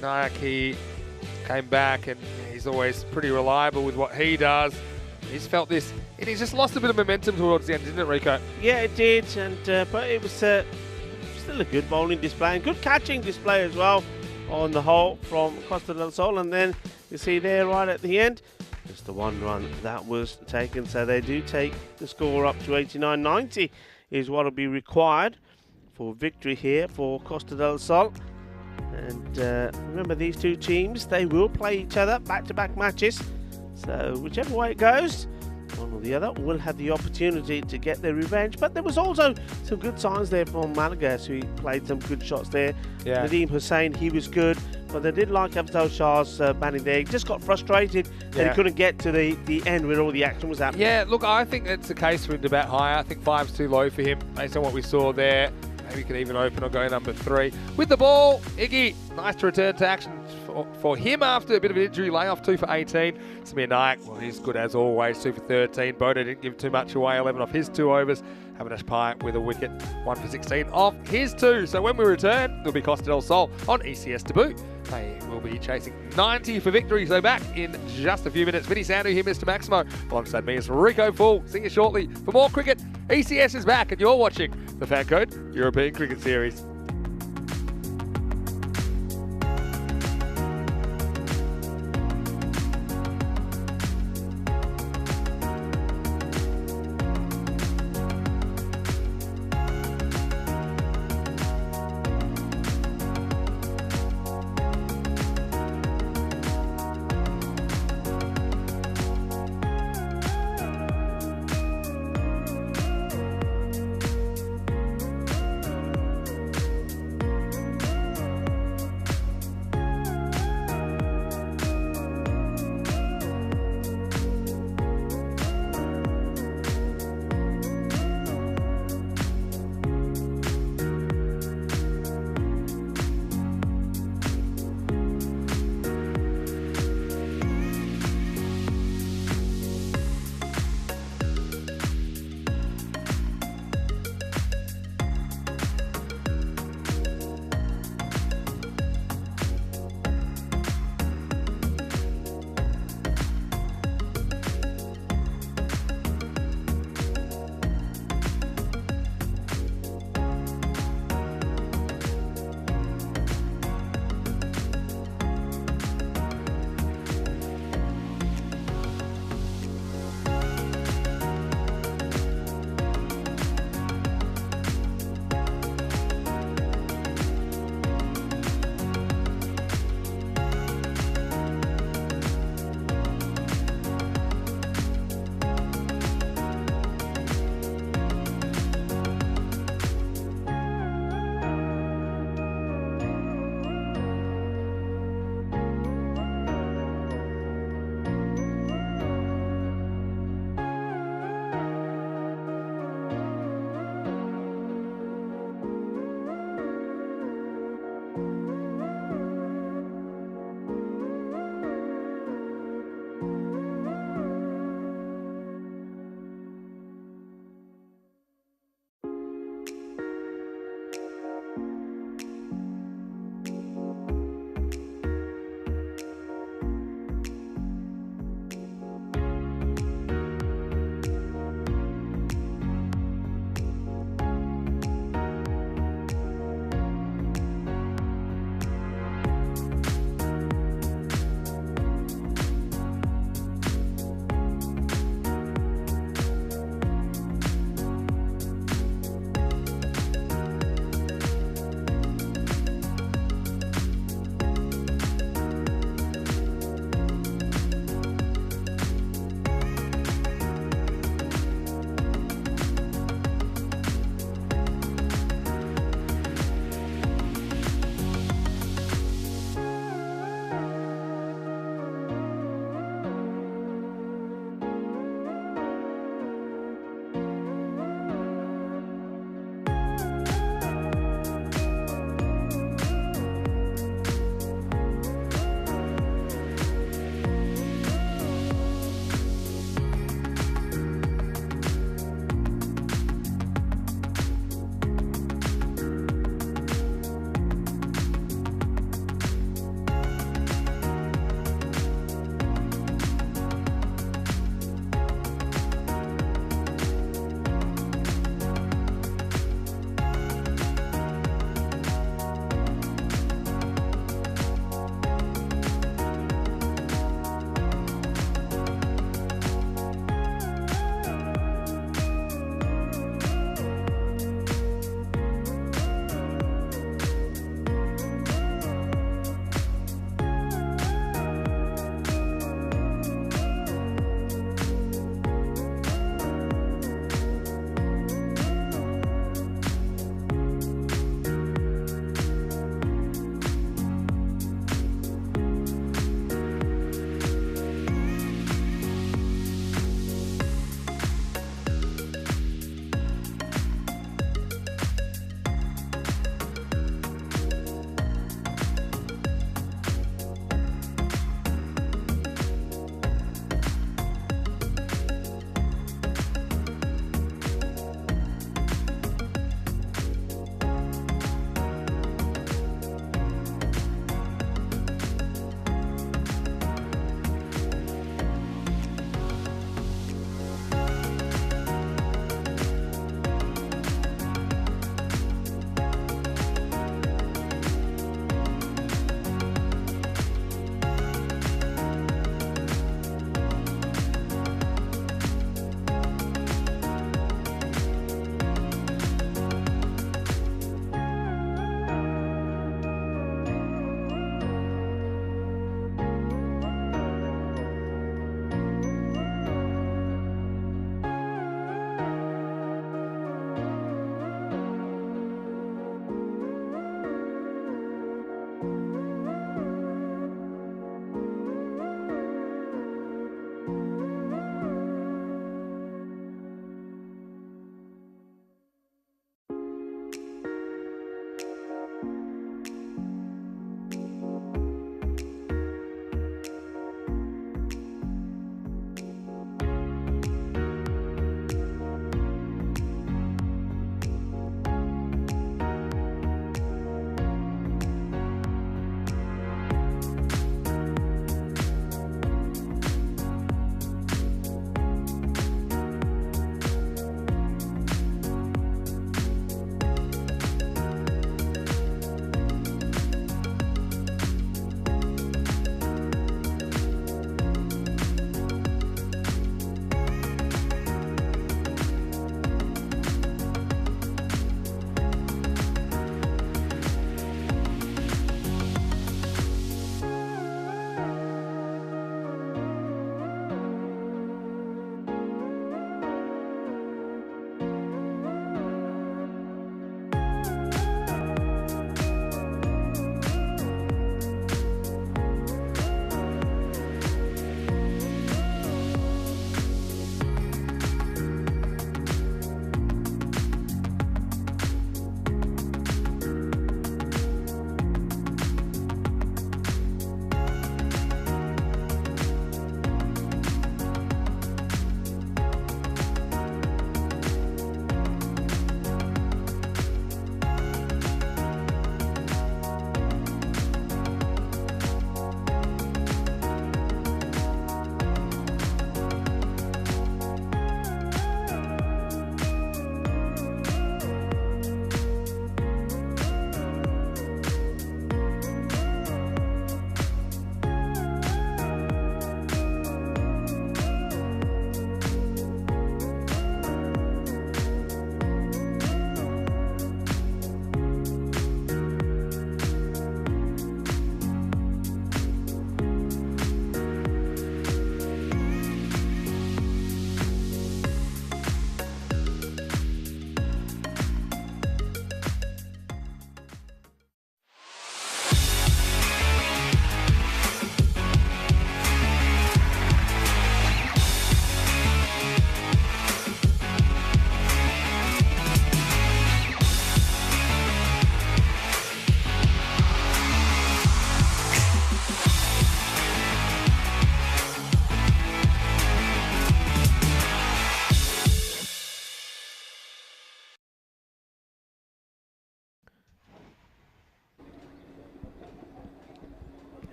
Nayak, he came back, and he's always pretty reliable with what he does. He's felt this, and he's just lost a bit of momentum towards the end, didn't it, Rico? Yeah, it did, and but it was still a good bowling display and good catching display as well on the whole from Costa del Sol. And then you see there right at the end, just the one run that was taken. So they do take the score up to 89-90 is what will be required for victory here for Costa del Sol. And remember, these two teams, they will play each other back-to-back matches. So whichever way it goes, one or the other will have the opportunity to get their revenge. But there was also some good signs there from Malaga, so he played some good shots there. Yeah. Nadeem Hussain, he was good, but they did like Afzal Shah's batting there. He just got frustrated that he couldn't get to the end where all the action was happening. Yeah, look, I think it's a case for him to bat higher. I think 5's too low for him based on what we saw there. Maybe he could even open or go number 3. With the ball, Iggy, nice to return to action for him after a bit of an injury layoff, 2 for 18. Samir Nayak, well, he's good as always, 2 for 13. Boda didn't give too much away, 11 off his 2 overs. Avinash Pai with a wicket, 1 for 16 off his 2. So when we return, it'll be Costa del Sol on ECS debut. They will be chasing 90 for victory, so back in just a few minutes. Vinny Sandu here, Mr. Maximo, alongside me is Rico Full. See you shortly for more cricket. ECS is back, and you're watching the FanCode European Cricket Series.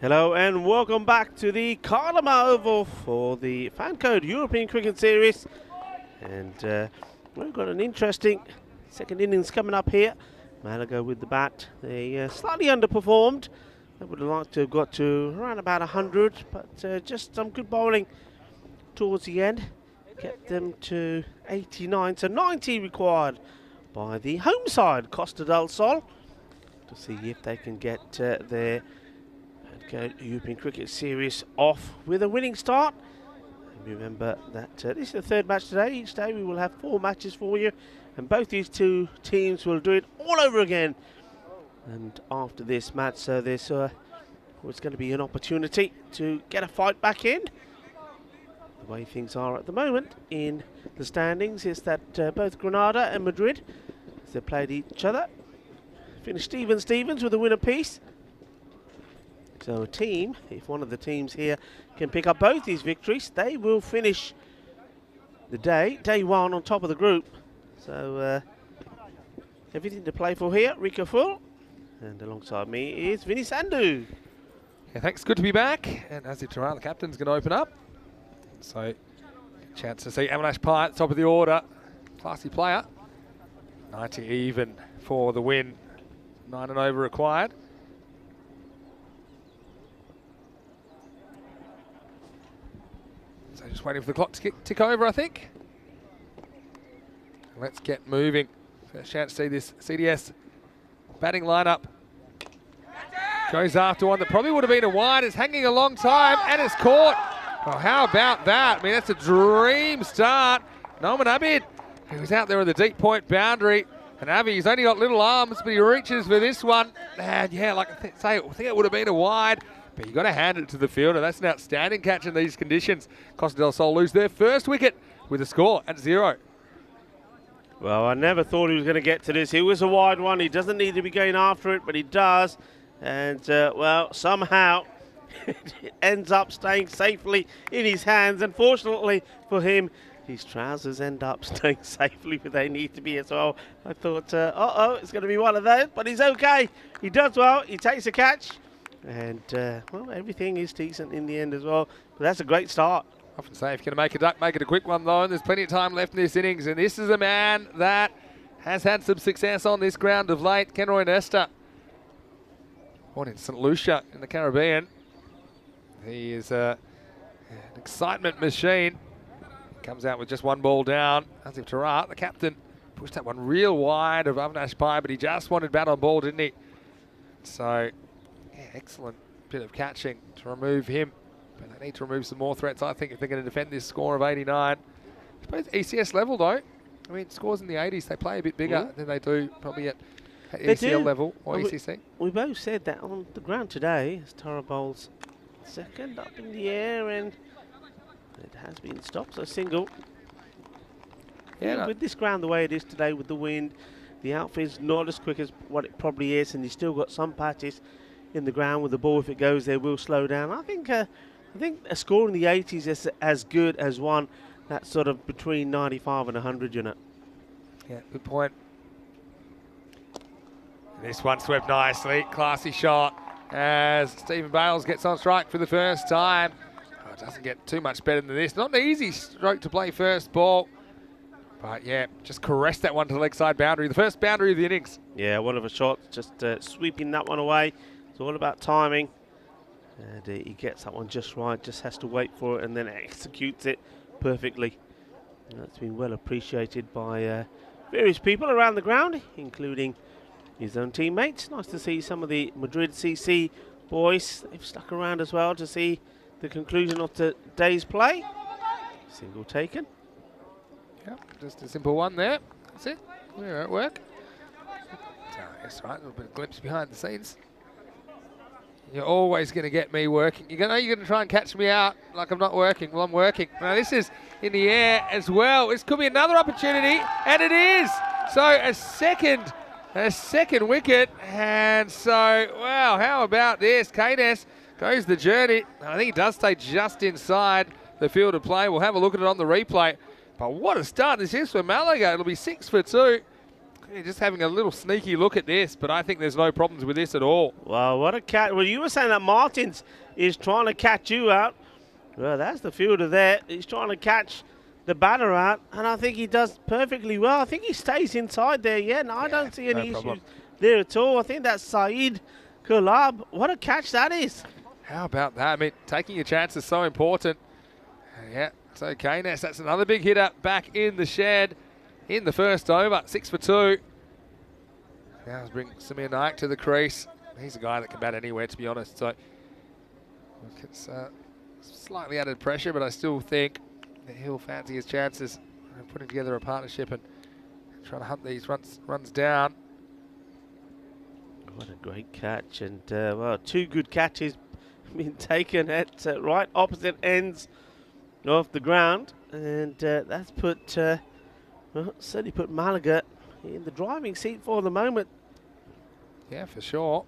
Hello and welcome back to the Cartama Oval for the FanCode European Cricket Series. And we've got an interesting second innings coming up here. Malaga with the bat. They slightly underperformed. They would have liked to have got to around about 100, but just some good bowling towards the end. Kept them to 89, so 90 required by the home side, Costa del Sol, to see if they can get their European Cricket Series off with a winning start. And remember that this is the third match today. Each day we will have 4 matches for you, and both these two teams will do it all over again. And after this match, there's going to be an opportunity to get a fight back in. The way things are at the moment in the standings is that both Granada and Madrid, as they played each other, finished Stevens with a win apiece. So a team, if one of the teams here can pick up both these victories, they will finish the day one on top of the group. So everything to play for here. Rico Full, and alongside me is Vinny Sandhu. Yeah, thanks, good to be back. And as the captain's going to open up. So, chance to see Avinash Pai at the top of the order. Classy player. 90 even for the win. 9 and over required. So just waiting for the clock to tick over, I think. Let's get moving. First chance to see this CDS batting lineup. Goes after one that probably would have been a wide. It's hanging a long time and it's caught. Well, how about that? I mean, that's a dream start. Noman Abid, he was out there on the deep point boundary. And Avi, he's only got little arms, but he reaches for this one. And yeah, like I think it would have been a wide. But you've got to hand it to the fielder. That's an outstanding catch in these conditions. Costa del Sol lose their first wicket with a score at 0. Well, I never thought he was going to get to this. It was a wide one. He doesn't need to be going after it, but he does. And, well, somehow it ends up staying safely in his hands. Unfortunately for him, his trousers end up staying safely where they need to be as well. I thought, it's going to be one of those, but he's okay. He does well. He takes a catch. And, well, everything is decent in the end as well. But that's a great start. Often say if you're going to make a duck, make it a quick one, though. And there's plenty of time left in this innings. And this is a man that has had some success on this ground of late, Kenroy Nesta. Born in St. Lucia in the Caribbean. He is an excitement machine. Comes out with just 1 ball down. Asif Tarat, the captain, pushed that one real wide of Avinash Pai, but he just wanted bat on ball, didn't he? So, yeah, excellent bit of catching to remove him. But they need to remove some more threats, I think, if they're going to defend this score of 89. I suppose ECS level, though. I mean, scores in the 80s, they play a bit bigger than they do probably at ECL level or ECC. We both said that on the ground today, as Tara bowls second up in the air, and it has been stopped, so single. Yeah, with this ground the way it is today with the wind, the outfield's not as quick as what it probably is, and you've still got some patches in the ground with the ball. If it goes there, will slow down. I think a score in the 80s is as good as one that's sort of between 95 and 100, you know. Yeah, good point. This one swept nicely. Classy shot as Stephen Bales gets on strike for the first time. Oh, it doesn't get too much better than this. Not an easy stroke to play first ball. But yeah, just caressed that one to the leg side boundary. The first boundary of the innings. Yeah, one of a shot, just sweeping that one away. It's all about timing. And he gets that one just right, just has to wait for it and then executes it perfectly. And that's been well appreciated by various people around the ground, including his own teammates. Nice to see some of the Madrid CC boys. They've stuck around as well to see the conclusion of today's play. Single taken. Yep, just a simple one there. That's it. We're at work. That's right, a little bit of glimpse behind the scenes. You're always going to get me working. You're going to try and catch me out like I'm not working. Well, I'm working. Now, this is in the air as well. This could be another opportunity, and it is. So, a second wicket. And so, wow, how about this? Kaynes goes the journey. I think he does stay just inside the field of play. We'll have a look at it on the replay. But what a start this is for Malaga. It'll be 6 for 2. Yeah, just having a little sneaky look at this, but I think there's no problems with this at all. Wow, what a catch. Well, you were saying that Martins is trying to catch you out. Well, that's the fielder there. He's trying to catch the batter out, and I think he does perfectly well. I think he stays inside there, yeah. No, I don't see any issues there at all. I think that's Saeed Kulab. What a catch that is. How about that? I mean, taking your chance is so important. Yeah, it's okay, Ness. That's another big hitter back in the shed in the first over. 6 for 2. Now let's bring Samir Naik to the crease. He's a guy that can bat anywhere, to be honest. So it's slightly added pressure, but I still think that he'll fancy his chances putting together a partnership and trying to hunt these runs down. What a great catch, and well, 2 good catches being taken at right opposite ends of the ground, and that's put well, certainly put Malaga in the driving seat for the moment. Yeah, for sure.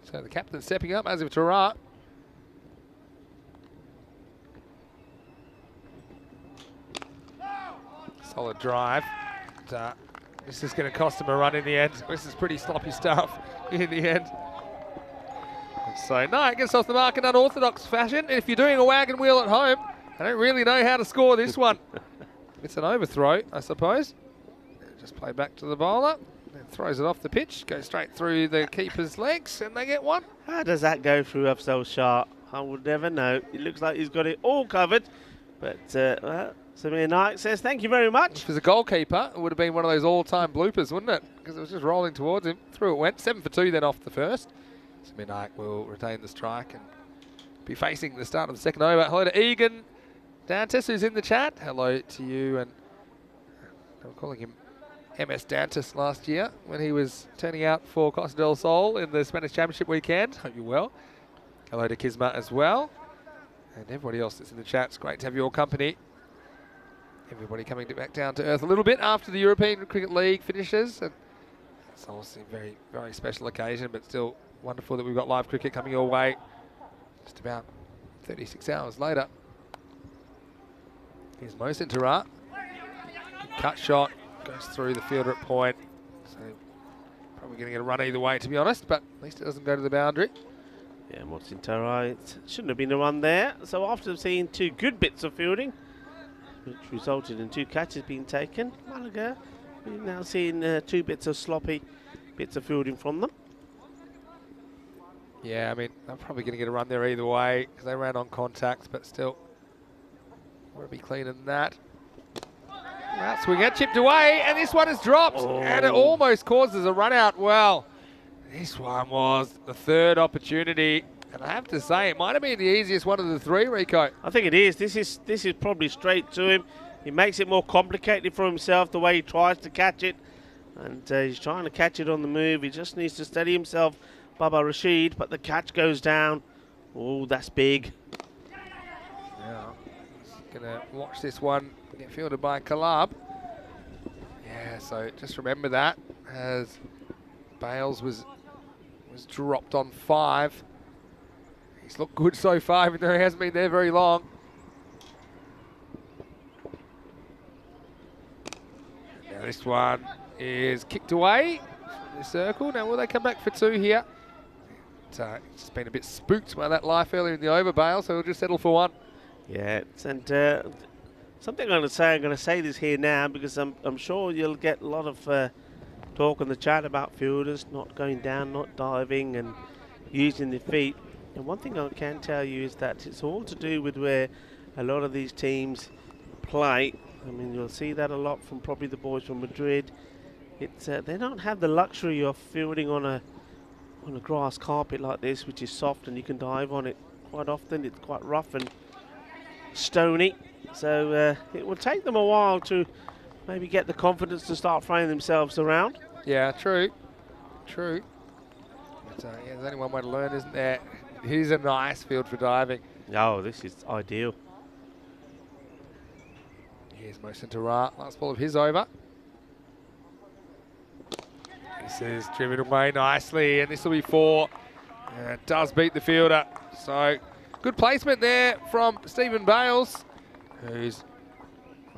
So the captain stepping up, as if Tarat. Solid drive. But, this is going to cost him a run in the end. This is pretty sloppy stuff in the end. And so, no, it gets off the mark in unorthodox fashion. And if you're doing a wagon wheel at home, I don't really know how to score this one. It's an overthrow, I suppose. Just play back to the bowler. And throws it off the pitch, goes straight through the keeper's legs, and they get one. How does that go through Afzal Shah? I would never know. It looks like he's got it all covered. But well, Samir Naik says, thank you very much. If he was a goalkeeper, it would have been one of those all-time bloopers, wouldn't it? Because it was just rolling towards him. Through it went. 7 for 2 then off the first. Samir Naik will retain the strike and be facing the start of the second over. Hello to Egan Dantas, who's in the chat. Hello to you. And I'm calling him MS Dantas last year when he was turning out for Costa del Sol in the Spanish Championship weekend. Hope you're well. Hello to Kisma as well. And everybody else that's in the chat. It's great to have your company. Everybody coming back down to earth a little bit after the European Cricket League finishes. And it's obviously a very, very special occasion, but still wonderful that we've got live cricket coming your way just about 36 hours later. Here's Mohsin Tarat. Cut shot. Goes through the fielder at point. So probably going to get a run either way, to be honest, but at least it doesn't go to the boundary. Yeah, Mohsin Tarat, it shouldn't have been a run there. So after seeing 2 good bits of fielding, which resulted in 2 catches being taken, Malaga, we've now seen 2 bits of sloppy bits of fielding from them. Yeah, I mean, I'm probably going to get a run there either way because they ran on contact, but still, want to be cleaner than that. That swing it, chipped away, and this one is dropped, and it almost causes a run out. Well, this one was the 3rd opportunity, and I have to say, it might have been the easiest one of the 3, Rico. I think it is. This is probably straight to him. He makes it more complicated for himself the way he tries to catch it, and he's trying to catch it on the move. He just needs to steady himself, Baba Rashid, but the catch goes down. Oh, that's big. Now, going to watch this one get fielded by Kalab. Yeah, so just remember that as Bales was dropped on 5. He's looked good so far, even though he hasn't been there very long. Now this one is kicked away from the circle. Now will they come back for 2 here? It's just been a bit spooked by that life earlier in the over, Bale, so we'll just settle for 1. Yeah, and something I'm going to say this here now because I'm sure you'll get a lot of talk in the chat about fielders not going down, not diving and using their feet. And one thing I can tell you is that it's all to do with where a lot of these teams play. I mean, you'll see that a lot from probably the boys from Madrid. It's they don't have the luxury of fielding on a grass carpet like this, which is soft and you can dive on it. Quite often it's quite rough and stony, so it will take them a while to maybe get the confidence to start throwing themselves around. Yeah, true. But yeah, there's only one way to learn, isn't there? It is a nice field for diving. Oh, this is ideal. Here's Mohsin Tarat, last ball of his over. This is driven away nicely, and this will be 4. It does beat the fielder, so good placement there from Stephen Bales, who's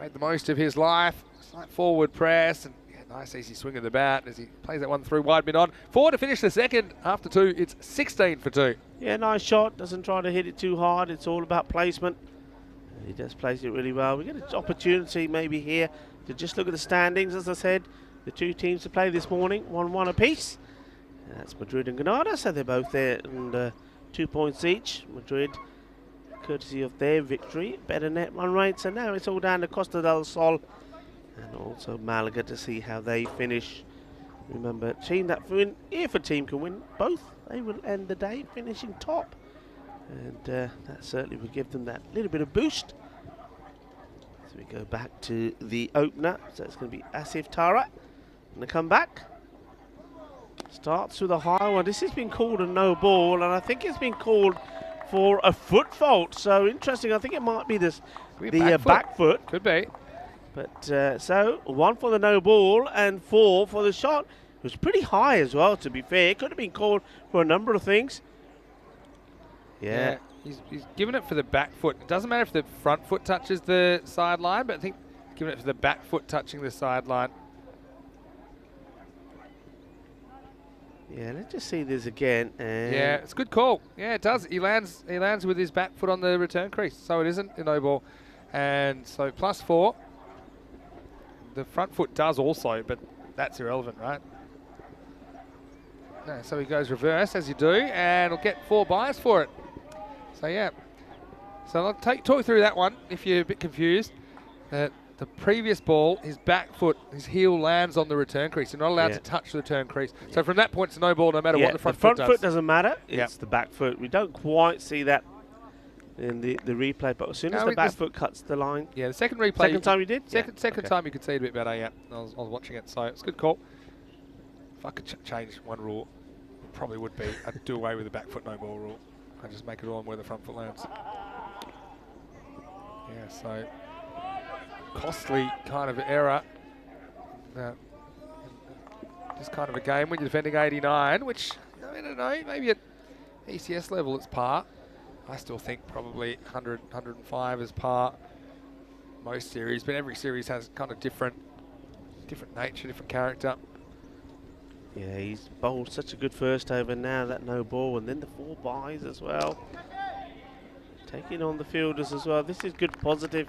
made the most of his life. Slight forward press, and yeah, Nice easy swing of the bat as he plays that one through wide mid on. 4 to finish the second. After 2, it's 16 for 2. Yeah, nice shot. Doesn't try to hit it too hard. It's all about placement. He does place it really well. We get an opportunity maybe here to just look at the standings. As I said, the two teams to play this morning, 1-1 apiece. And that's Madrid and Granada, so they're both there and 2 points each. Madrid, courtesy of their victory, better net run rate. So now it's all down to Costa del Sol and also Malaga to see how they finish. Remember, team that win, if a team can win both, they will end the day finishing top. And that certainly will give them that little bit of boost. So we go back to the opener. So it's going to be Asif Tara. Going to come back. Starts with a high one. This has been called a no ball, and I think it's been called for a foot fault. So interesting. I think it might be the back foot. Could be. But so 1 for the no ball and 4 for the shot. It was pretty high as well, to be fair. It could have been called for a number of things. Yeah. He's given it for the back foot. It doesn't matter if the front foot touches the sideline, but I think giving it for the back foot touching the sideline. Yeah, let's just see this again. Yeah, it's a good call. Yeah, it does. He lands with his back foot on the return crease, so it isn't a no ball. And so +4. The front foot does also, but that's irrelevant, right? No, so he goes reverse, as you do, and he'll get 4 buys for it. So, yeah. So I'll talk through that one if you're a bit confused. The previous ball, his back foot, his heel lands on the return crease. You're not allowed to touch the return crease. So from that point, it's no ball no matter what the front foot does. The front foot doesn't matter. It's the back foot. We don't quite see that in the replay, but as soon as the back foot cuts the line. Yeah, the second replay. Second time you did? Second time you could see it a bit better, yeah. I was watching it, so it's a good call. If I could change one rule, it probably would be I'd do away with the back foot no ball rule. I'd just make it all on where the front foot lands. Yeah, so costly kind of error. Just kind of a game when you're defending 89, which, I don't know, maybe at ECS level it's par. I still think probably 100, 105 is par most series, but every series has kind of different nature, different character. Yeah, he's bowled such a good first over now, that no ball, and then the 4 buys as well. Taking on the fielders as well. This is good positive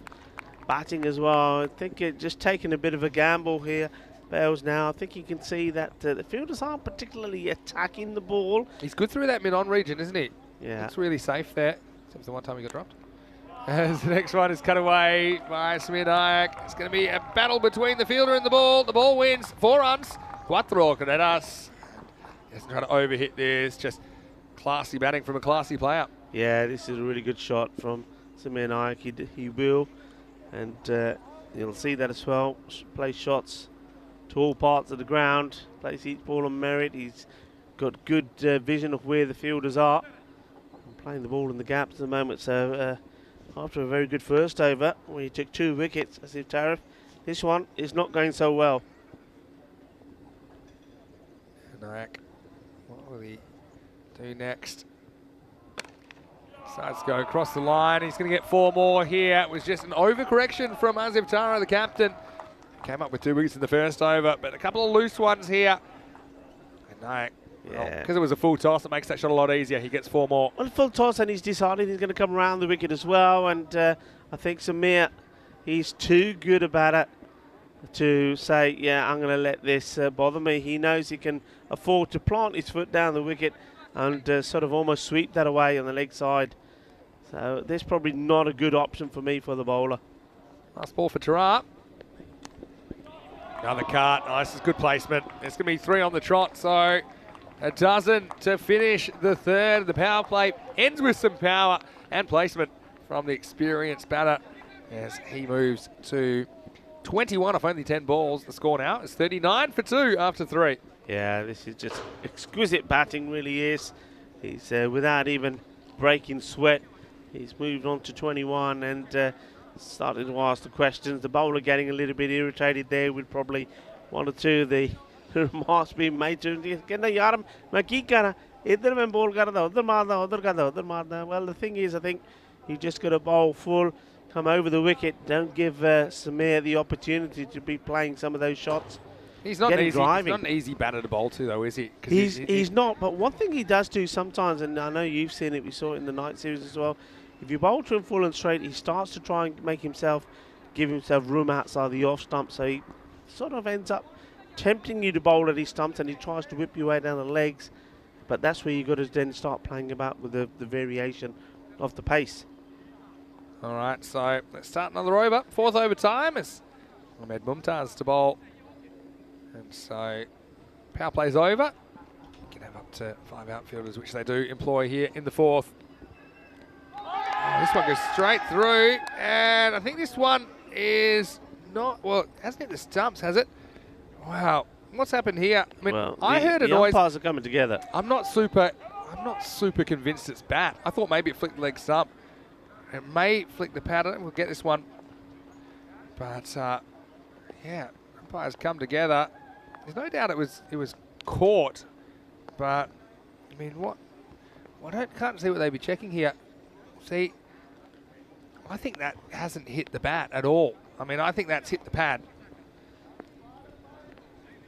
batting as well. I think just taking a bit of a gamble here. Bales now, I think you can see that the fielders aren't particularly attacking the ball. He's good through that mid-on region, isn't he? Yeah. It's really safe there. Except for the one time he got dropped. As the next one is cut away by Samir Nayak. It's going to be a battle between the fielder and the ball. The ball wins 4 runs. 4 carreras. He's trying to overhit this. Just classy batting from a classy player. Yeah, this is a really good shot from Samir Nayak. He will. And you'll see that as well. Plays shots to all parts of the ground. Plays each ball on merit. He's got good vision of where the fielders are. Playing the ball in the gaps at the moment. So after a very good first over, where he took 2 wickets, as if Tariff, this one is not going so well. Nayak, what will he do next? Decides to go across the line. He's going to get 4 more here. It was just an overcorrection from Asif Tara, the captain. Came up with 2 wickets in the first over, but a couple of loose ones here. And Nayak, because it was a full toss, it makes that shot a lot easier. He gets 4 more. Well, full toss, and he's decided he's going to come around the wicket as well. And I think Samir, he's too good about it to say, yeah, I'm going to let this bother me. He knows he can afford to plant his foot down the wicket and sort of almost sweep that away on the leg side. So this is probably not a good option for me for the bowler. Last ball for Tara. Another cut. Nice, it's good placement. It's going to be 3 on the trot, so a dozen to finish the third. The power play ends with some power and placement from the experienced batter as he moves to 21 off only 10 balls. The score now is 39 for 2 after 3. Yeah, this is just exquisite batting, really is. He's without even breaking sweat. He's moved on to 21 and started to ask the questions. The bowler getting a little bit irritated there with probably 1 or 2 of the remarks being made to him. Well, the thing is, I think you just got to bowl full, come over the wicket. Don't give Samir the opportunity to be playing some of those shots. He's not getting easy. driving. He's not an easy batter to bowl to, though, is he? He's not, but one thing he does do sometimes, and I know you've seen it, we saw it in the night series as well, if you bowl to him full and straight, he starts to try and give himself room outside the off stump, so he sort of ends up tempting you to bowl at his stumps, and he tries to whip you way down the legs, but that's where you got to then start playing about with the variation of the pace. All right, so let's start another over. Fourth over time is Ahmed Mumtaz to bowl. And so power play's over. You can have up to 5 outfielders, which they do employ here in the fourth. Oh, this one goes straight through. And I think this one is not, well, it hasn't hit the stumps, has it? Wow. What's happened here? I mean, Well, I heard a the noise. umpires are coming together. I'm not super convinced it's bat. I thought maybe it flicked the leg stump. It may flick the pad. I don't think we'll get this one. But, yeah, umpires come together. There's no doubt it was caught. But, I mean, what? I can't see what they'd be checking here. See, I think that hasn't hit the bat at all. I mean, I think that's hit the pad.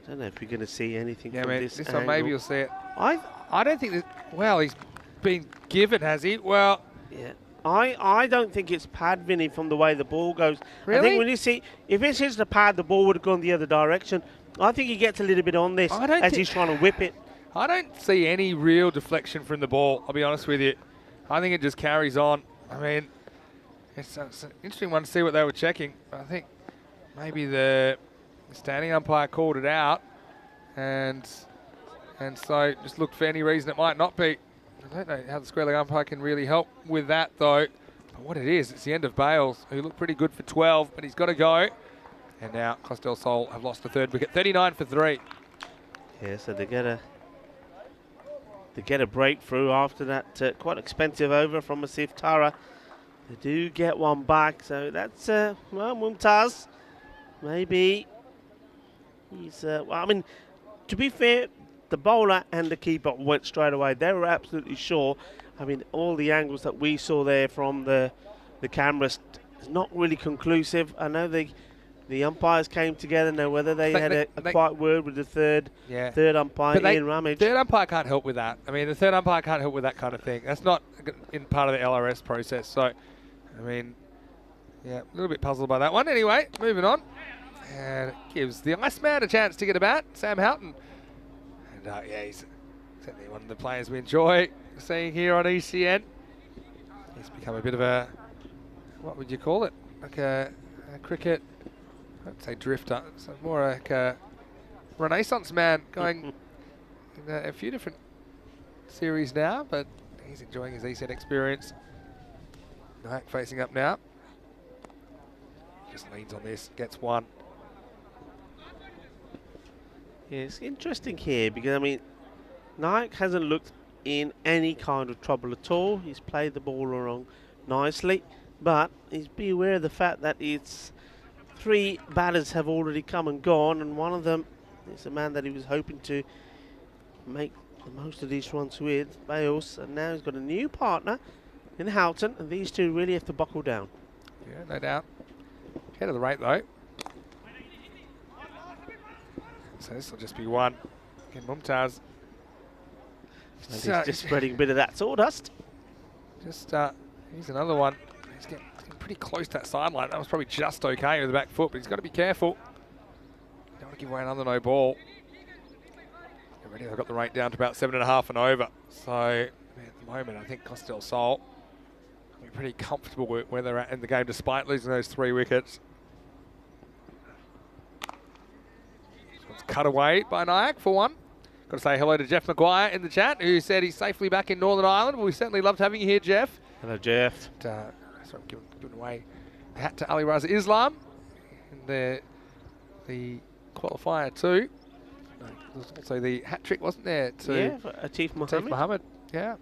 I don't know if you're going to see anything Yeah, from man, this one angle. maybe you'll see it. I don't think that, well, he's been given, has he? Well, Yeah, I don't think it's pad, Vinny, from the way the ball goes. Really? I think when you see, if it hits the pad, the ball would have gone the other direction. I think he gets a little bit on this as he's trying to whip it. I don't see any real deflection from the ball, I'll be honest with you. I think it just carries on. I mean, it's an interesting one to see what they were checking. I think maybe the standing umpire called it out, and so just looked for any reason it might not be. I don't know how the square leg umpire can really help with that, though. But what it is, it's the end of Bales, who looked pretty good for 12, but he's got to go. And now Costa del Sol have lost the third wicket, 39 for 3. Yeah, so they get a breakthrough after that quite expensive over from Asif Tara. They do get one back, so that's well, Mumtaz. Maybe he's well, I mean, to be fair, the bowler and the keeper went straight away. They were absolutely sure. I mean, all the angles that we saw there from the cameras is not really conclusive. I know the umpires came together. Now whether they had a quiet word with the third umpire, Ian Ramage. Third umpire can't help with that. I mean, the third umpire can't help with that kind of thing. That's not in part of the LRS process. So, I mean, yeah, a little bit puzzled by that one. Anyway, moving on. And it gives the Iceman a chance to get a bat, Sam Houghton. And yeah, he's certainly one of the players we enjoy seeing here on ECN. He's become a bit of a, what would you call it? Like a cricket, I'd say drifter. So more like a Renaissance man going in a few different series now, but he's enjoying his ECN experience. Nayak facing up now. Just leans on this, gets one. Yeah, it's interesting here because, I mean, Nayak hasn't looked in any kind of trouble at all. He's played the ball along nicely, but he's be aware of the fact that it's 3 batters have already come and gone, and one of them is a man that he was hoping to make the most of these runs with, Bales, and now he's got a new partner in Houghton, and these two really have to buckle down. Yeah, no doubt. Head of the rate, though. So this will just be one. Again, Mumtaz. He's just spreading a bit of that sawdust. Just, here's another one. He's getting pretty close to that sideline. That was probably just okay with the back foot, but he's got to be careful. Don't want to give away another no ball. Get ready, they've got the rate down to about 7.5 and over. So, at the moment, I think Costa del Sol will be pretty comfortable with where they're at in the game, despite losing those 3 wickets. Cut away by Nayak for one. Got to say hello to Jeff Maguire in the chat, who said he's safely back in Northern Ireland. Well, we certainly loved having you here, Jeff. Hello, Jeff. Sorry, I'm giving away the hat to Ali Raza Islam in the qualifier too. No, there was also the hat trick, wasn't there? To for Atif Atif Mohammed. Yeah.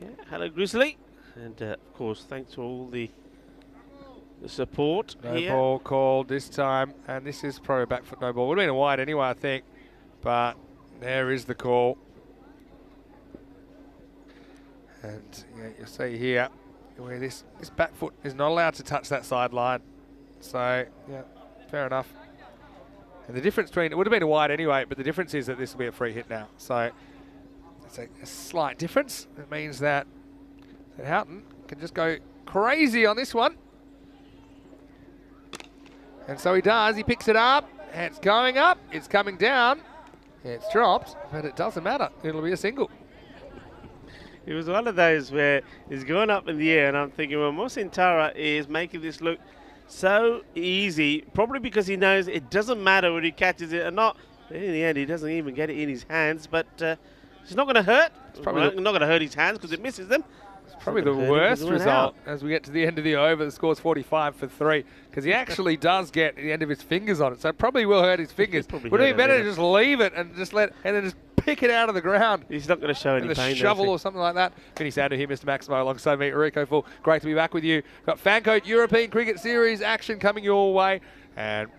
Yeah. Hello, Grizzly. And, of course, thanks for all the support No here. ball called this time, and this is probably a back foot no ball. Would have been a wide anyway, I think, but there is the call. And yeah, you'll see here where this back foot is not allowed to touch that sideline. So yeah, fair enough. And the difference between, it would have been a wide anyway, but the difference is that this will be a free hit now. So it's a slight difference. It means that Houghton can just go crazy on this one. And so he does. He picks it up. And it's going up. It's coming down. It's dropped, but it doesn't matter. It'll be a single. It was one of those where he's going up in the air, and I'm thinking, well, Mohsin Tara is making this look so easy, probably because he knows it doesn't matter whether he catches it or not. In the end, he doesn't even get it in his hands, but it's not going to hurt. It's probably not going to hurt his hands because it misses them. It's probably the worst result as we get to the end of the over. The score's 45 for 3 because he actually does get the end of his fingers on it, so it probably will hurt his fingers. Would it be better to just leave it and just and then just pick it out of the ground? He's not going to show any pain. A shovel or something like that. Vinny Sander here, Mr. Maximo, alongside me, Rico Full. Great to be back with you. Got FanCode European Cricket Series action coming your way, and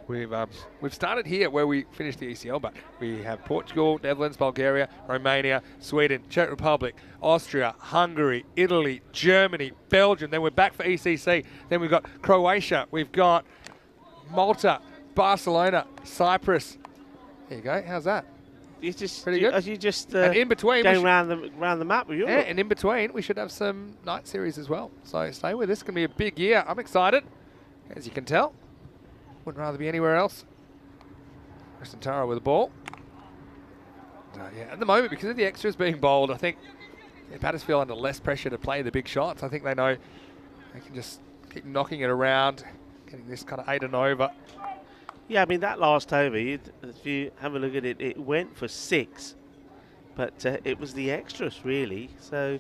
we've started here where we finished the ECL, but we have Portugal, Netherlands, Bulgaria, Romania, Sweden, Czech Republic, Austria, Hungary, Italy, Germany, Belgium. Then we're back for ECC. Then we've got Croatia. We've got Malta, Barcelona, Cyprus. There you go. How's that? It's just pretty good. Are you just and in between, going around the map with you? Yeah, and in between, we should have some night series as well. So stay with us. It's going to be a big year. I'm excited, as you can tell. Wouldn't rather be anywhere else. Mohsin Tara with the ball. Yeah, at the moment, because of the extras being bowled, I think the batters feel under less pressure to play the big shots. I think they know they can just keep knocking it around, getting this kind of 8 and over. Yeah, I mean, that last over, if you have a look at it, it went for 6. But it was the extras, really. So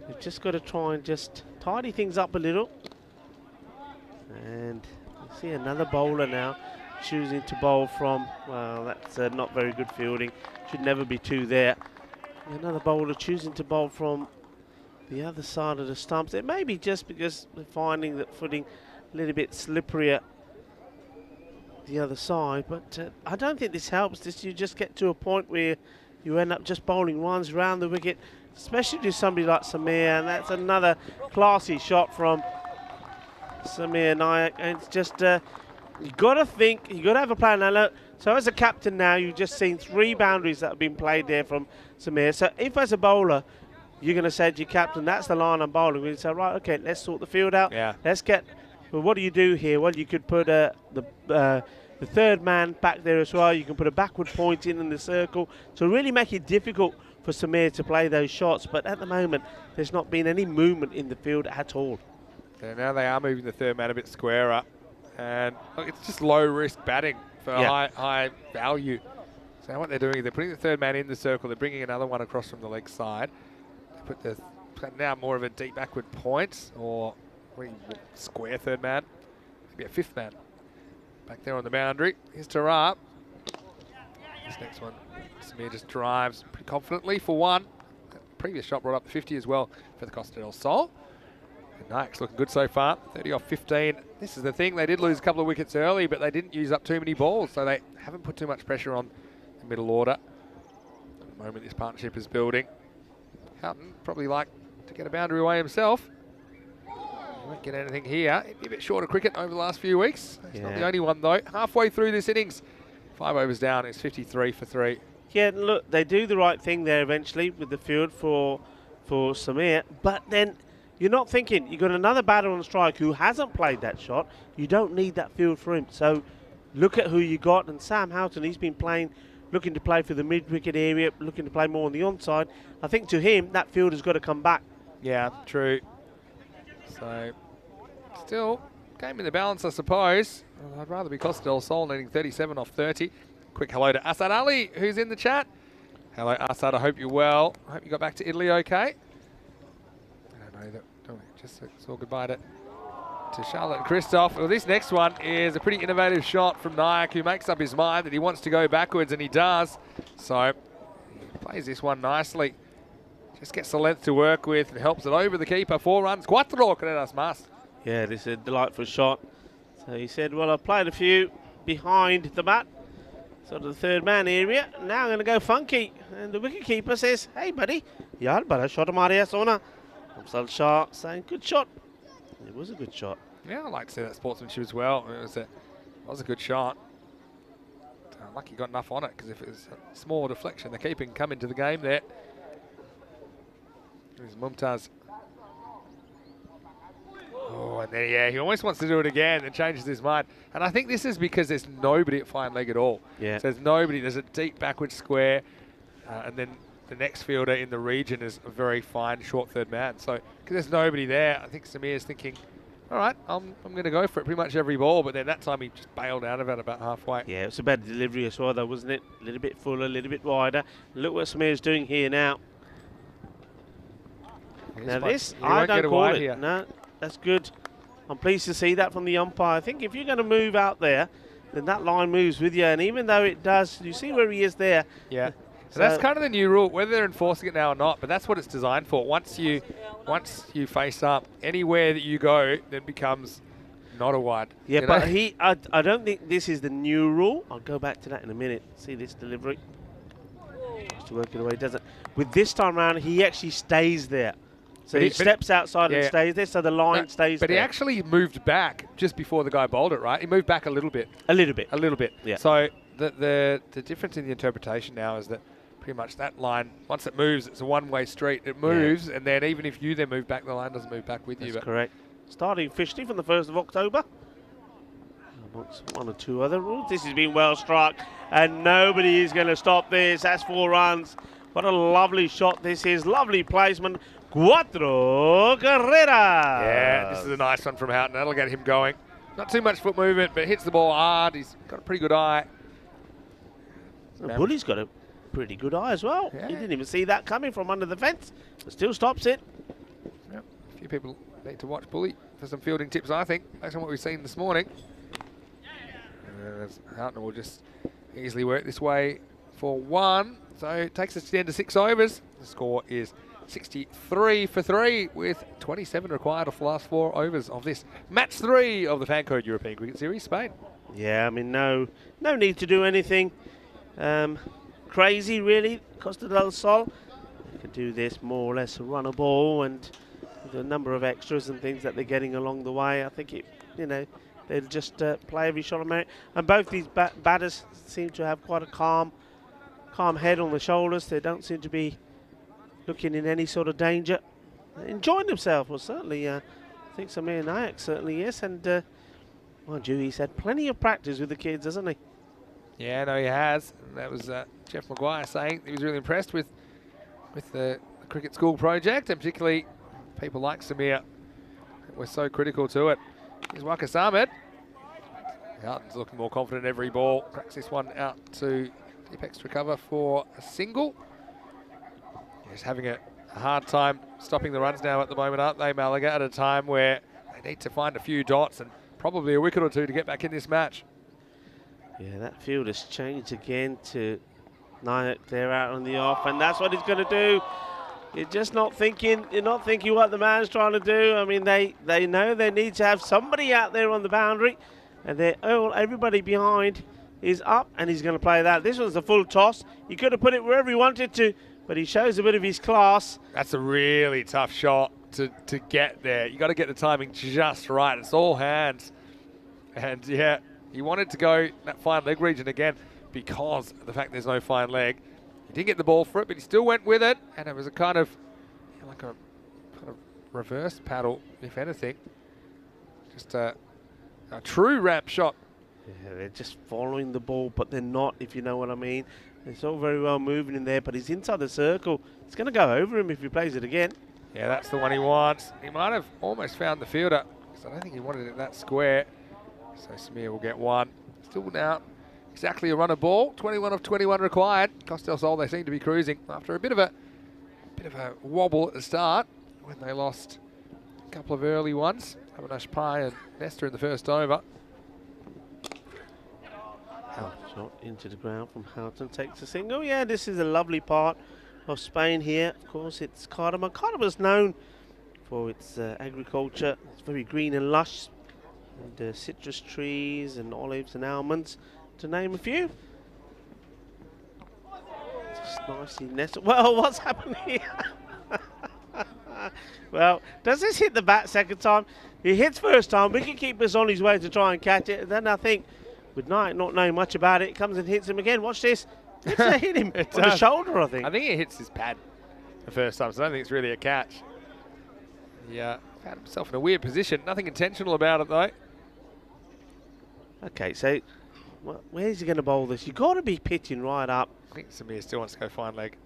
you've just got to try and just tidy things up a little. And you see another bowler now choosing to bowl from, well, that's not very good fielding. Should never be 2 there. Another bowler choosing to bowl from the other side of the stumps. It may be just because they're finding that footing a little bit slipperier the other side, but I don't think this helps. You just get to a point where you end up just bowling runs around the wicket, especially to somebody like Samir, and that's another classy shot from Samir Nayak. And it's just you got to think, you got to have a plan. Now, look, so as a captain now, you've just seen 3 boundaries that have been played there from Samir. So if as a bowler you're going to say to your captain, that's the line I'm bowling, you say, right, okay, let's sort the field out. Yeah. Let's get. Well, what do you do here? Well, you could put the 3rd man back there as well. You can put a backward point in the circle to really make it difficult for Samir to play those shots. But at the moment, there's not been any movement in the field at all. Yeah, now they are moving the 3rd man a bit squarer. And look, it's just low-risk batting for high value. So what they're doing is they're putting the 3rd man in the circle. They're bringing another one across from the leg side. They put now more of a deep backward point or square 3rd man. Maybe a 5th man. Back there on the boundary. Here's Tara. This next one, Samir just drives pretty confidently for 1. That previous shot brought up the 50 as well for the Costa del Sol. And Nayak's looking good so far. 30 off 15. This is the thing. They did lose a couple of wickets early, but they didn't use up too many balls, so they haven't put too much pressure on the middle order. At the moment, this partnership is building. Houghton probably like to get a boundary away himself. Won't get anything here. It'd be a bit short of cricket over the last few weeks. It's not the only one, though. Halfway through this innings, 5 overs down. It's 53 for 3. Yeah, look, they do the right thing there eventually with the field for Samir. But then you're not thinking, you've got another batter on strike who hasn't played that shot. You don't need that field for him. So look at who you got. And Sam Houghton, he's been playing, looking to play for the mid-wicket area, looking to play more on the onside. I think to him, that field has got to come back. Yeah, true. So, still, game in the balance, I suppose. Well, I'd rather be Costa del Sol needing 37 off 30. Quick hello to Asad Ali, who's in the chat. Hello, Asad. I hope you're well. I hope you got back to Italy okay. I don't know that. Don't we? Just saw goodbye to Charlotte and Christoph. Well, this next one is a pretty innovative shot from Nayak, who makes up his mind that he wants to go backwards, and he does. So, he plays this one nicely. Just gets the length to work with and helps it over the keeper. 4 runs. Cuatro credas más. Yeah, this is a delightful shot. So he said, well, I played a few behind the bat, sort of the 3rd man area. Now I'm going to go funky. And the wicketkeeper says, hey, buddy, yaar bada shot Maria Sona. Amsal Shah saying, good shot. It was a good shot. Yeah, I like to see that sportsmanship as well. It was a good shot. Lucky got enough on it, because if it was a small deflection, the keeper can come into the game there. Here's Mumtaz. Oh, and then, yeah, he almost wants to do it again and changes his mind. And I think this is because there's nobody at fine leg at all. Yeah. So there's nobody. There's a deep backward square. And then the next fielder in the region is a very fine short third man. So because there's nobody there, I think Samir's thinking, all right, I'm going to go for it pretty much every ball. But then that time he just bailed out of it about halfway. Yeah, it was a bad delivery as well, though, wasn't it? A little bit fuller, a little bit wider. Look what Samir's doing here now. Now this, I don't call it. Here. No, that's good. I'm pleased to see that from the umpire. I think if you're going to move out there, then that line moves with you. And even though it does, you see where he is there. Yeah. So that's kind of the new rule, whether they're enforcing it now or not. But that's what it's designed for. Once you face up, anywhere that you go, then becomes not a wide. Yeah, but I don't think this is the new rule. I'll go back to that in a minute. See this delivery. Just to work it away, doesn't. With this time around, he actually stays there. So he steps outside and stays there, so the line stays there. But he actually moved back just before the guy bowled it, right? He moved back a little bit. A little bit. A little bit. Yeah. So the difference in the interpretation now is that pretty much that line, once it moves, it's a one-way street. It moves, and then even if you then move back, the line doesn't move back with you. That's correct. Starting officially from the 1st of October. Amongst one or two other rules. This has been well struck, and nobody is going to stop this. That's 4 runs. What a lovely shot this is. Lovely placement. Cuatro carreras. Yeah, this is a nice one from Houghton. That'll get him going. Not too much foot movement, but hits the ball hard. He's got a pretty good eye. Bully's got a pretty good eye as well. Yeah. He didn't even see that coming from under the fence, but still stops it. Yep. A few people need to watch Bully for some fielding tips, I think, based on what we've seen this morning. Houghton will just easily work this way for 1. So it takes us to the end of 6 overs. The score is 63 for 3 with 27 required off the last 4 overs of this match 3 of the FanCode European Cricket Series, Spain. Yeah, I mean, no need to do anything crazy, really. Costa del Sol. You can do this more or less, run a ball, and the number of extras and things that they're getting along the way, I think they'll just play every shot on merit. And both these batters seem to have quite a calm head on the shoulders. They don't seem to be looking in any sort of danger. Enjoying themselves. Well, certainly, I think Samir Nayak certainly is. And mind you, he's had plenty of practice with the kids, hasn't he? Yeah, no, he has. And that was Jeff Maguire saying he was really impressed with the cricket school project, and particularly people like Samir. We're so critical to it. Here's Wakas Ahmed. Houghton's looking more confident every ball. Cracks this one out to Deepex to recover for a single. He's having a hard time stopping the runs now at the moment, aren't they, Malaga, at a time where they need to find a few dots and probably a wicket or two to get back in this match. Yeah, that field has changed again to Nayak there out on the off, and that's what he's going to do. You're just not thinking. You're not thinking what the man's trying to do. I mean, they know they need to have somebody out there on the boundary, and everybody behind is up, and he's going to play that. This one's a full toss. He could have put it wherever he wanted to, but he shows a bit of his class. That's a really tough shot to get there. You got to get the timing just right. It's all hands, and yeah, he wanted to go that fine leg region again because of the fact there's no fine leg. He didn't get the ball for it, but he still went with it, and it was a kind of reverse paddle, if anything. Just a true ramp shot. Yeah, they're just following the ball, but they're not, if you know what I mean. It's all very well moving in there, but he's inside the circle. It's going to go over him if he plays it again. Yeah, that's the one he wants. He might have almost found the fielder, because I don't think he wanted it that square. So Samir will get 1. Still now exactly a run of ball. 21 of 21 required. Costa del Sol, they seem to be cruising after a bit of a wobble at the start when they lost a couple of early ones. Avinash Pai and Nesta in the first over. Shot into the ground from Houghton, takes a single. Yeah, this is a lovely part of Spain here. Of course, it's Cartama. Cartama's known for its agriculture. It's very green and lush, and citrus trees and olives and almonds, to name a few. Just nicely nestled. Well, what's happened here? Well, does this hit the bat second time? He hits first time. Wicketkeeper's on his way to try and catch it. And then I think With Knight not knowing much about it, comes and hits him again. Watch this. It's a hit him on the shoulder, I think. I think he hits his pad the first time, so I don't think it's really a catch. Yeah, found himself in a weird position. Nothing intentional about it, though. Okay, so where's he going to bowl this? You've got to be pitching right up. I think Samir still wants to go fine leg.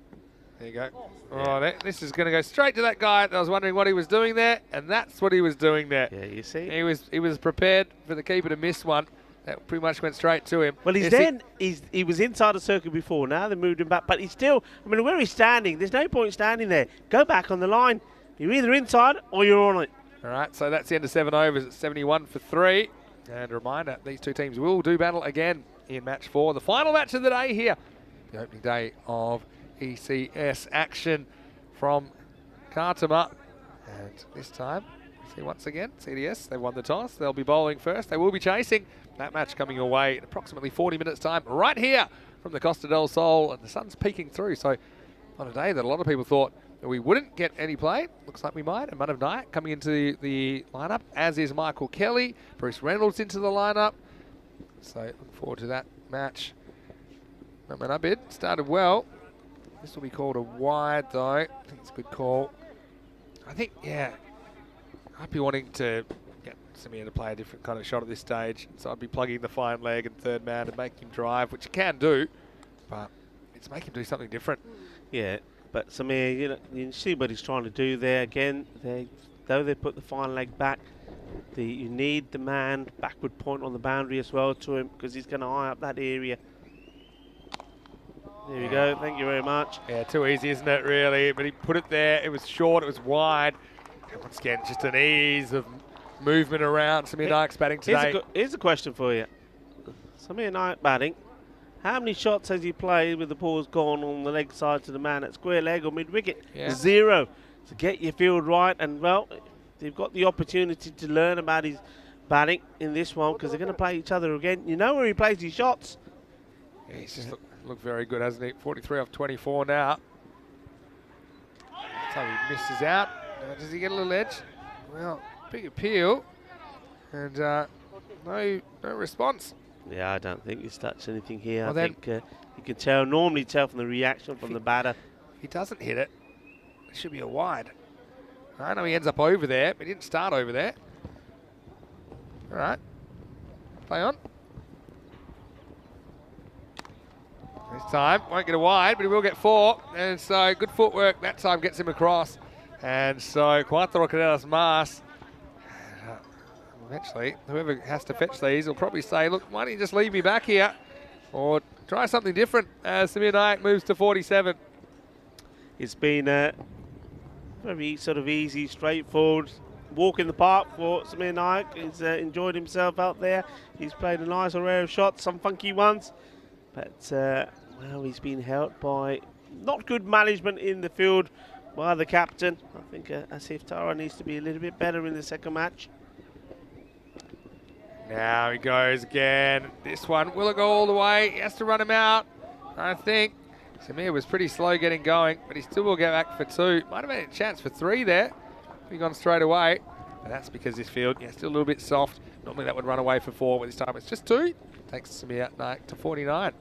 There you go. Oh, this is going to go straight to that guy. I was wondering what he was doing there, and that's what he was doing there. Yeah, you see. He was prepared for the keeper to miss one. That pretty much went straight to him. Well, he was inside the circle before. Now they moved him back, but he's still. I mean, where he's standing, there's no point standing there. Go back on the line. You're either inside or you're on it. All right, so that's the end of 7 overs at 71 for 3. And a reminder, these two teams will do battle again in match 4, the final match of the day here. The opening day of ECS action from Cartama. And this time, see once again, CDS, they won the toss. They'll be bowling first. They will be chasing. That match coming your way in approximately 40 minutes time right here from the Costa del Sol, and the sun's peeking through. So on a day that a lot of people thought that we wouldn't get any play, looks like we might. And Man of Night coming into the lineup, as is Michael Kelly. Bruce Reynolds into the lineup. So looking forward to that match. Man Abid started well. This will be called a wide though. I think it's a good call. I think, yeah, I'd be wanting to get Samir to play a different kind of shot at this stage. So I'd be plugging the fine leg and third man and making him drive, which you can do, but it's making him do something different. Yeah, but Samir, you see what he's trying to do there. Again, though they put the fine leg back, you need the man backward point on the boundary as well to him, because he's going to eye up that area. There we go. Thank you very much. Yeah, too easy, isn't it, really? But he put it there. It was short. It was wide. And once again, just an ease of movement around. Samir Naik's batting today. Here's a question for you. Samir Naik batting. How many shots has he played with the balls gone on the leg side to the man at square leg or mid-wicket? Yeah. 0. So get your field right. And, well, they've got the opportunity to learn about his batting in this one, because they're going to play each other again. You know where he plays his shots. Yeah, he's just looked very good, hasn't he? 43 off 24 now. So he misses out. Does he get a little edge? Well, big appeal. And no response. Yeah, I don't think he's touched anything here. Well, I think you can normally tell from the reaction from the batter. If he doesn't hit it, it should be a wide. I know he ends up over there, but he didn't start over there. All right. Play on. This time, won't get a wide, but he will get 4. And so, good footwork that time gets him across. And so, Cuatro Cadenas Mas. Eventually, whoever has to fetch these will probably say, look, why don't you just leave me back here? Or try something different as Samir Naik moves to 47. It's been a very sort of easy, straightforward walk in the park for Samir Naik. He's enjoyed himself out there. He's played a nice array of shots, some funky ones. But, well, he's been helped by not good management in the field by the captain. I think Asif Tara needs to be a little bit better in the second match. Now he goes again. This one, will it go all the way? He has to run him out, I think. Samir was pretty slow getting going, but he still will get back for 2. Might have had a chance for 3 there. He gone straight away. And that's because this field, yeah, still a little bit soft. Normally that would run away for 4, but this time it's just 2. Takes Samir Naik to 49.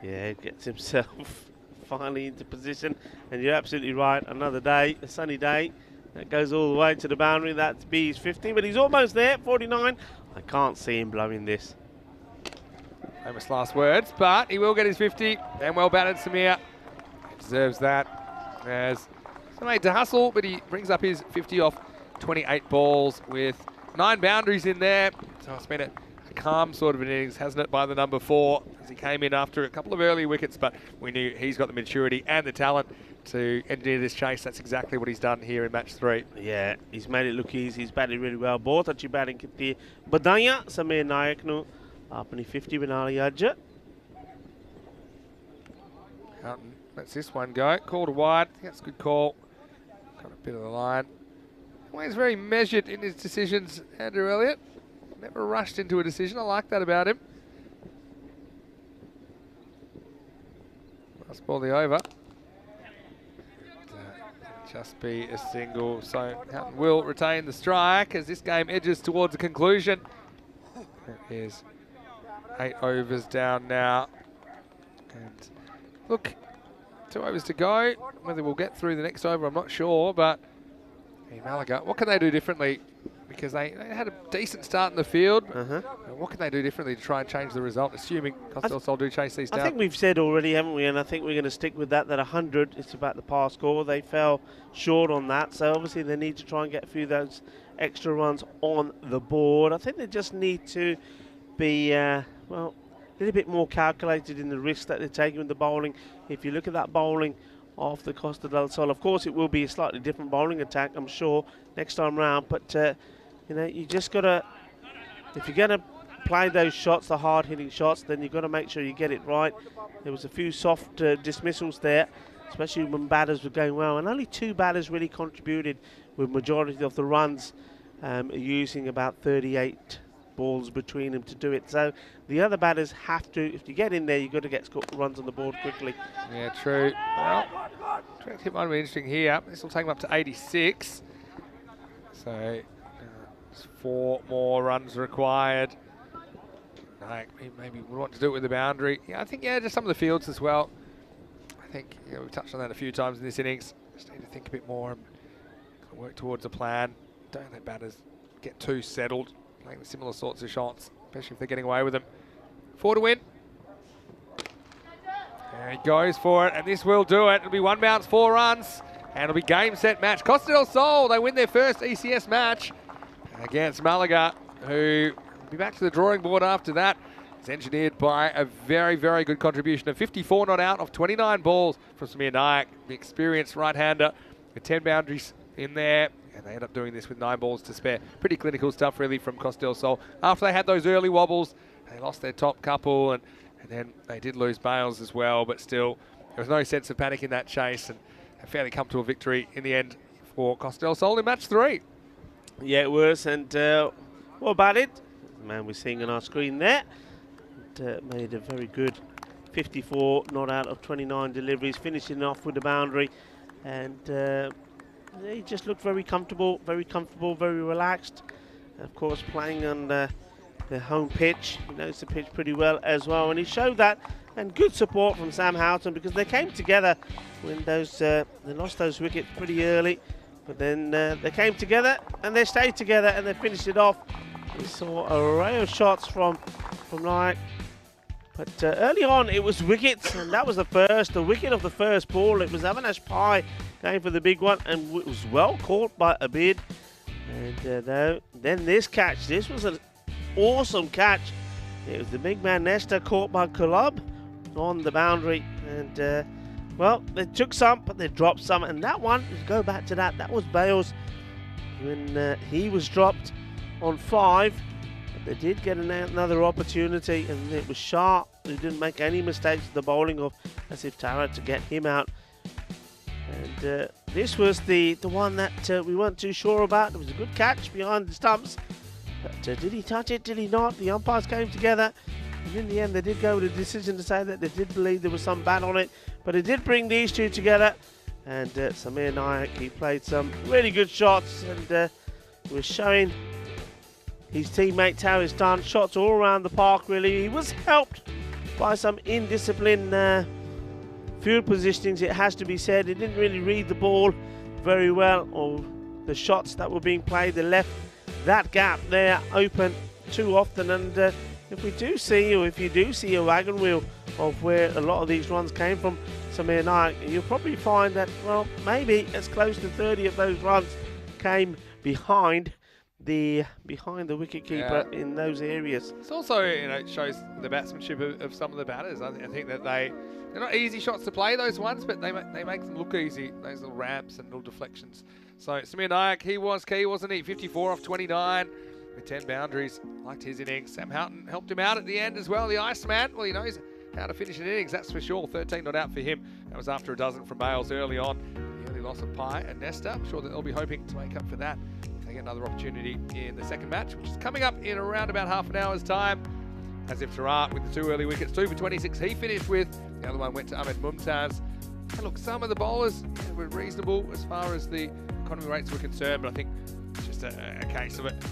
Yeah, gets himself finally into position. And you're absolutely right. Another day, a sunny day. That goes all the way to the boundary. That's B's 50, but he's almost there, 49. I can't see him blowing this. Famous last words, but he will get his 50. And well batted, Samir. He deserves that. As made to hustle, but he brings up his 50 off 28 balls with 9 boundaries in there. So it's been a calm sort of an innings, hasn't it, by the number 4, as he came in after a couple of early wickets, but we knew he's got the maturity and the talent to engineer this chase. That's exactly what he's done here in match 3. Yeah, he's made it look easy. He's batted really well. बहुत अच्छी batting की थी बधाइयां समीर नायक नु अपनी 50 बना लिया अज. Houghton lets this one go. Called a wide. That's a good call. Got a bit of the line. Always very measured in his decisions, Andrew Elliott. Never rushed into a decision. I like that about him. Last ball the over. Just be a single. So Houghton will retain the strike as this game edges towards a conclusion. It is 8 overs down now. And look, 2 overs to go. Whether we'll get through the next over, I'm not sure. But hey, Malaga, what can they do differently? Because they had a decent start in the field. What can they do differently to try and change the result, assuming Costa del Sol do chase these down? I think we've said already, haven't we? And I think we're going to stick with that 100 is about the par score. They fell short on that. So obviously they need to try and get a few of those extra runs on the board. I think they just need to be, well, a little bit more calculated in the risks that they're taking with the bowling. If you look at that bowling of the Costa del Sol, of course it will be a slightly different bowling attack, I'm sure, next time round. But, you know, you just got to, if you're going to play those shots, the hard-hitting shots, then you've got to make sure you get it right. There was a few soft dismissals there, especially when batters were going well. And only 2 batters really contributed with majority of the runs, using about 38 balls between them to do it. So the other batters have to, if you get in there, you've got to get runs on the board quickly. Yeah, true. Well, track hit might be interesting here. This will take them up to 86. So 4 more runs required. Maybe we want to do it with the boundary. Yeah, I think, just some of the fields as well. I think we've touched on that a few times in this innings. Just need to think a bit more and work towards a plan. Don't let batters get too settled, playing the similar sorts of shots, especially if they're getting away with them. 4 to win. There he goes for it, and this will do it. It'll be 1 bounce, 4 runs, and it'll be game, set, match. Costa del Sol, they win their first ECS match against Malaga, who will be back to the drawing board after that. It's engineered by a very, very good contribution of 54 not out of 29 balls from Samir Nayak, the experienced right-hander with 10 boundaries in there. And they end up doing this with 9 balls to spare. Pretty clinical stuff, really, from Costa del Sol. After they had those early wobbles, they lost their top couple, and then they did lose Bales as well. But still, there was no sense of panic in that chase, and a fairly comfortable victory in the end for Costa del Sol in match 3. Yeah, it was. And what about it? The man we're seeing on our screen there. Made a very good 54 not out of 29 deliveries, finishing off with the boundary. And he just looked very comfortable, very relaxed. Of course, playing on the home pitch. He knows the pitch pretty well as well. And he showed that, and good support from Sam Houghton, because they came together when those they lost those wickets pretty early. But then they came together, and they stayed together, and they finished it off. We saw an array of shots from Nayak. But early on, it was wickets, and that was the wicket of the first ball. It was Avinash Pai going for the big one, and it was well caught by Abid. And then this catch, this was an awesome catch. It was the big man Nesta caught by Kulub on the boundary. And, well, they took some, but they dropped some. And that one, let's go back to that was Bales when he was dropped on 5. They did get another opportunity, and it was Shah who didn't make any mistakes with the bowling of Asif Tara to get him out. And this was the one that we weren't too sure about. It was a good catch behind the stumps. But did he touch it? Did he not? The umpires came together, and in the end they did go with a decision to say that they did believe there was some bat on it. But it did bring these two together. And Samir Nayak, he played some really good shots, and was showing his teammates how he's done. Shots all around the park, really. He was helped by some indisciplined field positionings, it has to be said. He didn't really read the ball very well, or the shots that were being played. They left that gap there open too often. And if you do see a wagon wheel of where a lot of these runs came from Samir Nayak, you'll probably find that, well, maybe as close to 30 of those runs came behind the wicketkeeper in those areas. It's also, it shows the batsmanship of some of the batters. I think that they're not easy shots to play, those ones, but they make them look easy, those little ramps and little deflections. So Samir Nayak, he was key, wasn't he? 54 off 29 with 10 boundaries. Liked his innings. Sam Houghton helped him out at the end as well, the Iceman. Well, he knows how to finish an innings, that's for sure. 13 not out for him. That was after a dozen from Bales early on. The early loss of Pai and Nesta. I'm sure that they'll be hoping to make up for that. They get another opportunity in the second match, which is coming up in around about half an hour's time. Asif Tarat with the 2 early wickets, 2 for 26 he finished with. The other one went to Ahmed Mumtaz. And look, some of the bowlers were reasonable as far as the economy rates were concerned, but I think it's just a case of it.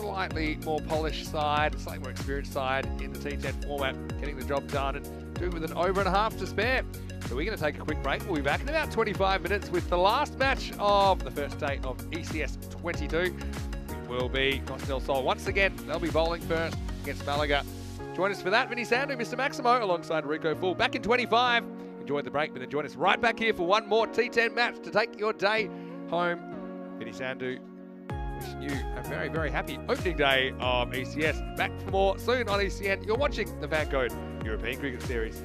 slightly more polished side, slightly more experienced side in the T10 format, getting the job done and doing with an over and a half to spare. So we're going to take a quick break. We'll be back in about 25 minutes with the last match of the first day of ECS 22. It will be Costa del Sol once again. They'll be bowling first against Malaga. Join us for that, Vinny Sandu, Mr. Maximo, alongside Rico Full. Back in 25. Enjoy the break, but then join us right back here for one more T10 match to take your day home. Vinny Sandu, wishing you a very, very happy opening day of ECS. Back for more soon on ECN. You're watching the FanCode European Cricket Series.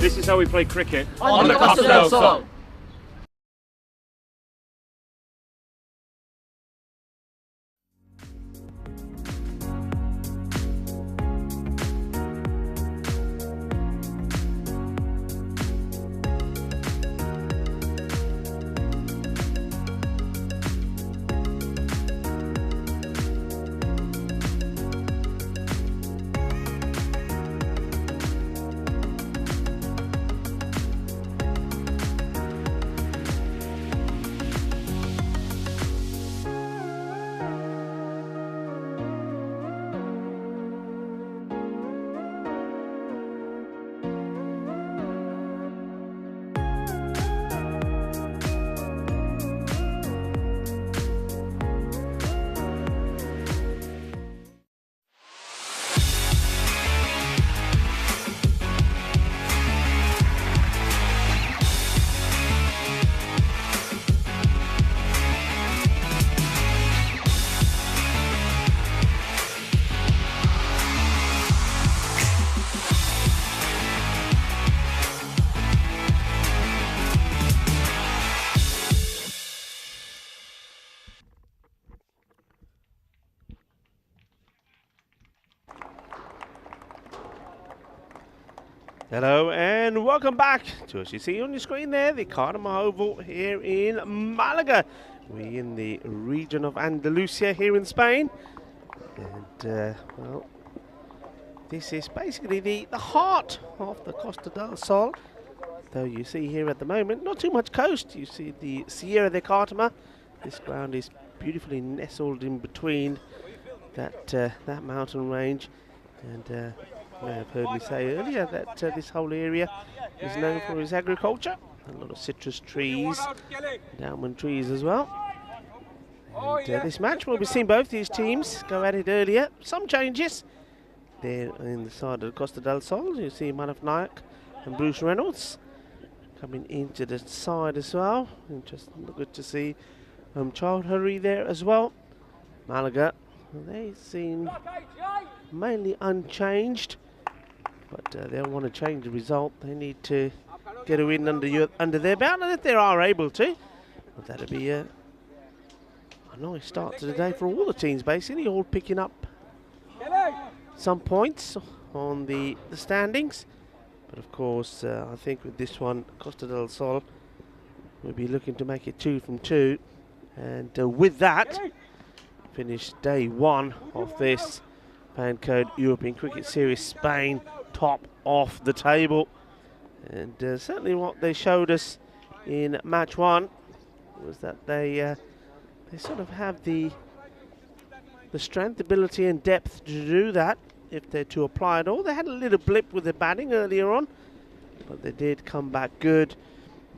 This is how we play cricket On the Costa del Sol. Hello and welcome back to, as you see on your screen there, the Cartama Oval here in Malaga. We're in the region of Andalusia here in Spain. And, well, this is basically the heart of the Costa del Sol. Though you see here at the moment, not too much coast. You see the Sierra de Cartama. This ground is beautifully nestled in between that mountain range. And you may have heard me say earlier that this whole area is known for its agriculture. A lot of citrus trees, almond trees as well. And this match, we'll be seeing both these teams go at it earlier. Some changes there in the side of Costa del Sol. You see Manaf Nayak and Bruce Reynolds coming into the side as well. And just good to see Child Hurry there as well. Malaga, they seem mainly unchanged, but they'll want to change the result. They need to get a win under their belt, and if they are able to, well, that'll be a nice start to the day for all the teams, basically, all picking up some points on the standings. But of course, I think with this one, Costa del Sol will be looking to make it 2 from 2, and with that, finish day one of this FanCode European Cricket Series Spain top of the table. And certainly what they showed us in match one was that they sort of have the strength, ability and depth to do that if they're to apply it all. They had a little blip with the batting earlier on, but they did come back good.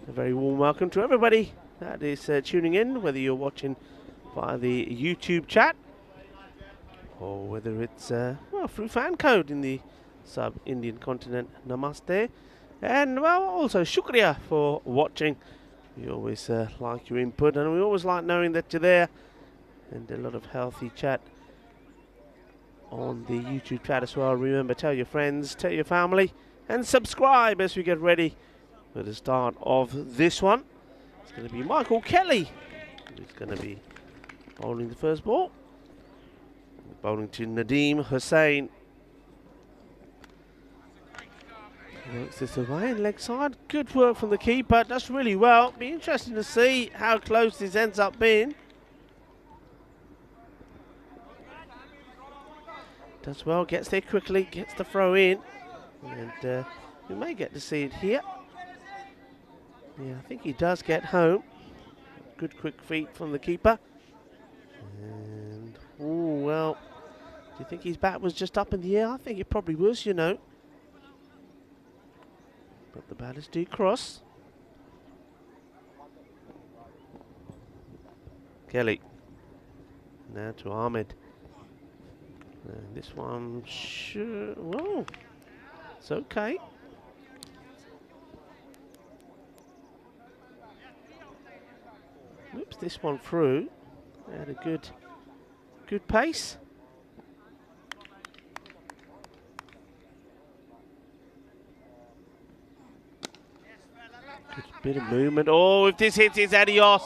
A very warm welcome to everybody that is tuning in, whether you're watching via the YouTube chat or whether it's well, through FanCode in the sub-Indian continent. Namaste. And well, also shukriya for watching We always like your input, and we always like knowing that you're there, and a lot of healthy chat on the YouTube chat as well. Remember, tell your friends, tell your family, and subscribe as we get ready for the start of this one. It's going to be Michael Kelly who's going to be bowling the first ball. Bowling to Nadeem Hussain. Works this away, leg side. Good work from the keeper, does really well. Be interesting to see how close this ends up being. Does well, gets there quickly, gets the throw in. And we may get to see it here. Yeah, I think he does get home. Good quick feet from the keeper. And, oh, well, do you think his bat was just up in the air? I think it probably was, you know. But the batters do cross. Kelly. Now to Ahmed. And this one, sure, whoa, it's okay. Whips this one through. Had a good pace. Good bit of movement. Oh, if this hits, it's adios.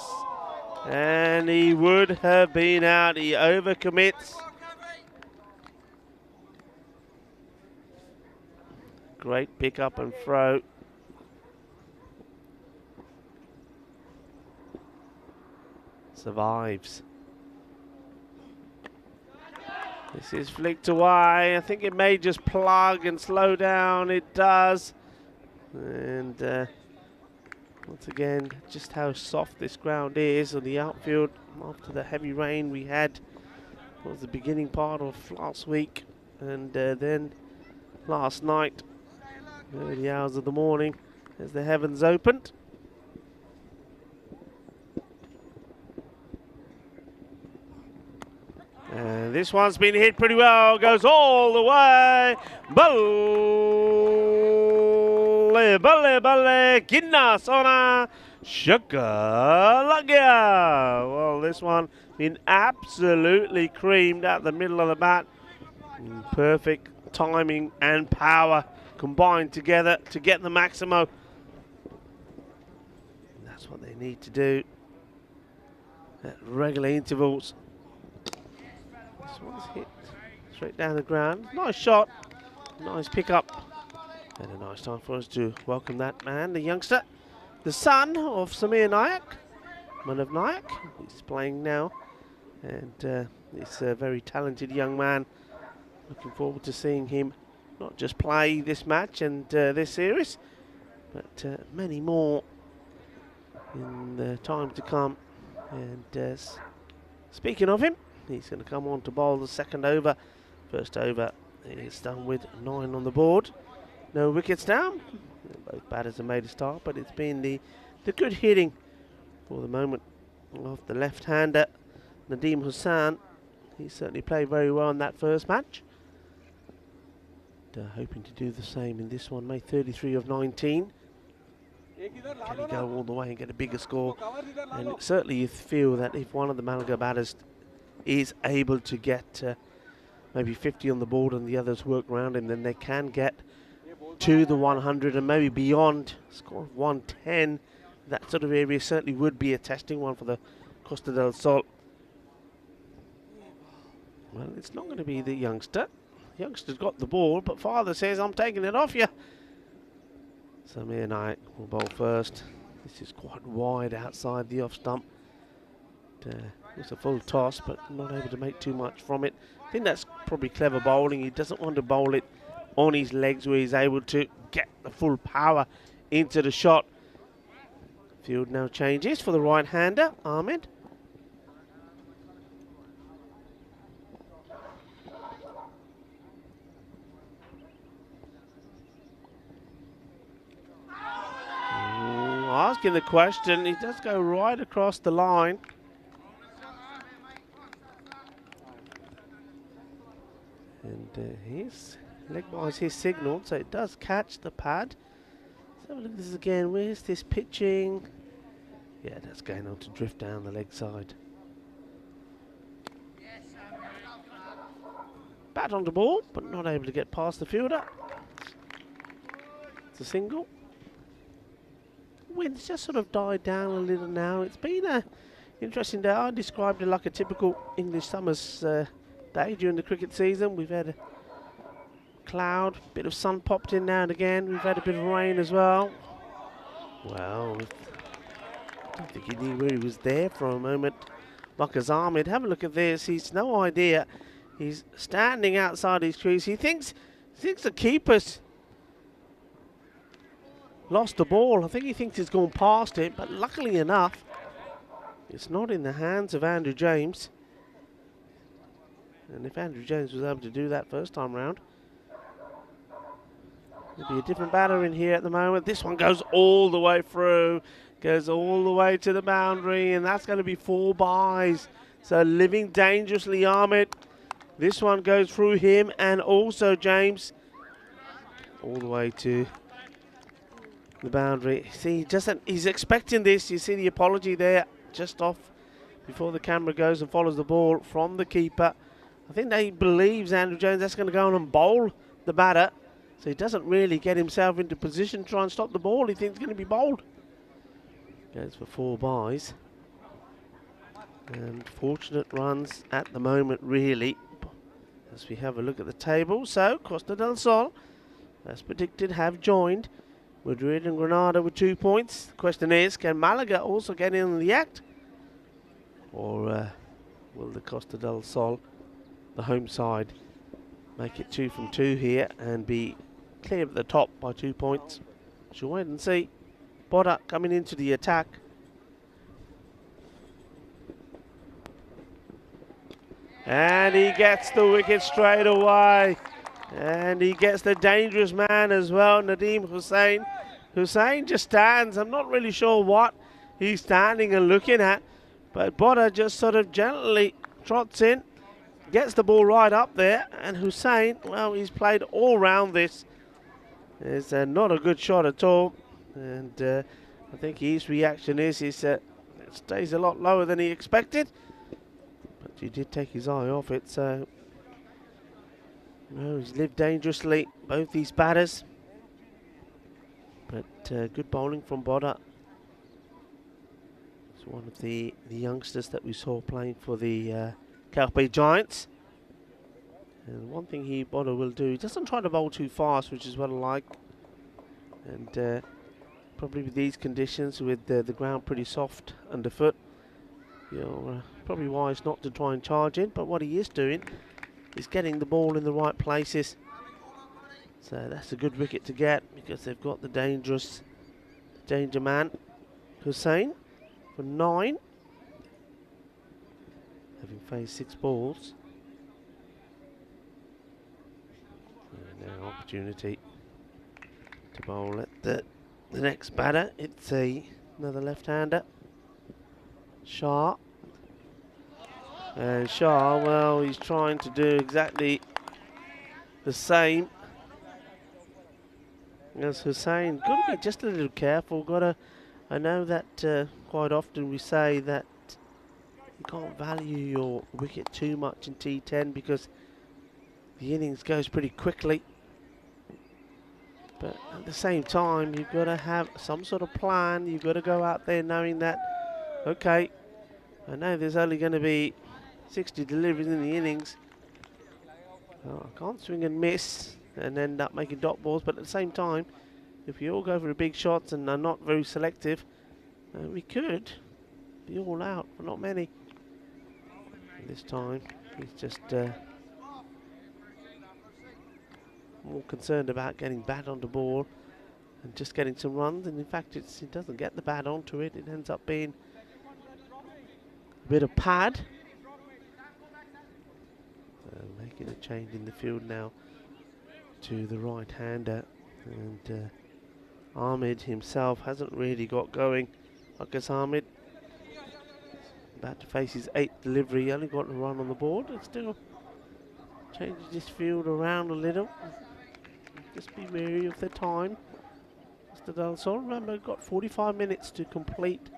And he would have been out. He overcommits. Great pick up and throw. Survives. This is flicked away. I think it may just plug and slow down. It does. And once again, just how soft this ground is on the outfield after the heavy rain we had was the beginning part of last week, and then last night, early hours of the morning, as the heavens opened. And this one's been hit pretty well, goes all the way. Balle, balle, balle, ginna sona, shaka, well, this one been absolutely creamed at the middle of the bat. Perfect timing and power combined together to get the maximo. That's what they need to do at regular intervals. This one's hit straight down the ground. Nice shot, nice pick up, and a nice time for us to welcome that man, the youngster, the son of Samir Nayak, Manav Nayak. He's playing now, and he's a very talented young man. Looking forward to seeing him not just play this match and this series, but many more in the time to come. And speaking of him, he's going to come on to bowl the second over. First over is done with 9 on the board. No wickets down. Both batters have made a start, but it's been the good hitting for the moment of the left-hander, Nadeem Hussain. He certainly played very well in that first match. Hoping to do the same in this one. Made 33 of 19. Can he go all the way and get a bigger score? And certainly you feel that if one of the Malaga batters is able to get maybe 50 on the board and the others work around him, then they can get to the 100 and maybe beyond. Score of 110, that sort of area certainly would be a testing one for the Costa del Sol. Well, it's not going to be the youngster. Youngster's got the ball, but father says, I'm taking it off you. Samir Nayak will bowl first. This is quite wide outside the off stump. It's a full toss, but not able to make too much from it. I think that's probably clever bowling. He doesn't want to bowl it on his legs where he's able to get the full power into the shot. Field now changes for the right-hander, Ahmed. Asking the question, he does go right across the line. And his leg by's his signal, so it does catch the pad. Let's have a look at this again. Where's this pitching? Yeah, that's going on to drift down the leg side. Bat on the ball, but not able to get past the fielder. It's a single. Wind's just sort of died down a little now. It's been a interesting day. I described it like a typical English summer's day during the cricket season. We've had a cloud, bit of sun popped in now and again. We've had a bit of rain as well. Well, I don't think he knew where he was there for a moment. Marcus Ahmed, have a look at this. He's no idea. He's standing outside his crease. He thinks the keeper's lost the ball. I think he thinks he's gone past it, but luckily enough, it's not in the hands of Andrew James. And if Andrew James was able to do that first time round, there'll be a different batter in here at the moment. This one goes all the way through, goes all the way to the boundary, and that's going to be 4 byes. So living dangerously, Ahmed. This one goes through him and also James, all the way to the boundary. See, he's expecting this. You see the apology there, just off before the camera goes and follows the ball from the keeper. I think he believes Andrew Jones that's going to go on and bowl the batter. So he doesn't really get himself into position to try and stop the ball. He thinks it's going to be bowled. Goes for 4 byes. And fortunate runs at the moment, really. As we have a look at the table. So, Costa del Sol, as predicted, have joined Madrid and Granada with 2 points. The question is, can Malaga also get in the act? Or will the Costa del Sol, the home side, make it 2 from 2 here and be clear at the top by 2 points? She'll wait and see. Boda coming into the attack. And he gets the wicket straight away. And he gets the dangerous man as well, Nadeem Hussain. Hussain just stands. I'm not really sure what he's standing and looking at. But Boda just sort of gently trots in, gets the ball right up there. And Hussain, well, he's played all round this. It's not a good shot at all. And I think his reaction is it stays a lot lower than he expected. But he did take his eye off it, so well, he's lived dangerously, both these batters. But good bowling from Boda. It's one of the youngsters that we saw playing for the Carpe Giants. And one thing Boda will do, he doesn't try to bowl too fast, which is what I like. And probably with these conditions, with the ground pretty soft underfoot, you're probably wise not to try and charge in. But what he is doing is getting the ball in the right places. So that's a good wicket to get, because they've got the danger man, Hussain, for 9. Having faced 6 balls. And now opportunity to bowl at the next batter. It's another left-hander, Shah. And Shah, well, he's trying to do exactly the same as Hussain. Got to be just a little careful. I know that quite often we say that you can't value your wicket too much in T10 because the innings goes pretty quickly. But at the same time, you've got to have some sort of plan. You've got to go out there knowing that, okay, I know there's only going to be 60 deliveries in the innings. I can't swing and miss and end up making dot balls, but at the same time, if you all go for the big shots and are not very selective, we could be all out, but not many. And this time, he's just more concerned about getting bat on the ball and just getting some runs. And in fact, he doesn't get the bat onto it. It ends up being a bit of pad. Making a change in the field now to the right-hander, and Ahmed himself hasn't really got going. Marcus Ahmed about to face his 8th delivery, only got a run on the board. It's still changes this field around a little. Just be wary of the time. Mr. Del Sol, remember, got 45 minutes to complete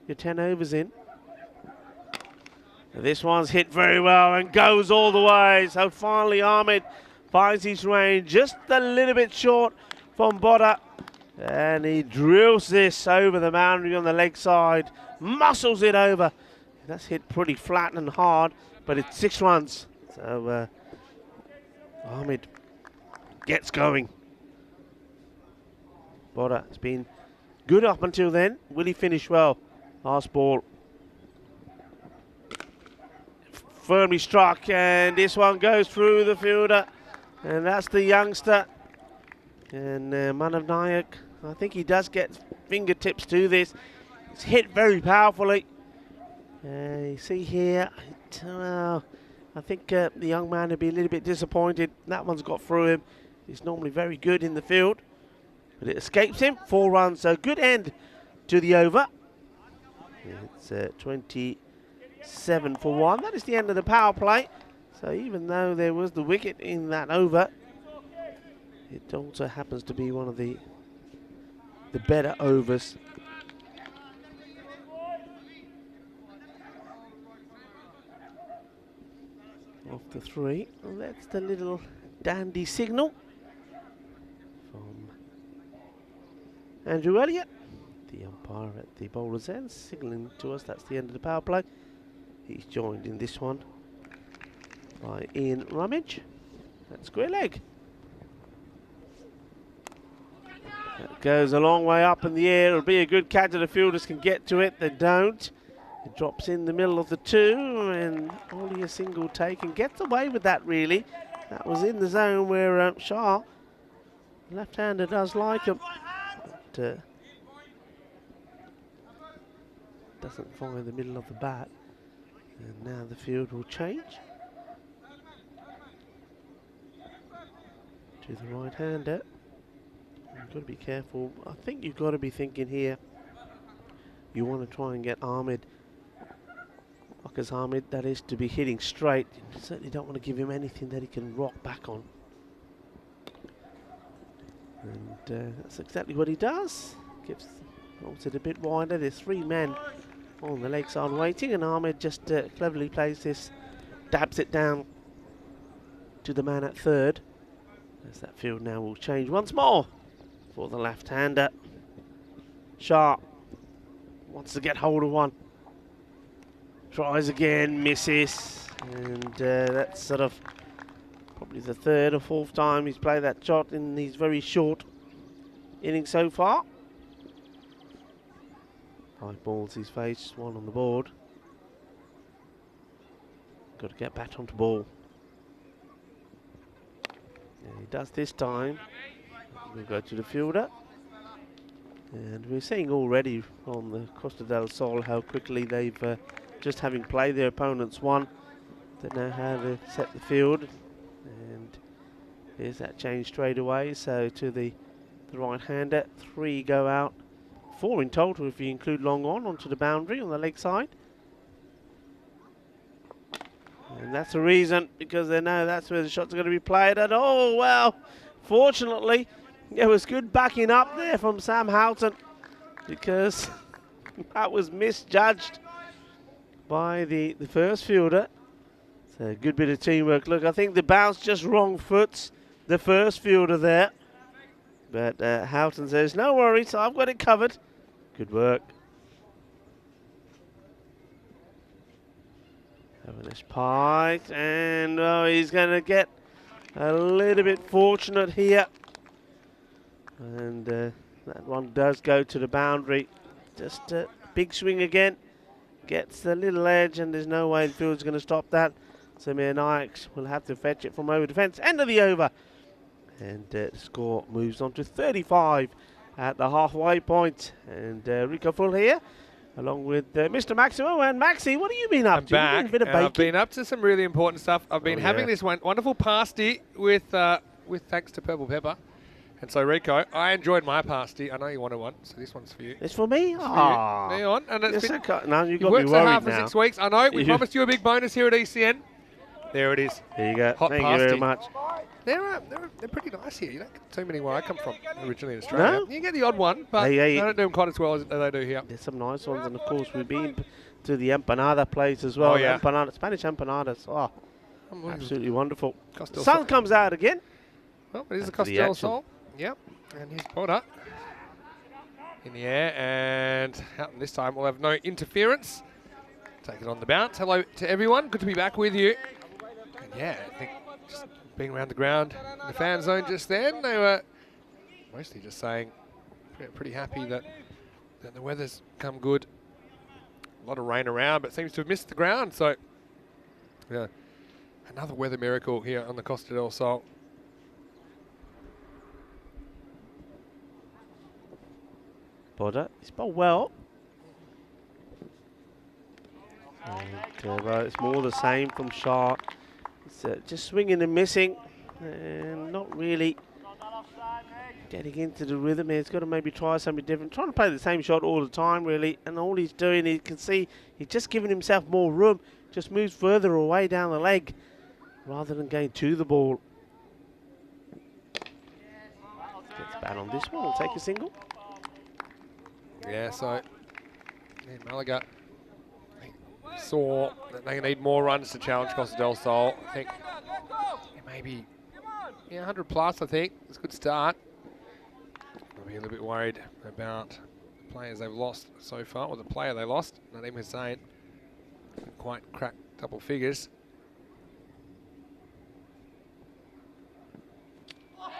your 10 overs in. This one's hit very well and goes all the way. So finally Ahmed finds his range just a little bit short from Boda. And he drills this over the boundary on the leg side. Muscles it over. That's hit pretty flat and hard, but it's 6 runs. So Ahmed gets going. Boda has been good up until then. Will he finish well? Last ball. Firmly struck, and this one goes through the fielder, and that's the youngster. And Manav Nayak, I think he does get fingertips to this. It's hit very powerfully. You see here, I think the young man would be a little bit disappointed. That one's got through him. He's normally very good in the field, but it escapes him. 4 runs, so good end to the over. It's 27 for 1. That is the end of the power play. So even though there was the wicket in that over, it also happens to be one of the better overs. Off the 3. Well, that's the little dandy signal from Andrew Elliott, the umpire at the bowler's end, signalling to us that's the end of the power play. He's joined in this one by Ian Rummage. That's square leg. That goes a long way up in the air. It'll be a good catch if the fielders can get to it. They don't. It drops in the middle of the 2 and only a single take and gets away with that really. That was in the zone where Shah, left-hander, does like him. But doesn't find the middle of the bat. And now the field will change to the right-hander. You've got to be careful. I think you've got to be thinking here, you want to try and get Ahmed, Marcus Ahmed, that is, to be hitting straight. You certainly don't want to give him anything that he can rock back on. And that's exactly what he does. Holds it a bit wider. There's 3 men on the leg side waiting, and Ahmed just cleverly plays this, dabs it down to the man at third. As that field now will change once more for the left-hander. Shah wants to get hold of one. Tries again, misses, and that's sort of probably the 3rd or 4th time he's played that shot in these very short innings so far. 5 balls he's faced, 1 on the board. Got to get back onto ball. And he does this time. We'll go to the fielder. And we're seeing already on the Costa del Sol how quickly they've, just having played their opponents one, they know how to set the field. And there's that change straight away. So to the right-hander, 3 go out. 4 in total if you include long onto the boundary on the leg side. And that's the reason, because they know that's where the shots are going to be played. And oh, well, fortunately, there was good backing up there from Sam Houghton, because that was misjudged by the first fielder. So a good bit of teamwork. Look, I think the bounce just wrong foots the first fielder there. But Houghton says, no worries, I've got it covered. Good work. Having this pike, and he's going to get a little bit fortunate here. And that one does go to the boundary. Just a big swing again. Gets the little edge, and there's no way the field's going to stop that. Samir Naik will have to fetch it from over the fence. End of the over. And the score moves on to 35 at the halfway point. And Rico Full here, along with Mr. Maximo. And Maxi, what have you been up to? Back. A bit of baking. I've been up to some really important stuff. I've been having this wonderful pasty with thanks to Purple Pepper. And so, Rico, I enjoyed my pasty. I know you wanted one, so this one's for you. It's for me? Ah. There on. And it's been, no, you've got worked me so worried hard for now. 6 weeks. I know. We promised you a big bonus here at ECN. There it is. There you go. Hot Thank pasty. you very much. They're pretty nice here. You don't get too many where I come from originally in Australia. No? You get the odd one, but they don't do them quite as well as they do here. There's some nice ones, and of course we've been to the empanada place as well. Oh, yeah. Empanada, Spanish empanadas. Oh, absolutely wonderful. Costel Sun Sol. comes out again. Well, it is the After the Costel action. Sol. Yep, and here's Potter in the air, and Houghton this time will have no interference. Take it on the bounce. Hello to everyone. Good to be back with you. And yeah, I think just being around the ground in the fan zone just then, they were mostly just saying pretty happy that the weather's come good. A lot of rain around, but seems to have missed the ground. So, yeah, another weather miracle here on the Costa del Sol. Potter, he's bowled well. And, well, it's more the same from Shah. It's just swinging and missing, and not really getting into the rhythm here. He's got to maybe try something different. Trying to play the same shot all the time, really, and all he's doing, you can see he's just giving himself more room. Just moves further away down the leg rather than going to the ball. Gets bad on this one. We'll take a single. Yeah, so Malaga saw that they need more runs to challenge Costa del Sol. I think maybe 100 plus, I think. It's a good start. I'll be a little bit worried about the players they've lost so far, or the player they lost, Nadeem Hussain. Didn't quite crack double figures.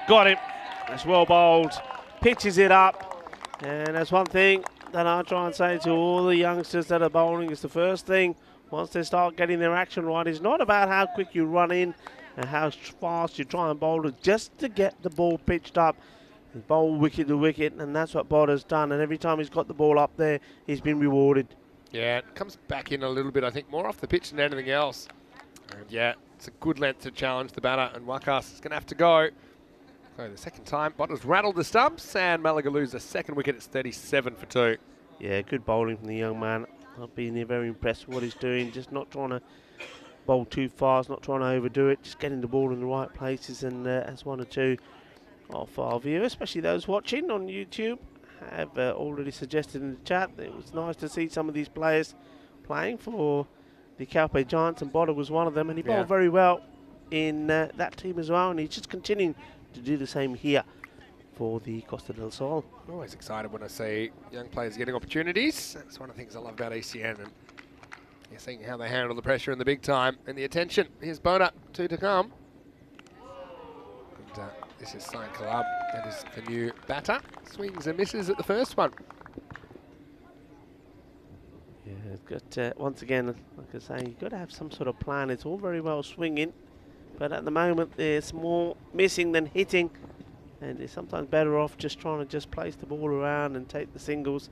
Got him. That's well bowled. Pitches it up. And that's one thing that I try and say to all the youngsters that are bowling is the first thing, once they start getting their action right, is not about how quick you run in and how fast you try and bowl it, just to get the ball pitched up. He bowled wicket to wicket, and that's what Potter's done. And every time he's got the ball up there, he's been rewarded. Yeah, it comes back in a little bit, I think, more off the pitch than anything else. And yeah, it's a good length to challenge the batter, and Wakas is going to have to go. So the second time, Bottas rattled the stumps, and Malaga lose the second wicket. It's 37 for 2. Yeah, good bowling from the young man. I've been very impressed with what he's doing. Just not trying to bowl too fast, not trying to overdo it, just getting the ball in the right places. And as one or two of our viewers, especially those watching on YouTube, have already suggested in the chat, it was nice to see some of these players playing for the Calpe Giants, and Botter was one of them, and he bowled very well in that team as well, and he's just continuing to do the same here for the Costa del Sol. I'm always excited when I see young players getting opportunities. That's one of the things I love about ECN, and you're seeing how they handle the pressure in the big time and the attention. Here's Bona, 2 to come. And, this is Saint Club. That is the new batter. Swings and misses at the first one. Yeah, it's got once again, like I say, you've got to have some sort of plan. It's all very well swinging, but at the moment there's more missing than hitting, and it's sometimes better off just trying to just place the ball around and take the singles.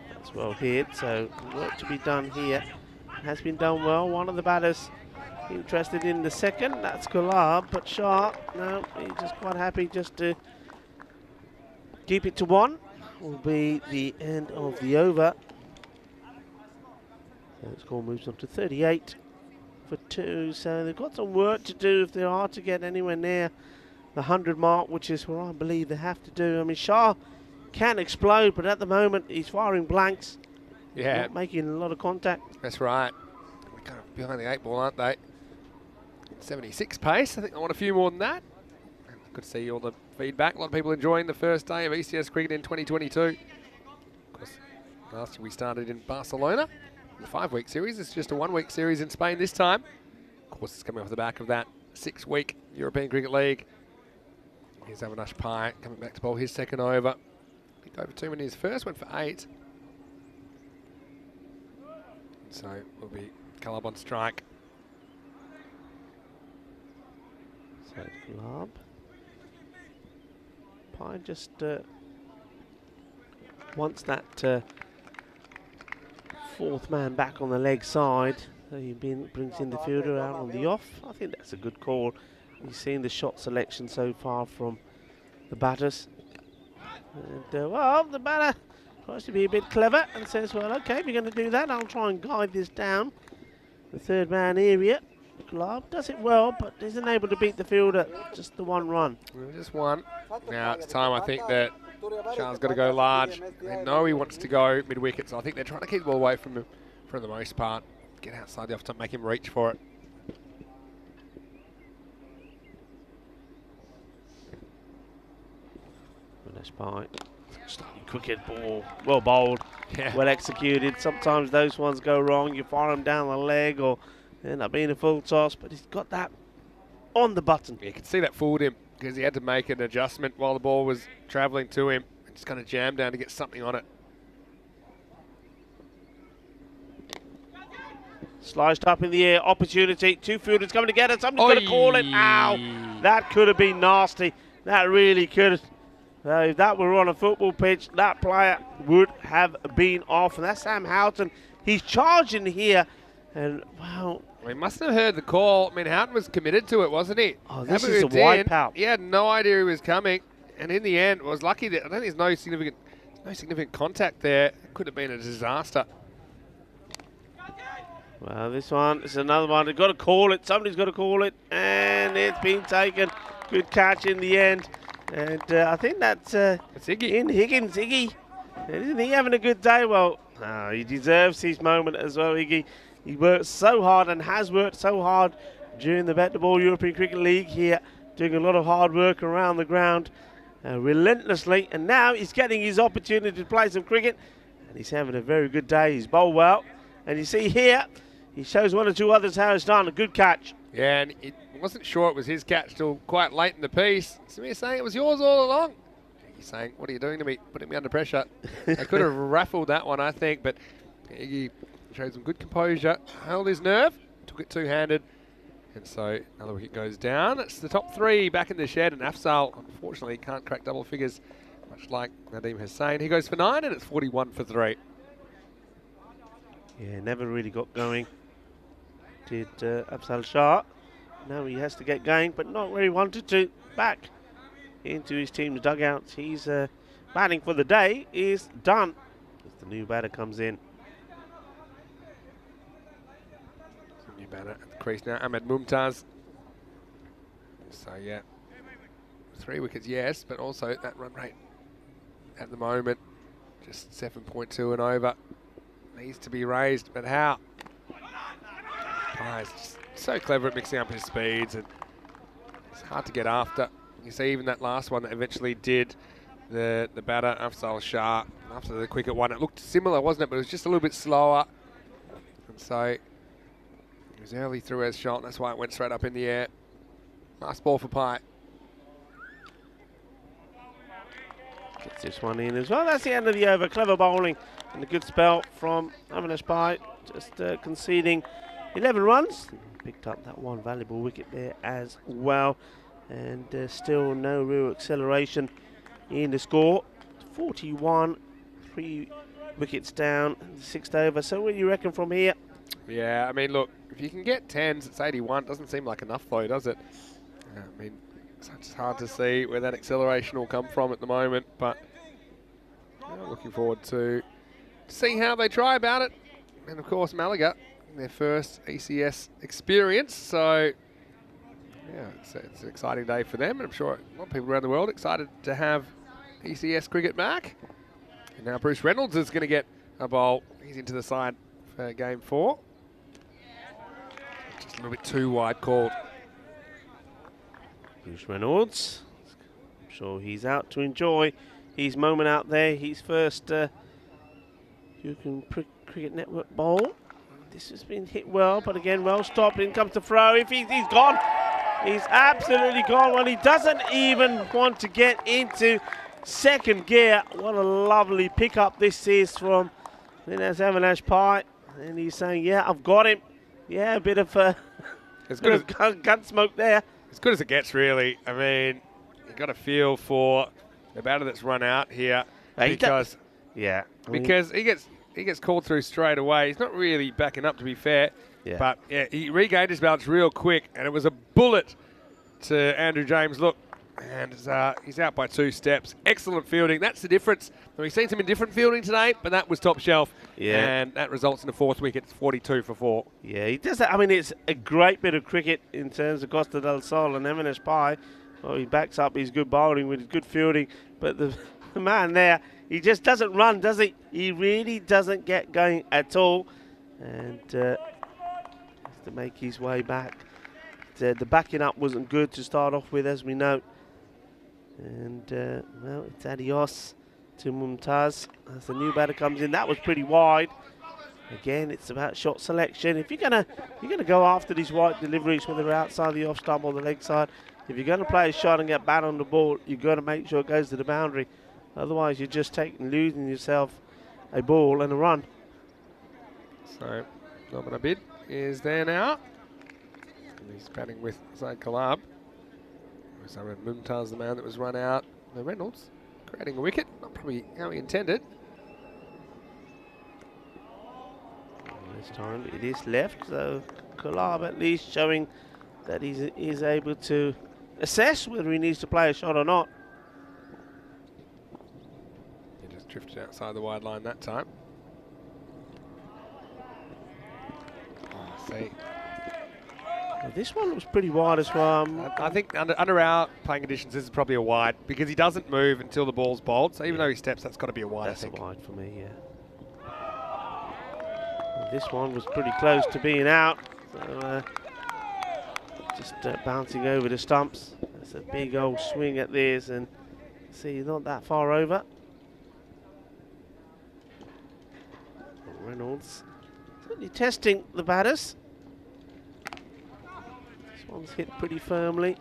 That's well hit, so work to be done here. Has been done well. One of the batters interested in the second, that's Gulab, but Shah, no, he's just quite happy just to keep it to 1. Will be the end of the over. So the score moves on to 38 for 2. So they've got some work to do if they are to get anywhere near the 100 mark, which is what I believe they have to do. I mean, Shah can explode, but at the moment he's firing blanks. Yeah, Not making a lot of contact. that's right. We're kind of behind the 8 ball, aren't they? 76 pace. I think I want a few more than that. Good to see all the feedback. A lot of people enjoying the first day of ECS cricket in 2022. Of course, last year we started in Barcelona. The 5-week series. It's just a 1-week series in Spain this time. Of course, it's coming off the back of that 6-week European Cricket League. Here's Avinash Pai coming back to bowl his second over. Picked over 2 in his first, went for 8. So will be Calab on strike. So Gulab. Pai just wants that fourth man back on the leg side. So he brings in the fielder out on the off. I think that's a good call. We've seen the shot selection so far from the batters. And well, the batter tries to be a bit clever and says, well, okay, if you're going to do that, I'll try and guide this down the third man area. glove. Does it well, but isn't able to beat the field at just the one run. Just one. Now it's time, I think, that Charles got to go large. They know he wants to go mid-wicket, so I think they're trying to keep the ball away from him for the most part. Get outside the off to make him reach for it. Nice bite. Cricket ball, well bowled, well executed. Sometimes those ones go wrong. You fire them down the leg or end up being a full toss, but he's got that on the button. Yeah, you can see that fooled him because he had to make an adjustment while the ball was travelling to him. Just kind of jammed down to get something on it. Sliced up in the air, opportunity. Two fielders coming together. Somebody's going to call it. Ow! That could have been nasty. That really could have. If that were on a football pitch, that player would have been off. And that's Sam Houghton. He's charging here. And, wow. Well, he must have heard the call. I mean, Houghton was committed to it, wasn't he? Oh, this is a wipeout. He had no idea he was coming. And in the end, was lucky that I don't think there's no significant contact there. It could have been a disaster. Well, this one is another one. They've got to call it. Somebody's got to call it. And it's been taken. Good catch in the end. And I think that's Iggy. In Higgins. Iggy. Isn't he having a good day? Well, he deserves his moment as well, Iggy. He worked so hard and has worked so hard during the Bet-the-Ball European Cricket League here, doing a lot of hard work around the ground relentlessly. And now he's getting his opportunity to play some cricket. And he's having a very good day. He's bowled well. And you see here, he shows one or two others how it's done. A good catch. Yeah, and it wasn't sure it was his catch till quite late in the piece. Samir's saying it was yours all along. He's saying, what are you doing to me? Putting me under pressure. They could have raffled that one, I think, but he showed some good composure, held his nerve, took it two-handed, and so another wicket goes down. It's the top three back in the shed, and Afzal, unfortunately, can't crack double figures, much like Nadeem Hussain. He goes for 9, and it's 41 for 3. Yeah, never really got going. Did Afzal Shah. Now he has to get going, but not where he wanted to. Back into his team's dugouts. He's batting for the day is done as the new batter comes in. New batter at the crease now, Ahmed Mumtaz. So yeah, 3 wickets, yes, but also that run rate at the moment, just 7.2 and over. Needs to be raised, but how? He's just so clever at mixing up his speeds, and it's hard to get after. You see even that last one that eventually did the batter, Afzal Shah, after the cricket one, it looked similar, wasn't it? But it was just a little bit slower. And so he was early through his shot, and that's why it went straight up in the air. Nice ball for Pai. Gets this one in as well. That's the end of the over. Clever bowling and a good spell from Avinash Pai, just conceding 11 runs. Picked up that one valuable wicket there as well. And still no real acceleration in the score. 41, 3 wickets down, 6th over. So what do you reckon from here? Yeah, I mean, look, if you can get 10s, it's 81. Doesn't seem like enough, though, does it? I mean, it's hard to see where that acceleration will come from at the moment. But looking forward to see how they try about it. And, of course, Malaga, their first ECS experience. So, yeah, it's an exciting day for them. And I'm sure a lot of people around the world excited to have ECS cricket back. And now Bruce Reynolds is going to get a bowl. He's into the side for game 4. Just a little bit too wide called. Bruce Reynolds. I'm sure he's out to enjoy his moment out there. His first Cricket Network bowl. This has been hit well, but again, well stopped. In comes the throw. If he's gone. He's absolutely gone. Well, he doesn't even want to get into second gear. What a lovely pickup this is from Avinash Pai. And he's saying, yeah, I've got him. Yeah, a bit of gun smoke there. As good as it gets, really. I mean, you've got a feel for the batter that's run out here because he gets called through straight away. He's not really backing up, to be fair. Yeah. But yeah, he regained his balance real quick, and it was a bullet to Andrew James. Look, And he's out by 2 steps. Excellent fielding. That's the difference. We've seen some indifferent fielding today, but that was top shelf. Yeah. And that results in a 4th wicket. It's 42 for 4. Yeah, he does that. I mean, it's a great bit of cricket in terms of Costa del Sol and M&S Pi. Well, he backs up his good bowling with his good fielding. But the man there, he just doesn't run, does he? He really doesn't get going at all. And has to make his way back. The backing up wasn't good to start off with, as we know. And, well, it's adios to Mumtaz as the new batter comes in. That was pretty wide. Again, it's about shot selection. If you're gonna go after these wide deliveries, whether they're outside the off stump or the leg side, if you're gonna play a shot and get bat on the ball, you've got to make sure it goes to the boundary. Otherwise, you're just losing yourself a ball and a run. So, Norman Abid is there now. And he's batting with Zaid Kalab. So Mumtaz, the man that was run out. The Reynolds creating a wicket. Not probably how he intended. This time it is left, so Kalab at least showing that he is able to assess whether he needs to play a shot or not. He just drifted outside the wide line that time. Oh, see. Well, this one was pretty wide as well. I think under our playing conditions, this is probably a wide because he doesn't move until the ball's bowled. So even though he steps, that's got to be a wide. That's a wide for me, yeah. And this one was pretty close to being out. So just bouncing over the stumps. That's a big old swing at this, and see, not that far over. Reynolds certainly testing the batters. One's hit pretty firmly,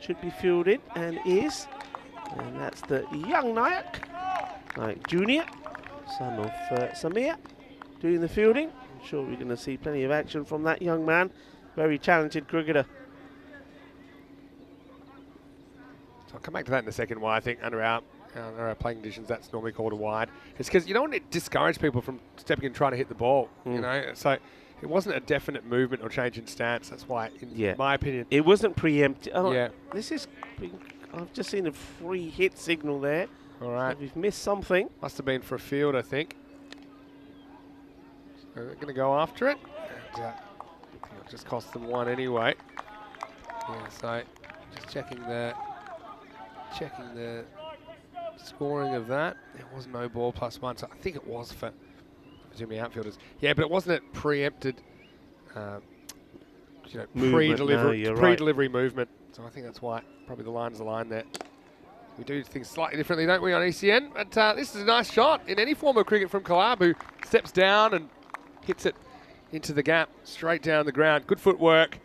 should be fielded, and is. And that's the young Nayak Junior, son of Samir, doing the fielding. I'm sure we're going to see plenty of action from that young man. Very talented cricketer. So I'll come back to that in a second. Why I think under our playing conditions, that's normally called a wide. It's because you don't want to discourage people from stepping and trying to hit the ball. You know, so. It wasn't a definite movement or change in stance. That's why, in my opinion, it wasn't preempted. Oh, yeah. This is. I've just seen a free hit signal there. All right. So we've missed something. Must have been for a field, I think. So they're going to go after it. And, I think it'll just cost them 1 anyway. Yeah. So just checking the scoring of that. There was no ball +1, so I think it was for Jimmy outfielders. Yeah, but it wasn't a preempted, pre-delivery movement. So I think that's why probably the line's aligned there. We do things slightly differently, don't we, on ECN? But this is a nice shot in any form of cricket from Kalab, who steps down and hits it into the gap, straight down the ground. Good footwork.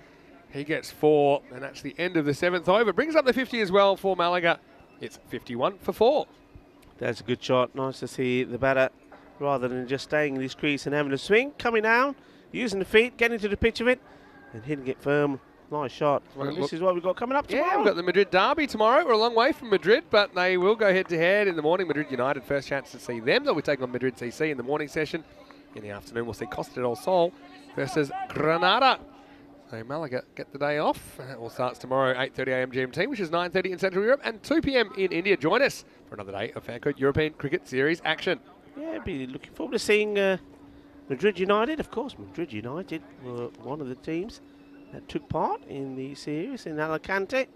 He gets 4, and that's the end of the 7th over. Brings up the 50 as well for Malaga. It's 51 for 4. That's a good shot. Nice to see the batter, rather than just staying in his crease and having a swing, coming down, using the feet, getting to the pitch of it, and hitting it firm. Nice shot. Well, this is what we've got coming up tomorrow. Yeah, we've got the Madrid derby tomorrow. We're a long way from Madrid, but they will go head-to-head in the morning. Madrid United, first chance to see them. They'll be taking on Madrid CC in the morning session. In the afternoon, we'll see Costa del Sol versus Granada. So Malaga get the day off. It all starts tomorrow, 8:30 a.m. GMT, which is 9:30 in Central Europe, and 2 p.m. in India. Join us for another day of FanCode European Cricket Series action. Yeah, be looking forward to seeing Madrid United. Of course, Madrid United were one of the teams that took part in the series in Alicante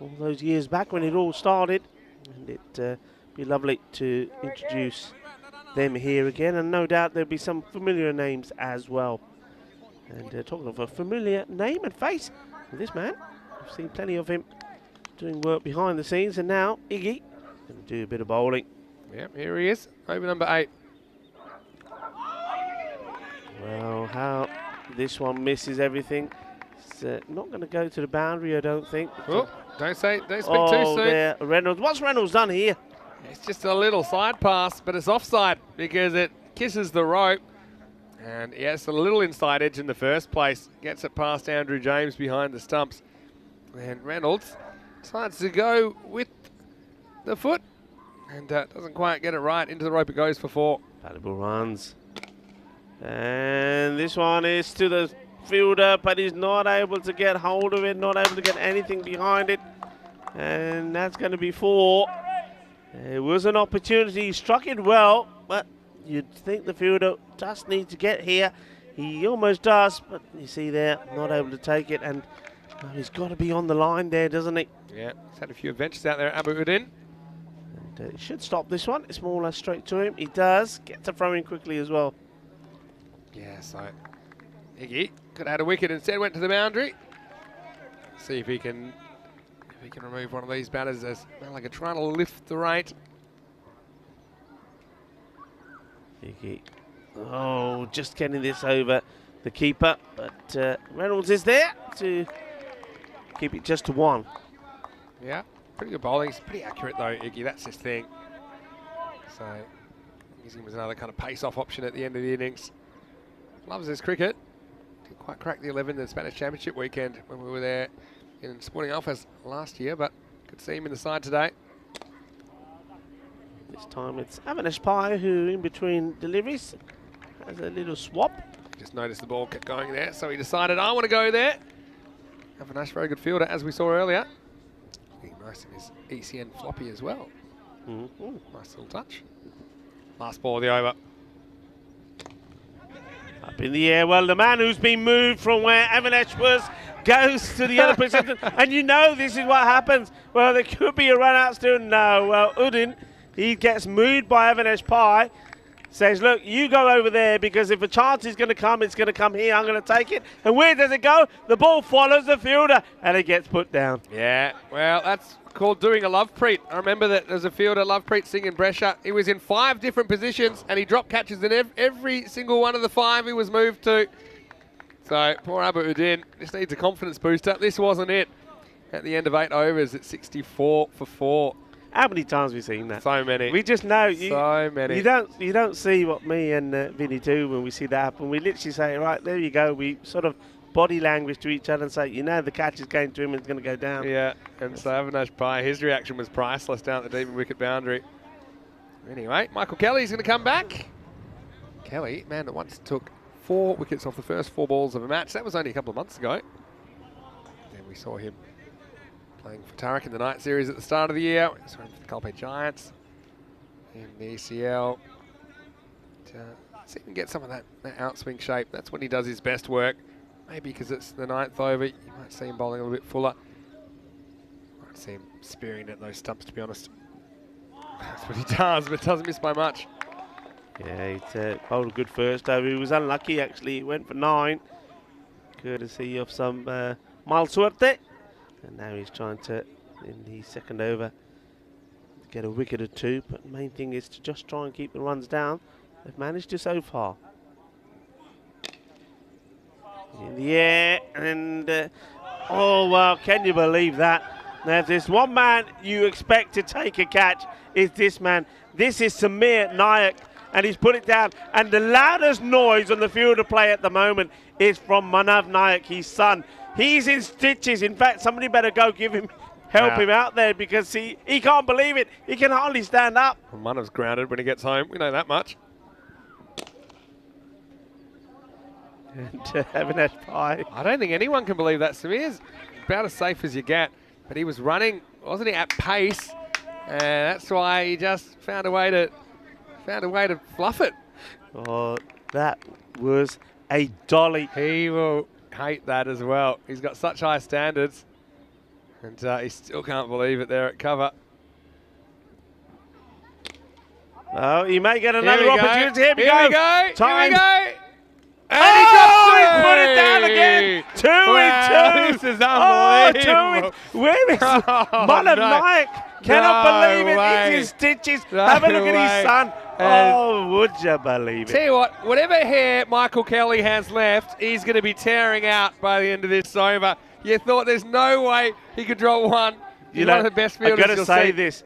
all those years back when it all started. And it'd be lovely to introduce them here again. And no doubt there'll be some familiar names as well. And talking of a familiar name and face, this man, I've seen plenty of him doing work behind the scenes. And now Iggy going to do a bit of bowling. Yep, here he is, over number 8. Well, how this one misses everything. It's not going to go to the boundary, I don't think. Oh, don't speak too soon. There, Reynolds. What's Reynolds done here? It's just a little side pass, but it's offside because it kisses the rope. And yes, a little inside edge in the first place. Gets it past Andrew James behind the stumps. And Reynolds decides to go with the foot. And doesn't quite get it right. Into the rope it goes for 4. Valuable runs. And this one is to the fielder, but he's not able to get hold of it, not able to get anything behind it. And that's going to be 4. It was an opportunity. He struck it well, but you'd think the fielder does need to get here. He almost does, but you see there, not able to take it. And he's got to be on the line there, doesn't he? Yeah, he's had a few adventures out there, Abu Udin. And he should stop this one. It's more or less straight to him. He does. Gets a throw in quickly as well. Yeah, so Iggy could have had a wicket, instead went to the boundary. See if he can remove one of these batters as Malaga trying to lift the rate. Iggy. Oh, just getting this over the keeper, but Reynolds is there to keep it just to 1. Yeah, pretty good bowling. He's pretty accurate though, Iggy. That's his thing. So using him as another kind of pace-off option at the end of the innings. Loves his cricket. Didn't quite crack the 11 in the Spanish Championship weekend when we were there in Sporting Alphas last year, but could see him in the side today. This time it's Avinash Pai who, in between deliveries, has a little swap. Just noticed the ball kept going there, so he decided, I want to go there. Avinash, very good fielder, as we saw earlier. Looking nice in his ECN floppy as well. Nice little touch. Last ball of the over. Up in the air. Well, the man who's been moved from where Avinash was goes to the other position. And you know this is what happens. Well, there could be a run out still. No. Well, Udin, he gets moved by Avinash Pai. Says, look, you go over there because if a chance is going to come, it's going to come here. I'm going to take it. And where does it go? The ball follows the fielder and it gets put down. Yeah, well, that's called doing a Lovepreet. I remember that there's a fielder, Lovepreet Singh in Brescia. He was in 5 different positions and he dropped catches in every single one of the 5 he was moved to. So poor Abu Udin just needs a confidence booster. This wasn't it. At the end of 8 overs, it's 64 for 4. How many times have we seen that? So many. We just know. So many. You don't see what me and Vinny do when we see that happen. We literally say, right, there you go. We sort of body language to each other and say, you know, the catch is going to him and it's going to go down. Yeah, and so Avinash Pai, his reaction was priceless down at the deep wicket boundary. Anyway, Michael Kelly's going to come back. Kelly, man that once took 4 wickets off the first 4 balls of a match. That was only a couple of months ago. And we saw him playing for Tarak in the night series at the start of the year. We saw him for the Calpe Giants in the ECL. See if he can get some of that outswing shape. That's when he does his best work. Maybe because it's the 9th over, you might see him bowling a little bit fuller. Might see him spearing at those stumps, to be honest. That's what he does, but doesn't miss by much. Yeah, he bowled a good first over. He was unlucky, actually. He went for 9, courtesy of some mal suerte. And now he's trying to, in the second over, get a wicket or 2. But the main thing is to just try and keep the runs down. They've managed to so far. In the air, and oh, well, can you believe that? Now, if there's one man you expect to take a catch, it's this man. This is Samir Nayak, and he's put it down. And the loudest noise on the field of play at the moment is from Manav Nayak, his son. He's in stitches. In fact, somebody better go help him out there because he can't believe it. He can hardly stand up. Well, Manav's grounded when he gets home. We know that much. And Avinash Pai. I don't think anyone can believe that. Samir's about as safe as you get, but he was running, wasn't he, at pace, and that's why he just found a way to fluff it. Oh, that was a dolly. He will hate that as well. He's got such high standards, and he still can't believe it there at cover. Oh, he may get another opportunity. Here we go. Here we go. Time. Here we go. And he put it down again. 2 in 2. This is unbelievable. Where is Manav Nayak? Cannot believe it. It's in stitches. Have a look at his son. Oh, would you believe it? Tell you what, whatever hair Michael Kelly has left, he's going to be tearing out by the end of this over. You thought there's no way he could drop one. He's one of the best fielders I've got to say see. this.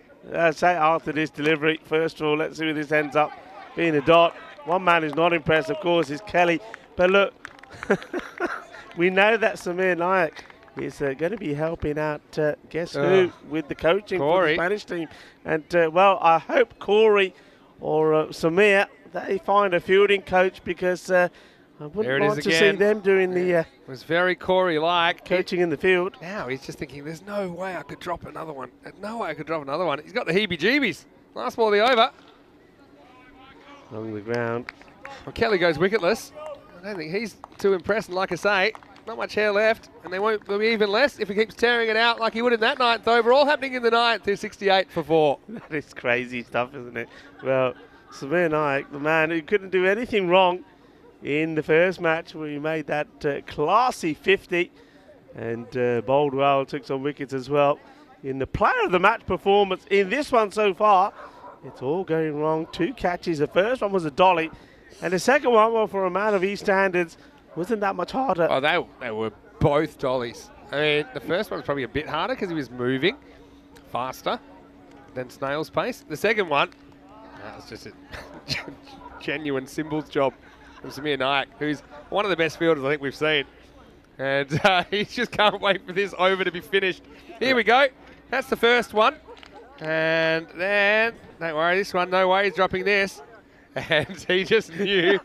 Say after this delivery, first of all, let's see where this ends up. Being a dot. One man who's not impressed, of course, is Kelly. But look, we know that Samir Nayak is going to be helping out, guess who, with the coaching for the Spanish team. And, well, I hope Corey or Samir, they find a fielding coach because I There wouldn't it is like to see again. them doing the It was very Corey-like. coaching in the field. Now he's just thinking, there's no way I could drop another one. There's no way I could drop another one. He's got the heebie-jeebies. Last ball of the over. Along the ground. Well, Kelly goes wicketless. I don't think he's too impressed. And like I say, not much hair left. And they won't be even less if he keeps tearing it out like he would in that ninth over. All happening in the ninth. He's 68 for 4. That is crazy stuff, isn't it? Well, Samir Naik, the man who couldn't do anything wrong in the first match where he made that classy 50, and Boldwell took some wickets as well. In the player of the match performance in this one so far, it's all going wrong. 2 catches. The first one was a dolly, and the second one, well, for a man of his standards, wasn't that much harder. Oh, they were both dollies. I mean, the first one was probably a bit harder because he was moving faster than snail's pace. The second one, that was just a genuine symbols job from Samir Naik, who's one of the best fielders I think we've seen. And he just can't wait for this over to be finished. Here we go. That's the first one. And then, don't worry, this one, no way he's dropping this. And he just knew,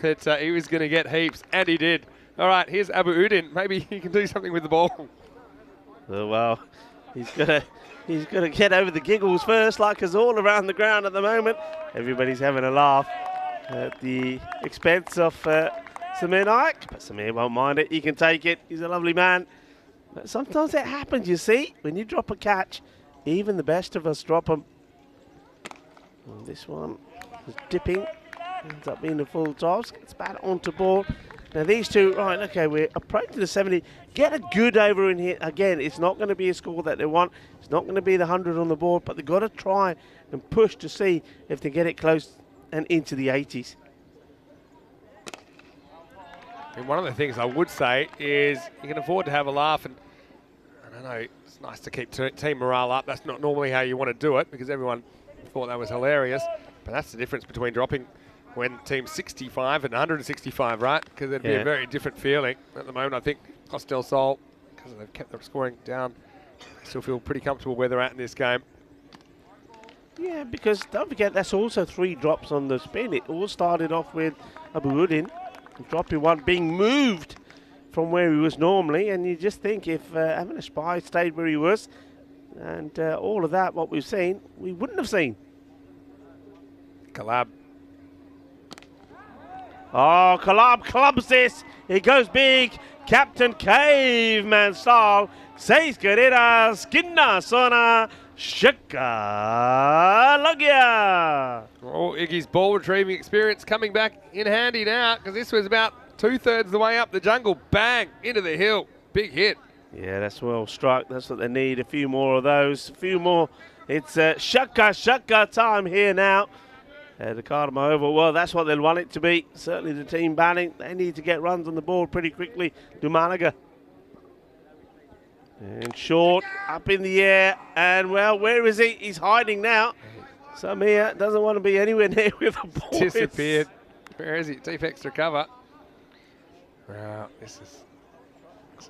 that he was going to get heaps, and he did. All right, here's Abu Udin. Maybe he can do something with the ball. Oh, well, he's gonna get over the giggles first, like us all around the ground at the moment. Everybody's having a laugh at the expense of Samir Naik, but Samir won't mind it. He can take it. He's a lovely man. But sometimes it happens, you see, when you drop a catch, even the best of us drop them. Well, this one is dipping, ends up being a full toss, gets back onto ball. Now these two, right, okay, we're approaching the 70. Get a good over in here. Again, it's not going to be a score that they want. It's not going to be the 100 on the board, but they've got to try and push to see if they get it close and into the 80s. And one of the things I would say is you can afford to have a laugh, and I don't know, it's nice to keep team morale up. That's not normally how you want to do it because everyone thought that was hilarious, but that's the difference between dropping when team's 65 and 165, right? Because it'd be a very different feeling. At the moment, I think Costa del Sol, because they've kept the scoring down, they still feel pretty comfortable where they're at in this game. Yeah, because don't forget, that's also 3 drops on the spin. It all started off with Abu Udin dropping one, being moved from where he was normally, and you just think if having a spy stayed where he was, and all of that, what we've seen, we wouldn't have seen. Kalab. Oh, Kalab clubs this. He goes big. Captain Caveman style. Seis carreras. Kinna Sona. Shikalagia. Oh, Iggy's ball retrieving experience coming back in handy now because this was about 2/3 the way up the jungle. Bang, into the hill. Big hit. Yeah, that's well struck. That's what they need. A few more of those. A few more. It's shaka time here now. The Cartama Oval. Well, that's what they'll want it to be. Certainly the team batting. They need to get runs on the board pretty quickly. Dumanaga. And short, up in the air. And, well, where is he? He's hiding now. Samir doesn't want to be anywhere near with the ball. Disappeared. Where is he? Deep extra cover. Wow, this is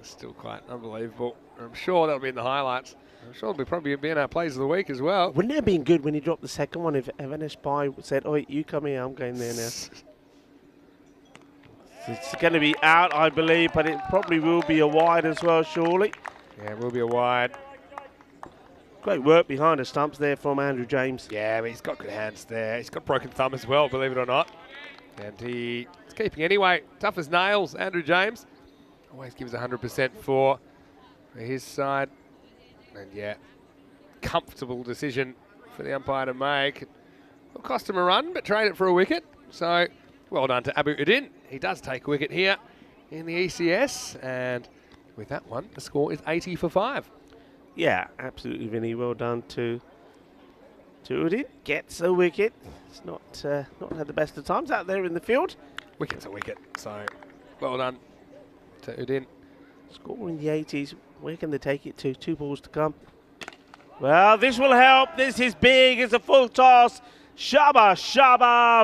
still quite unbelievable. I'm sure that'll be in the highlights. I'm sure it'll probably be in our plays of the week as well. Wouldn't it have been good when he dropped the second one if Evan Spy said, "Oh, you come here, I'm going there now." It's going to be out, I believe, but it probably will be a wide as well, surely. Yeah, it will be a wide. Great work behind the stumps there from Andrew James. Yeah, but he's got good hands there. He's got broken thumb as well, believe it or not. And he's keeping anyway. Tough as nails, Andrew James. Always gives 100% for his side. And yeah, comfortable decision for the umpire to make. It'll cost him a run, but trade it for a wicket. So well done to Abu Udin. He does take a wicket here in the ECS. And with that one, the score is 80 for 5. Yeah, absolutely, Vinny. Well done to Udin. Gets a wicket. It's not had the best of times out there in the field. Wicket's a wicket. So well done to Udin. Score in the 80s. Where can they take it to? 2 balls to come. Well, this will help. This is big. It's a full toss. Shaba,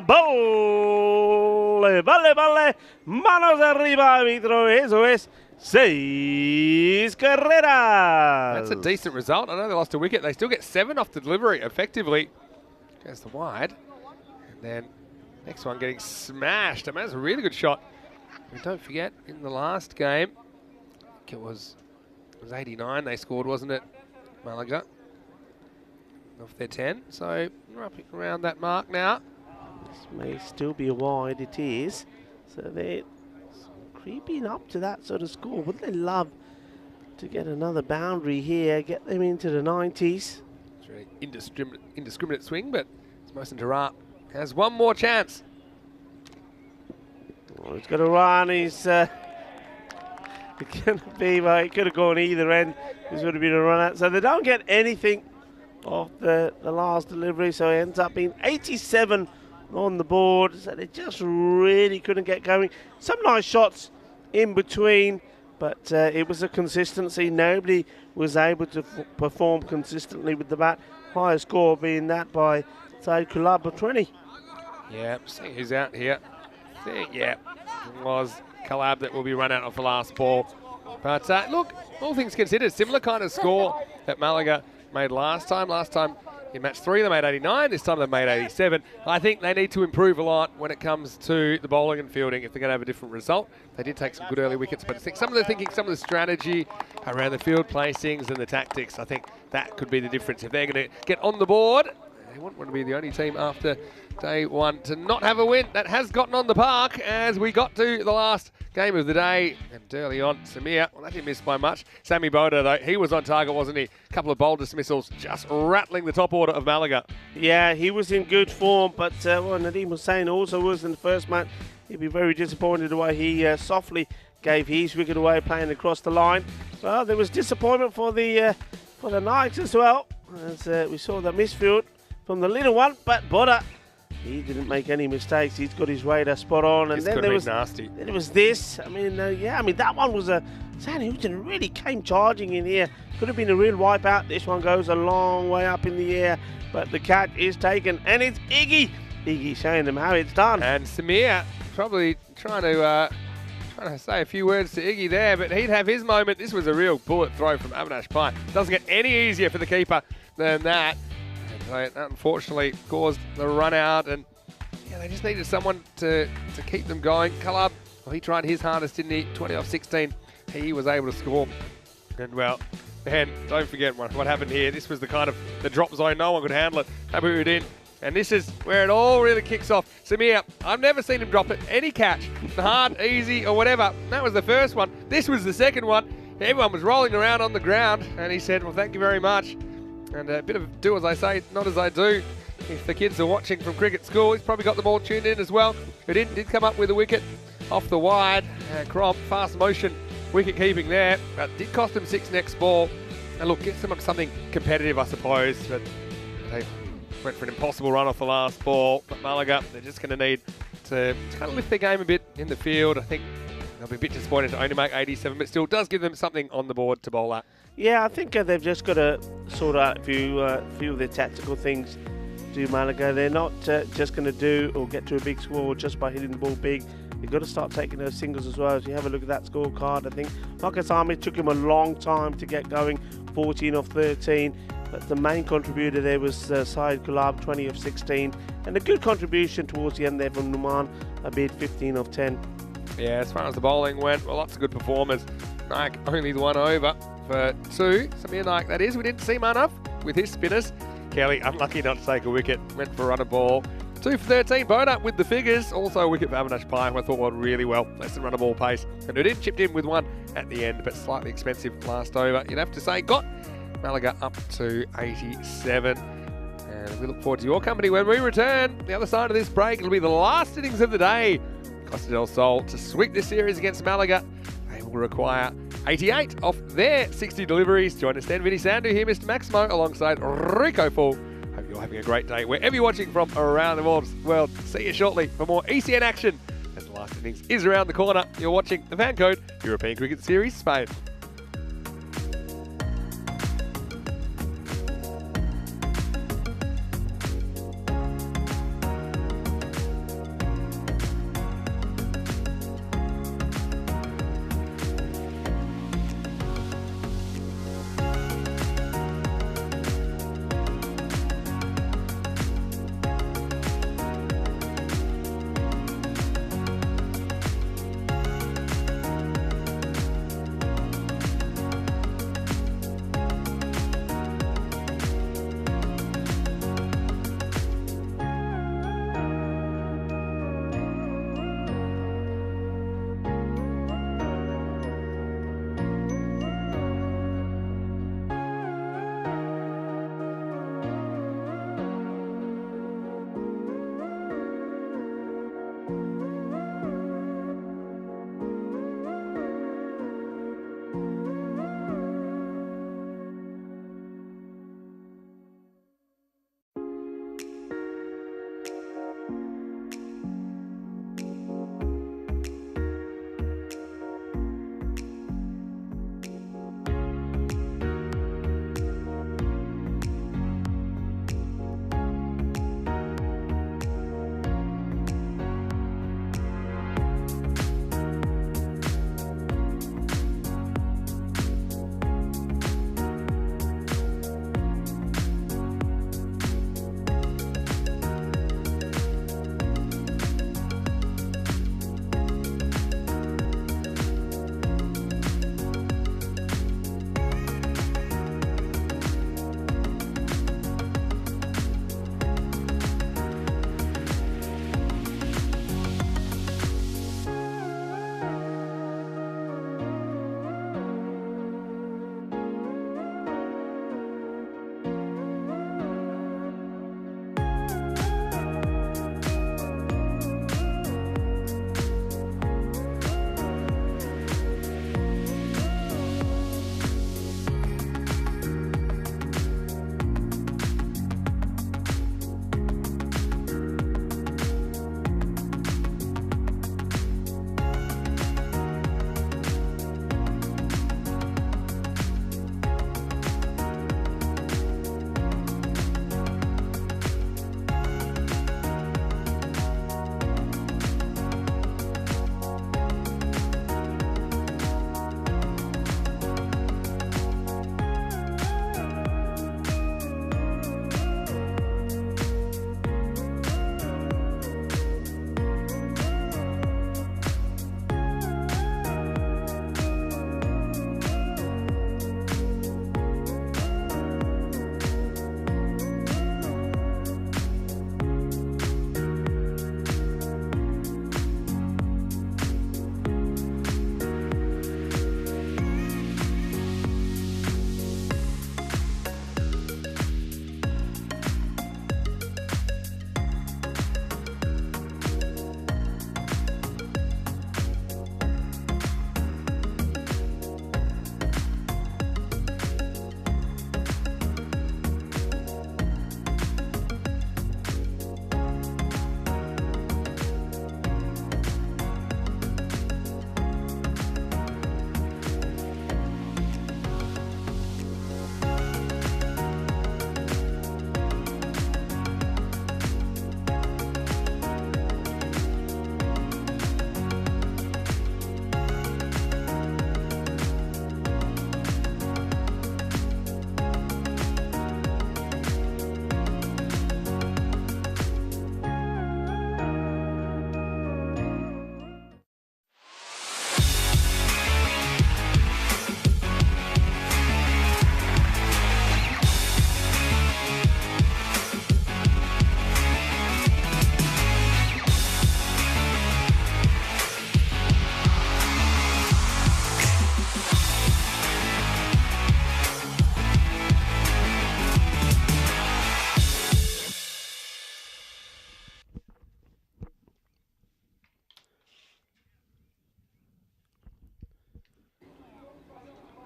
vale, vale. Manos arriba, árbitro. Eso es 6 carreras. That's a decent result. I know they lost a wicket. They still get 7 off the delivery effectively. Goes the wide. And then Next one getting smashed. I mean, that's a really good shot. And don't forget, in the last game, I think it was 89 they scored, wasn't it? Malaga. Off their 10. So we're up around that mark now. This may still be wide, it is. So they're creeping up to that sort of score. Wouldn't they love to get another boundary here, get them into the 90s? It's really indiscriminate swing, but Mosen Tarap has one more chance. Oh, he's got to run. He's going to be, well, it could have gone either end. This would have been a run out. So they don't get anything off the last delivery, so it ends up being 87 on the board. So they just really couldn't get going. Some nice shots in between, but it was a consistency. Nobody was able to perform consistently with the bat. Highest score being that by Saeed Kulab of 20. Yeah, see who's out here. Yeah, it was Kulab that will be run out of the last ball. But look, all things considered, similar kind of score that Malaga made last time. Last time in match 3 they made 89, this time they made 87. I think they need to improve a lot when it comes to the bowling and fielding if they're going to have a different result. They did take some good early wickets, but I think some of the strategy around the field placings and the tactics, I think that could be the difference. If they're going to get on the board, they wouldn't want to be the only team after day 1 to not have a win. That has gotten on the park as we got to the last game of the day. And early on, Samir, well, that didn't miss by much. Sammy Boda, though, he was on target, wasn't he? A couple of bowl dismissals, just rattling the top order of Malaga. Yeah, he was in good form, but what Nadeem was saying also was in the first match, he'd be very disappointed the way he softly gave his wicket away playing across the line. Well, there was disappointment for the Knights as well, as we saw the misfield from the little one, but Boda, he didn't make any mistakes. He's got his radar spot on. And then there was nasty. Then it was this. I mean, that one was a Sandy Houston really came charging in here. Could have been a real wipeout. This one goes a long way up in the air, but the catch is taken, and it's Iggy. Iggy showing them how it's done. And Samir probably trying to say a few words to Iggy there, but he'd have his moment. This was a real bullet throw from Avinash Pai. Doesn't get any easier for the keeper than that. That unfortunately caused the run out, and yeah, they just needed someone to keep them going. Kulab, well, he tried his hardest, didn't he? 20 off 16, he was able to score. And well, man, don't forget what happened here. This was the kind of the drop zone, no one could handle it. Habuddin, and this is where it all really kicks off. Samir, I've never seen him drop it. Any catch, hard, easy, or whatever. That was the first one. This was the second one. Everyone was rolling around on the ground, and he said, well, thank you very much. And a bit of do as I say, not as I do. If the kids are watching from cricket school, he's probably got them all tuned in as well. Who did come up with a wicket off the wide. Cromp, fast motion, wicket keeping there. But did cost him 6 next ball. And look, gets them up something competitive, I suppose. But they went for an impossible run off the last ball. But Malaga, they're just going to need to kind of lift their game a bit in the field. I think they'll be a bit disappointed to only make 87, but still does give them something on the board to bowl at. Yeah, I think they've just got to sort out a few of their tactical things to Malaga. They're not just going to do or get to a big score just by hitting the ball big. They've got to start taking those singles as well. As you have a look at that scorecard, I think Makasami took him a long time to get going, 14 off 13. But the main contributor there was Saeed Kulab, 20 of 16. And a good contribution towards the end there from Numan, a bid 15 of 10. Yeah, as far as the bowling went, well, lots of good performers. Naik only the one over for 2. Samir Naik, that is. We didn't see Manaf with his spinners. Kelly, unlucky not to take a wicket. Went for a run of ball. 2 for 13. Boda with the figures. Also a wicket for Avinash Pai, who I thought went really well. Less than run of ball pace. And Udin chipped in with 1 at the end, but slightly expensive last over. You'd have to say, got Malaga up to 87. And we look forward to your company when we return. The other side of this break, it'll be the last innings of the day. Costa del Sol to sweep this series against Malaga. They will require 88 off their 60 deliveries. Join us then, Vinny Sandu here, Mr. Maximo, alongside Rico Full. Hope you're having a great day wherever you're watching from around the world. See you shortly for more ECN action. As the last innings is around the corner, you're watching the FanCode European Cricket Series Spain.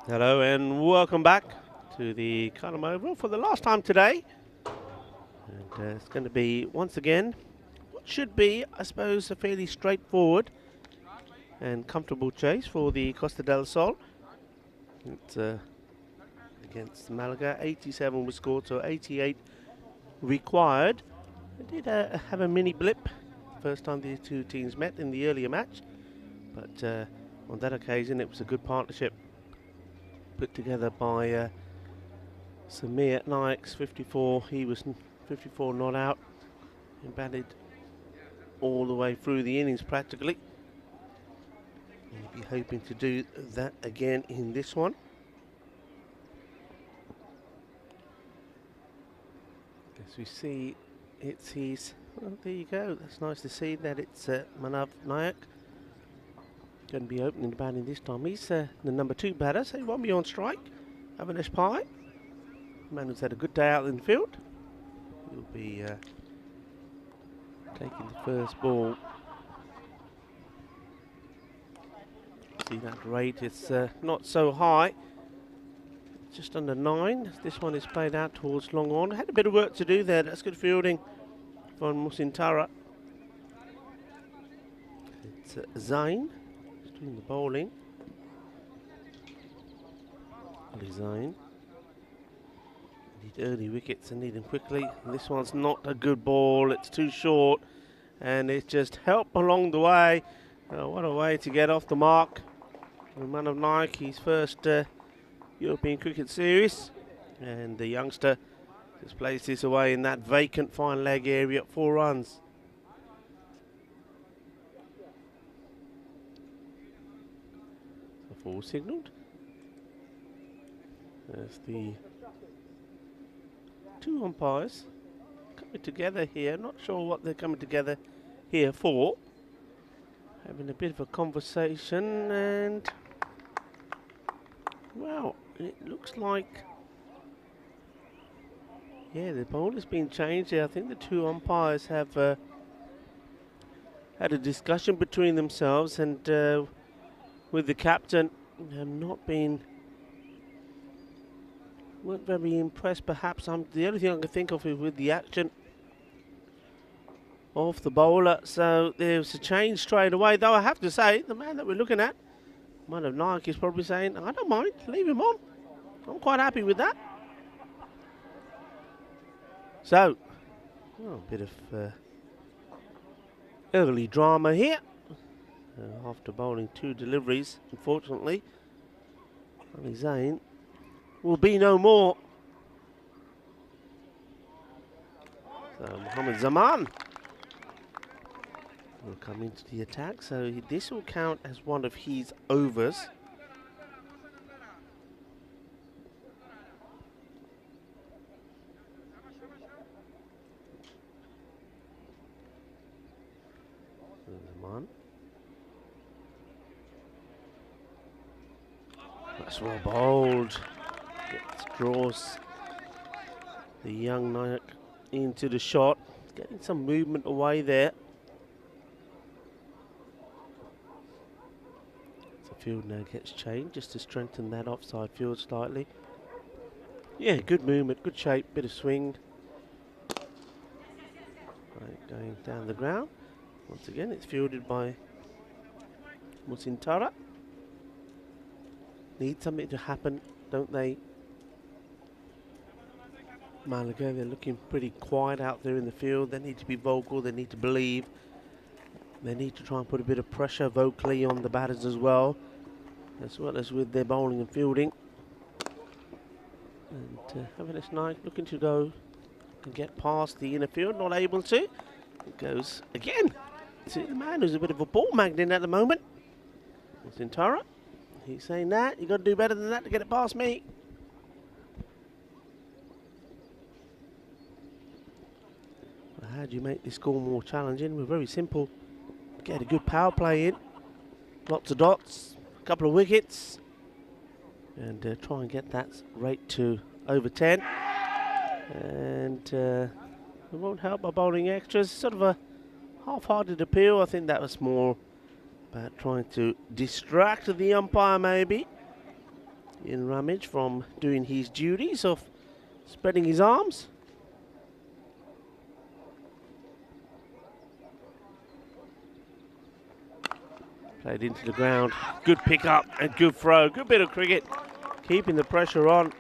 Hello and welcome back to the Cartama Oval for the last time today. And it's going to be, once again, what should be, I suppose, a fairly straightforward and comfortable chase for the Costa del Sol. It's against Malaga. 87 was scored, so 88 required. They did have a mini blip first time these two teams met in the earlier match, but on that occasion it was a good partnership put together by Samir Naik's 54. He was 54 not out and batted all the way through the innings practically. He'll be hoping to do that again in this one. As we see, it's his, well, there you go, that's nice to see that it's Manav Nayak going to be opening the batting this time. He's the number 2 batter, so he won't be on strike. Avinash Pai, man who's had a good day out in the field. He'll be taking the first ball. See that rate, it's not so high. Just under 9. This one is played out towards long on. Had a bit of work to do there. That's good fielding from Musintara. It's Zain doing the bowling. Ali Zain. Need early wickets and need them quickly. And this one's not a good ball. It's too short. And it's just help along the way. What a way to get off the mark. The man of Nike, his first European Cricket Series, and the youngster just plays this away in that vacant fine leg area at 4 runs. The ball signalled. There's the 2 umpires coming together here. Not sure what they're coming together here for. Having a bit of a conversation, and well, it looks like, yeah, the ball has been changed here. I think the 2 umpires have had a discussion between themselves, and with the captain, have not been, weren't very impressed. Perhaps the only thing I can think of is with the action of the bowler. So there's a change straight away. Though I have to say, the man that we're looking at, Man of Nike, is probably saying, I don't mind, leave him on. I'm quite happy with that. So, well, a bit of early drama here. After bowling 2 deliveries, unfortunately, Ali Zain will be no more. So Mohammed Zaman will come into the attack, so this will count as one of his overs. Zaman. That's well bowled. Draws the young Nayak into the shot. Getting some movement away there. The field now gets changed just to strengthen that offside field slightly. Yeah, good movement, good shape, bit of swing. Right, going down the ground. Once again, it's fielded by Musintara. Need something to happen, don't they? Malaga, they're looking pretty quiet out there in the field. They need to be vocal, they need to believe. They need to try and put a bit of pressure vocally on the batters as well as with their bowling and fielding. And Avinash Naik looking to go and get past the inner field, not able to. It goes again to the man who's a bit of a ball magnet at the moment. Sintara. He's saying that, you've got to do better than that to get it past me. Well, how do you make this score more challenging? We're very simple. Get a good power play in. Lots of dots, a couple of wickets. And try and get that rate to over 10. And it won't help by bowling extras. Sort of a half-hearted appeal. I think that was more about trying to distract the umpire maybe. in Ramage from doing his duties of spreading his arms. Played into the ground. Good pick up and good throw. Good bit of cricket. Keeping the pressure on.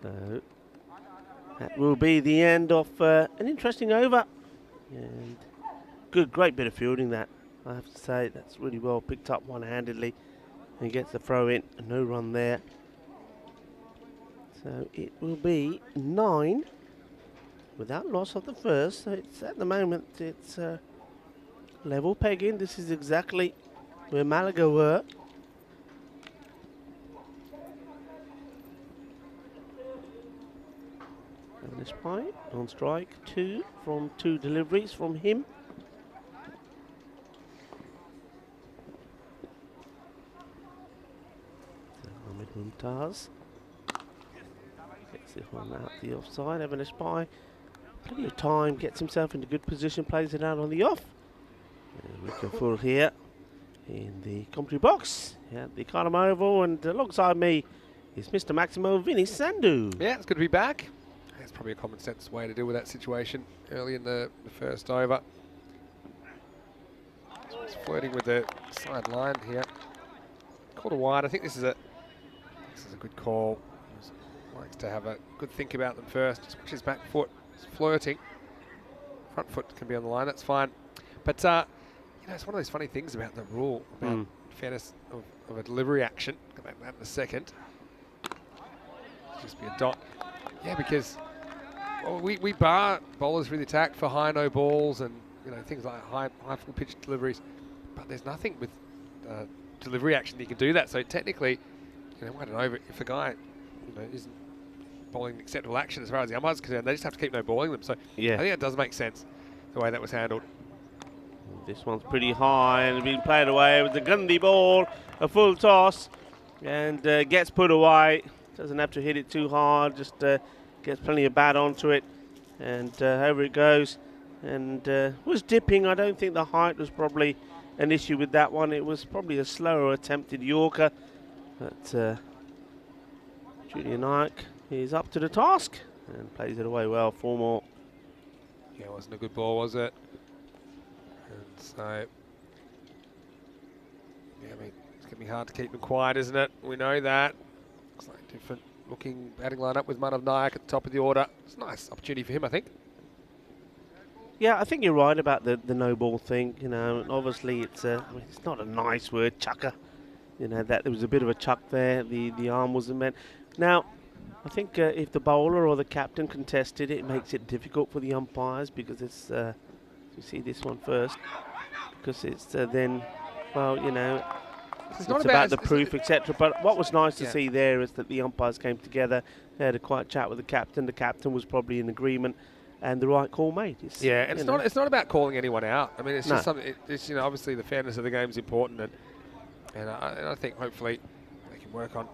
So that will be the end of an interesting over. And great bit of fielding that. I have to say, that's really well picked up one-handedly. And he gets the throw in. No run there. So it will be 9 without loss of the first. So it's at the moment it's level pegging. This is exactly where Malaga were. And this point on strike, 2 from 2 deliveries from him. Ahmed Mumtaz gets this one out the offside. Having a spy, plenty of time, gets himself into good position, plays it out on the off. And we can full here in the commentary box at the Cartama Oval, and alongside me is Mr. Maximo Vinny Sandhu. Yeah, it's good to be back. It's probably a common sense way to deal with that situation early in the first over. He's flirting with the sideline here. Called a wide. I think this is a good call. He likes to have a good think about them first. Switch his back foot. He's flirting. Front foot can be on the line. That's fine. But you know, it's one of those funny things about the rule about fairness of a delivery action. Come back to that in a second. It'll just be a dot. Yeah, because we bar bowlers through the attack for high no balls and things like high full pitch deliveries, but there's nothing with delivery action that you can do that. So technically, I don't know if a guy isn't bowling an acceptable action as far as the umpire's concerned, they just have to keep no balling them. So yeah, I think that does make sense the way that was handled. This one's pretty high and being played away with the Gundy ball, a full toss, and gets put away. Doesn't have to hit it too hard, just gets plenty of bat onto it, and over it goes. And was dipping. I don't think the height was probably an issue with that one. It was probably a slower attempted Yorker, but Julian Ike is up to the task and plays it away well. 4 more. Yeah, it wasn't a good ball, was it? And so, yeah, I mean, it's going to be hard to keep them quiet, isn't it? We know that. Looks like a different looking batting lineup with Manav Nayak at the top of the order. It's a nice opportunity for him, I think. Yeah, I think you're right about the no ball thing. And obviously it's it's not a nice word, chucker. That there was a bit of a chuck there. The arm wasn't meant. Now, I think if the bowler or the captain contested it, it makes it difficult for the umpires because it's. You see this one first, because it's then, well, it's about the proof, etc. But what was nice to see there is that the umpires came together. They had a quiet chat with the captain. The captain was probably in agreement, and the right call made. It's not about calling anyone out. I mean, it's just something. It's obviously the fairness of the game is important, and I think hopefully they can working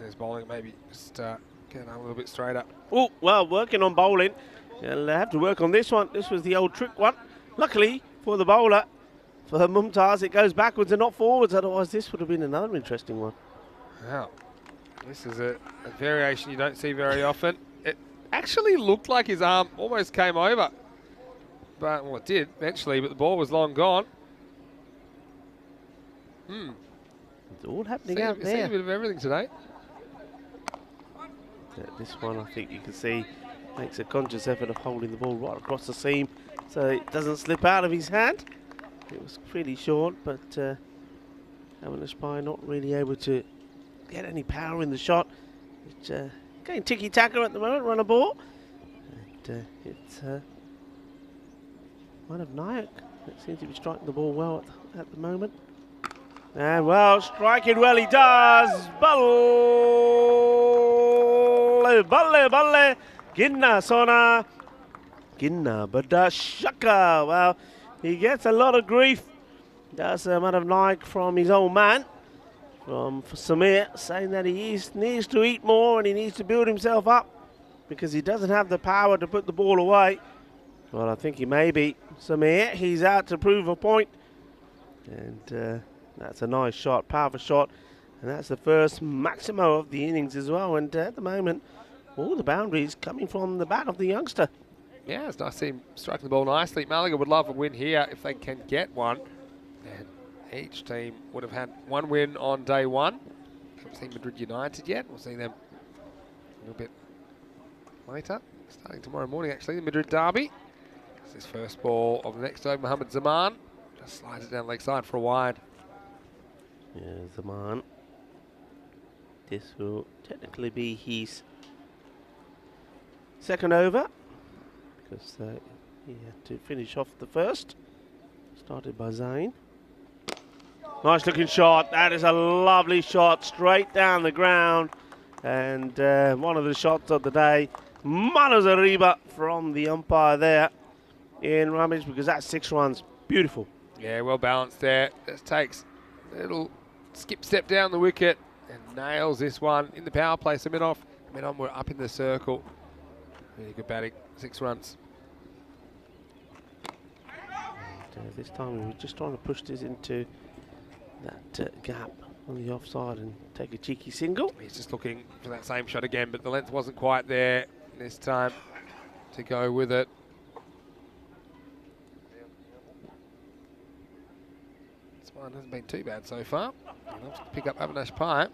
his bowling, maybe just get a little bit straighter. Oh well, working on bowling. They'll have to work on this one. This was the old trick one. Luckily for the bowler, for Mumtaz, it goes backwards and not forwards. Otherwise, this would have been another interesting one. Wow. This is a variation you don't see very often. It actually looked like his arm almost came over. But, well, it did eventually, but the ball was long gone. It's all happening out there. Seen a bit of everything today. This one, I think you can see, makes a conscious effort of holding the ball right across the seam so it doesn't slip out of his hand. It was pretty short, but having spy not really able to get any power in the shot. It's going ticky-taka at the moment, run a ball. And it's one of Nayak that seems to be striking the ball well at the moment. And well, striking well he does. Balle, Ginna Sona, Ginna Badashaka. Well, he gets a lot of grief. That's a man of Nike from his old man, from Samir, saying that he needs to eat more and he needs to build himself up because he doesn't have the power to put the ball away. Well, I think he may be. Samir, he's out to prove a point. And That's a nice shot, powerful shot. And that's the first maximo of the innings as well. And at the moment, all the boundaries coming from the bat of the youngster. Yeah, it's nice to see him striking the ball nicely. Malaga would love a win here if they can get one. And each team would have had one win on day one. Haven't seen Madrid United yet. We'll see them a little bit later. Starting tomorrow morning, actually, the Madrid derby. It's his first ball of the next over. Mohamed Zaman just slides it down leg side for a wide. Yeah, Zaman. This will technically be his second over, because he had to finish off the first. Started by Zain. Nice looking shot. That is a lovely shot, straight down the ground. And one of the shots of the day. Manos arriba from the umpire there in Ramesh, because that's 6 runs. Beautiful. Yeah, well balanced there. Just takes a little skip step down the wicket and nails this one in the power play. So Midon were up in the circle. Really good batting, 6 runs. And, this time we were just trying to push this into that gap on the offside and take a cheeky single. He's just looking for that same shot again, but the length wasn't quite there this time to go with it. This one hasn't been too bad so far. Enough to pick up Avinash Pai.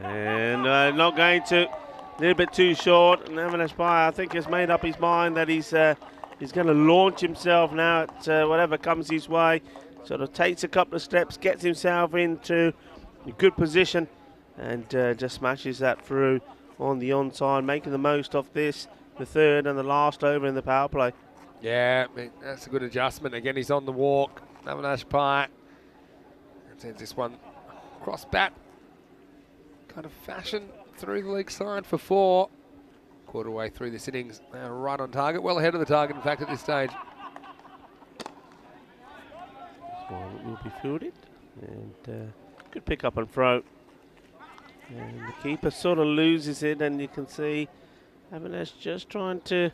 And not going to. A little bit too short. And Avinash Pai, I think, has made up his mind that he's going to launch himself now at whatever comes his way. Sort of takes a couple of steps, gets himself into a good position, and just smashes that through on the onside, making the most of this, the third and the last over in the power play. Yeah, I mean, that's a good adjustment. Again, he's on the walk. Avinash Pai. And sends this one cross bat kind of fashion through the leg side for 4. Quarter way through this innings, now right on target, well ahead of the target in fact at this stage. This one will be fielded, and good pick up and throw. And the keeper sort of loses it, and you can see Avinash just trying to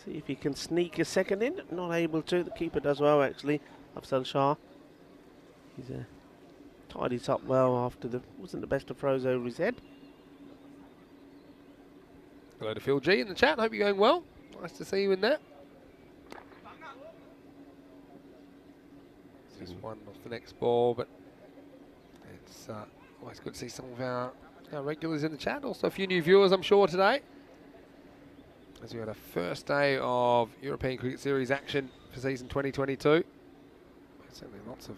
see if he can sneak a second in. Not able to. The keeper does well actually, Afzal Shah. He's tidies up well after wasn't the best of throws over his head. Hello to Phil G in the chat. Hope you're going well. Nice to see you in there. Just one off the next ball, but it's always good to see some of our regulars in the chat. Also a few new viewers, I'm sure, today. As we had a first day of European Cricket Series action for season 2022. Certainly lots of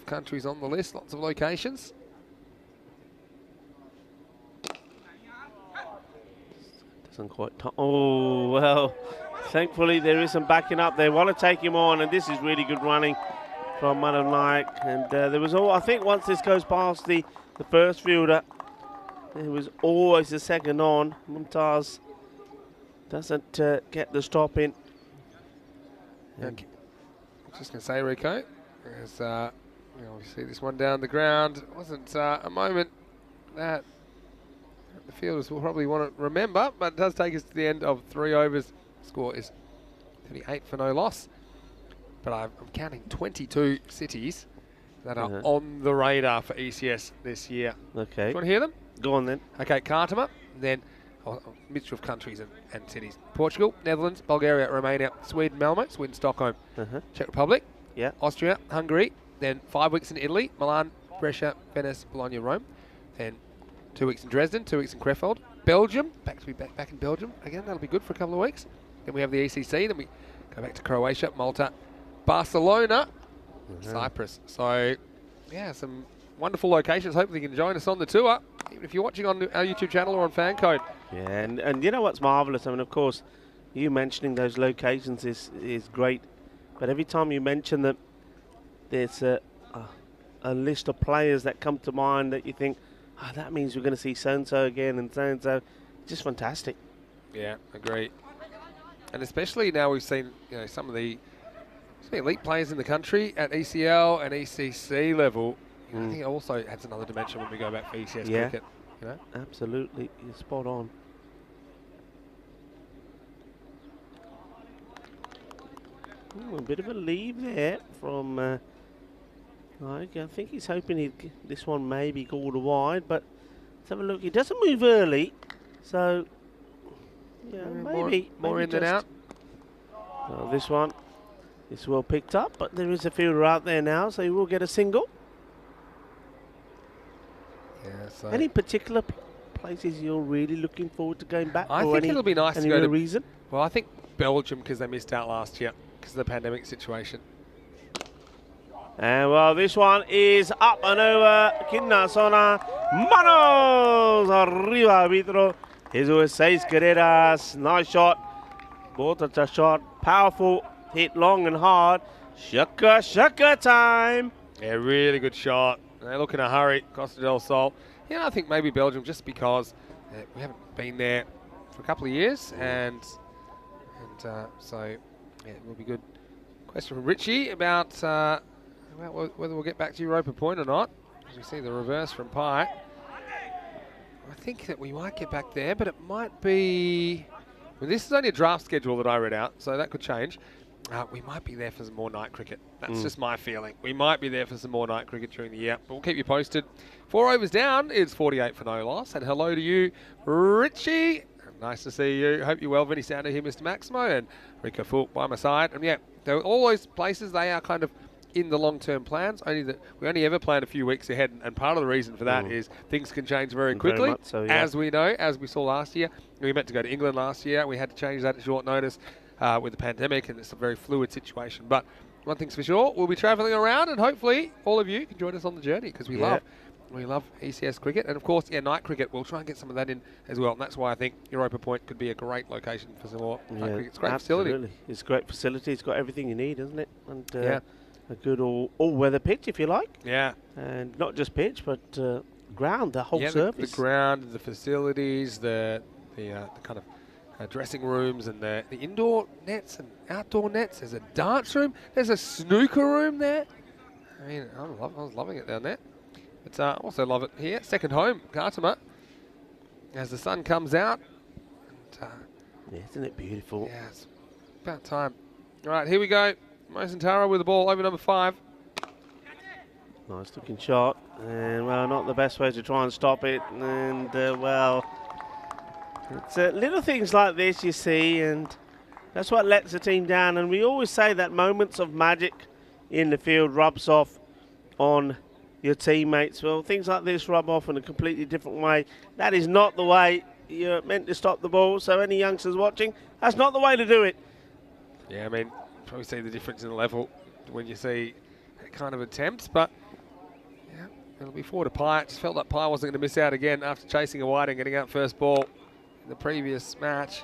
countries on the list, lots of locations. Doesn't quite. Oh well. Thankfully there is some backing up. They want to take him on, and this is really good running from Madam Naik. And there was I think once this goes past the first fielder, there was always a second on. Mumtaz doesn't get the stop in. Okay. I was just going to say, Rico, as we see this one down the ground, it wasn't a moment that the fielders will probably want to remember, but it does take us to the end of 3 overs. Score is 38 for no loss. But I'm counting 22 cities that are on the radar for ECS this year. Okay. Do you want to hear them? Go on then. Okay, Cartama, then a mixture of countries and cities. Portugal, Netherlands, Bulgaria, Romania, Sweden, Malmo, Sweden, Stockholm, Czech Republic, Austria, Hungary, then 5 weeks in Italy, Milan, Brescia, Venice, Bologna, Rome, then 2 weeks in Dresden, 2 weeks in Krefeld, Belgium, back in Belgium again, that'll be good for a couple of weeks. Then we have the ECC, then we go back to Croatia, Malta, Barcelona, Cyprus. So, yeah, some wonderful locations. Hopefully you can join us on the tour, even if you're watching on our YouTube channel or on FanCode. Yeah, and you know what's marvellous? I mean, of course, you mentioning those locations is great, but every time you mention them, there's a list of players that come to mind that you think, that means we're going to see so-and-so again and so-and-so. Just fantastic. Yeah, agree. And especially now we've seen some of the elite players in the country at ECL and ECC level. I think it also adds another dimension when we go back for ECS cricket. Absolutely, you're spot on. Ooh, a bit of a leave there from I think he's hoping this one maybe called a wide, but let's have a look. He doesn't move early, so yeah, maybe more in than out. Well, this one is well picked up, but there is a fielder out there now, so he will get a single. Yeah, so Any particular places you're really looking forward to going back? I think it'll be nice to any go to. reason? Well, I think Belgium because they missed out last year because of the pandemic situation. And well, this one is up and over. Quinta zona. Manos arriba, arbitro. Jesus 6 carreras. Nice shot. Bota shot. Powerful. Hit long and hard. Shaka time. Yeah, really good shot. They look in a hurry. Costa del Sol. Yeah, I think maybe Belgium just because we haven't been there for a couple of years, and so yeah, it will be good. Question from Richie about whether we'll get back to Europa Point or not. As we see the reverse from Pi. I think that we might get back there, but it might be. Well, this is only a draft schedule that I read out, so that could change. We might be there for some more night cricket. That's just my feeling. We might be there for some more night cricket during the year, but we'll keep you posted. 4 overs down is 48 for no loss. And hello to you, Richie. Nice to see you. Hope you're well. Vinny Sounder here, Mr. Maximo, and Rico Fulk by my side. And yeah, all those places, they are kind of in the long-term plans, only that we only ever plan a few weeks ahead, and part of the reason for that is things can change very quickly, very much so, yeah. as we know, as we saw last year. We meant to go to England last year. We had to change that at short notice with the pandemic, and it's a very fluid situation. But one thing's for sure, we'll be travelling around, and hopefully all of you can join us on the journey, because we love ECS cricket, and of course, yeah, night cricket. We'll try and get some of that in as well, and that's why I think Europa Point could be a great location for some more night cricket. It's a great facility. It's a great facility. It's got everything you need, isn't it? And a good all-weather pitch, if you like. Yeah. And not just pitch, but ground, the whole surface. The ground, the facilities, the kind of dressing rooms, and the indoor nets and outdoor nets. There's a dance room. There's a snooker room there. I mean, I was loving it down there. But I also love it here. Second home, Cartama. As the sun comes out. And, yeah, isn't it beautiful? Yeah, it's about time. All right, here we go. Mosentara with the ball over number 5. Nice looking shot. And, well, not the best way to try and stop it. And, well, it's little things like this you see, and that's what lets the team down. And we always say that moments of magic in the field rubs off on your teammates. Well, things like this rub off in a completely different way. That is not the way you're meant to stop the ball. So any youngsters watching, that's not the way to do it. Yeah, I mean, probably see the difference in the level when you see that kind of attempts, but yeah, it'll be 4 to Pi. It just felt like Pi wasn't going to miss out again after chasing a wide and getting out first ball in the previous match.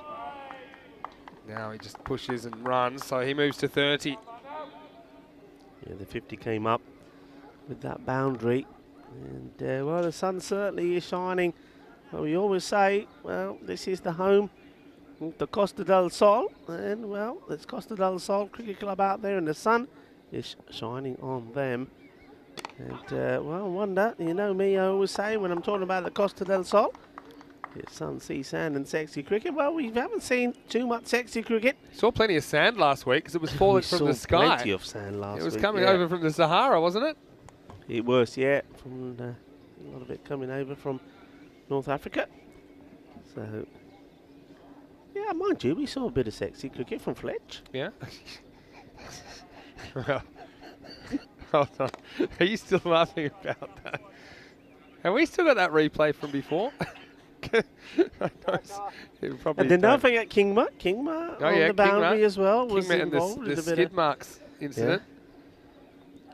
Now he just pushes and runs, so he moves to 30. Yeah, the 50 came up with that boundary, and well, the sun certainly is shining. Well, we always say, well, this is the home, the Costa del Sol, and well, it's Costa del Sol Cricket Club out there, and the sun is shining on them. And well, I wonder, you know me, I always say when I'm talking about the Costa del Sol, it's sun, sea, sand, and sexy cricket. Well, we haven't seen too much sexy cricket. Saw plenty of sand last week because it was falling from the sky. Plenty of sand last week. It was coming over from the Sahara, wasn't it? It was, yeah, from a lot of it coming over from North Africa. So, yeah, mind you, we saw a bit of sexy cricket from Fletch. Yeah. Well, hold on. Are you still laughing about that? Have we still got that replay from before? And then don't forget Kingma on the boundary as well was involved. And the skid marks incident.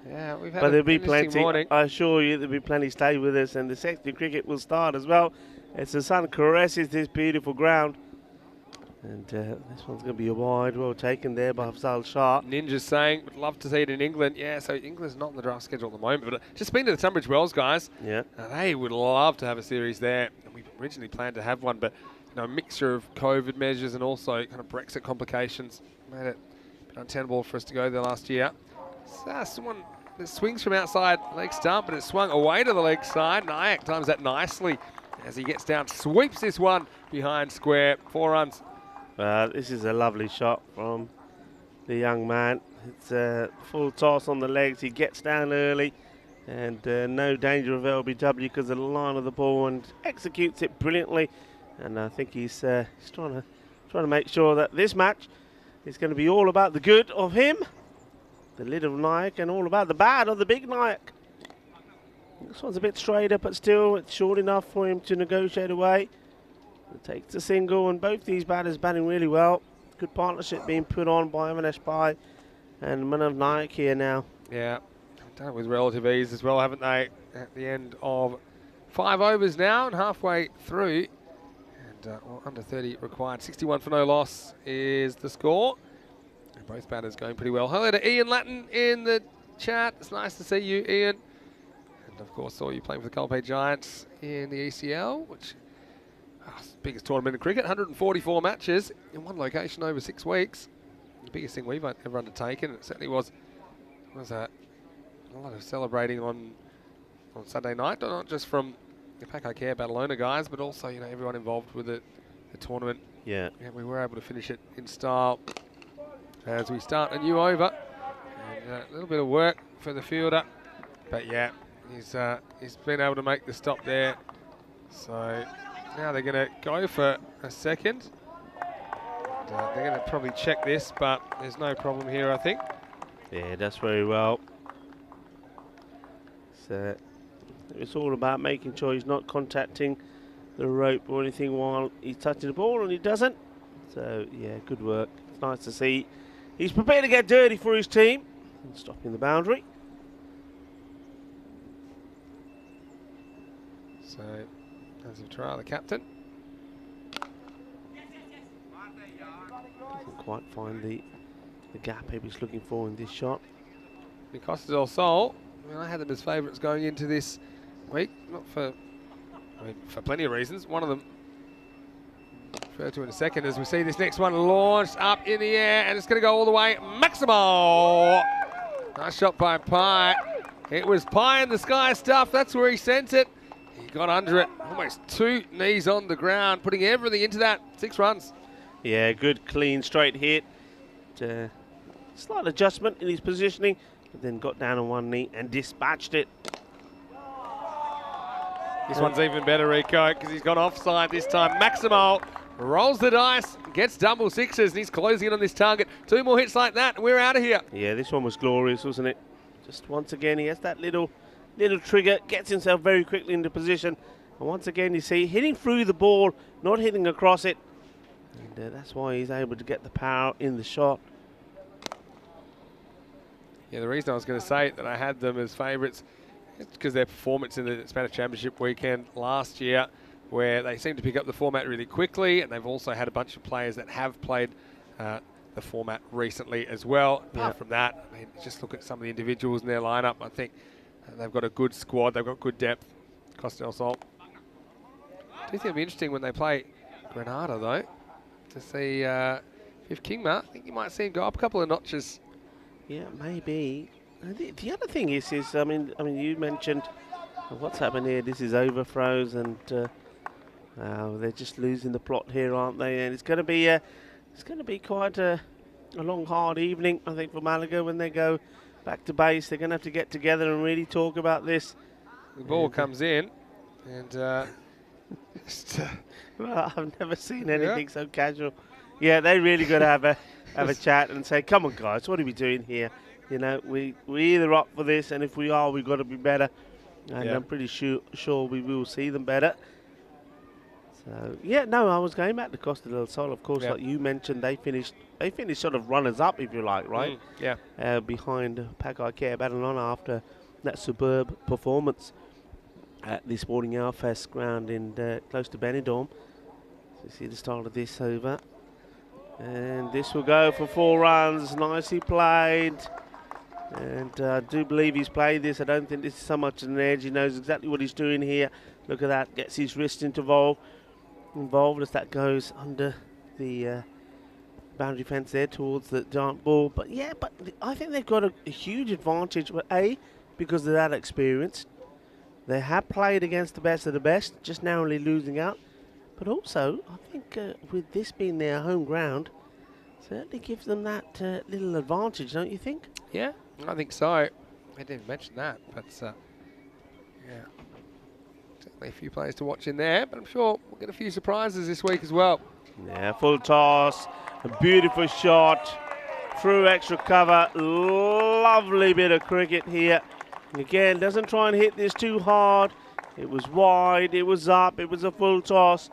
Yeah, we've had but there'll be plenty. Morning. I assure you, there'll be plenty. Stay with us, and the sexy cricket will start as well as the sun caresses this beautiful ground. And this one's going to be a wide, well taken there by Afzal Shah. Ninja's saying, would love to see it in England. Yeah, so England's not in the draft schedule at the moment, but just been to the Tunbridge Wells, guys. Yeah. They would love to have a series there. And we originally planned to have one, but a mixture of COVID measures and also kind of Brexit complications made it a bit untenable for us to go there last year. So someone that swings from outside leg stump, but it swung away to the leg side. Nayak times that nicely as he gets down, sweeps this one behind square. 4 runs. This is a lovely shot from the young man. It's a full toss on the legs. He gets down early, and no danger of LBW because of the line of the ball, and executes it brilliantly. And I think he's trying to make sure that this match is going to be all about the good of him, the little Nayak, and all about the bad of the big Nayak. This one's a bit straighter, but still it's short enough for him to negotiate away. It takes a single, and both these batters batting really well. Good partnership being put on by Avanesh Pai and Manav Nayak here now. Yeah, done it with relative ease as well, haven't they? At the end of 5 overs now and halfway through. And well, under 30 required. 61 for no loss is the score. And both batters going pretty well. Hello to Ian Latin in the chat. It's nice to see you, Ian. And of course, saw you playing for the Colpay Giants in the ECL, which biggest tournament in cricket. 144 matches in one location over 6 weeks. The biggest thing we've ever undertaken. It certainly was a lot of celebrating on Sunday night, not just from the Paco Care Badalona guys, but also everyone involved with the tournament. Yeah, we were able to finish it in style as we start a new over. And a little bit of work for the fielder, but yeah, he's been able to make the stop there. So now they're going to go for a second. They're going to probably check this, but there's no problem here, I think. Yeah, that's very well. So it's all about making sure he's not contacting the rope or anything while he's touching the ball, and he doesn't. So yeah, good work. It's nice to see he's prepared to get dirty for his team and stopping the boundary. So Nazif Tara, the captain. Doesn't quite find the gap he was looking for in this shot. The Costa del Sol, I had them as favourites going into this week, not for, for plenty of reasons. One of them, refer to in a second, as we see this next one launched up in the air, and it's going to go all the way. Maximal! Nice shot by Pai. It was pie in the sky stuff. That's where he sent it. He got under it, almost 2 knees on the ground, putting everything into that. 6 runs. Yeah, good, clean, straight hit. Slight adjustment in his positioning, but then got down on 1 knee and dispatched it. This one's even better, Rico, because he's gone offside this time. Maximo rolls the dice, gets double sixes, and he's closing in on this target. 2 more hits like that, and we're out of here. Yeah, this one was glorious, wasn't it? Just once again, he has that little trigger, gets himself very quickly into position. And once again, you see, hitting through the ball, not hitting across it. And that's why he's able to get the power in the shot. Yeah, the reason I was going to say that I had them as favourites is because their performance in the Spanish Championship weekend last year, where they seemed to pick up the format really quickly, and they've also had a bunch of players that have played the format recently as well. Apart from that, I mean, just look at some of the individuals in their lineup. I think they've got a good squad. They've got good depth. Costa del Sol. I do think it'll be interesting when they play Granada, though, to see if Kingma. I think you might see him go up a couple of notches. Yeah, maybe. The other thing is I mean, you mentioned what's happened here. This is overthrows, and they're just losing the plot here, aren't they? And it's going to be quite a long, hard evening, I think, for Malaga when they go back to base. They're going to have to get together and really talk about this. The ball comes in, and well, I've never seen anything so casual. Yeah, they really got to have a chat and say, "Come on, guys, what are we doing here? You know, we're either up for this, and if we are, we've got to be better." And I'm pretty sure we will see them better. So yeah, no, I was going back to Costa del Sol, of course, like you mentioned. They finished sort of runners up, if you like, right? Behind Paco Care Badalona after that superb performance at the Sporting Alfest ground in close to Benidorm. So you see the start of this over. And this will go for 4 runs. Nicely played. And I do believe he's played this. I don't think this is so much an edge. He knows exactly what he's doing here. Look at that. Gets his wrist involved as that goes under the boundary fence there towards the giant ball. But yeah, I think they've got a huge advantage. But A, because of that experience. They have played against the best of the best, just narrowly losing out. But also, I think with this being their home ground, certainly gives them that little advantage, don't you think? Yeah, I think so. I didn't mention that, but yeah. Certainly a few players to watch in there, but I'm sure we'll get a few surprises this week as well. Yeah, full toss, a beautiful shot, through extra cover, lovely bit of cricket here. And again, doesn't try and hit this too hard. It was wide, it was up, it was a full toss,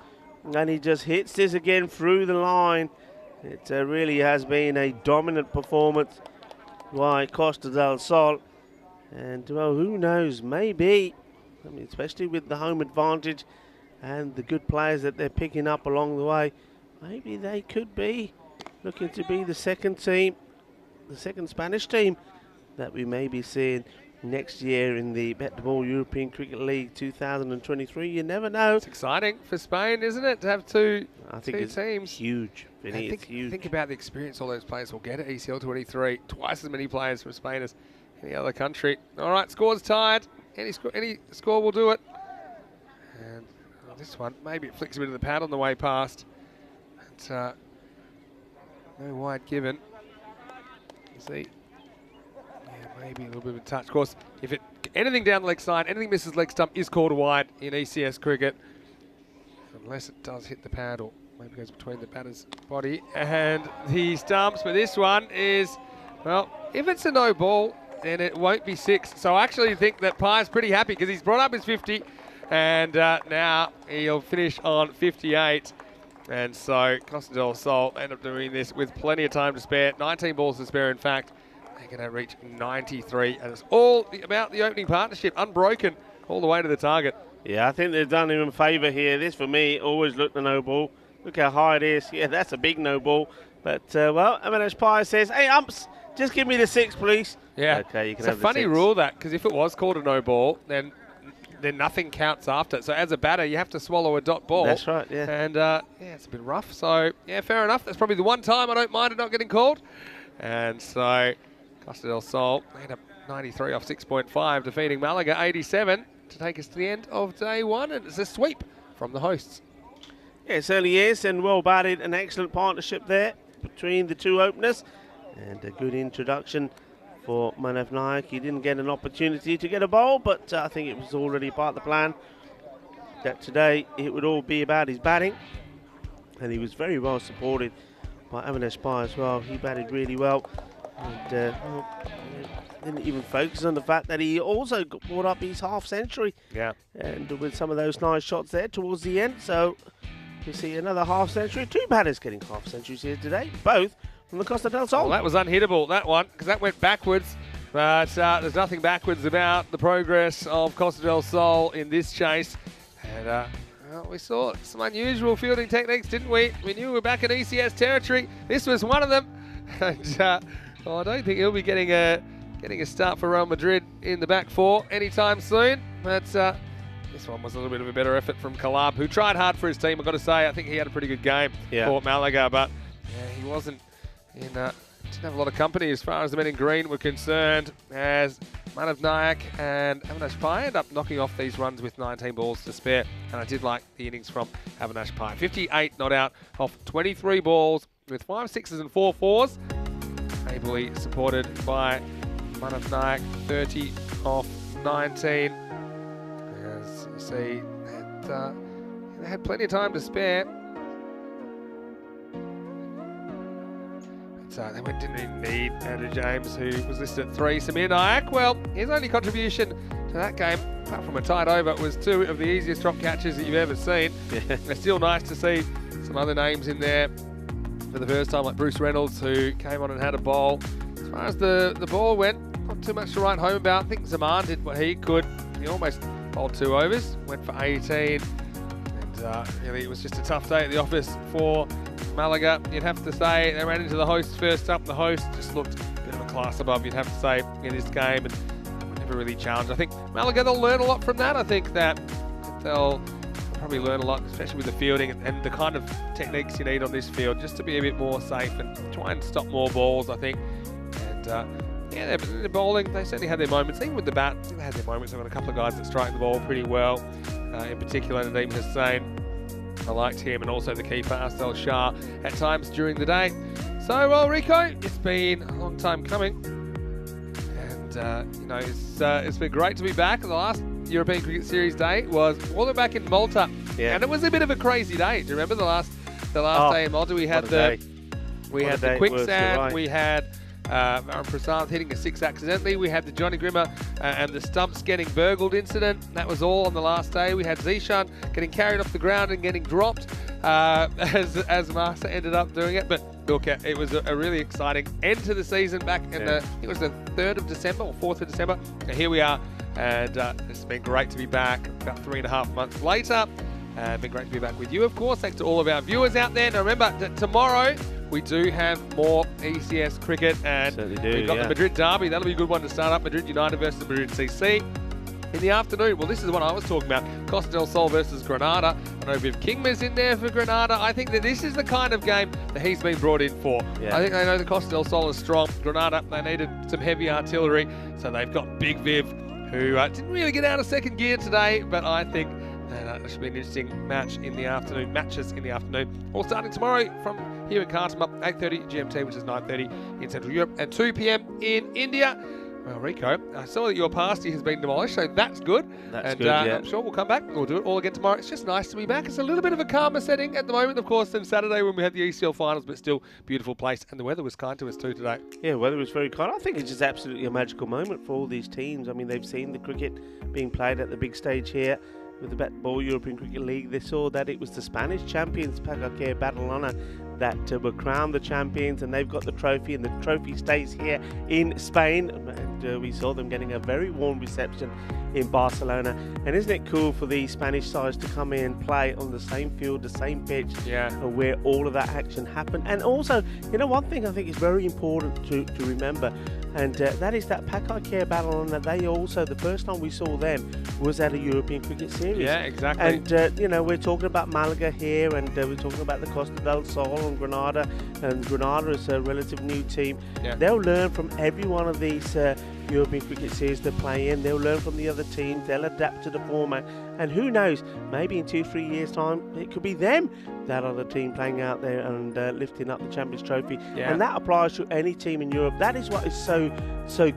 and he just hits this again through the line. It really has been a dominant performance by Costa del Sol. And, well, who knows, maybe, I mean, especially with the home advantage and the good players that they're picking up along the way, maybe they could be looking to be the second team, the second Spanish team that we may be seeing next year in the Bet the Ball European Cricket League 2023. You never know. It's exciting for Spain, isn't it, to have two it's teams? Huge, Vinny. It's huge. Think about the experience all those players will get at ECL 23. Twice as many players from Spain as any other country. All right, score's tied. Any score will do it. And this one, maybe it flicks a bit of the pad on the way past. But, no wide given. You see, yeah, maybe a little bit of a touch. Of course, if anything down the leg side, anything misses leg stump is called a wide in ECS cricket, unless it does hit the pad or maybe goes between the batter's body and the stumps. But this one is, well, if it's a no ball, then it won't be 6. So I actually think that Pye's pretty happy because he's brought up his 50, and now he'll finish on 58. And so Costa del Sol end up doing this with plenty of time to spare. 19 balls to spare, in fact. They're going to reach 93. And it's all about the opening partnership, unbroken all the way to the target. Yeah, I think they've done him a favour here. This, for me, always looked a no ball. Look how high it is. Yeah, that's a big no ball. But, well, Avinash Pye says, hey, umps, just give me the 6, please. Yeah, okay, you can it's have a the funny 6. rule that, because if it was called a no ball, then nothing counts after it. So as a batter, you have to swallow a dot ball. That's right, yeah. And, yeah, it's a bit rough. So, yeah, fair enough. That's probably the one time I don't mind it not getting called. And so Costa del Sol end up 93 off 6.5, defeating Malaga 87 to take us to the end of day 1. And it's a sweep from the hosts. Yeah, it certainly is, and well batted. An excellent partnership there between the two openers. And a good introduction for Manav Nayak. He didn't get an opportunity to get a bowl, but I think it was already part of the plan that today it would all be about his batting. And he was very well supported by Avinash Pye as well. He batted really well. And didn't even focus on the fact that he also brought up his half century. Yeah. And with some of those nice shots there towards the end. So you see another half century. 2 batters getting half centuries here today, both from the Costa del Sol. Well, that was unhittable, that one, because that went backwards. But there's nothing backwards about the progress of Costa del Sol in this chase. And well, we saw some unusual fielding techniques, didn't we? We knew we were back in ECS territory. This was one of them. And well, I don't think he'll be getting a start for Real Madrid in the back 4 anytime soon. But this one was a little bit of a better effort from Calab, who tried hard for his team. I've got to say, I think he had a pretty good game for Malaga, but yeah, he wasn't didn't have a lot of company as far as the men in green were concerned, as Manav Nayak and Avinash Pye end up knocking off these runs with 19 balls to spare. And I did like the innings from Avinash Pye. 58 not out off 23 balls with 5 6s and 4 4s. Ably supported by Manav Nayak, 30 off 19. As you see, they had plenty of time to spare. So they didn't even need Andrew James, who was listed at 3. Samir Nayak, well, his only contribution to that game, apart from a tight over, was 2 of the easiest drop catches that you've ever seen. It's still nice to see some other names in there for the first time, like Bruce Reynolds, who came on and had a bowl. As far as the ball went, not too much to write home about. I think Zaman did what he could. He almost bowled 2 overs, went for 18. And really, it was just a tough day at the office for Malaga. You'd have to say they ran into the hosts first up. The host just looked a bit of a class above, you'd have to say, in this game, and never really challenged. I think Malaga, they'll learn a lot from that. I think that they'll probably learn a lot, especially with the fielding and the kind of techniques you need on this field, just to be a bit more safe and try and stop more balls, I think. And yeah, they're bowling. They certainly had their moments. Even with the bat, they had their moments. They've got a couple of guys that strike the ball pretty well. In particular, Nadeem Hussain. I liked him, and also the keeper, Astel Shah, at times during the day. So, well, Rico, it's been a long time coming. And, you know, it's been great to be back. The last European Cricket Series day was all the way back in Malta. Yeah. And it was a bit of a crazy day. Do you remember the last day in Malta? We had the quicksand, we had Varun Prasad hitting a 6 accidentally. We had the Johnny Grimmer and the stumps getting burgled incident. That was all on the last day. We had Zishan getting carried off the ground and getting dropped as Massa ended up doing it. But look, it was a really exciting end to the season back in it was the 3rd of December or 4th of December. And here we are. And it's been great to be back about 3.5 months later. Been great to be back with you, of course. Thanks to all of our viewers out there. Now remember that tomorrow we do have more ECS cricket, and we've got the Madrid derby. That'll be a good one to start up. Madrid United versus Madrid CC. In the afternoon, well, this is what I was talking about. Costa del Sol versus Granada. I know Viv Kingma's in there for Granada. I think that this is the kind of game that he's been brought in for. Yeah. I think they know the Costa del Sol is strong. Granada, they needed some heavy artillery, so they've got Big Viv, who didn't really get out of second gear today, but I think that should be an interesting matches in the afternoon. All starting tomorrow from here in Cartama, 8:30 GMT, which is 9:30 in Central Europe, and 2 p.m. in India. Well, Rico, I saw that your pasty has been demolished, so that's good. That's good, yeah. I'm sure we'll come back. We'll do it all again tomorrow. It's just nice to be back. It's a little bit of a calmer setting at the moment, of course, than Saturday when we had the ECL finals, but still beautiful place. And the weather was kind to us too today. Yeah, weather was very kind. I think it's just absolutely a magical moment for all these teams. I mean, they've seen the cricket being played at the big stage here with the Bat Ball European Cricket League. They saw that it was the Spanish champions, Pacquiao Barcelona, that were crowned the champions, and they've got the trophy, and the trophy stays here in Spain. And we saw them getting a very warm reception in Barcelona. And isn't it cool for the Spanish sides to come in and play on the same field, the same pitch, where all of that action happened? And also, you know, one thing I think is very important to remember, and that is that Pacquiao Barcelona, they also, the first time we saw them was at a European Cricket Series. Yeah, exactly. And, you know, we're talking about Malaga here, and we're talking about the Costa del Sol and Granada. And Granada is a relative new team. Yeah. They'll learn from every one of these European Cricket Series they play in. They'll learn from the other teams. They'll adapt to the format. And who knows, maybe in 2-3 years' time, it could be them, that other team, playing out there and lifting up the Champions Trophy. Yeah. And that applies to any team in Europe. That is what is so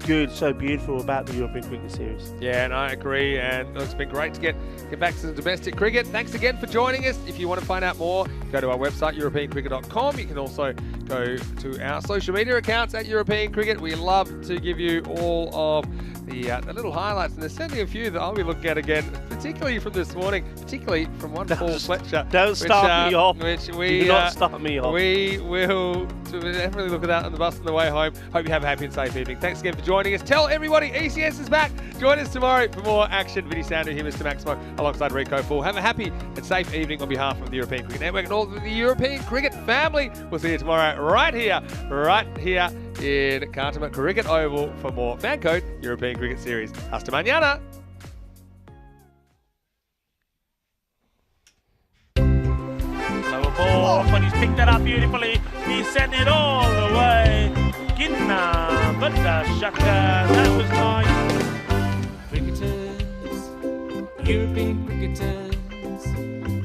good, so beautiful about the European Cricket Series. Yeah, and I agree. And it's been great to get back to the domestic cricket. Thanks again for joining us. If you want to find out more, go to our website, europeancricket.com. You can also go to our social media accounts at European Cricket. We love to give you all of the little highlights, and there's certainly a few that I'll be looking at again, particularly from this morning, particularly from one Paul Fletcher. Don't start me off. Which we, Do not start me off. We will definitely look at that on the bus on the way home. Hope you have a happy and safe evening. Thanks again for joining us. Tell everybody ECS is back. Join us tomorrow for more action. Vinny Sandhu here, Mr. Maximo, alongside Rico Full. Have a happy and safe evening on behalf of the European Cricket Network and all of the European Cricket family. We'll see you tomorrow right here in Cartama Cricket Oval for more FanCode European Cricket Series. Hasta mañana. Lower ball, but he's picked that up beautifully. He sent it all the way. Ginna, but the shaka, that was nice. Cricketers, European cricketers,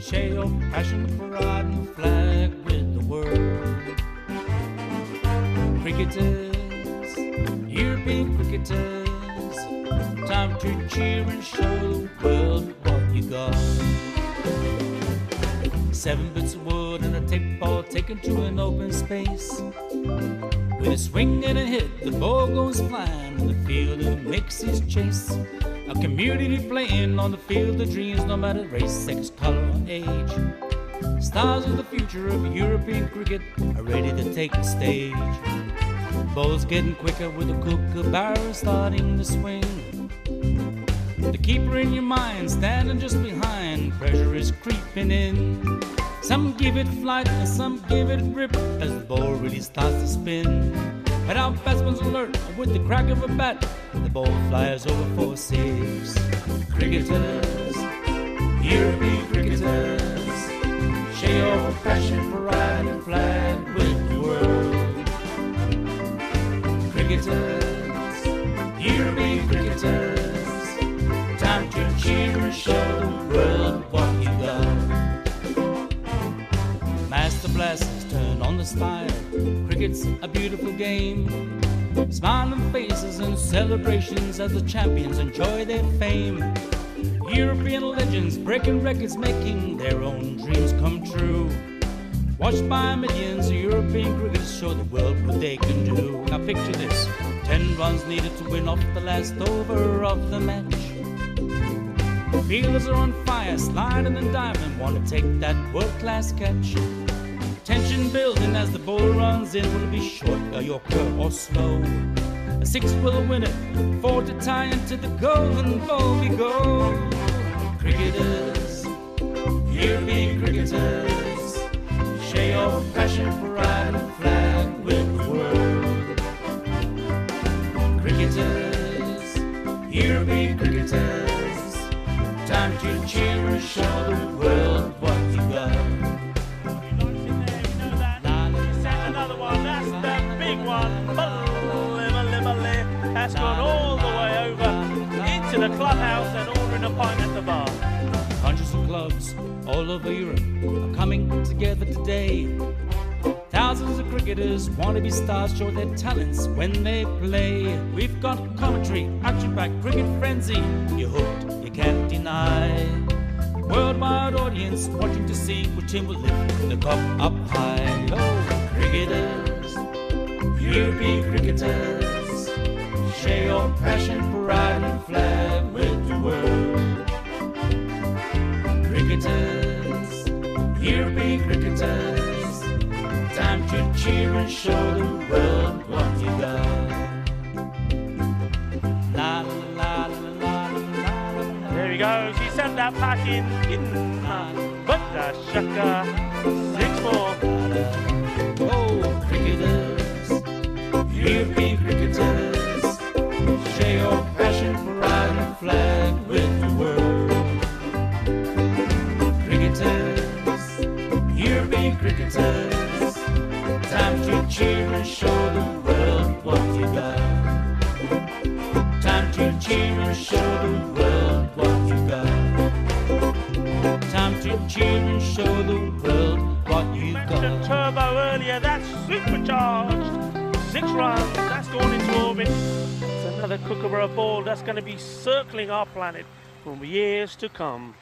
share your passion for riding the flag with the world. Cricketers, European cricketers, time to cheer and show the world what you got. 7 bits of wood and a tape ball taken to an open space. With a swing and a hit, the ball goes flying in the field and makes his chase. A community playing on the field of dreams, no matter race, sex, color, or age. Stars of the future of European cricket are ready to take the stage. Ball's getting quicker with a kookaburra starting to swing. The keeper in your mind standing just behind, pressure is creeping in. Some give it flight and some give it grip as the ball really starts to spin. But our batsman's alert with the crack of a bat, the ball flies over for 6. Cricketers, European cricketers, share your passion for riding the flag with the world. Cricketers, European cricketers, time to cheer and show the world what you got. Master blasters turn on the style. Cricket's a beautiful game. Smiling faces and celebrations as the champions enjoy their fame. European legends breaking records, making their own dreams come true. Watched by millions, European cricketers show the world what they can do. Now picture this, 10 runs needed to win off the last over of the match. Fielders are on fire, sliding and diving, want to take that world-class catch. Tension building as the ball runs in, will it be short, a yorker or slow? A 6 will win it, 4 to tie into the golden ball we go. Cricketers, European cricketers, share your passion for riding a flag with the world. Cricketers, European cricketers, time to cheer and show the world what you got. Another one, that's the big one. That's gone all the way over into the clubhouse and ordering a pint at the bar. Hundreds of clubs all over Europe are coming together today. Thousands of cricketers want to be stars, show their talents when they play. We've got commentary, action-packed cricket frenzy. You're hooked, you can't deny. Worldwide audience watching to see which team will lift the cup up high. Oh, cricketers, European cricketers, share your passion for riding a flag with the world. Cricketers, European cricketers, time to cheer and show the world what you got. La la la la la la. There he goes, he sent that pack in but the shaka, 6 more. Oh, cricketers, European cricketers, share your passion for riding a flag with the world. Cricketers, European cricketers, time to cheer and show the world what you got. Time to cheer and show the world what you got. Time to cheer and show the world what you Mentioned got. turbo earlier, that's supercharged. 6 runs, that's gone into orbit. It's another kookaburra ball that's going to be circling our planet for years to come.